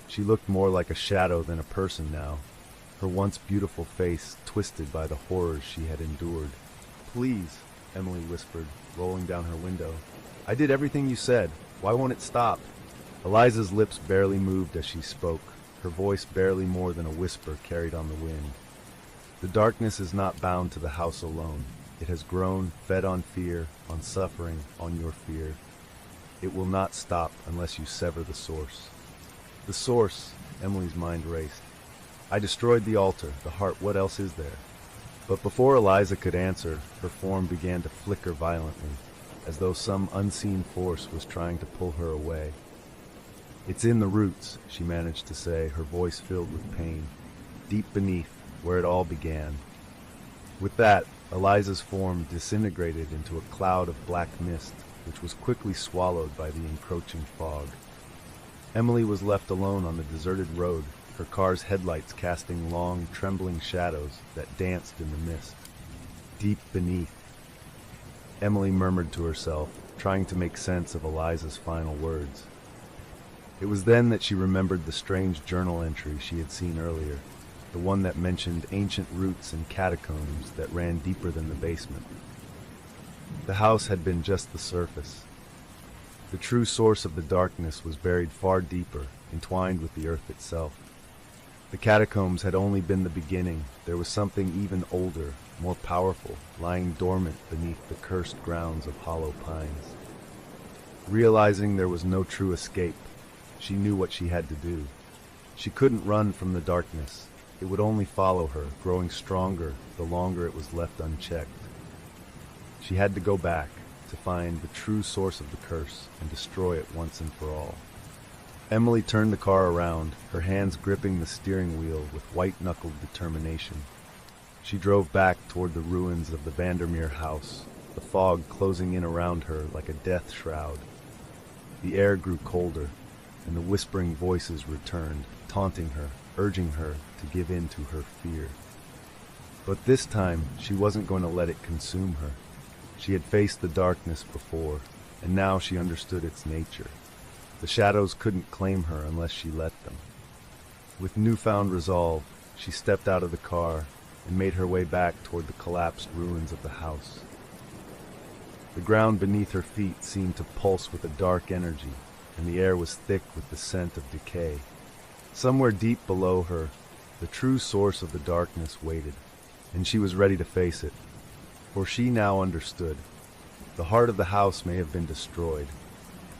She looked more like a shadow than a person now, her once beautiful face twisted by the horrors she had endured. "Please," Emily whispered, rolling down her window. "I did everything you said. Why won't it stop?" Eliza's lips barely moved as she spoke, her voice barely more than a whisper carried on the wind. "The darkness is not bound to the house alone. It has grown, fed on fear, on suffering, on your fear. It will not stop unless you sever the source." "The source," Emily's mind raced. "I destroyed the altar, the heart, what else is there?" But before Eliza could answer, her form began to flicker violently, as though some unseen force was trying to pull her away. "It's in the roots," she managed to say, her voice filled with pain. "Deep beneath, where it all began." With that, Eliza's form disintegrated into a cloud of black mist, which was quickly swallowed by the encroaching fog. Emily was left alone on the deserted road, her car's headlights casting long, trembling shadows that danced in the mist. Deep beneath. Emily murmured to herself, trying to make sense of Eliza's final words. It was then that she remembered the strange journal entry she had seen earlier, the one that mentioned ancient roots and catacombs that ran deeper than the basement. The house had been just the surface. The true source of the darkness was buried far deeper, entwined with the earth itself. The catacombs had only been the beginning. There was something even older, more powerful, lying dormant beneath the cursed grounds of Hollow Pines. Realizing there was no true escape, she knew what she had to do. She couldn't run from the darkness. It would only follow her, growing stronger the longer it was left unchecked. She had to go back to find the true source of the curse and destroy it once and for all. Emily turned the car around, her hands gripping the steering wheel with white-knuckled determination. She drove back toward the ruins of the Vandermir House, the fog closing in around her like a death shroud. The air grew colder, and the whispering voices returned, taunting her, urging her to give in to her fear. But this time, she wasn't going to let it consume her. She had faced the darkness before, and now she understood its nature. The shadows couldn't claim her unless she let them. With newfound resolve, she stepped out of the car and made her way back toward the collapsed ruins of the house. The ground beneath her feet seemed to pulse with a dark energy, and the air was thick with the scent of decay. Somewhere deep below her, the true source of the darkness waited, and she was ready to face it. For she now understood. The heart of the house may have been destroyed,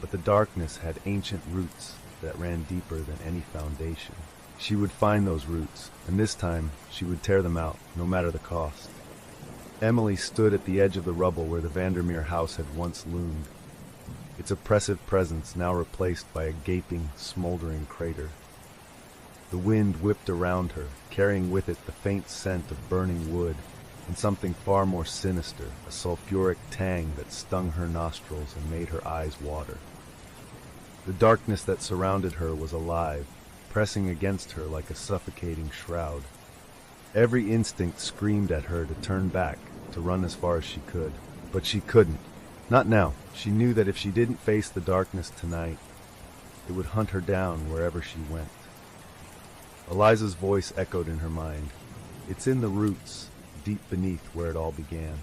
but the darkness had ancient roots that ran deeper than any foundation. She would find those roots, and this time she would tear them out, no matter the cost. Emily stood at the edge of the rubble where the Vandermir house had once loomed, its oppressive presence now replaced by a gaping, smoldering crater. The wind whipped around her, carrying with it the faint scent of burning wood, and something far more sinister, a sulfuric tang that stung her nostrils and made her eyes water. The darkness that surrounded her was alive, pressing against her like a suffocating shroud. Every instinct screamed at her to turn back, to run as far as she could. But she couldn't. Not now. She knew that if she didn't face the darkness tonight, it would hunt her down wherever she went. Eliza's voice echoed in her mind. It's in the roots, deep beneath where it all began.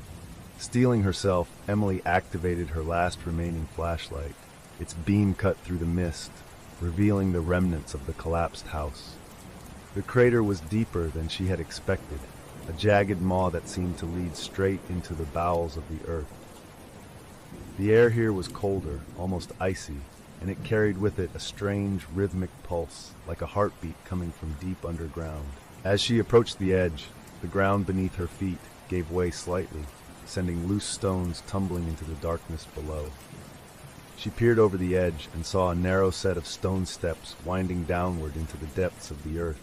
Steeling herself, Emily activated her last remaining flashlight. Its beam cut through the mist, revealing the remnants of the collapsed house. The crater was deeper than she had expected, a jagged maw that seemed to lead straight into the bowels of the earth. The air here was colder, almost icy, and it carried with it a strange, rhythmic pulse, like a heartbeat coming from deep underground. As she approached the edge, the ground beneath her feet gave way slightly, sending loose stones tumbling into the darkness below. She peered over the edge and saw a narrow set of stone steps winding downward into the depths of the earth,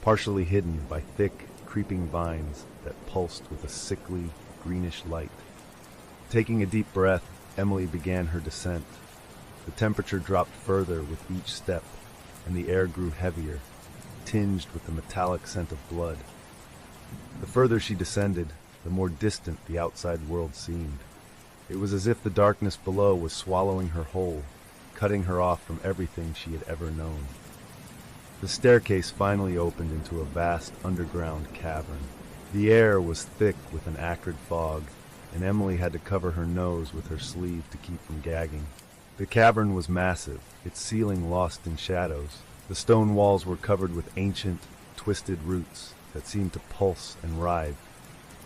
partially hidden by thick, creeping vines that pulsed with a sickly, greenish light. Taking a deep breath, Emily began her descent. The temperature dropped further with each step, and the air grew heavier, tinged with the metallic scent of blood. The further she descended, the more distant the outside world seemed. It was as if the darkness below was swallowing her whole, cutting her off from everything she had ever known. The staircase finally opened into a vast underground cavern. The air was thick with an acrid fog, and Emily had to cover her nose with her sleeve to keep from gagging. The cavern was massive, its ceiling lost in shadows. The stone walls were covered with ancient, twisted roots that seemed to pulse and writhe,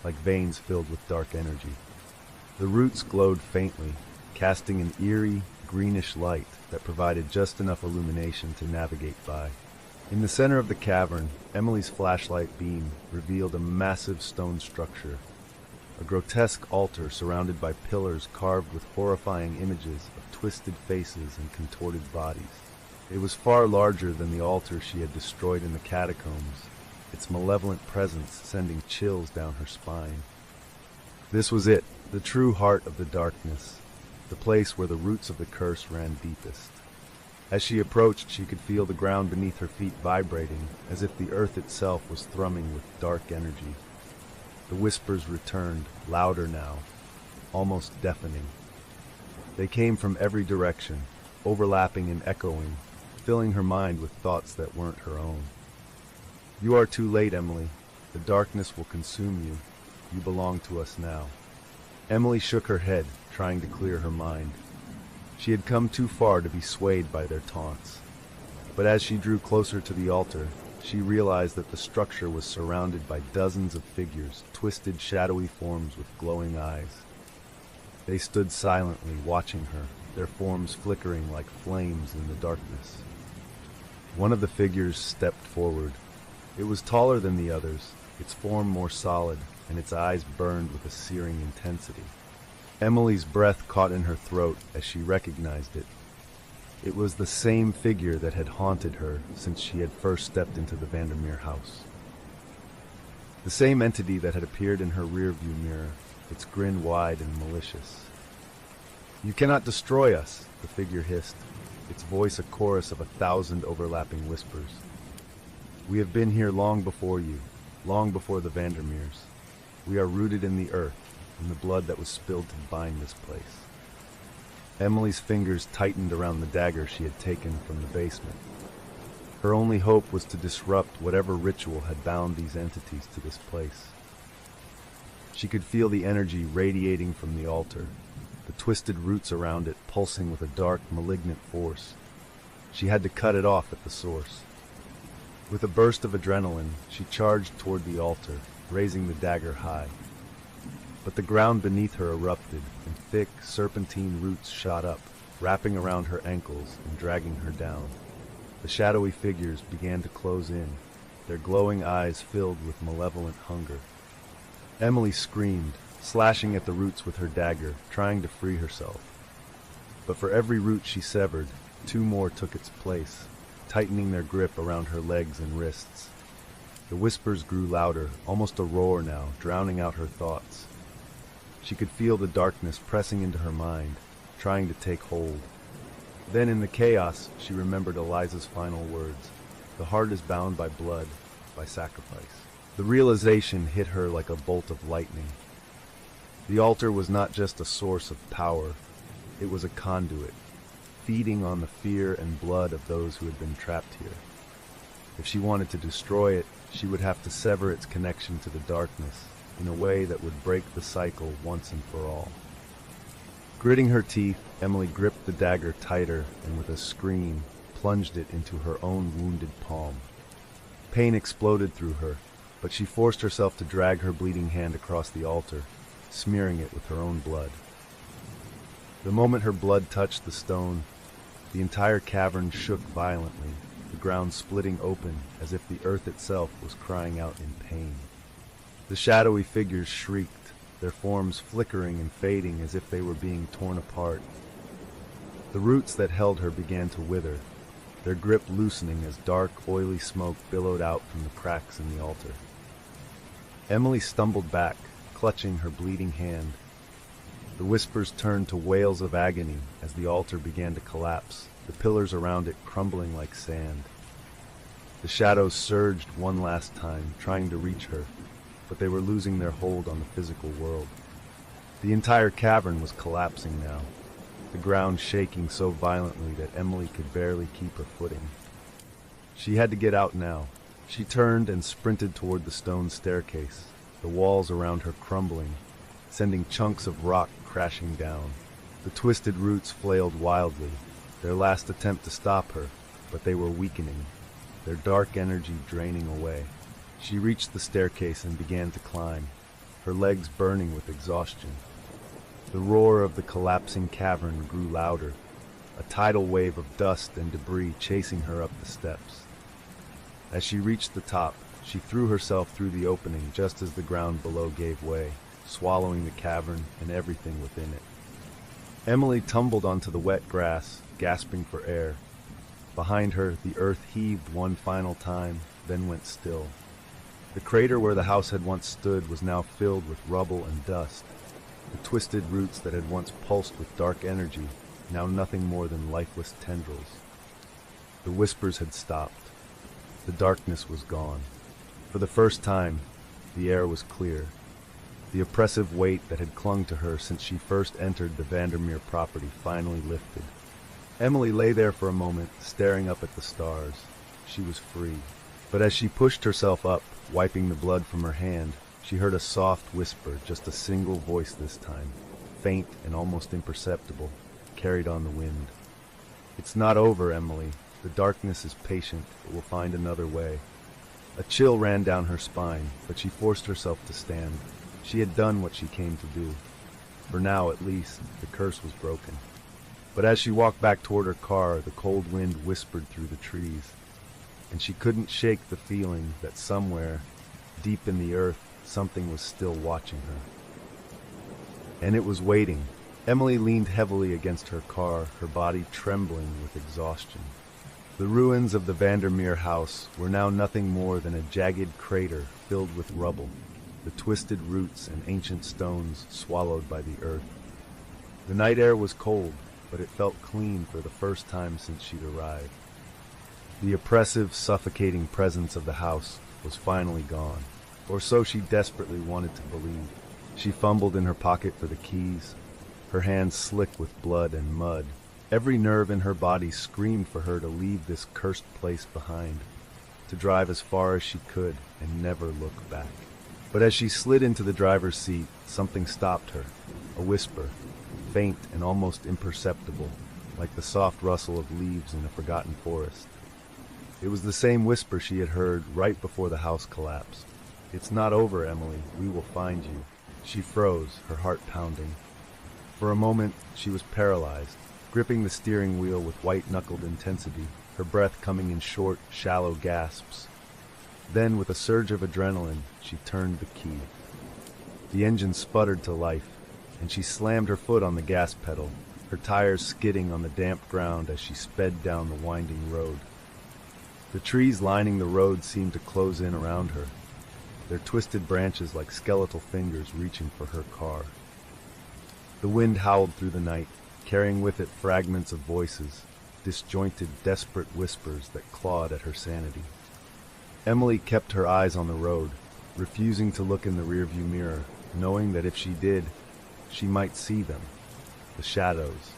like veins filled with dark energy. The roots glowed faintly, casting an eerie, greenish light that provided just enough illumination to navigate by. In the center of the cavern, Emily's flashlight beam revealed a massive stone structure, a grotesque altar surrounded by pillars carved with horrifying images of twisted faces and contorted bodies. It was far larger than the altar she had destroyed in the catacombs, its malevolent presence sending chills down her spine. This was it, the true heart of the darkness, the place where the roots of the curse ran deepest. As she approached, she could feel the ground beneath her feet vibrating, as if the earth itself was thrumming with dark energy. The whispers returned, louder now, almost deafening. They came from every direction, overlapping and echoing, filling her mind with thoughts that weren't her own. You are too late, Emily. The darkness will consume you. You belong to us now. Emily shook her head, trying to clear her mind. She had come too far to be swayed by their taunts. But as she drew closer to the altar, she realized that the structure was surrounded by dozens of figures, twisted, shadowy forms with glowing eyes. They stood silently, watching her, their forms flickering like flames in the darkness. One of the figures stepped forward. It was taller than the others, its form more solid, and its eyes burned with a searing intensity. Emily's breath caught in her throat as she recognized it. It was the same figure that had haunted her since she had first stepped into the Vandermir house. The same entity that had appeared in her rearview mirror, its grin wide and malicious. "You cannot destroy us," the figure hissed, its voice a chorus of 1,000 overlapping whispers. "We have been here long before you, long before the Vandermeers. We are rooted in the earth, in the blood that was spilled to bind this place." Emily's fingers tightened around the dagger she had taken from the basement. Her only hope was to disrupt whatever ritual had bound these entities to this place. She could feel the energy radiating from the altar, the twisted roots around it pulsing with a dark, malignant force. She had to cut it off at the source. With a burst of adrenaline, she charged toward the altar, raising the dagger high. But the ground beneath her erupted, and thick, serpentine roots shot up, wrapping around her ankles and dragging her down. The shadowy figures began to close in, their glowing eyes filled with malevolent hunger. Emily screamed, slashing at the roots with her dagger, trying to free herself. But for every root she severed, two more took its place, tightening their grip around her legs and wrists. The whispers grew louder, almost a roar now, drowning out her thoughts. She could feel the darkness pressing into her mind, trying to take hold. Then in the chaos, she remembered Eliza's final words. The heart is bound by blood, by sacrifice. The realization hit her like a bolt of lightning. The altar was not just a source of power, it was a conduit, feeding on the fear and blood of those who had been trapped here. If she wanted to destroy it, she would have to sever its connection to the darkness in a way that would break the cycle once and for all. Gritting her teeth, Emily gripped the dagger tighter and with a scream, plunged it into her own wounded palm. Pain exploded through her, but she forced herself to drag her bleeding hand across the altar, smearing it with her own blood. The moment her blood touched the stone, the entire cavern shook violently, the ground splitting open as if the earth itself was crying out in pain. The shadowy figures shrieked, their forms flickering and fading as if they were being torn apart. The roots that held her began to wither, their grip loosening as dark, oily smoke billowed out from the cracks in the altar. Emily stumbled back, clutching her bleeding hand. The whispers turned to wails of agony as the altar began to collapse, the pillars around it crumbling like sand. The shadows surged one last time, trying to reach her, but they were losing their hold on the physical world. The entire cavern was collapsing now, the ground shaking so violently that Emily could barely keep her footing. She had to get out now. She turned and sprinted toward the stone staircase, the walls around her crumbling, sending chunks of rock crashing down. The twisted roots flailed wildly, their last attempt to stop her, but they were weakening, their dark energy draining away. She reached the staircase and began to climb, her legs burning with exhaustion. The roar of the collapsing cavern grew louder, a tidal wave of dust and debris chasing her up the steps. As she reached the top, she threw herself through the opening just as the ground below gave way, swallowing the cavern and everything within it. Emily tumbled onto the wet grass, gasping for air. Behind her, the earth heaved one final time, then went still. The crater where the house had once stood was now filled with rubble and dust. The twisted roots that had once pulsed with dark energy, now nothing more than lifeless tendrils. The whispers had stopped. The darkness was gone. For the first time, the air was clear. The oppressive weight that had clung to her since she first entered the Vandermir property finally lifted. Emily lay there for a moment, staring up at the stars. She was free. But as she pushed herself up, wiping the blood from her hand, she heard a soft whisper, just a single voice this time, faint and almost imperceptible, carried on the wind. "It's not over, Emily. The darkness is patient. It will find another way." A chill ran down her spine, but she forced herself to stand. She had done what she came to do. For now, at least, the curse was broken. But as she walked back toward her car, the cold wind whispered through the trees, and she couldn't shake the feeling that somewhere, deep in the earth, something was still watching her. And it was waiting. Emily leaned heavily against her car, her body trembling with exhaustion. The ruins of the Vandermir House were now nothing more than a jagged crater filled with rubble, the twisted roots and ancient stones swallowed by the earth. The night air was cold, but it felt clean for the first time since she'd arrived. The oppressive, suffocating presence of the house was finally gone, or so she desperately wanted to believe. She fumbled in her pocket for the keys, her hands slick with blood and mud. Every nerve in her body screamed for her to leave this cursed place behind, to drive as far as she could and never look back. But as she slid into the driver's seat, something stopped her. A whisper, faint and almost imperceptible, like the soft rustle of leaves in a forgotten forest. It was the same whisper she had heard right before the house collapsed. "It's not over, Emily. We will find you." She froze, her heart pounding. For a moment, she was paralyzed, gripping the steering wheel with white-knuckled intensity, her breath coming in short, shallow gasps. Then, with a surge of adrenaline, she turned the key. The engine sputtered to life, and she slammed her foot on the gas pedal, her tires skidding on the damp ground as she sped down the winding road. The trees lining the road seemed to close in around her, their twisted branches like skeletal fingers reaching for her car. The wind howled through the night, carrying with it fragments of voices, disjointed, desperate whispers that clawed at her sanity. Emily kept her eyes on the road, refusing to look in the rearview mirror, knowing that if she did, she might see them, the shadows,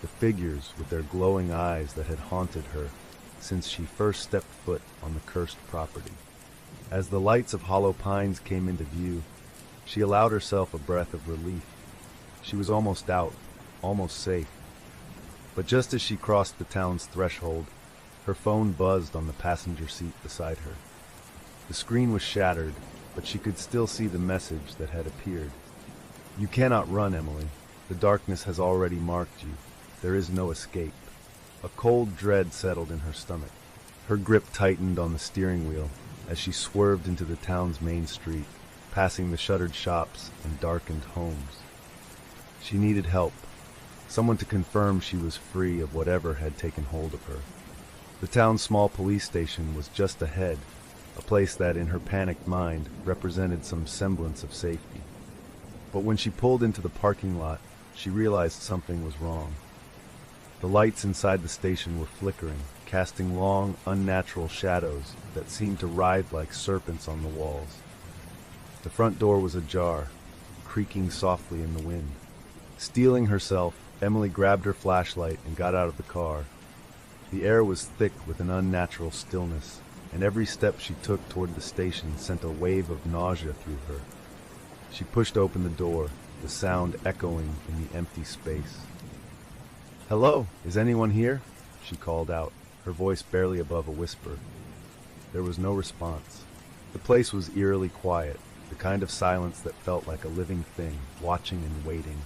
the figures with their glowing eyes that had haunted her since she first stepped foot on the cursed property. As the lights of Hollow Pines came into view, she allowed herself a breath of relief. She was almost out, almost safe. But just as she crossed the town's threshold, her phone buzzed on the passenger seat beside her. The screen was shattered, but she could still see the message that had appeared. "You cannot run, Emily. The darkness has already marked you. There is no escape." A cold dread settled in her stomach. Her grip tightened on the steering wheel as she swerved into the town's main street, passing the shuttered shops and darkened homes. She needed help, someone to confirm she was free of whatever had taken hold of her. The town's small police station was just ahead, a place that, in her panicked mind, represented some semblance of safety. But when she pulled into the parking lot, she realized something was wrong. The lights inside the station were flickering, casting long, unnatural shadows that seemed to writhe like serpents on the walls. The front door was ajar, creaking softly in the wind. Steeling herself, Emily grabbed her flashlight and got out of the car. The air was thick with an unnatural stillness, and every step she took toward the station sent a wave of nausea through her. She pushed open the door, the sound echoing in the empty space. "Hello, is anyone here?" she called out, her voice barely above a whisper. There was no response. The place was eerily quiet, the kind of silence that felt like a living thing, watching and waiting.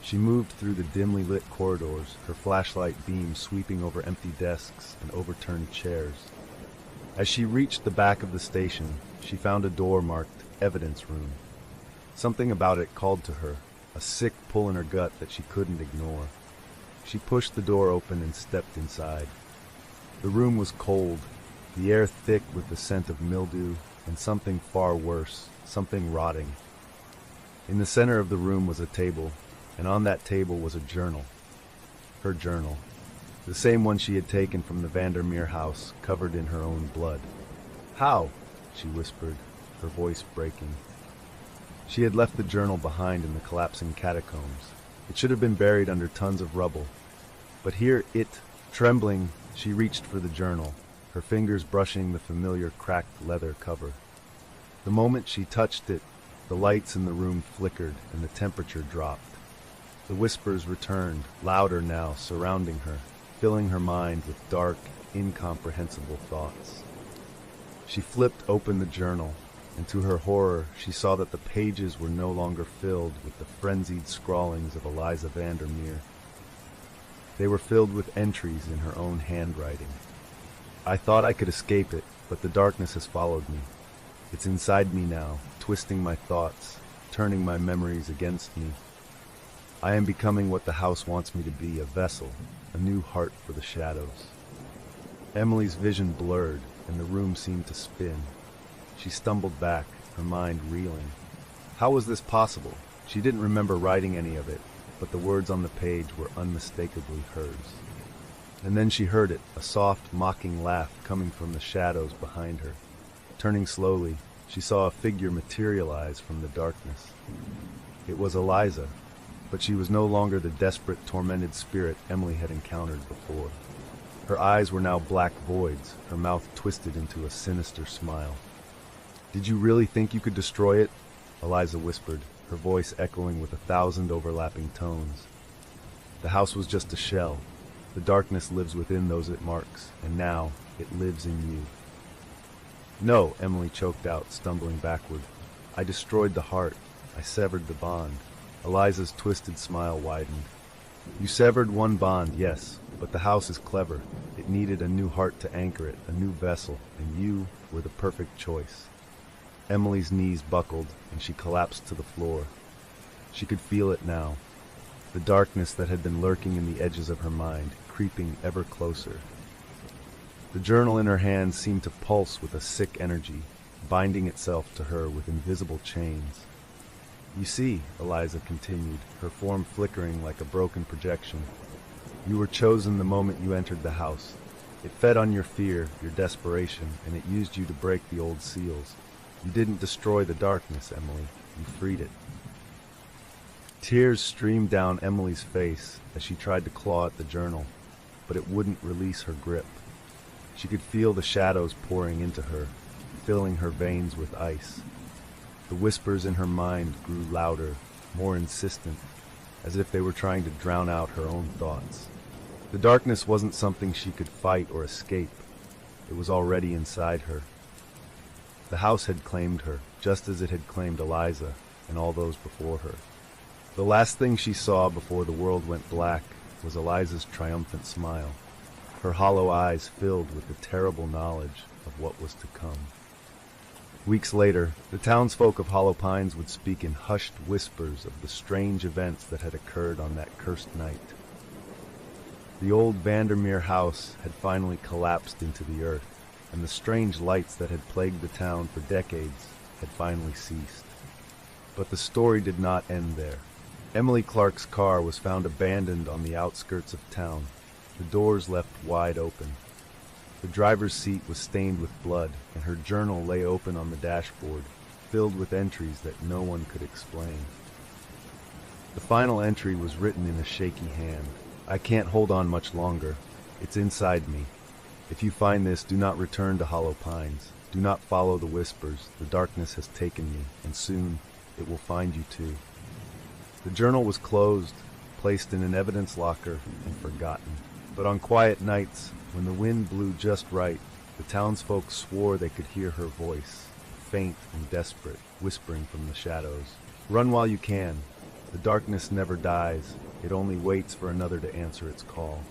She moved through the dimly lit corridors, her flashlight beam sweeping over empty desks and overturned chairs. As she reached the back of the station, she found a door marked Evidence Room. Something about it called to her, a sick pull in her gut that she couldn't ignore. She pushed the door open and stepped inside. The room was cold, the air thick with the scent of mildew and something far worse, something rotting. In the center of the room was a table, and on that table was a journal. Her journal. The same one she had taken from the Vandermir House, covered in her own blood. "How?" she whispered, her voice breaking. She had left the journal behind in the collapsing catacombs. It should have been buried under tons of rubble. But here trembling, she reached for the journal, her fingers brushing the familiar cracked leather cover. The moment she touched it, the lights in the room flickered and the temperature dropped. The whispers returned, louder now, surrounding her, filling her mind with dark, incomprehensible thoughts. She flipped open the journal, and to her horror, she saw that the pages were no longer filled with the frenzied scrawlings of Eliza Vandermeer. They were filled with entries in her own handwriting. "I thought I could escape it, but the darkness has followed me. It's inside me now, twisting my thoughts, turning my memories against me. I am becoming what the house wants me to be, a vessel, a new heart for the shadows." Emily's vision blurred, and the room seemed to spin. She stumbled back, her mind reeling. How was this possible? She didn't remember writing any of it, but the words on the page were unmistakably hers. And then she heard it, a soft, mocking laugh coming from the shadows behind her. Turning slowly, she saw a figure materialize from the darkness. It was Eliza, but she was no longer the desperate, tormented spirit Emily had encountered before. Her eyes were now black voids, her mouth twisted into a sinister smile. Did you really think you could destroy it? Eliza whispered, her voice echoing with 1,000 overlapping tones. The house was just a shell. The darkness lives within those it marks, and now it lives in you. No, Emily choked out, stumbling backward. I destroyed the heart. I severed the bond. Eliza's twisted smile widened. You severed one bond, yes, but the house is clever. It needed a new heart to anchor it, a new vessel, and you were the perfect choice. Emily's knees buckled, and she collapsed to the floor. She could feel it now, the darkness that had been lurking in the edges of her mind, creeping ever closer. The journal in her hand seemed to pulse with a sick energy, binding itself to her with invisible chains. You see, Eliza continued, her form flickering like a broken projection. You were chosen the moment you entered the house. It fed on your fear, your desperation, and it used you to break the old seals. You didn't destroy the darkness, Emily. You freed it. Tears streamed down Emily's face as she tried to claw at the journal, but it wouldn't release her grip. She could feel the shadows pouring into her, filling her veins with ice. The whispers in her mind grew louder, more insistent, as if they were trying to drown out her own thoughts. The darkness wasn't something she could fight or escape. It was already inside her. The house had claimed her, just as it had claimed Eliza and all those before her. The last thing she saw before the world went black was Eliza's triumphant smile, her hollow eyes filled with the terrible knowledge of what was to come. Weeks later, the townsfolk of Hollow Pines would speak in hushed whispers of the strange events that had occurred on that cursed night. The old Vandermir House had finally collapsed into the earth, and the strange lights that had plagued the town for decades had finally ceased. But the story did not end there. Emily Clark's car was found abandoned on the outskirts of town, the doors left wide open. The driver's seat was stained with blood, and her journal lay open on the dashboard, filled with entries that no one could explain. The final entry was written in a shaky hand. I can't hold on much longer. It's inside me. If you find this, do not return to Hollow Pines. Do not follow the whispers. The darkness has taken me, and soon it will find you too. The journal was closed, placed in an evidence locker, and forgotten. But on quiet nights, when the wind blew just right, the townsfolk swore they could hear her voice, faint and desperate, whispering from the shadows. Run while you can. The darkness never dies. It only waits for another to answer its call.